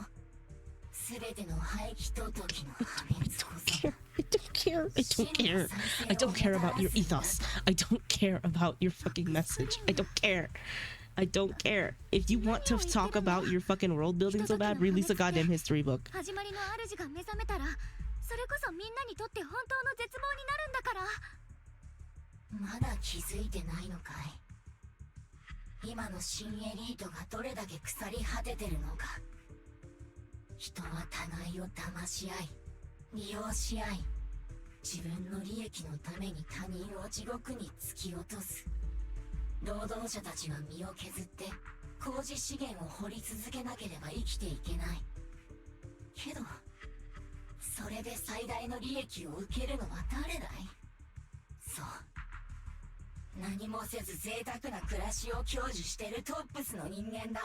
全ての廃棄と時の破滅こそ。 I don't care. I don't care. I don't care about your ethos. I don't care about your fucking message. I don't care. I don't care. If you want to talk about your fucking world building so bad, release a goddamn history book. 始まりの主が目覚めたら、それこそみんなにとって本当の絶望になるんだから。まだ気づいてないのかい？今の新エリートがどれだけ腐り果ててるのか。人は互いを騙し合い、利用し合い、自分の利益のために他人を地獄に突き落とす。労働者たちは身を削って工事資源を掘り続けなければ生きていけない。けどそれで最大の利益を受けるのは誰だい？そう、何もせず贅沢な暮らしを享受してるトップスの人間だ。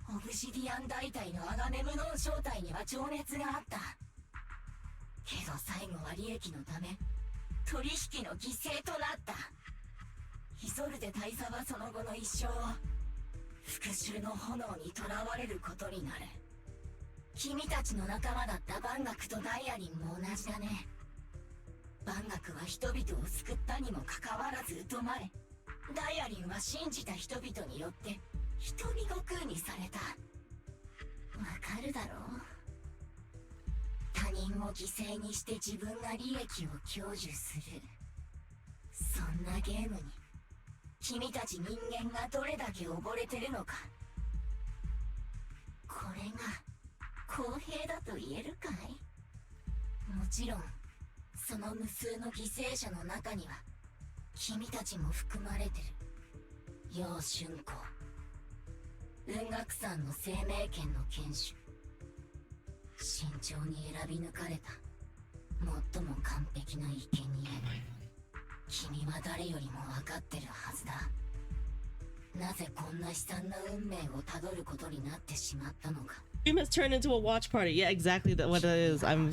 オブシディアン大隊の鋼無能正体には情熱があった。けど最後は利益のため取引の犠牲となった。イソルデ大佐はその後の一生を復讐の炎に囚われることになる。君たちの仲間だったバンガクとダイアリンも同じだね。バンガクは人々を救ったにもかかわらず疎まれ、ダイアリンは信じた人々によって瞳悟空にされた。わかるだろう？他人を犠牲にして自分が利益を享受する、そんなゲームに君たち人間がどれだけ溺れてるのか。これが公平だと言えるかい？もちろんその無数の犠牲者の中には君たちも含まれてる。楊春光、雲岳山の生命権の堅守、慎重に選び抜かれた最も完璧な生贄。君は誰よりも分かってるはずだ。なぜこんな悲惨な運命をたどることになってしまったのか。Stream has turned into a watch party. Yeah, exactly what it is. I'm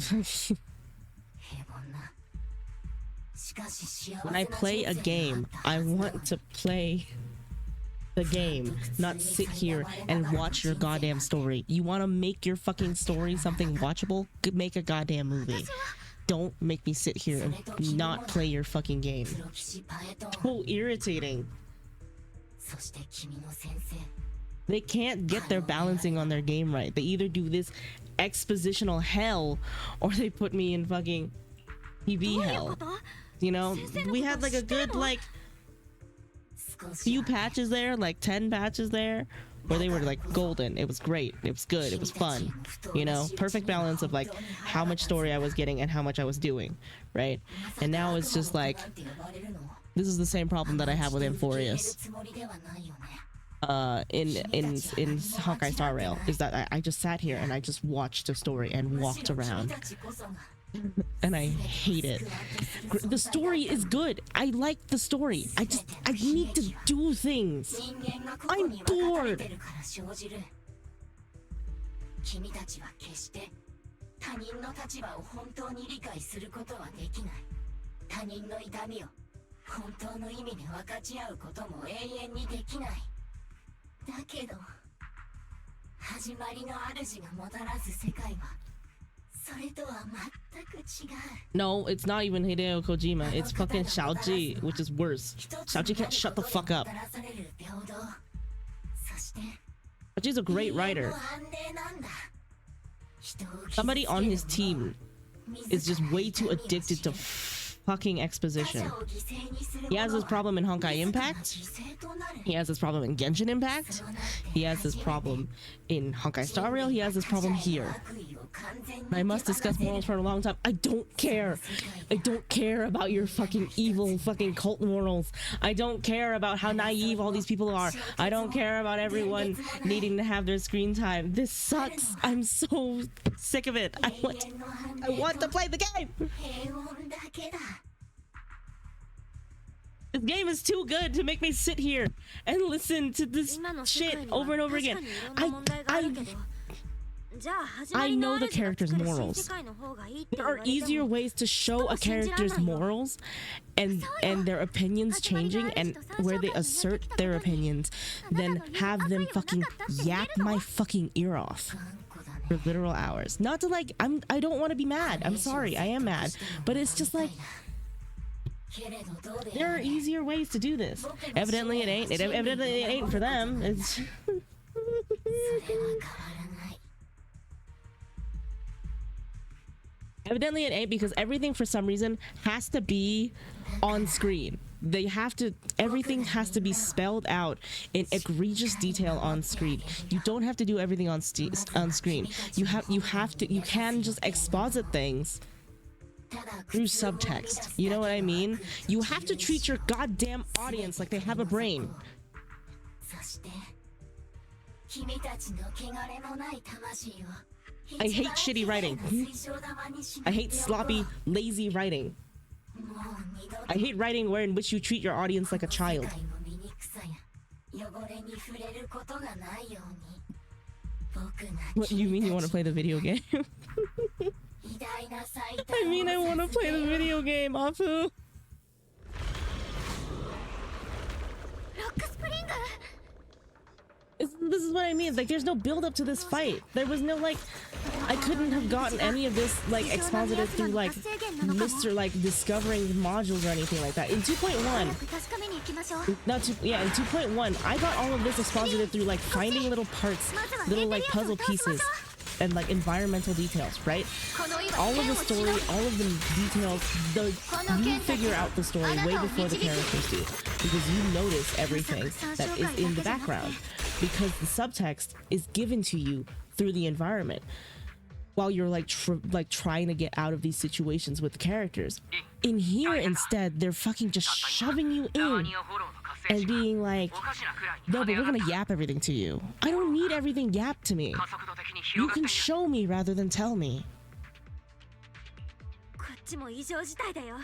When I play a game, I want to play the game, not sit here and watch your goddamn story. You want to make your fucking story something watchable? Make a goddamn movie. Don't make me sit here and not play your fucking game. So irritating. They can't get their balancing on their game right. They either do this expositional hell or they put me in fucking TV hell. You know, we had like a good like few patches there, like 10 patches there, where they were like golden. It was great, it was good, it was fun, you know, perfect balance of like how much story I was getting and how much I was doing, right? And now it's just like, this is the same problem that I have with Amphorius in Hawkeye Star Rail, is that I just sat here and I just watched the story and walked around. And I hate it. The story is good. I like the story. I need to do things. I'm bored. 君たちは決して他人の立場を本当に理解することはできない。他人の痛みを本当の意味で分かち合うことも永遠にできない。だけど始まりの主がもたらす世界は No, it's not even Hideo Kojima. It's fucking Xiaoji, which is worse. Xiaoji can't shut the fuck up. Xiaoji's a great writer. Somebody on his team is just way too addicted to fucking exposition. He has this problem in Honkai Impact. He has this problem in Genshin Impact. He has this problem in Honkai Star Rail. He has this problem here. I must discuss morals for a long time. I don't care. I don't care about your fucking evil fucking cult morals. I don't care about how naive all these people are. I don't care about everyone needing to have their screen time. This sucks. I'm so sick of it. I want to play the game. This game is too good to make me sit here and listen to this shit over and over again. I know the character's morals. There are easier ways to show a character's morals and their opinions changing and where they assert their opinions than have them fucking yap my fucking ear off for literal hours. Not to like, I don't want to be mad. I'm sorry, I am mad. But it's just like, there are easier ways to do this. Evidently it ain't. Evidently it ain't for them. It's evidently it ain't, because everything for some reason has to be on screen. They have to, everything has to be spelled out in egregious detail on screen. You don't have to do everything on screen. You can just exposit things through subtext. You know what I mean? You have to treat your goddamn audience like they have a brain. I hate shitty writing. I hate sloppy, lazy writing. I hate writing in which you treat your audience like a child. What, you mean you want to play the video game? I mean I want to play the video game, Afu. This is what I mean. Like, there's no build up to this fight. There was no, like, I couldn't have gotten any of this, like, exposited through, like, Mr. like discovering modules or anything like that. In 2.1, yeah, in 2.1, I got all of this exposited through, like, finding little parts, little, like, puzzle pieces, and, like, environmental details, right? All of the story, all of the details, you figure out the story way before the characters do, because you notice everything that is in the background, because the subtext is given to you through the environment while you're like trying to get out of these situations with the characters. In here, instead, they're fucking just shoving you in and being like, no, but we're gonna yap everything to you. I don't need everything yapped to me. You can show me rather than tell me. こっちも異常事態だよ。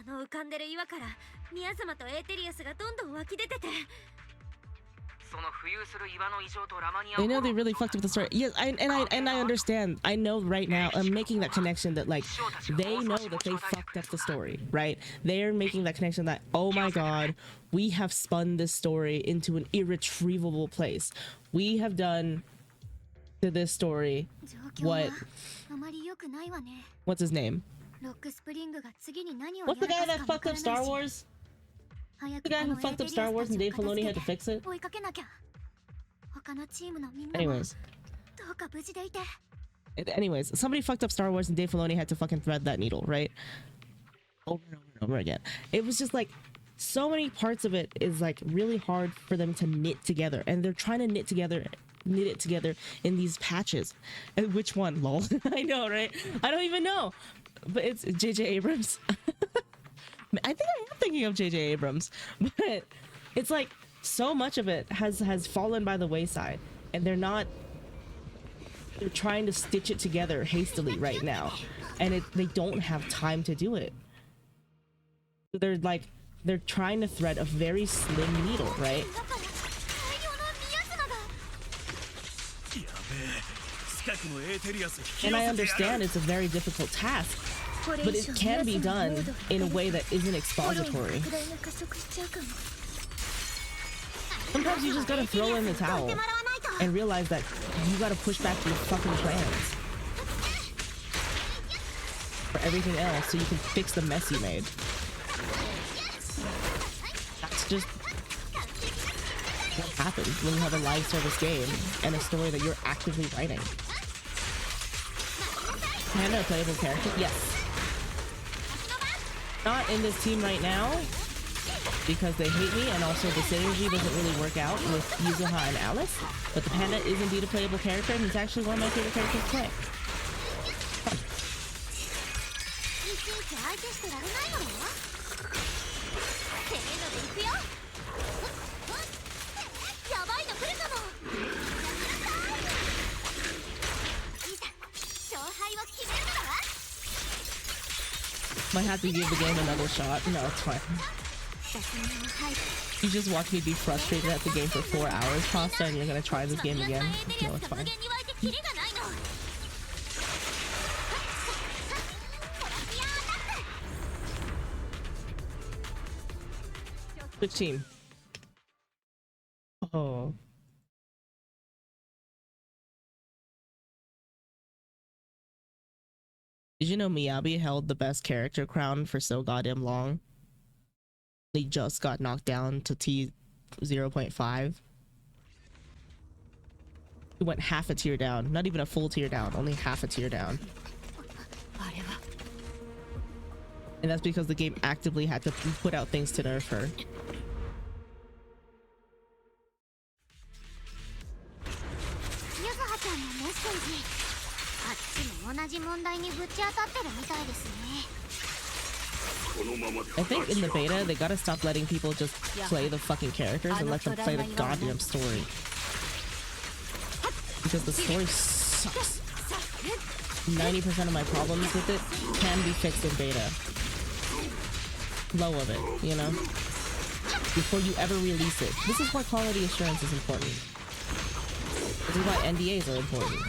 浮かんでる岩から宮様とエーテリアスがどんどん湧き出てて。 They know they really fucked up the story. Yes, and I understand. I know right now. I'm making that connection that like they know that they fucked up the story, right? They're making that connection that, oh my god, we have spun this story into an irretrievable place. We have done to this story what's his name? What's the guy that fucked up Star Wars? The guy who fucked up Star Wars and Dave Filoni had to fix it? Anyways, somebody fucked up Star Wars and Dave Filoni had to fucking thread that needle, right? Over and over and over again. It was just like, so many parts of it is like really hard for them to knit together, and they're trying to knit it together in these patches. And which one, lol? I know, right? I don't even know. But it's J.J. Abrams. I think I am thinking of J.J. Abrams, but it's like so much of it has fallen by the wayside, and they're trying to stitch it together hastily right now, and they don't have time to do it. They're trying to thread a very slim needle, right? And I understand it's a very difficult task, but it can be done in a way that isn't expository. Sometimes you just gotta throw in the towel and realize that you gotta push back your fucking plans for everything else so you can fix the mess you made. That's just what happens when you have a live service game and a story that you're actively writing. Panda a playable character? Yes. Not in this team right now because they hate me, and also the synergy doesn't really work out with Yuzuha and Alice, but the Panda is indeed a playable character, and he's actually one of my favorite characters to play. Might have to give the game another shot. No, it's fine. You just watched me be frustrated at the game for 4 hours, Pasta, and you're gonna try this game again? No, it's fine. Which team? Oh. Did you know Miyabi held the best character crown for so goddamn long? He just got knocked down to T 0.5. He went half a tier down. Not even a full tier down, only half a tier down. And that's because the game actively had to put out things to nerf her. I think in the beta they gotta stop letting people just play the fucking characters and let them play the goddamn story. because the story sucks. 90% of my problems with it can be fixed in beta. Low of it, you know? Before you ever release it. This is why quality assurance is important. This is why NDAs are important.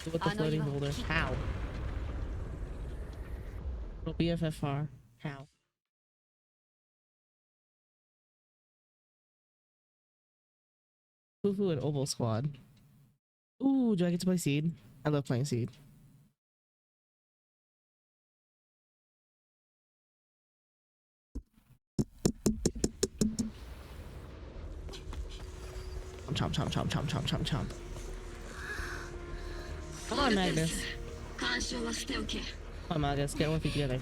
With the floating boulder. How? BFFR. How? Fufu and Oval Squad. Ooh, do I get to play Seed? I love playing Seed. Chomp, chomp, chomp, chomp, chomp, chomp, chomp. Come on, Magnus. Come on, Magnus. Get with it together.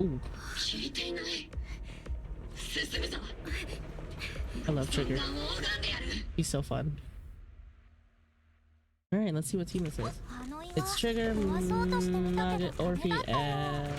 Ooh. I love Trigger. He's so fun. Alright, let's see what team this is. It's Trigger, Nugget, Orphe, and...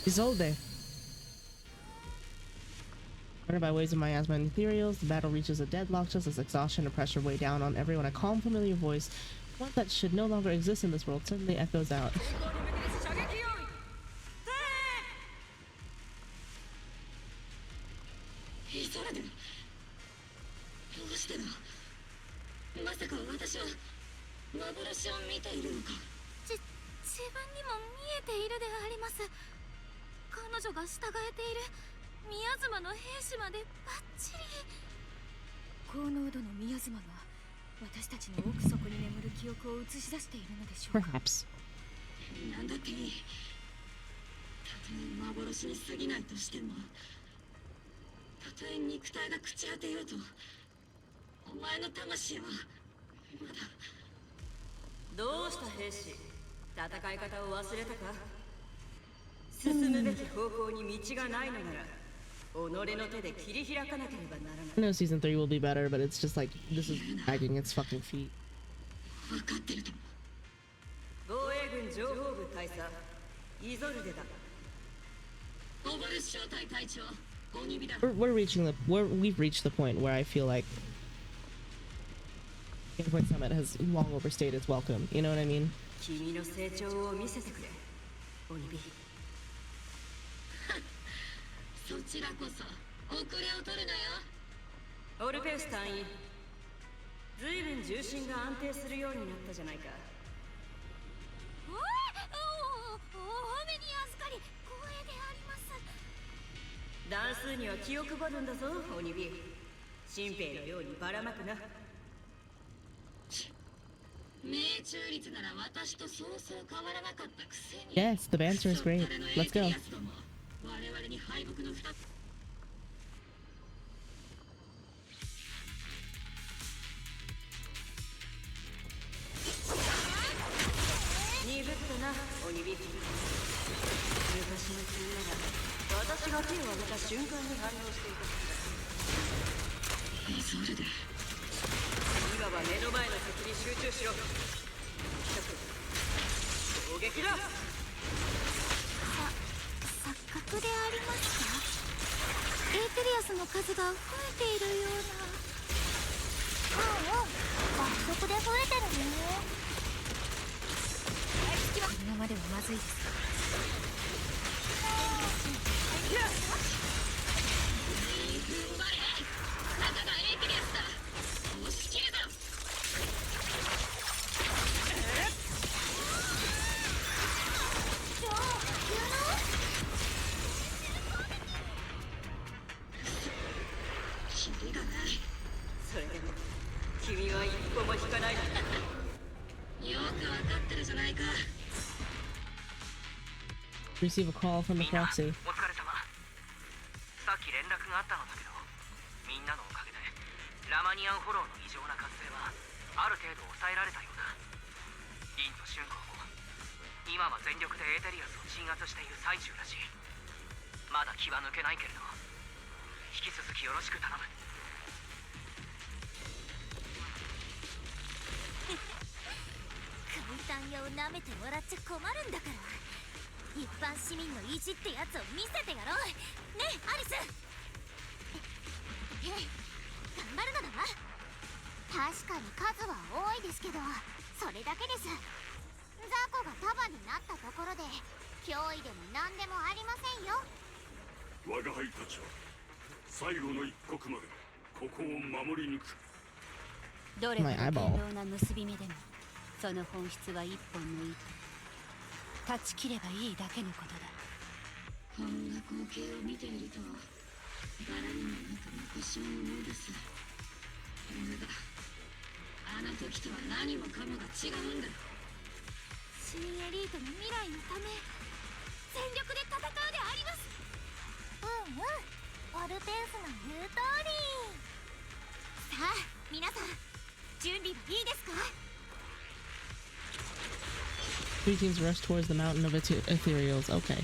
Isolde. Surrounded by waves of miasma and ethereals, the battle reaches a deadlock just as exhaustion and pressure weigh down on everyone. A calm, familiar voice, one that should no longer exist in this world, suddenly echoes out. Perhaps. I know season 3 will be better, but it's just like this is dragging its fucking feet. We've reached the point where I feel like Gameplay Summit has long overstayed its welcome. You know what I mean? Yes, the banter is great. Let's go. の数が増えているような。爆速で増えてるね。このままではまずいです。踏ん張れ。肩がエイテリアスだ。押し切れだ。キリがない。それでも君は一歩も引かない。よくわかってるじゃないか。Receive a call from the proxy. お疲れ様。さっき連絡があったのだけど、みんなのおかげでラマニアンフォローの異常な活性はある程度抑えられたようだ。リンとシュンコも今は全力でエーテリアスを鎮圧している最中らしい。まだ気は抜けないけれど、引き続きよろしく頼む。簡単用舐めてもらっちゃ困るんだから、一般市民の意地ってやつを見せてやろうね。アリス、頑張るのだわ。確かに数は多いですけど、それだけです。雑魚が束になったところで脅威でも何でもありませんよ。我が輩たちは最後の一刻までここを守り抜く。どれほど堅牢な結び目でもその本質は一本抜いて断ち切ればいいだけのことだ。こんな光景を見ているとバラにもなく昔を思い出す。だがあの時とは何もかもが違うんだ。新エリートの未来のため全力で戦うであります。オルペンスの言う通り。さあ皆さん、準備はいいですか？Three teams rush towards the mountain of ethereals. Okay.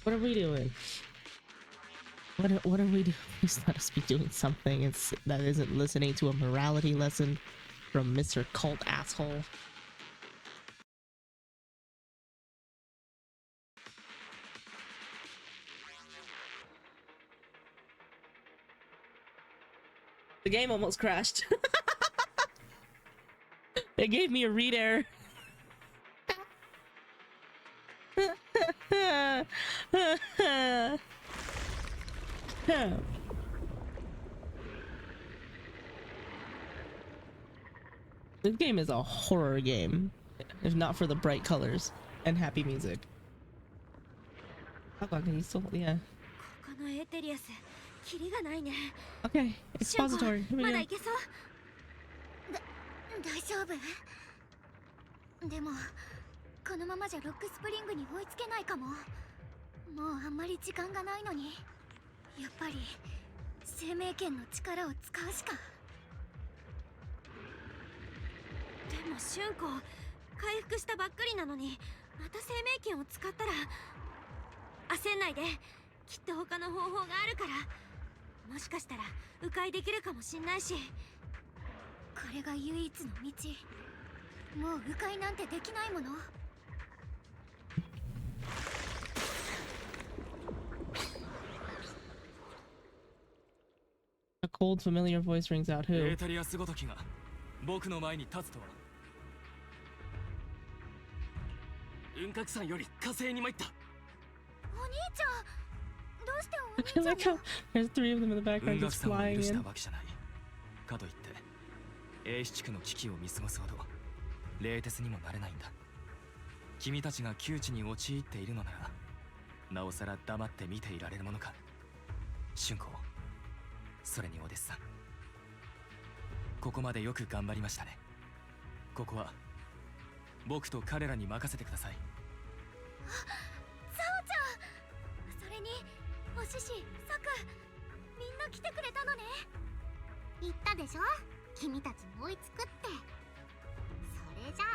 What are we doing? What are we doing? Please let us be doing something that isn't listening to a morality lesson from Mr. Cult Asshole. The game almost crashed. It gave me a read error. This game is a horror game, if not for the bright colors and happy music. How long can you still? Yeah. このエーテリアス、キリがないね。Okay, expository. Here we まだ go. いけそう。大丈夫。でもこのままじゃロックスプリングに追いつけないかも。もうあんまり時間がないのに、やっぱり生命圏の力を使うしか。でもシュンコ、回復したばっかりなのにまた生命圏を使ったら。焦んないで、きっと他の方法があるから。もしかしたら迂回できるかもしんないし。これが唯一の道。もう迂回なんてできないもの。A cold, familiar voice rings out. Who? エーテリアスごときが僕の前に立つとは。雲閣山より火星に参った。お兄ちゃん、どうしてお I 兄ちゃん like how there's three of them in the 雲 background 閣 just 山を flying 許した in. わけじゃない。かといって英市地区の危機を見過ごすほど冷徹にもなれないんだ。君たちが窮地に陥っているのならなおさら黙って見ていられるものか。春子、それにお弟子さん、ここまでよく頑張りましたね。ここは僕と彼らに任せてください。サオちゃん、それにお獅子、サク、みんな来てくれたのね。言ったでしょ、君たちも追いつくって。それじゃあ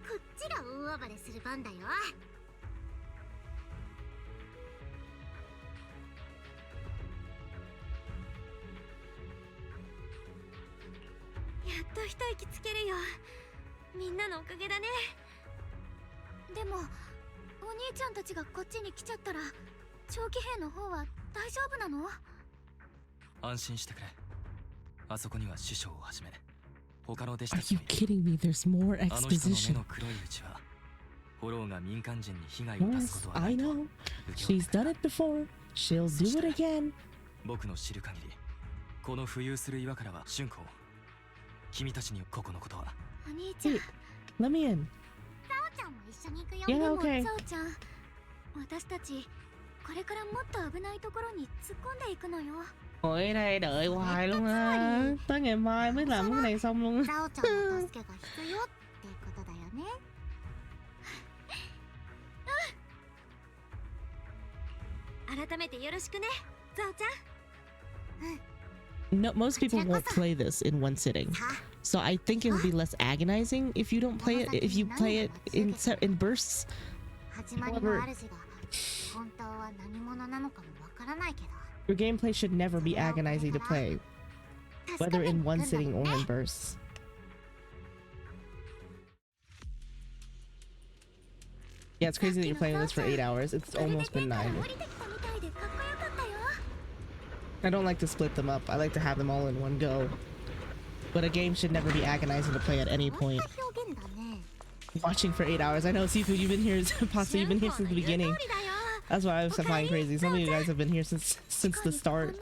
こっちが大暴れする番だよ。やっと一息つけるよ。みんなのおかげだね。でもお兄ちゃんたちがこっちに来ちゃったら長期兵の方は大丈夫なの？安心してくれ。あそこには師匠をはじめ他の弟子 Are たち you もいる。 kidding me? There's more あの人の目 exposition. の黒いうちはフォローが民間人に被害を出す Yes, ことはな I いと know. She's done it before. She'll do it again. 僕の知る限りこの浮遊する岩からは春光、君たちにここのことは。お兄ちゃん、 Let me in. ザオちゃんも一緒に行くよ。 Yeah, でも okay. ザオちゃん、私たちこれからもっと危ないところに突っ込んでいくのよ。 Ôi đây đợi hoài luôn á. Tới ngày mai mới làm cái này xong luôn. ザオちゃんの助けが必要ってことだよね。改めてよろしくね、ザオちゃん。No, most people won't play this in one sitting. So I think it would be less agonizing if you don't play it. If you play it in bursts. 始まりの主が本当は何者なのかもわからないけど。 Your gameplay should never be agonizing to play, whether in one sitting or in bursts. Yeah, it's crazy that you're playing this for 8 hours. It's almost been 9. I don't like to split them up. I like to have them all in one go. But a game should never be agonizing to play at any point. Watching for 8 hours. I know, Seafood, you've been here, Pasta, you've been here since the beginning. That's why I was flying crazy. Some of you guys have been here since the start.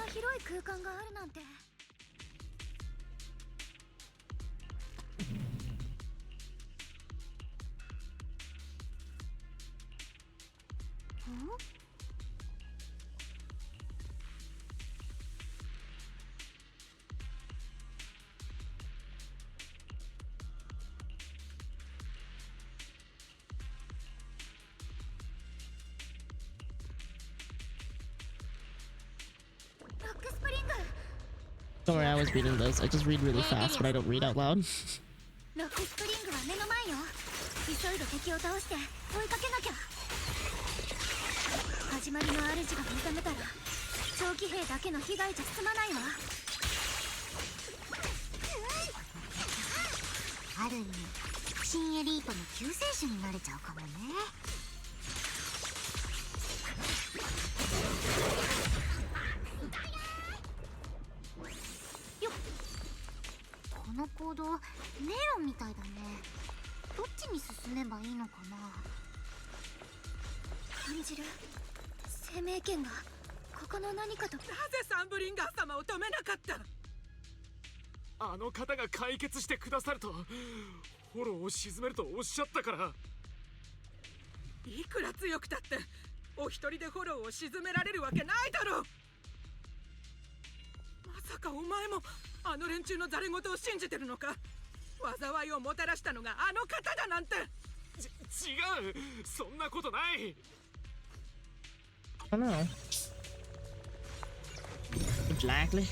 Don't worry, I was reading those. I just read really fast, but I don't read out loud. ロックスプリングは目の前よ。急いで敵を倒して追いかけなきゃ。始まりの主が目覚めたら長期兵だけの被害じゃ済まないわ。ある意味新エリートの救世主になれちゃうかもね。よっ、この行動迷路みたいだね。どっちに進めばいいのかな。感じる生命圏がここの何かと。なぜサンブリンガー様を止めなかった？あの方が解決してくださるとフォローを沈めるとおっしゃったから。いくら強くたってお一人でフォローを沈められるわけないだろう。まさかお前もあの連中のザレ言を信じてるのか？災いをもたらしたのがあの方だなんて。違う、そんなことない。I don't know. Exactly.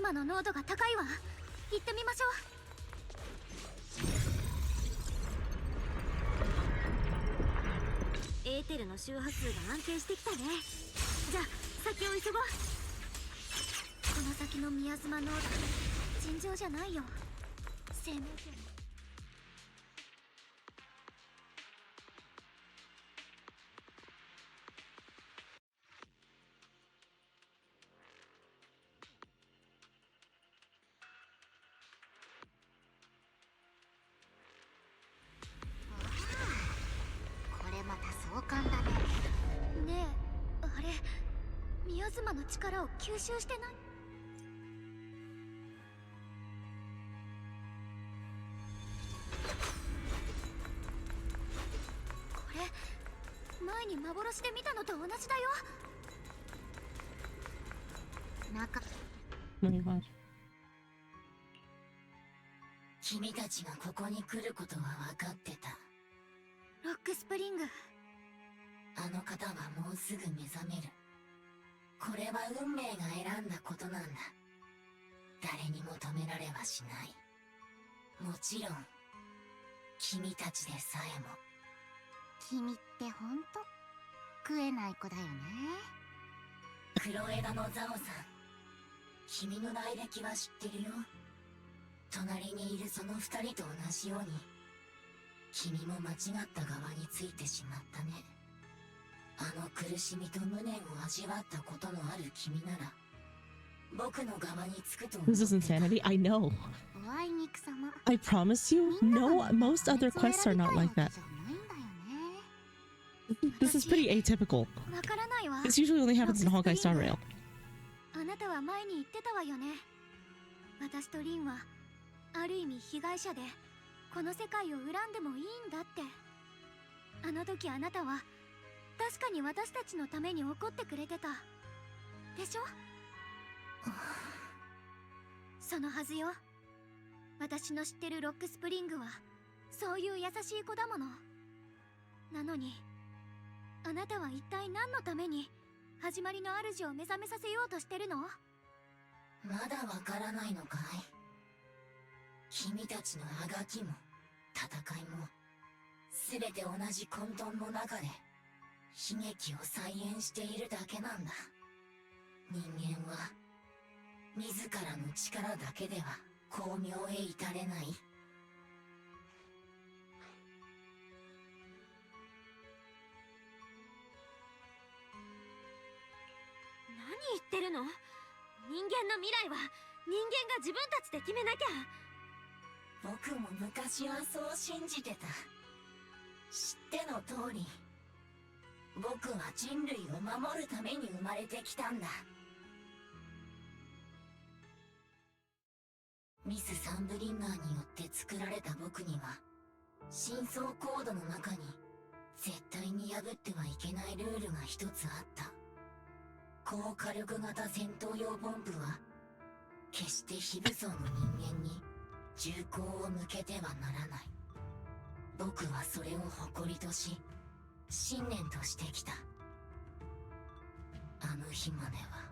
マの濃度が高いわ。行ってみましょう。エーテルの周波数が安定してきたね。じゃあ先を急ごう。この先の宮妻濃度尋常じゃないよ。生命圏の力を吸収してない？これ前に幻で見たのと同じだよ。君たちがここに来ることは分かってた。ロックスプリング。あの方はもうすぐ目覚める。これは運命が選んだことなんだ。誰にも止められはしない。もちろん君たちでさえも。君ってほんと食えない子だよね。黒枝のザオさん、君の来歴は知ってるよ。隣にいるその二人と同じように君も間違った側についてしまったね。あの苦しみと無念を味わったことのある君なら僕の側につくと思う。 This is insanity. I know. おあいにくさま。 I promise you, no, most other quests are not like that. This is pretty atypical. わからないわ。 This usually only happens in Honkai Star Rail. あなたは前に言ってたわよね。私とリンはある意味被害者でこの世界を恨んでもいいんだって。あの時あなたは確かに私たちのために怒ってくれてたでしょ。そのはずよ。私の知ってるロックスプリングはそういう優しい子だもの。なのにあなたは一体何のために始まりの主を目覚めさせようとしてるの？まだわからないのかい？君たちのあがきも戦いも全て同じ混沌の中で悲劇を再現しているだけなんだ。人間は自らの力だけでは光明へ至れない。何言ってるの？人間の未来は人間が自分たちで決めなきゃ。僕も昔はそう信じてた。知っての通り僕は人類を守るために生まれてきたんだ。ミス・サンブリンガーによって作られた僕には深層コードの中に絶対に破ってはいけないルールが一つあった。高火力型戦闘用ボンブは決して非武装の人間に銃口を向けてはならない。僕はそれを誇りとし信念としてきた。あの日までは。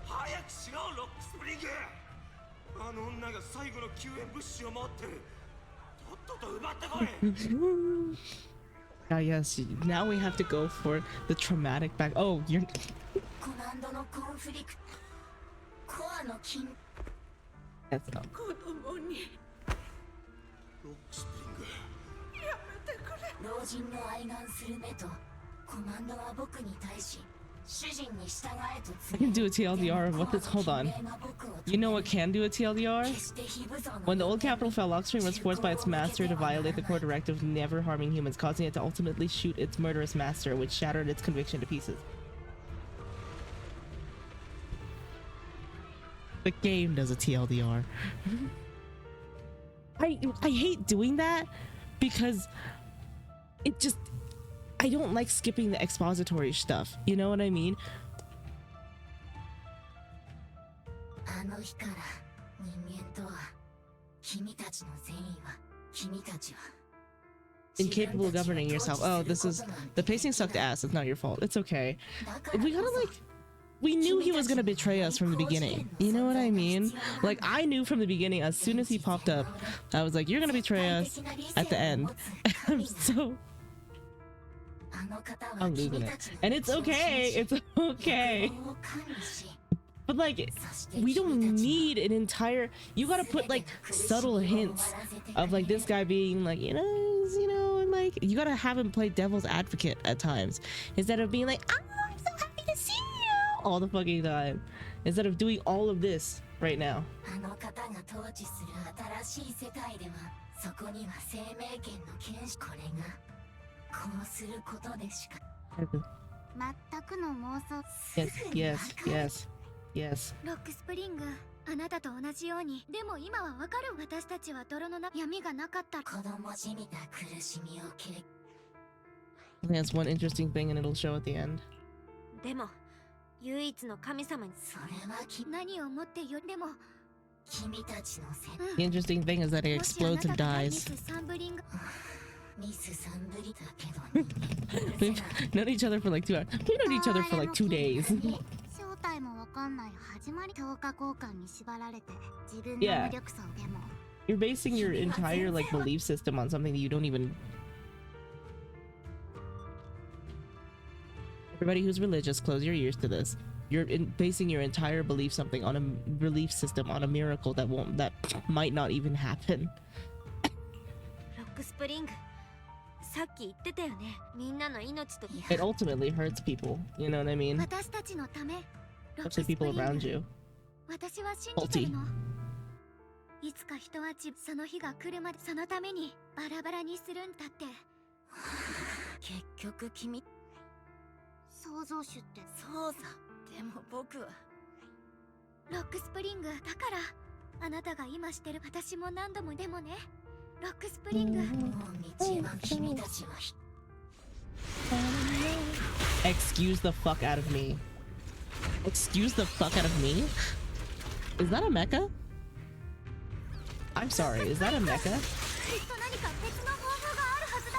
早くしろ、ロックスプリング。あの女が最後の救援物資を持ってる。とっとと奪ってこい。Yes, now we have to go for the traumatic back. Oh, you're. コマンドのコンフリクト、コアの金。Let's go. 子供にロックスプリング。やめてくれ。老人の愛玩する目とコマンドは僕に対し主人に従えと I can do a TLDR of what this. Hold on. You know what can do a TLDR? When the old capital Phylloxery was forced by its master to violate the core directive never harming humans, causing it to ultimately shoot its murderous master, which shattered its conviction to pieces. The game does a TLDR. I hate doing that because it just, I don't like skipping the expository stuff. You know what I mean? あの日から人間とは君たちの善意は君たちは Incapable of governing yourself. Oh, this is the pacing sucked ass. It's not your fault. It's okay. We gotta like, we knew he was gonna betray us from the beginning. You know what I mean? Like I knew from the beginning. As soon as he popped up, I was like, "You're gonna betray us." At the end, so I'm losing it, and it's okay. It's okay. But like, we don't need an entire. You gotta put like subtle hints of like this guy being like, you know, and like you gotta have him play devil's advocate at times instead of being like, "Oh, I'm so happy to see you" all the fucking time, instead of doing all of this right now. あの方が統治する新しい世界ではそこには生命権の権威、これがこうすることでしか。全くの妄想。 Yes. ロックスプリング、あなたと同じように。でも今はわかる。私たちは泥の中、闇がなかったら。子供じみた苦しみを経験。 I think that's one interesting thing, and it'll show at the end. でも唯一の神様にそれは何をもってよ。でも君たちのせい。 The interesting thing is that it explodes and dies. ミスサンブリだけど。 We've known each other for like 2 hours. We've known each other for like 2 days. 正体もわかんない始まり。強化交換に縛られて自分の無力さを。でも You're basing your entire like belief system on something that you don't even. Everybody who's religious, close your ears to this. You're basing your entire belief something on a belief system on a miracle that might not even happen. ロックスプリング、さっき言ってたよね。みんなの命と。 It ultimately hurts people. You know what I mean? 私たちのため。 Especially people around you. 私は信じてるの。いつか人はその日が来るまでそのためにバラバラにするんだって。結局君。創造主って。そうさ。でも僕はロックスプリングだからあなたが今してる。私も何度も。でもね、ロックスプリング。Excuse the fuck out of me. Excuse the fuck out of me? Is that a mecha? I'm sorry, is that a mecha?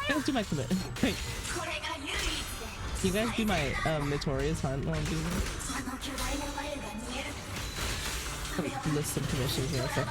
Let's do my commit. Wait. Can you guys do my notorious hunt while I'm doing this? List some commissions here. So.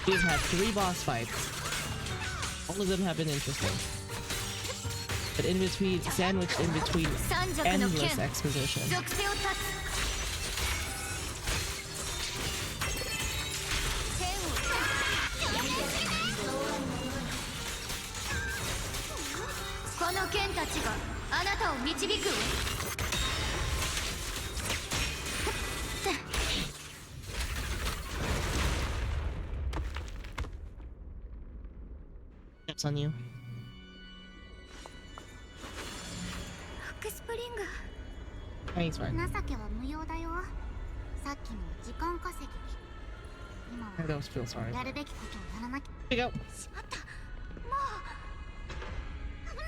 We've had 3 boss fights. All of them have been interesting. But in between, sandwiched in between endless exposition. この剣たちがあなたを導く。 It's on you. ロックスプリング。 Thanks, man. 情けは無用だよ。さっきの時間稼ぎ。今は I don't feel sorry. やるべきことをやらなきゃ。 Here you go. しまった。もう危ない。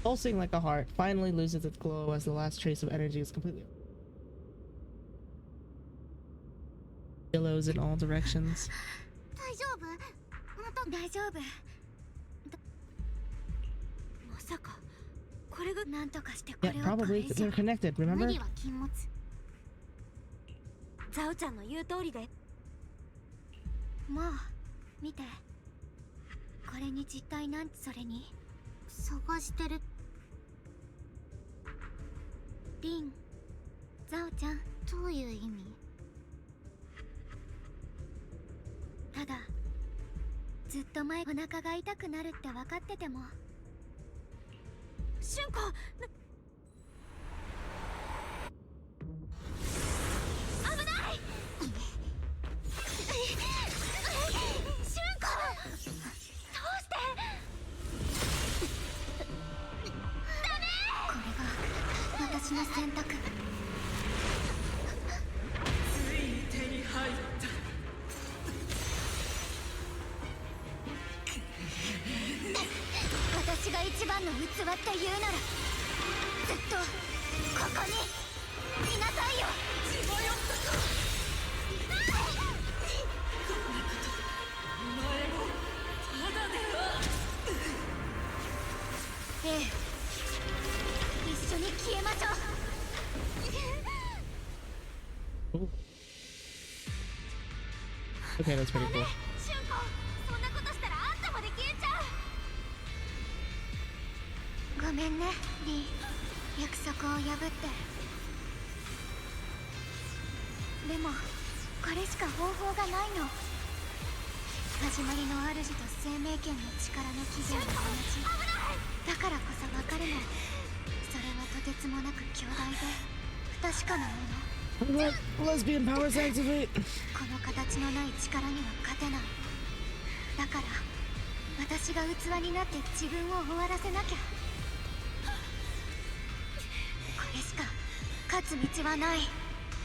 Pulsing like a heart finally loses its glow as the last trace of energy is completely billows in all directions. 大丈夫？また大丈夫。まさかこれがなんとかしてこれ Yeah, を。 probably they're connected. 無 Remember? 理は禁物。ザオちゃんの言う通りで。もう見て。これに実体なんて。それに探してる。リン、ザオちゃん。どういう意味？ただずっと前お腹が痛くなるって分かってても。春子。危ない。春子。どうして？ダメ。これが私の選択。ついに手に入った。 私が一番の器って言うならずっとここにいなさいよ。血迷ったか。こんなことお前も。Okay, that's pretty cool. シュンコ、そんなことしたらあんたまで消えちゃう。ごめんねリー、約束を破って。でもこれしか方法がないの。始まりの主と生命権の力の起源が同じ。だからこそ分かるの。それはとてつもなく強大で不確かなもの。Lesbian powers activate. この形のない力には勝てない。だから私が器になって自分を終わらせなきゃ。これしか勝つ道はない。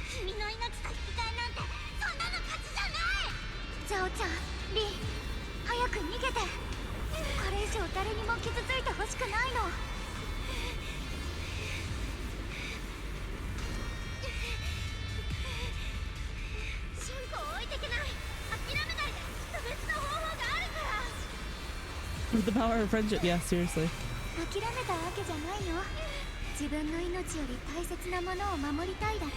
君の命と引き換えなんてそんなの勝ちじゃない。ジャオちゃん、リン、早く逃げて。これ以上誰にも傷ついてほしくないの。シュンコを置いてけない。諦めないで。きっと別の方法があるから。 With the power of friendship, yeah, seriously. 諦めたわけじゃないの。自分の命より大切なものを守りたいだけ。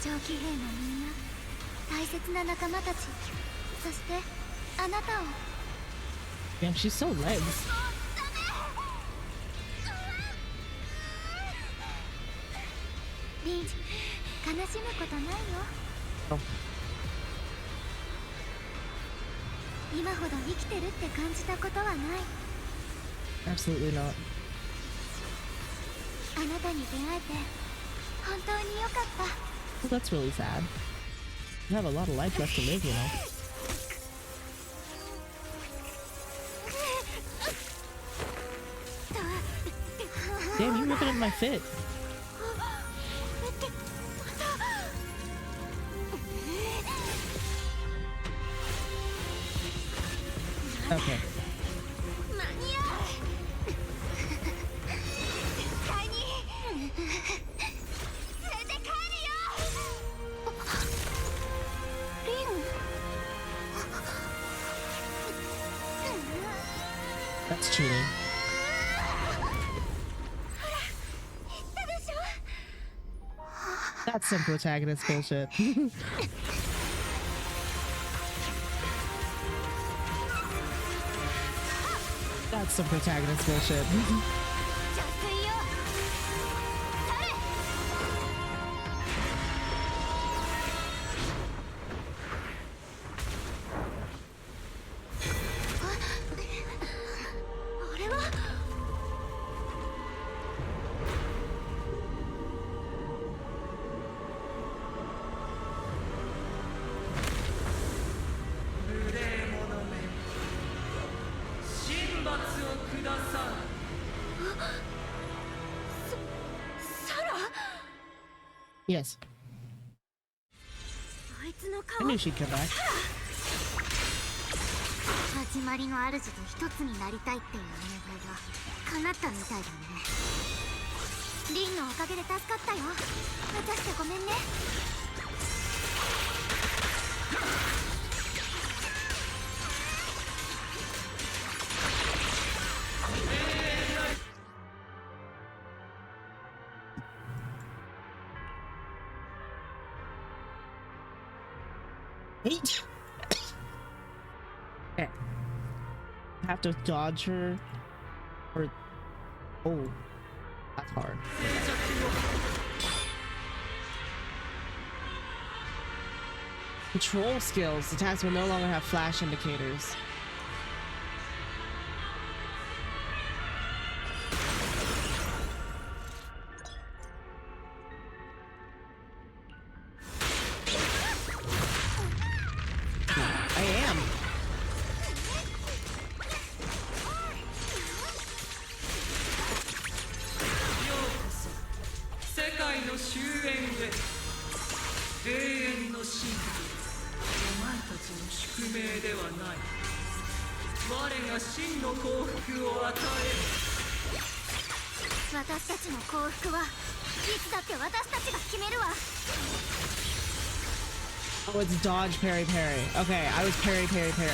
上騎兵のみんな、大切な仲間たち、そしてあなたを。 Damn, she's so legs. リン、悲しむことないよ。Oh. 今ほど生きてるって感じたことはない。 Absolutely not. あなたに出会えて本当に良かった。 Well, that's really sad. You have a lot of life left to live, you know. Damn, you looking at my fit. Okay. 間に合う。絶対に連れて帰るよ。リン。 That's cheating. ほら、言ったでしょ。 That's some protagonist bullshit. That's some protagonist bullshit. 助水よ。それ。あれは。無礼者め、神罰をください。サラ。 Yes. あいつの I 顔。 knew she'd come back. 始まりの主と一つになりたいっていうお願いが叶ったみたいだね。リンのおかげで助かったよ。渡してごめんね。Eight. Okay. Have to dodge her. Or oh, that's hard. Control skills. The attacks will no longer have flash indicators. I am. 世界の終焉へ。永遠の神秘。お前たちの宿命ではない。我が真の幸福を与える。私たちの幸福はいつだって私たちが決めるわ。 Oh, it's dodge, parry, parry. Okay, I was parry, parry, parry.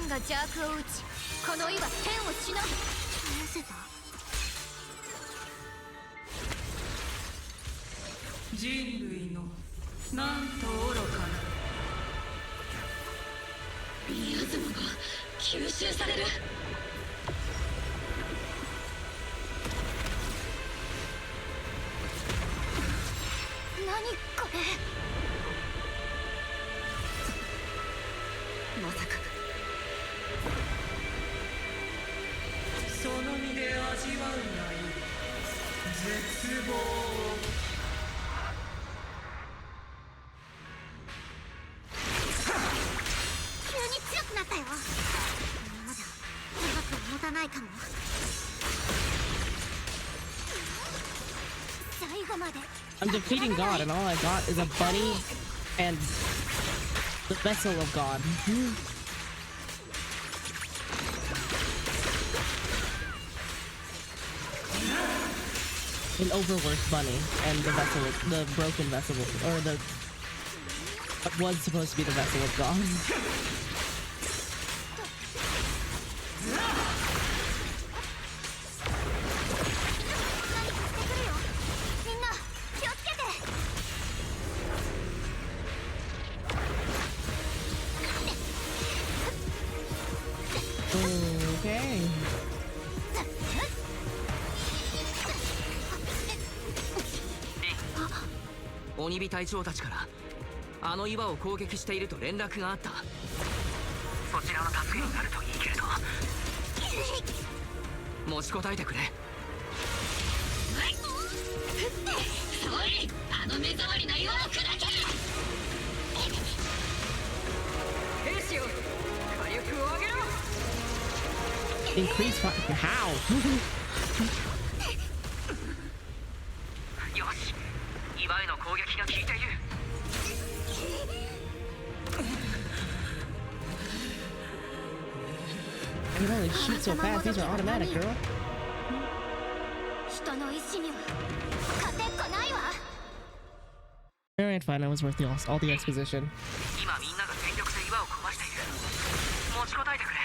ンが邪悪を打ち、この岩天をしのぐ。なぜだ。人類のなんと愚かな。ミアズマが吸収される。何これ。まさかその身で味わうがいい絶望。急に強くなったよ。このままじゃ長くは持たないかも。最後まで。 I'm defeating God, and all I got is a bunny and the vessel of God. An overworked bunny and the vessel, the broken vessel, or the what was supposed to be the vessel of God. Okay. 鬼火隊長たちからあの岩を攻撃していると連絡があった。そちらの助けになるといいけれど。持ちこたえてくれ。おい、あの目障りな岩を砕け。兵士よ、火力を上げろ。 Increase fire. How? よし、岩への攻撃が効いている。You can only shoot so fast. These are automatic, girl. 人の意志には勝てっこないわ。 Alright, fine. That was worth all the exposition. 今みんなが全力で岩を壊している。持ちこたえてくれ。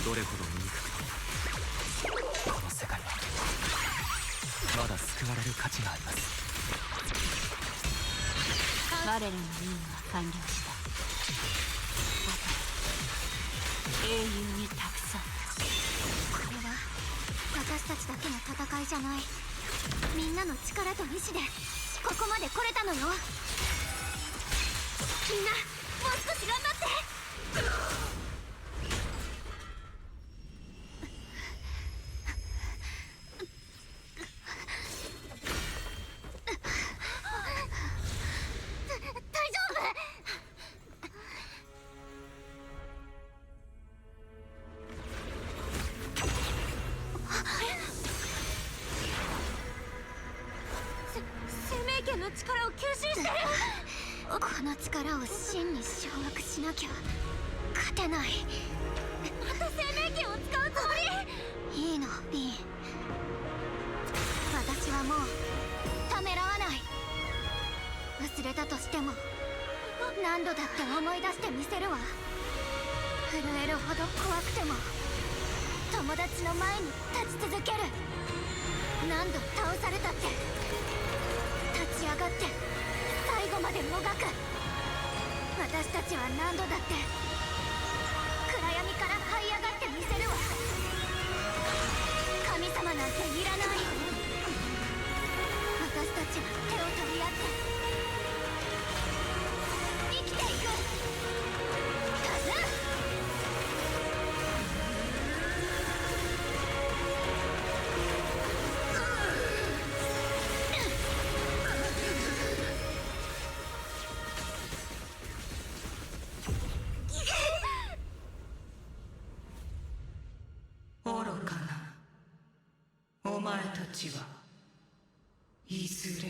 どれほど醜くとこの世界はまだ救われる価値があります。我らの任は完了した。あと英雄に託そう。これは私たちだけの戦いじゃない。みんなの力と意志でここまで来れたのよ。みんなもう少し頑張って。この力を真に掌握しなきゃ勝てない。また生命剣を使うつもり？いいの、ビン。私はもうためらわない。忘れたとしても何度だって思い出してみせるわ。震えるほど怖くても友達の前に立ち続ける。何度倒されたって立ち上がって最後までもがく。私たちは何度だって暗闇から這い上がってみせるわ。神様なんていらない。私たちは手を取り合ってちはいずれ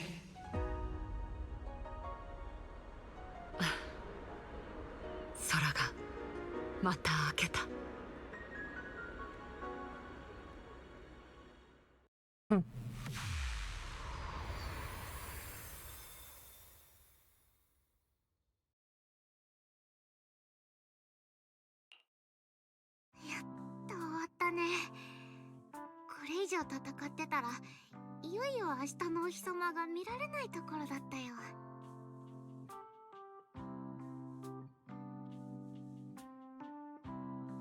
空がまた明けた。やっと終わったね。これ以上戦ってたらいよいよ明日のお日様が見られないところだったよ。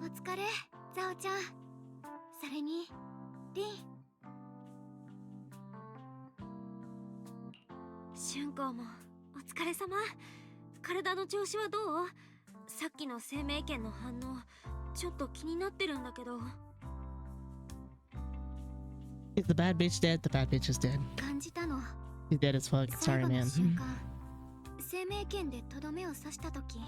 お疲れ、ザオちゃん。それにリン。春光もお疲れ様。体の調子はどう？さっきの生命圏の反応ちょっと気になってるんだけど。 Is the bad bitch dead? The bad bitch is dead. 感じたの。 He's dead as fuck. 最 Sorry, 後の man. 瞬間、生命圏でとどめを刺した時、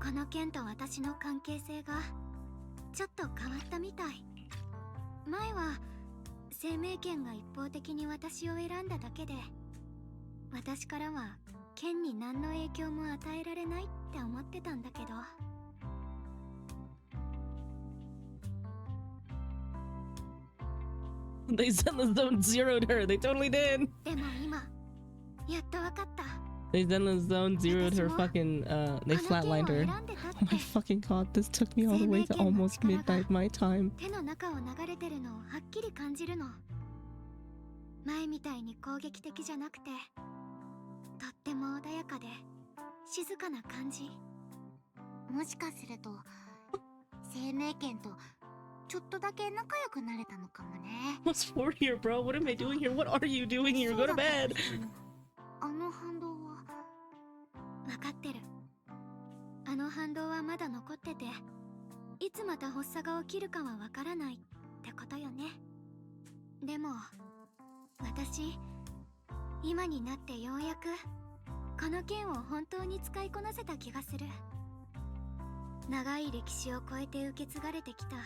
この剣と私の関係性がちょっと変わったみたい。前は生命剣が一方的に私を選んだだけで、私からは剣に何の影響も与えられないって思ってたんだけど、They Zenless zone zeroed her. They totally did. でも今やっとわかった。 They Zenless zone zeroed her fucking they flatlined her. Oh my fucking god, this took me all the way to almost midnight my time. 手の中を流れてるのをはっきり感じるの。前みたいに攻撃的じゃなくて、とっても穏やかで静かな感じ。もしかすると生命剣とちょっとだけ仲良くなれたのかもね。What's for here, bro? What am I doing here? What are you doing here? Go to bed. あの反動は分かってる。あの反動はまだ残ってて、いつまた発作が起きるかは分からないってことよね。でも私、今になってようやくこの剣を本当に使いこなせた気がする。長い歴史を超えて受け継がれてきた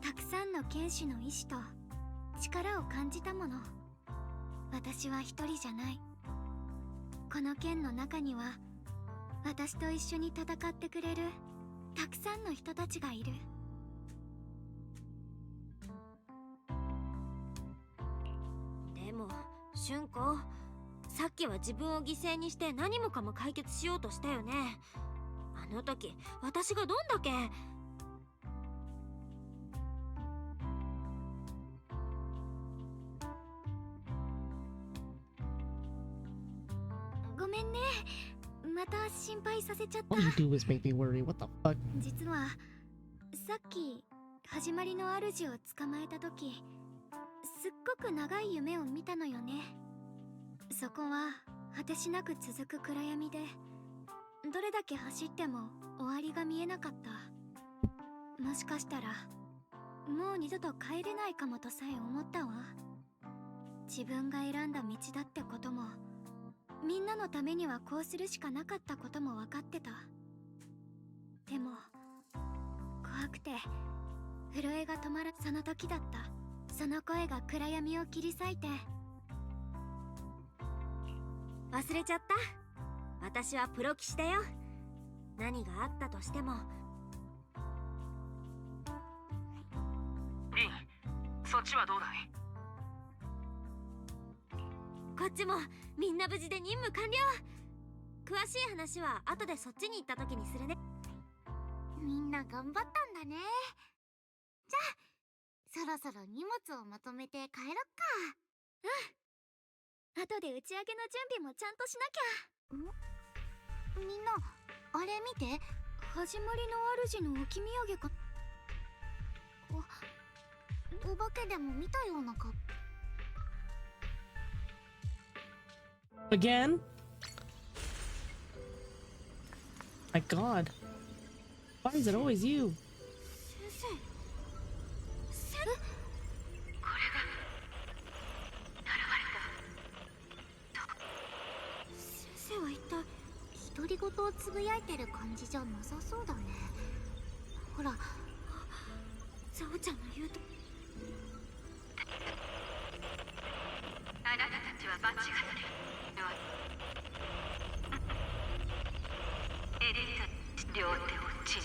たくさんの剣士の意志と力を感じたもの。私は一人じゃない。この剣の中には私と一緒に戦ってくれるたくさんの人たちがいる。でも春光、さっきは自分を犠牲にして何もかも解決しようとしたよね。あの時私がどんだけ。ごめんね、また心配させちゃった。 All you do is make me worry. What the fuck? 実はさっき始まりの主を捕まえた時、すっごく長い夢を見たのよね。そこは果てしなく続く暗闇で、どれだけ走っても終わりが見えなかった。もしかしたらもう二度と帰れないかもとさえ思ったわ。自分が選んだ道だってことも、みんなのためにはこうするしかなかったことも分かってた。でも怖くて震えが止まらその時だった。その声が暗闇を切り裂いて。忘れちゃった。私はプロ騎士だよ。何があったとしても。リン、そっちはどうだい？こっちもみんな無事で任務完了。詳しい話は後でそっちに行った時にするね。みんな頑張ったんだね。じゃあそろそろ荷物をまとめて帰ろっか。うん。後で打ち上げの準備もちゃんとしなきゃ。みんなあれ見て。始まりの主の置き土産か。お化けでも見たようなか。Again? My god. Why is it always you? 先生は一体独り言をつぶやいてる感じじゃなさそうだね。ほら、ザオちゃんの言うと。間違ってエリータ両手をちり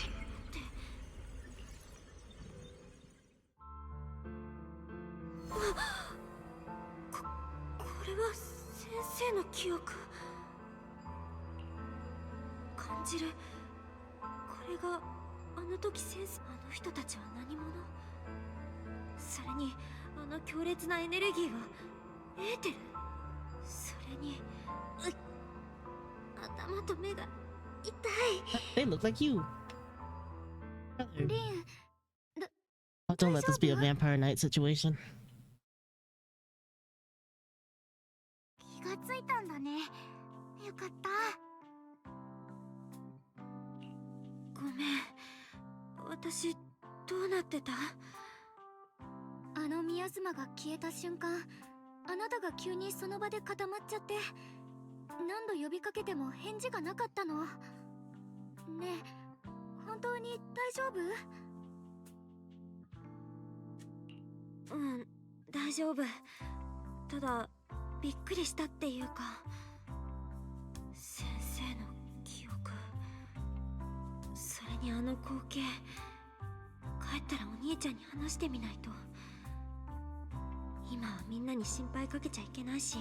これは先生の記憶。感じる。これがあの時先生。あの人たちは何者？それにあの強烈なエネルギーはエーテル。それに頭と目が痛い。 They look like you. リン、 Oh, don't let this be a Vampire Night situation. 気がついたんだね。よかった。ごめん、私どうなってた？あの宮妻が消えた瞬間、あなたが急にその場で固まっちゃって、何度呼びかけても返事がなかったの。ねえ、本当に大丈夫？うん、大丈夫。ただびっくりしたっていうか、先生の記憶、それにあの光景、帰ったらお兄ちゃんに話してみないと。今はみんなに心配かけちゃいけないし。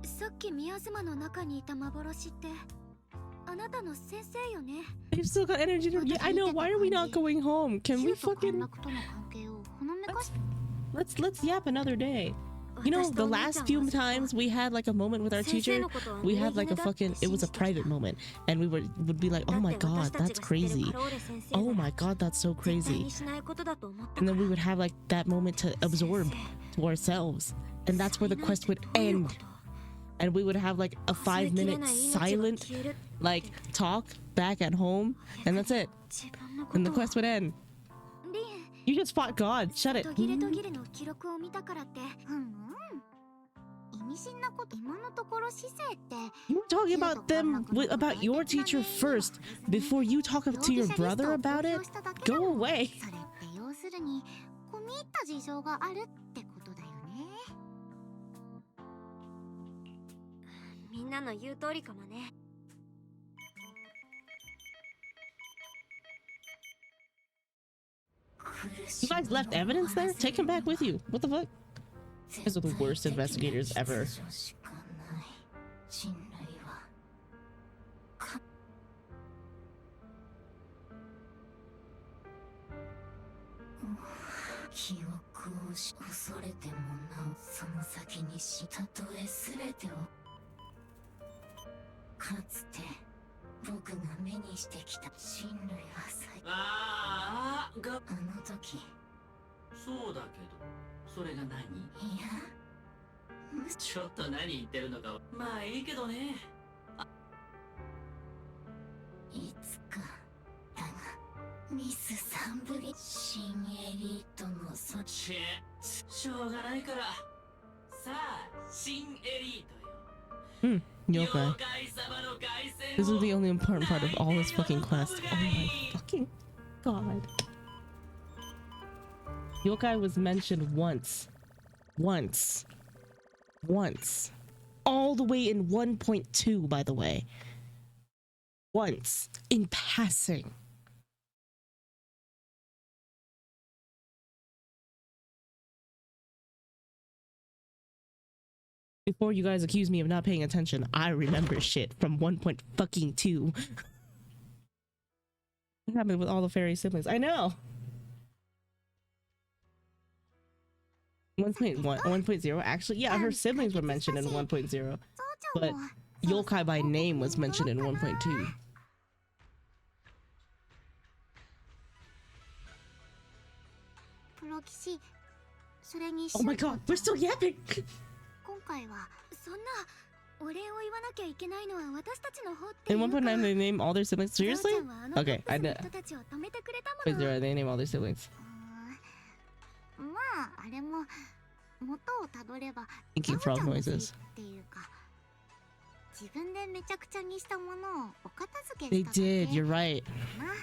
さっき宮妻の中にいた幻ってあなたの先生よね。 You've still got energy to... Yeah, I know. Why are we not going home? Can we fucking... Let's yap another day. You know, the last few times we had like a moment with our teacher, we had like a fucking... It was a private moment. And we would be like, oh my god, that's crazy. Oh my god, that's so crazy. And then we would have like that moment to absorb to ourselves. And that's where the quest would end. And we would have like a 5-minute silent like talk back at home, and that's it. And the quest would end. You just fought God. Shut it. You're talking about them, about your teacher first, before you talk to your brother about it? Go away. 要するに込み入った事情があるってことだよね。みんなの言う通りかもね。You guys left evidence there? Take him back with you. What the fuck? You guys are the worst investigators ever. 記憶を恐れてもなおその先にしたとえ全てをかつて僕が目にしてきた人類はあの時そうだけどそれが何？いやちょっと何言ってるのかまあいいけどね。いつかだがミス・サンブリ新エリートのそちしょうがないからさあ新エリートよ。Yokai. This is the only important part of all this fucking quest. Oh my fucking god. Yokai was mentioned once. All the way in 1.2, by the way. Once. In passing. Before you guys accuse me of not paying attention, I remember shit from 1.2. What happened with all the fairy siblings? I know. 1.0 actually, yeah, her siblings were mentioned in 1.0, but Yokai by name was mentioned in 1.2. Oh my god, we're still yapping. 今回はそんなお礼を言わなきゃいけないのは私たちの方って In 1.9 they name all their siblings. Seriously? Okay, I know. Wait, they name all their siblings. まああれも元をたどれば Making frog noises. っていうか自分でめちゃくちゃにしたものをお片付け They しただけ。 did, you're right. まあ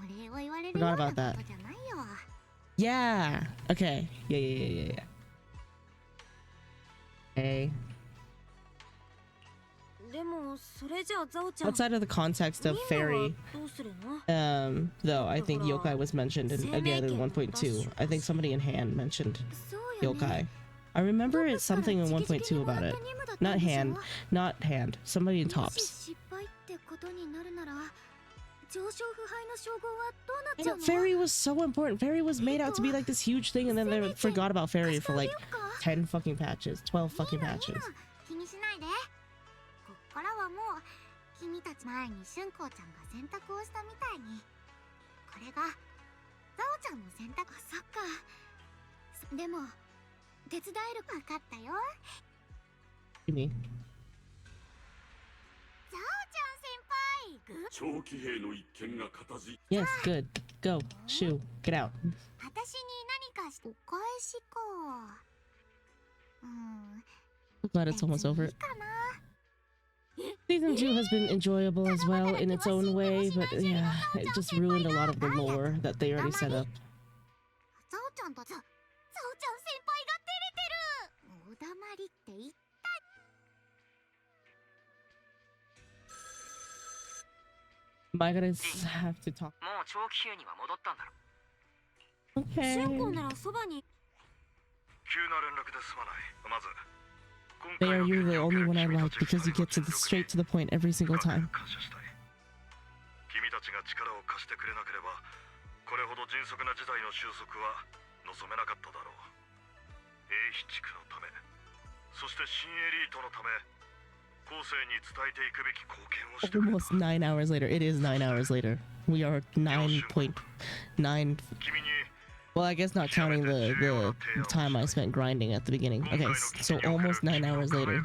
お礼を言われるようなことじゃないよ。 Yeah. Okay. Yeah. Hey. Outside of the context of fairy, though, I think yokai was mentioned again in 1.2. I think somebody in hand mentioned yokai. I remember it's something in 1.2 about it. Not hand. Somebody in tops. I know, fairy was so important. Fairy was made out to be like this huge thing, and then they forgot about fairy for like 10 fucking patches, 12 fucking patches. からはもう君たち前に春光ちゃんが選択をしたみたいにこれがザオちゃんの選択。そっか。でも手伝えるか分かったよ。君。ザオちゃん先輩。長期兵の一件が形。Yes, good. Go. Shoo. Get out. 私に何かお返しか。I'm glad it's almost over. Season 2 has been enjoyable as well in its own way, but yeah, it just ruined a lot of the lore that they already set up. Am I gonna have to talk? Okay. There, you're the only one I like because you get straight to the point every single time. 君たちが力を貸してくれなければ、これほど迅速な事態の収束は望めなかっただろう。英飛地区のため、そして新エリートのため、後世に伝えていくべき貢献をしてくれた。Almost 9 hours later. It is 9 hours later. We are 9.9. Well, I guess not counting the time I spent grinding at the beginning. Okay, so almost 9 hours later.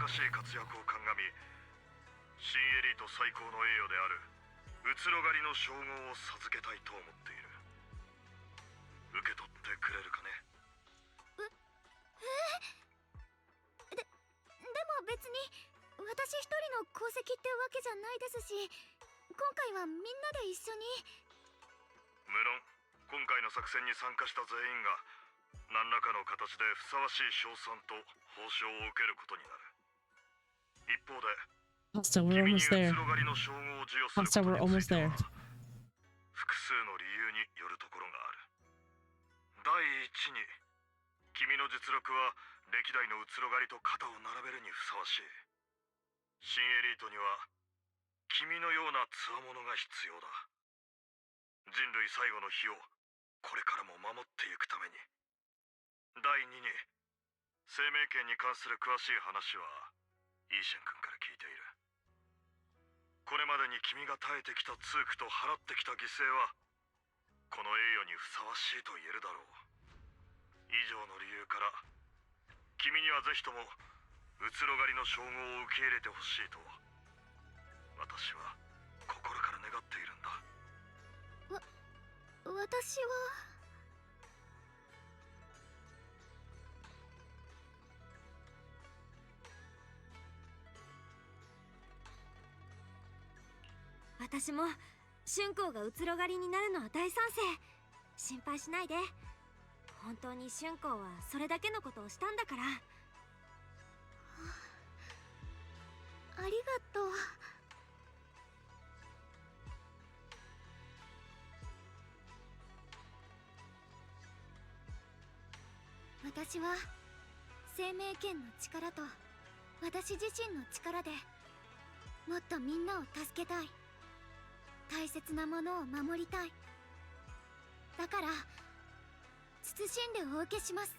移ろ狩りの称号を授けたいと思っている。受け取ってくれるかね。でも別に私一人の功績ってわけじゃないですし、今回はみんなで一緒に。無論今回の作戦に参加した全員が何らかの形でふさわしい賞賛と報奨を受けることになる。一方で Hasta, we're almost there. Hasta, we're almost there. 複数の理由によるところがある。第一に、君の実力は歴代の移ろ狩りと肩を並べるにふさわしい。新エリートには君のような強者が必要だ。人類最後の日をこれからも守っていくために。第二に、生命権に関する詳しい話はイーシェン君から聞いている。これまでに君が耐えてきた痛苦と払ってきた犠牲はこの栄誉にふさわしいと言えるだろう。以上の理由から君にはぜひとも移ろ狩りの称号を受け入れてほしいと私は心から願っているんだ。私は私も春光が移ろ狩りになるのは大賛成。心配しないで。本当に春光はそれだけのことをしたんだから。ありがとう。私は生命権の力と私自身の力でもっとみんなを助けたい。大切なものを守りたい。だから謹んでお受けします。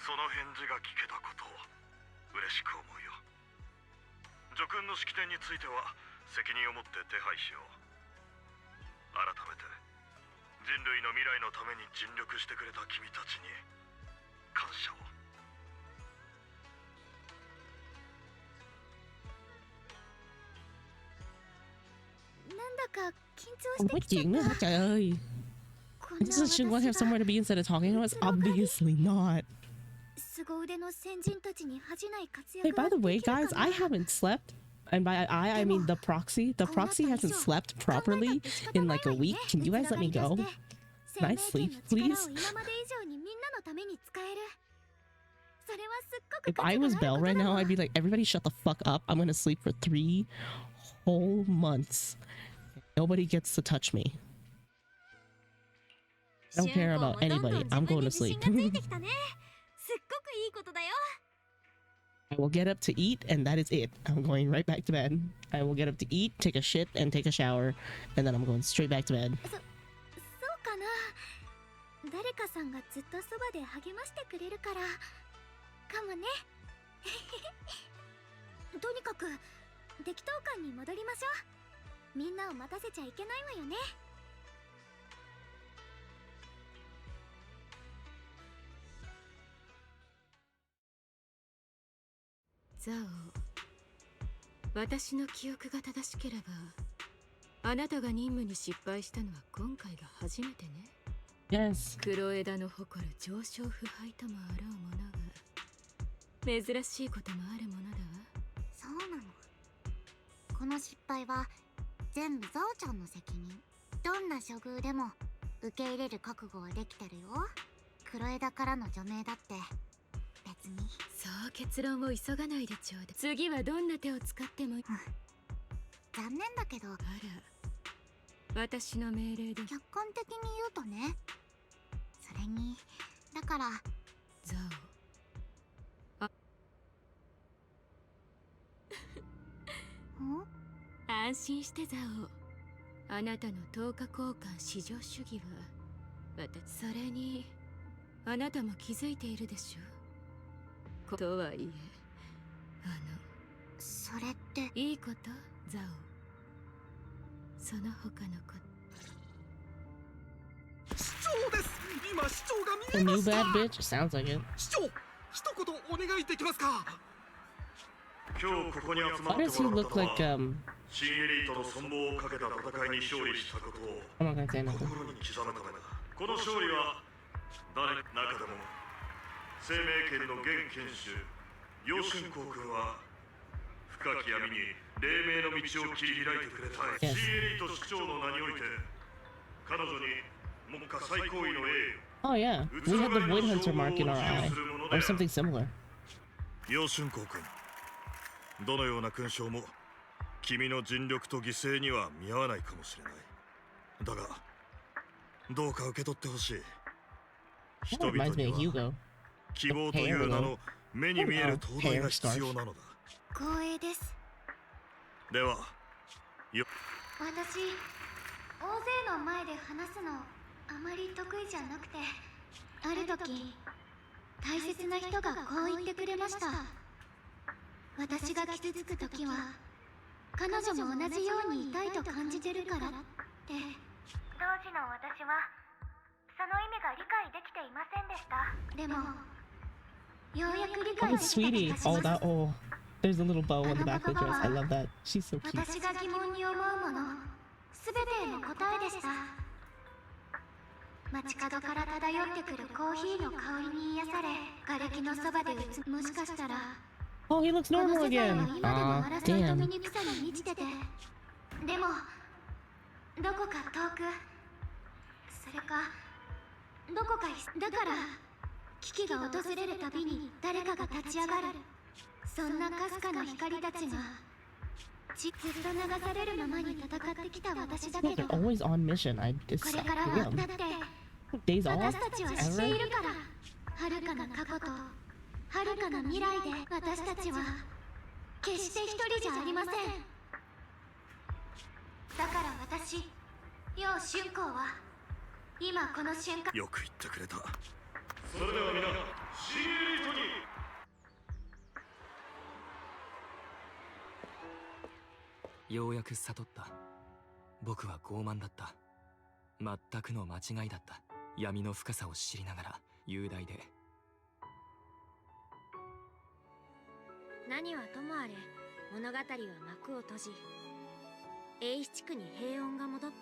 その返事が聞けたことを嬉しく思うよ。叙勲の式典については責任を持って手配しよう。改めて人類の未来のために尽力してくれた君たちに感謝を。What do you know? Doesn't Shingguan have somewhere to be instead of talking to us? Obviously not. Hey, by the way, guys, I haven't slept. And by I mean the proxy. The proxy hasn't slept properly in like a week. Can you guys let me go? Can I sleep, please? If I was Belle right now, I'd be like, everybody shut the fuck up. I'm gonna sleep for 3 whole months. Nobody gets to touch me. I don't care about anybody. I'm going to sleep. I will get up to eat, and that is it. I'm going right back to bed. I will get up to eat, take a shit, and take a shower, and then I'm going straight back to bed. 誰かさんがずっとそばで励ましてくれるからかもね。とにかく適当感に戻りましょう。みんなを待たせちゃいけないわよね。ザオ、私の記憶が正しければ、あなたが任務に失敗したのは今回が初めてね。Yes. 黒枝の誇る上昇腐敗ともあろうものが珍しいこともあるものだわ。そうなの。この失敗は全部ザオちゃんの責任。どんな処遇でも受け入れる覚悟はできてるよ。黒枝からの除名だって別に。そう結論を急がないでちょうだい。次はどんな手を使っても、残念だけど。あら、私の命令で。客観的に言うとね。それにだからザオ、安心してザオ。あなたの10日交換至上主義はそれにあなたも気づいているでしょ。とはいえそれっていいことザオ。その他のこと。市長です。今市長が見 The えま new した。 bad bitch? Sounds like it. 市長、一言お願いできますか。今日ここに集ま Why って does he もらっ look たの like は新エリートの存亡をかけた戦いに勝利したことを I'm not gonna say nothing. 心に刻むためだ。この勝利は誰中でも生命圏の現剣手楊春光君は深き闇に黎明の道を切り開いてくれたい。 Yes. 新エリート市長の名において彼女に目下最高位の栄誉。 Oh yeah, we had the Void Hunter mark in our eye, or something similar. 楊春光君、どのような勲章も君の尽力と犠牲には見合わないかもしれない。だがどうか受け取ってほしい。 That reminds me of Hugo. 希望という名の目に見える灯台が必要なのだ。光栄です。ではよ。私大勢の前で話すのあまり得意じゃなくて、ある時大切な人がこう言ってくれました。私が傷つく時は彼女も同じように痛いと感じてるからって。当時の私はその意味が理解できていませんでした。でもようやく理 Oh, 解できた気 sweetie. がし Oh, ます。 that. Oh, there's a little bow on the back of the dress. I love that. She's so cute. 私が疑問に思うものすべてへの答えでした。街角から漂ってくるコーヒーの香りに癒され、瓦礫のそばでもしかしたら Oh, he looks この normal 世界は again. 今でも Aw, 争いと damn. 醜さに満ちてて、でもどこか遠く、それかどこかだから危機が訪れるたびに誰かが立ち上がる。そんなかすかな光たちがずっと流されるままに戦ってきた私だけ They're ど、 always on mission. I こ just れからは yeah. だって Days off. 私たちは知ってい Ever? るから、遥かな過去と遥かな未来で私たちは決して一人じゃありません。だから私、楊春光は今この瞬間。よく言ってくれた。それでは皆新エリートに。ようやく悟った。僕は傲慢だった。全くの間違いだった。闇の深さを知りながら雄大で。何はともあれ物語は幕を閉じ、英地区に平穏が戻った。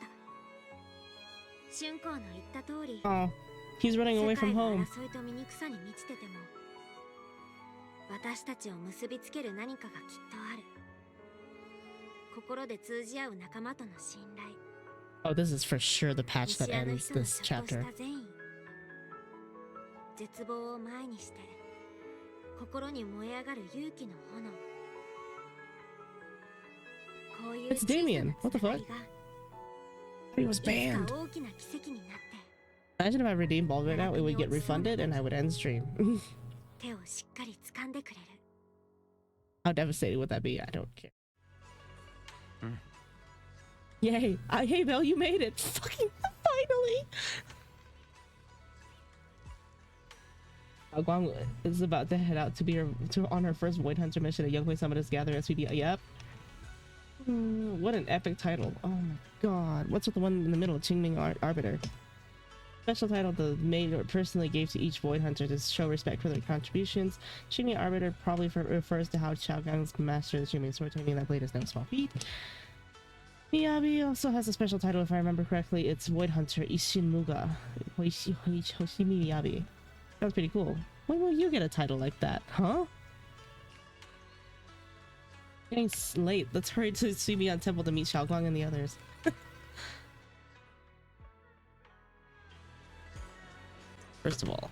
春光の言った通り、 Oh, he's running away 世界 from の home. 争いと醜さに満ちてても、私たちを結びつける何かがきっとある。心で通じ合う仲間との信頼。 Oh, this is for sure the patch that ends this chapter. 絶望を前にして心に燃え上がる勇気の炎。こういう It's Damien. What the fuck? He was いつか banned. 大きな奇跡になって Imagine if I redeemed Bald right now, it would get refunded and I would end stream. 手をしっかり掴んでくれる。 How devastating would that be? I don't care. Yay! Hey Belle, you made it! Fucking finally! Guang is about to head out on her first Void Hunter mission at Younghui Summit is gathering SPB. Yep. What an epic title. Oh my god. What's with the one in the middle? Qingming Arbiter. Special title the mayor personally gave to each Void Hunter to show respect for their contributions. Qingming Arbiter probably refers to how Chao Gang's master the Qingming sword, meaning that blade is no small feat. Miyabi also has a special title if I remember correctly. It's Void Hunter Ishinmuga. Hoshimi Miyabi. Sounds pretty cool. When will you get a title like that, huh? Getting late. Let's hurry to Sumiyan Temple to meet Xiaoguang and the others. First of all,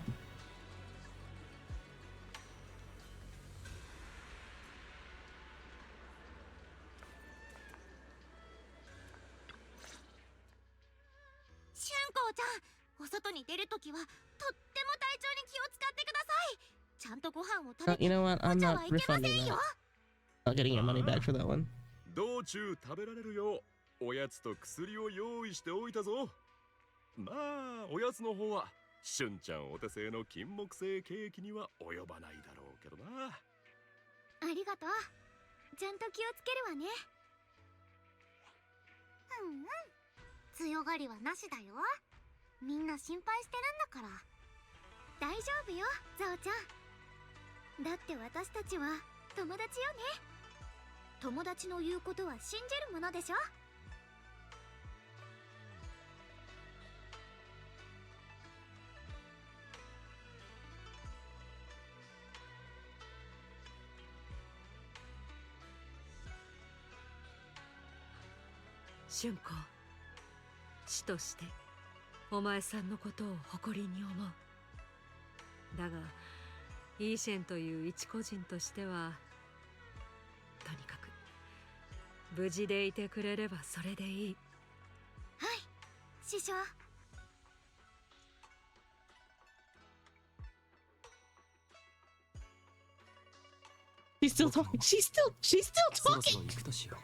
Shunkoちゃん、お外に出るときはとっても体調に気を使ってください。ちゃんとご飯を食べて。 you know what? I'm not refunding that. Not getting your money back for that one. 道中食べられるようおやつと薬を用意しておいたぞ。まあおやつの方はしゅんちゃんお手製の金木犀ケーキには及ばないだろうけどな。ありがとう。ちゃんと気をつけるわね。強がりはなしだよ。みんな心配してるんだから。大丈夫よ、ゾウちゃん。だって私たちは友達よね。友達の言うことは信じるものでしょ。春子、師としてお前さんのことを誇りに思う。だがイーシェンという一個人としてはとにかく無事でいてくれればそれでいい。はい、師匠。She's still talking. She's still talking. 行くとしよ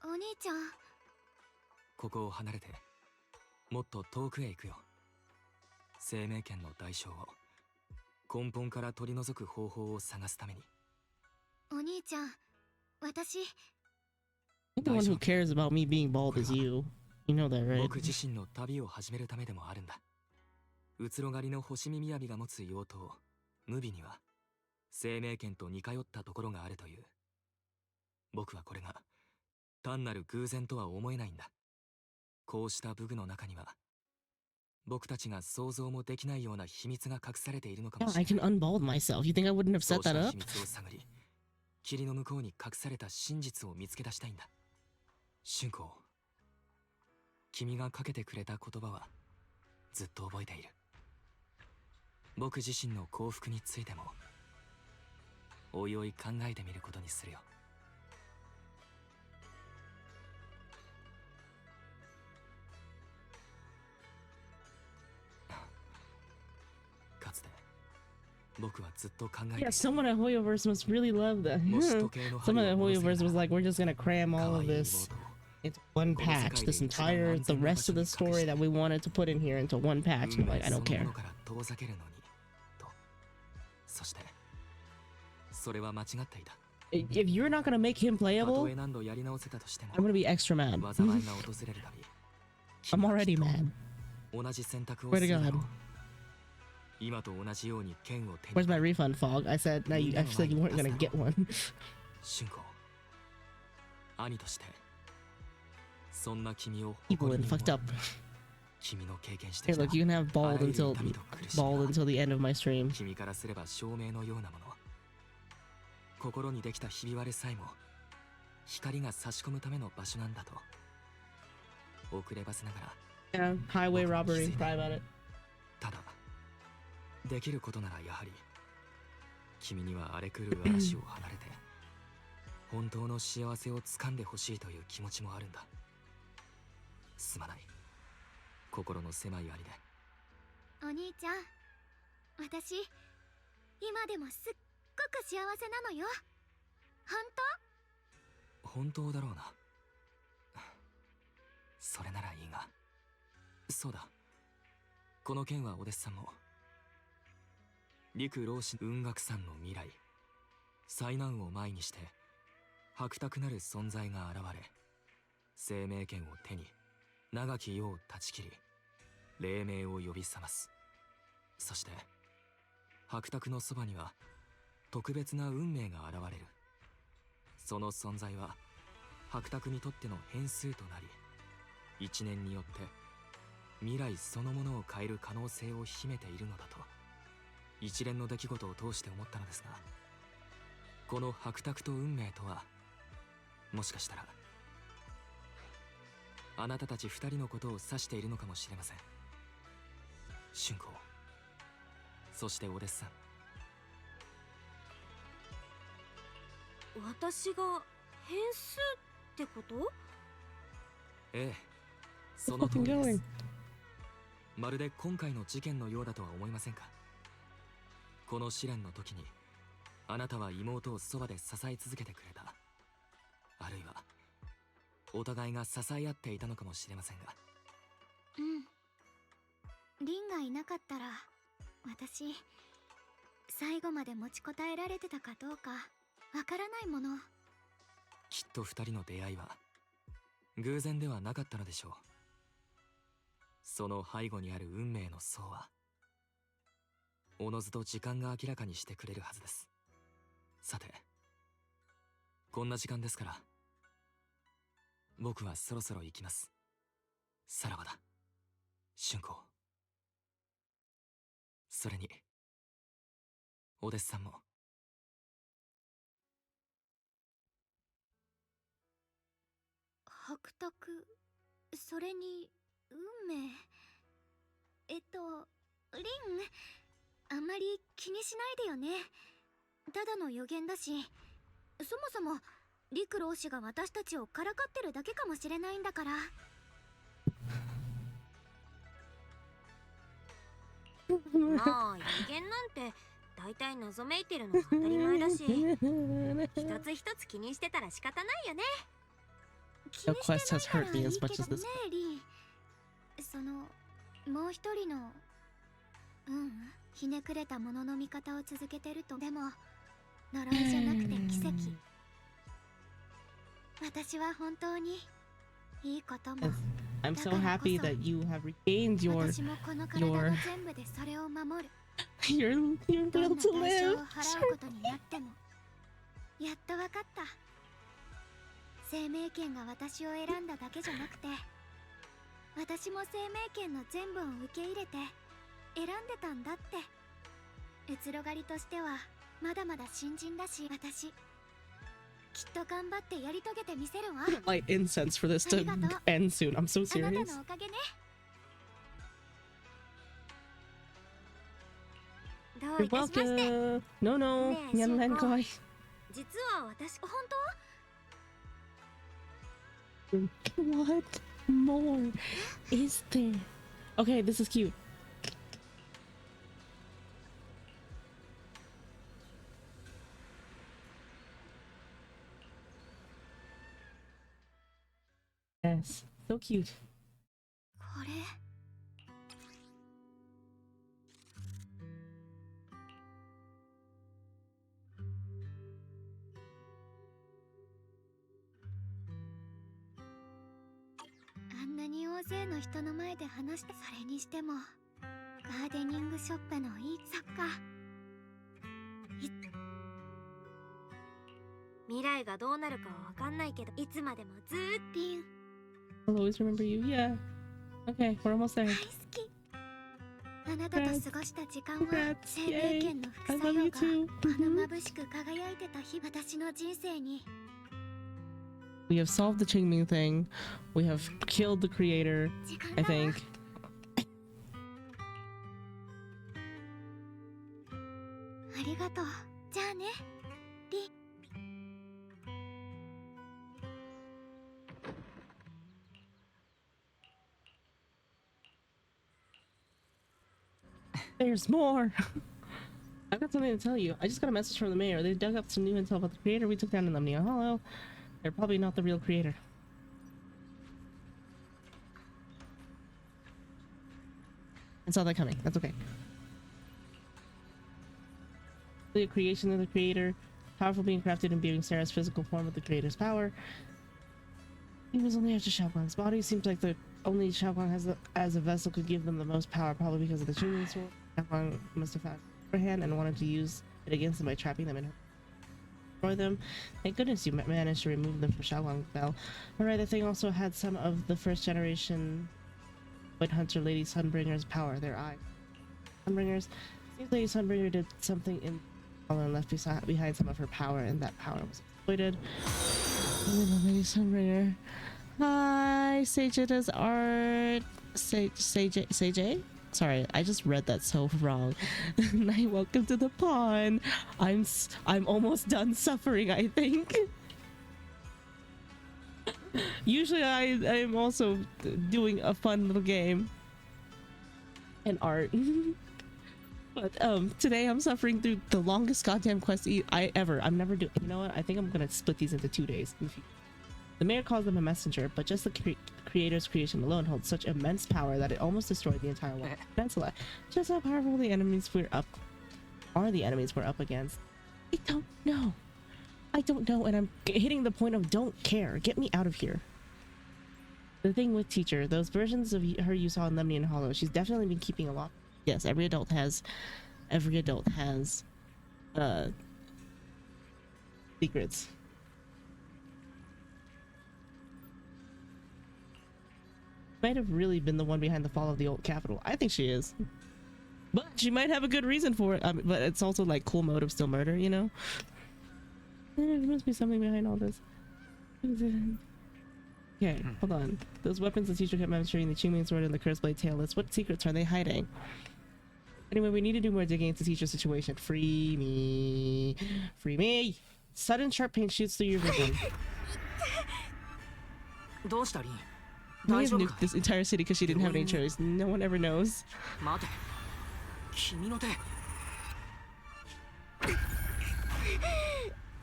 う。お兄ちゃん。ここを離れてもっと遠くへ行くよ。生命権の代償を根本から取り除く方法を探すために。お兄ちゃん、私。The one who cares about me being bald is you. You know that, right? 僕自身の旅を始めるためでもあるんだ。うつろ狩りの星見雅が持つ妖刀無備には生命権と似通ったところがあるという。僕はこれが単なる偶然とは思えないんだ。こうした武具の中には僕たちが想像もできないような秘密が隠されているのかもしれない。I can unbald myself. You think I wouldn't have set that up? 秘密を探り、霧の向こうに隠された真実を見つけ出したいんだ。春子、君がかけてくれた言葉はずっと覚えている。僕自身の幸福についてもおいおい考えてみることにするよ。かつて僕はずっと考えていた。 Yeah, someone at Hoyoverse must really love that. Someone at Hoyoverse was like, we're just gonna cram all of this into one patch. The rest of the story that we wanted to put in here into one patch. I'm like, I don't care. そしてそれは間違っていた。 If you're not gonna make him playable, I'm gonna be extra mad. I'm already mad. Where to God? Where's my refund, Fog? I said you weren't gonna get one. 兄としてそんな君を Evil and fucked up. 君の経験して Hey, look, you can have bald until the end of my stream. 君からすれば証明のようなもの。心にできたひび割れさえも光が差し込むための場所なんだと。遅ればせながら。 Yeah, highway robbery. Cry about it. ただできることならやはり君には荒れ狂う嵐を離れて本当の幸せを掴んでほしいという気持ちもあるんだ。すまない、心の狭い兄で。お兄ちゃん、私今でもすっごく幸せなのよ。本当だろうな。それならいいが、そうだ、この件はお弟子さんも陸老師雲岳山の未来災難を前にして白沢なる存在が現れ、生命権を手に長き世を断ち切り黎明を呼び覚ます。そして白沢のそばには特別な運命が現れる。その存在は白沢にとっての変数となり、一年によって未来そのものを変える可能性を秘めているのだと一連の出来事を通して思ったのですが、この白沢と運命とはもしかしたらあなたたち二人のことを指しているのかもしれません。春光、そしてお弟子さん。私が変数ってこと？ええ、その通りです。まるで今回の事件のようだとは思いませんか？この試練の時にあなたは妹をそばで支え続けてくれた。あるいはお互いが支え合っていたのかもしれませんが。うん。リンがいなかったら私最後まで持ちこたえられてたかどうかわからないもの。きっと二人の出会いは偶然ではなかったのでしょう。その背後にある運命の層はおのずと時間が明らかにしてくれるはずです。さて、こんな時間ですから僕はそろそろ行きます。さらばだ、春光。それにお弟子さんも。白沢、それに運命。リン、あんまり気にしないでよね。ただの予言だし、そもそも陸老師が私たちをからかってるだけかもしれないんだから。まあ予言なんて大体謎めいてるのが当たり前だし、一つ一つ気にしてたら仕方ないよね。No quest has hurt me as much as this. そのもう一人のひねくれたものの見方を続けてると。でも呪いじゃなくて奇跡。私は本当にいいことも。I'm so happy that you have regained your will to live. やっとわかった。生命権が私を選んだだけじゃなくて、私も生命権の全部を受け入れて選んでたんだって。うつろがりとしてはまだまだ新人だし、私きっと頑張ってやり遂げてみせるわ。Light incense for this to end soon. I'm so あな serious. たのおかげね。どう You're いたしまして。 welcome. No, no. ねえ、 Yan 春 Len 光。 Koi. 実は私、本当？ What more is there? Okay, this is cute. Yes, so cute. これあんなに大勢の人の前で話して、それにしてもガーデニングショップのいい作家。未来がどうなるかはわかんないけど、いつまでもずーっとリン I'll always remember you. Yeah. Okay, we're almost there. 大好き。あなたと過ごした時間は生命権の副作 I love 用 you が too. この眩しく輝いてた日、私の人生に。 We have solved the Qingming thing. We have killed the creator, I think. ありがとう。じゃ There's more. I've got something to tell you. I just got a message from the mayor. They dug up some new intel about the creator we took down in Lemnia Hollow. They're probably not the real creator. I saw that coming. That's okay. The creation of the creator, powerful being crafted, imbuing Sarah's physical form with the creator's power. He was only after Xiaoguang's body. Seems like the only Xiaoguang has as a vessel could give them the most power, probably because of the tuning sword. Xiaoguang must have had her hand and wanted to use it against them by trapping them in her. Destroy them. Thank goodness you managed to remove them from Xiaoguang Bell. Alright, the thing also had some of the first generation White Hunter Lady Sunbringer's power. Their eye. Sunbringers. Seems Lady Sunbringer did something in and left behind some of her power, and that power was exploited. Lady Sunbringer. Hi, Sage does art. Sage? Sorry, I just read that so wrong. Welcome to the pond. I'm almost done suffering, I think. Usually I'm also doing a fun little game and art. But today I'm suffering through the longest goddamn quest I'm never doing. You know what? I think I'm gonna split these into 2 days. The mayor calls them a messenger, but just the creator's creation alone holds such immense power that it almost destroyed the entire world peninsula. Just how powerful the enemies we're up against. I don't know, and I'm hitting the point of don't care. Get me out of here. The thing with teacher, those versions of her you saw in Lemnian Hollow, she's definitely been keeping a lot. Yes, every adult has secrets. Might have really been the one behind the fall of the old capital. I think she is, but she might have a good reason for it. But it's also like cool motive, still murder, you know. There must be something behind all this. Okay, hold on. Those weapons the teacher kept mentioning, the Chuming sword and the cursed blade tailless. What secrets are they hiding? Anyway, we need to do more digging into the teacher situation. Free me. Free me. Sudden sharp pain shoots through your vision. We have nuked this entire city because she didn't have any choice. No one ever knows.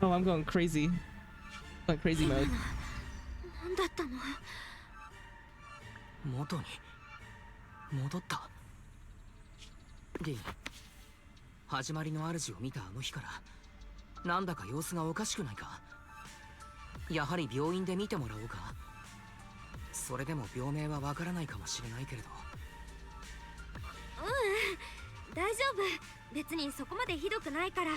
Oh, I'm going crazy. Like crazy mode.リン、始まりの主を見たあの日からなんだか様子がおかしくないか。やはり病院で見てもらおうか。それでも病名はわからないかもしれないけれど。大丈夫。別にそこまでひどくないから。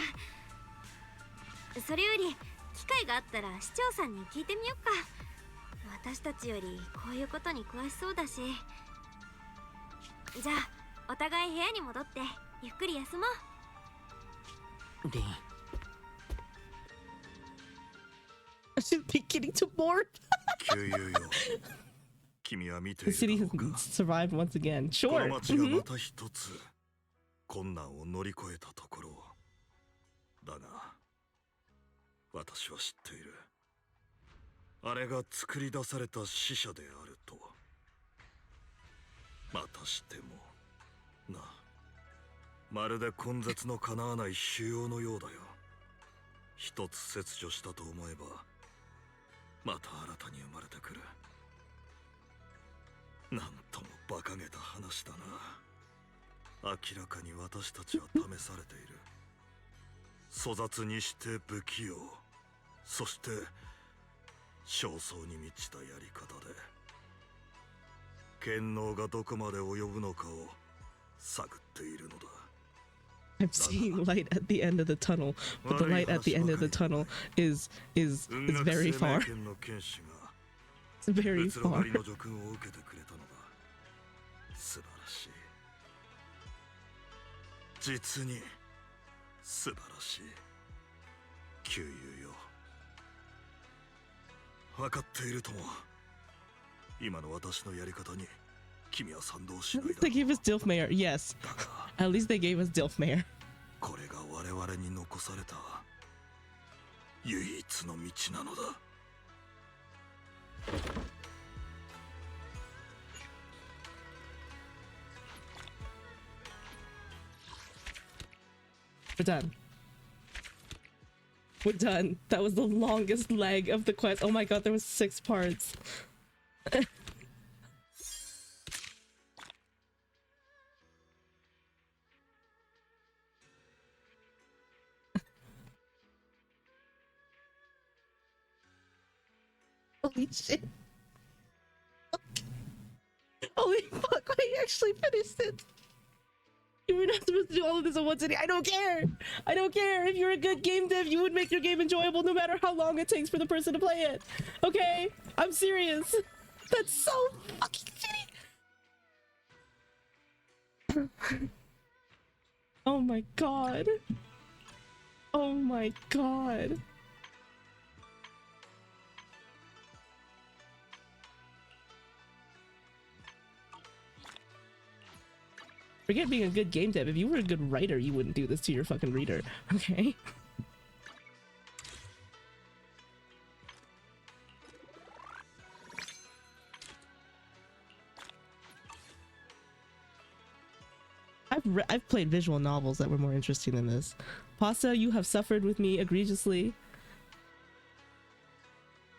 それより機会があったら市長さんに聞いてみよっか。私たちよりこういうことに詳しそうだし。じゃあお互い部屋に戻ってゆっくり休もう。リン。She's beginning to board. The city has survived once again. Sure. この町がまた一つ困難を乗り越えたところだが、私は知っている。あれが作り出された死者であると。またしてもな、まるで根絶の叶わない腫瘍のようだよ。一つ切除したと思えばまた新たに生まれてくる。なんとも馬鹿げた話だな。明らかに私たちは試されている。粗雑にして不器用、そして焦燥に満ちたやり方で権能がどこまで及ぶのかを探っているのだ。I'm seeing light at the end of the tunnel, but the light at the end of the tunnel is very far. It's very far. 素晴らしい。実に素晴らしい。旧友よ。分かっているとも。今の私のやり方に君は賛同しないだろう。They gave us Dilfmare, yes. At least they gave us Dilfmare. これが我々に残された唯一の道なのだ。We're done. We're done. That was the longest leg of the quest. Oh my god, there was 6 parts. Holy shit. Holy fuck, I actually finished it. You were not supposed to do all of this at once. I don't care. I don't care. If you're a good game dev, you would make your game enjoyable no matter how long it takes for the person to play it. Okay? I'm serious. That's so fucking shitty. Oh my god. Oh my god. Forget being a good game dev. If you were a good writer, you wouldn't do this to your fucking reader. Okay? I've played visual novels that were more interesting than this. Pasta, you have suffered with me egregiously.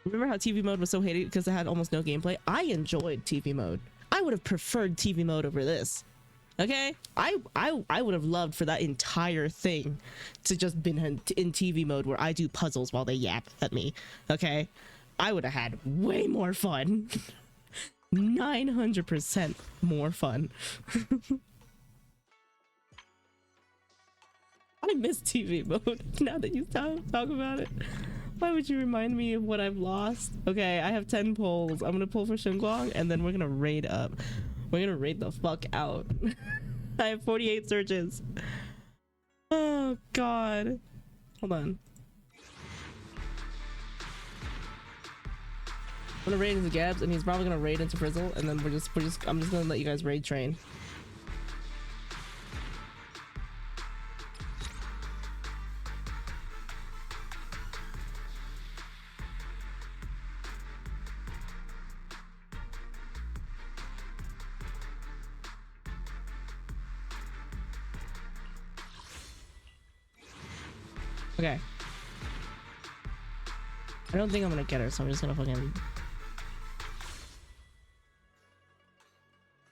Remember how TV mode was so hated because it had almost no gameplay? I enjoyed TV mode. I would have preferred TV mode over this. Okay, I would have loved for that entire thing to just been in TV mode where I do puzzles while they yap at me. Okay, I would have had way more fun. 900% more fun. I miss TV mode now that you talk about it. Why would you remind me of what I've lost? Okay, I have 10 pulls. I'm gonna pull for Xinguang and then we're gonna raid up. We're gonna raid the fuck out. I have 48 searches. Oh god. Hold on. I'm gonna raid into Gabs and he's probably gonna raid into Frizzle and then I'm just gonna let you guys raid train. Okay. I don't think I'm gonna get her, so I'm just gonna fucking...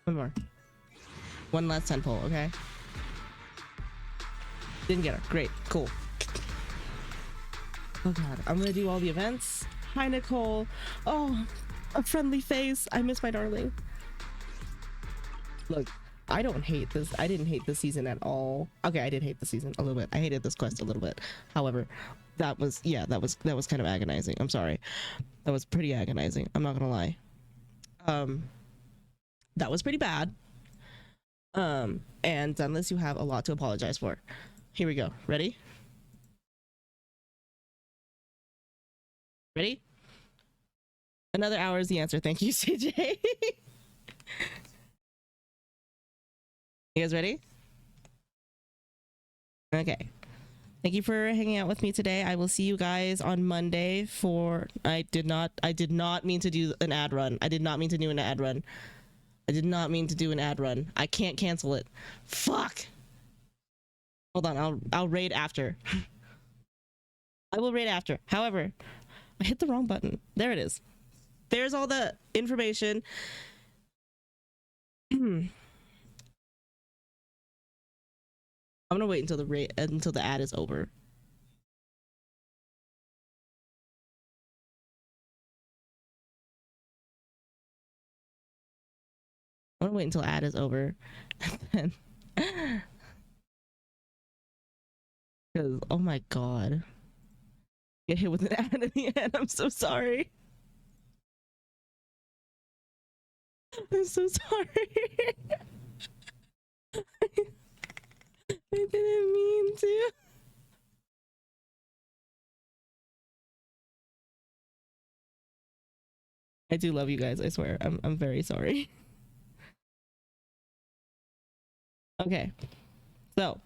One more. One last 10 pull, okay? Didn't get her. Great. Cool. Oh god. I'm gonna do all the events. Hi, Nicole. Oh, a friendly face. I miss my darling. Look. I don't hate this. I didn't hate this season at all. Okay, I did hate the season a little bit. I hated this quest a little bit. However, that was kind of agonizing. I'm sorry. That was pretty agonizing. I'm not gonna lie. That was pretty bad. And Zenless, you have a lot to apologize for. Here we go. Ready? Ready? Another hour is the answer. Thank you, CJ. You guys ready? Okay. Thank you for hanging out with me today. I will see you guys on Monday for... I did not mean to do an ad run. I did not mean to do an ad run. I did not mean to do an ad run. I can't cancel it. Fuck! Hold on, I'll raid after. I will raid after. However, I hit the wrong button. There it is. There's all the information. I'm gonna wait until the ad is over. I'm gonna wait until ad is over, and then, because oh my god, get hit with an ad at the end. I'm so sorry. I'm so sorry. I didn't mean to. I do love you guys, I swear. I'm very sorry. Okay. So.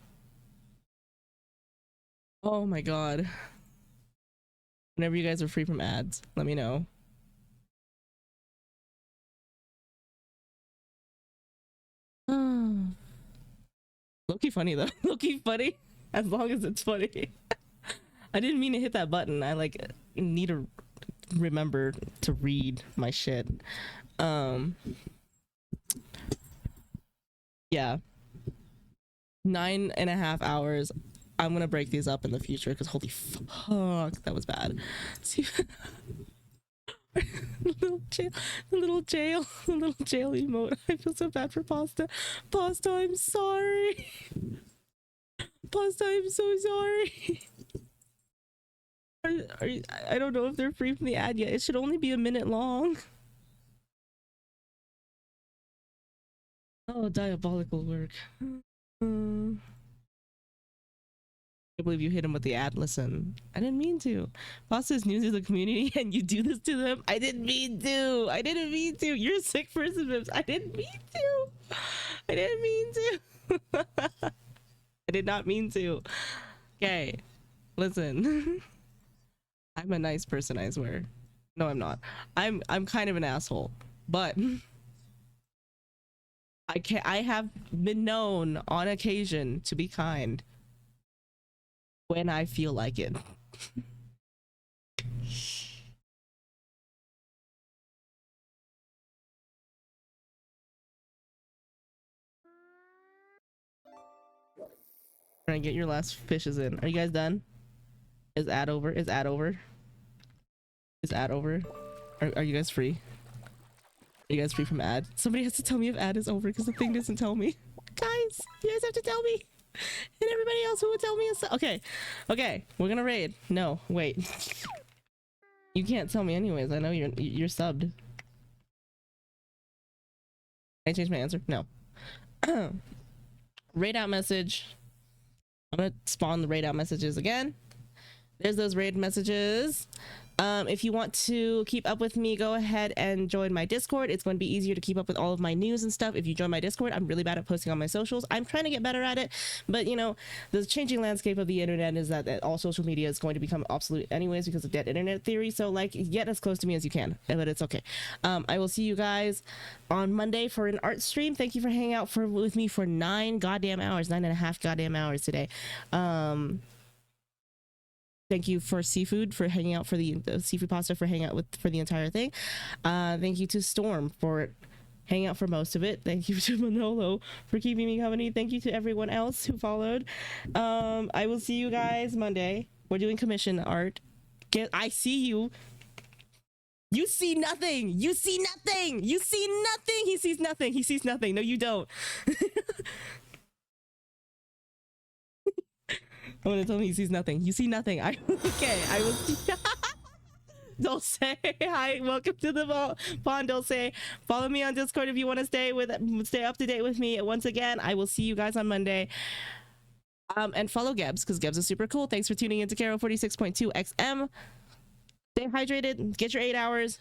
Oh my god. Whenever you guys are free from ads, let me know. Low-key funny though. Low-key funny. As long as it's funny. I didn't mean to hit that button. I like need to remember to read my shit. Yeah. 9.5 hours. I'm gonna break these up in the future because holy fuck, that was bad. See, the little jail emote. I feel so bad for Pasta. Pasta, I'm sorry. Pasta, I'm so sorry. I don't know if they're free from the ad yet. It should only be a minute long. Oh, diabolical work. I believe you hit him with the ad. Listen, I didn't mean to. Pasta is new to the community and you do this to them. I didn't mean to. I didn't mean to. You're a sick person, Vips. I didn't mean to. I didn't mean to. I did not mean to. Okay, listen. I'm a nice person, I swear. No, I'm not. I'm kind of an asshole, but I have been known on occasion to be kind when I feel like it. Trying to get your last fishes in. Are you guys done? Is ad over? Is ad over? Is ad over? Are you guys free? Are you guys free from ad? Somebody has to tell me if ad is over because the thing doesn't tell me. Guys, you guys have to tell me. And everybody else who would tell me is okay. Okay, we're gonna raid. No, wait. You can't tell me anyways. I know you're subbed. Can I change my answer? No. Raid out message. I'm gonna spawn the raid out messages again. There's those raid messages. If you want to keep up with me, go ahead and join my Discord. It's going to be easier to keep up with all of my news and stuff if you join my Discord. I'm really bad at posting on my socials. I'm trying to get better at it, but you know, the changing landscape of the internet is that all social media is going to become obsolete anyways because of dead internet theory. So like, get as close to me as you can, but it's okay. I will see you guys on Monday for an art stream. Thank you for hanging out with me for 9.5 goddamn hours today. Thank you for Seafood for hanging out for the Seafood Pasta for hanging out for the entire thing. Thank you to Storm for hanging out for most of it. Thank you to Manolo for keeping me company. Thank you to everyone else who followed. I will see you guys Monday. We're doing commission art. I see you. You see nothing. You see nothing. You see nothing. He sees nothing. He sees nothing. No, you don't. I'm gonna tell him he sees nothing. You see nothing. Okay, I will see. Dulce, hi, welcome to the pond, Dulce. Follow me on Discord if you want to stay up to date with me. Once again, I will see you guys on Monday. And follow Gebs because Gebs is super cool. Thanks for tuning in to Caro 46.2 XM. Stay hydrated. Get your 8 hours.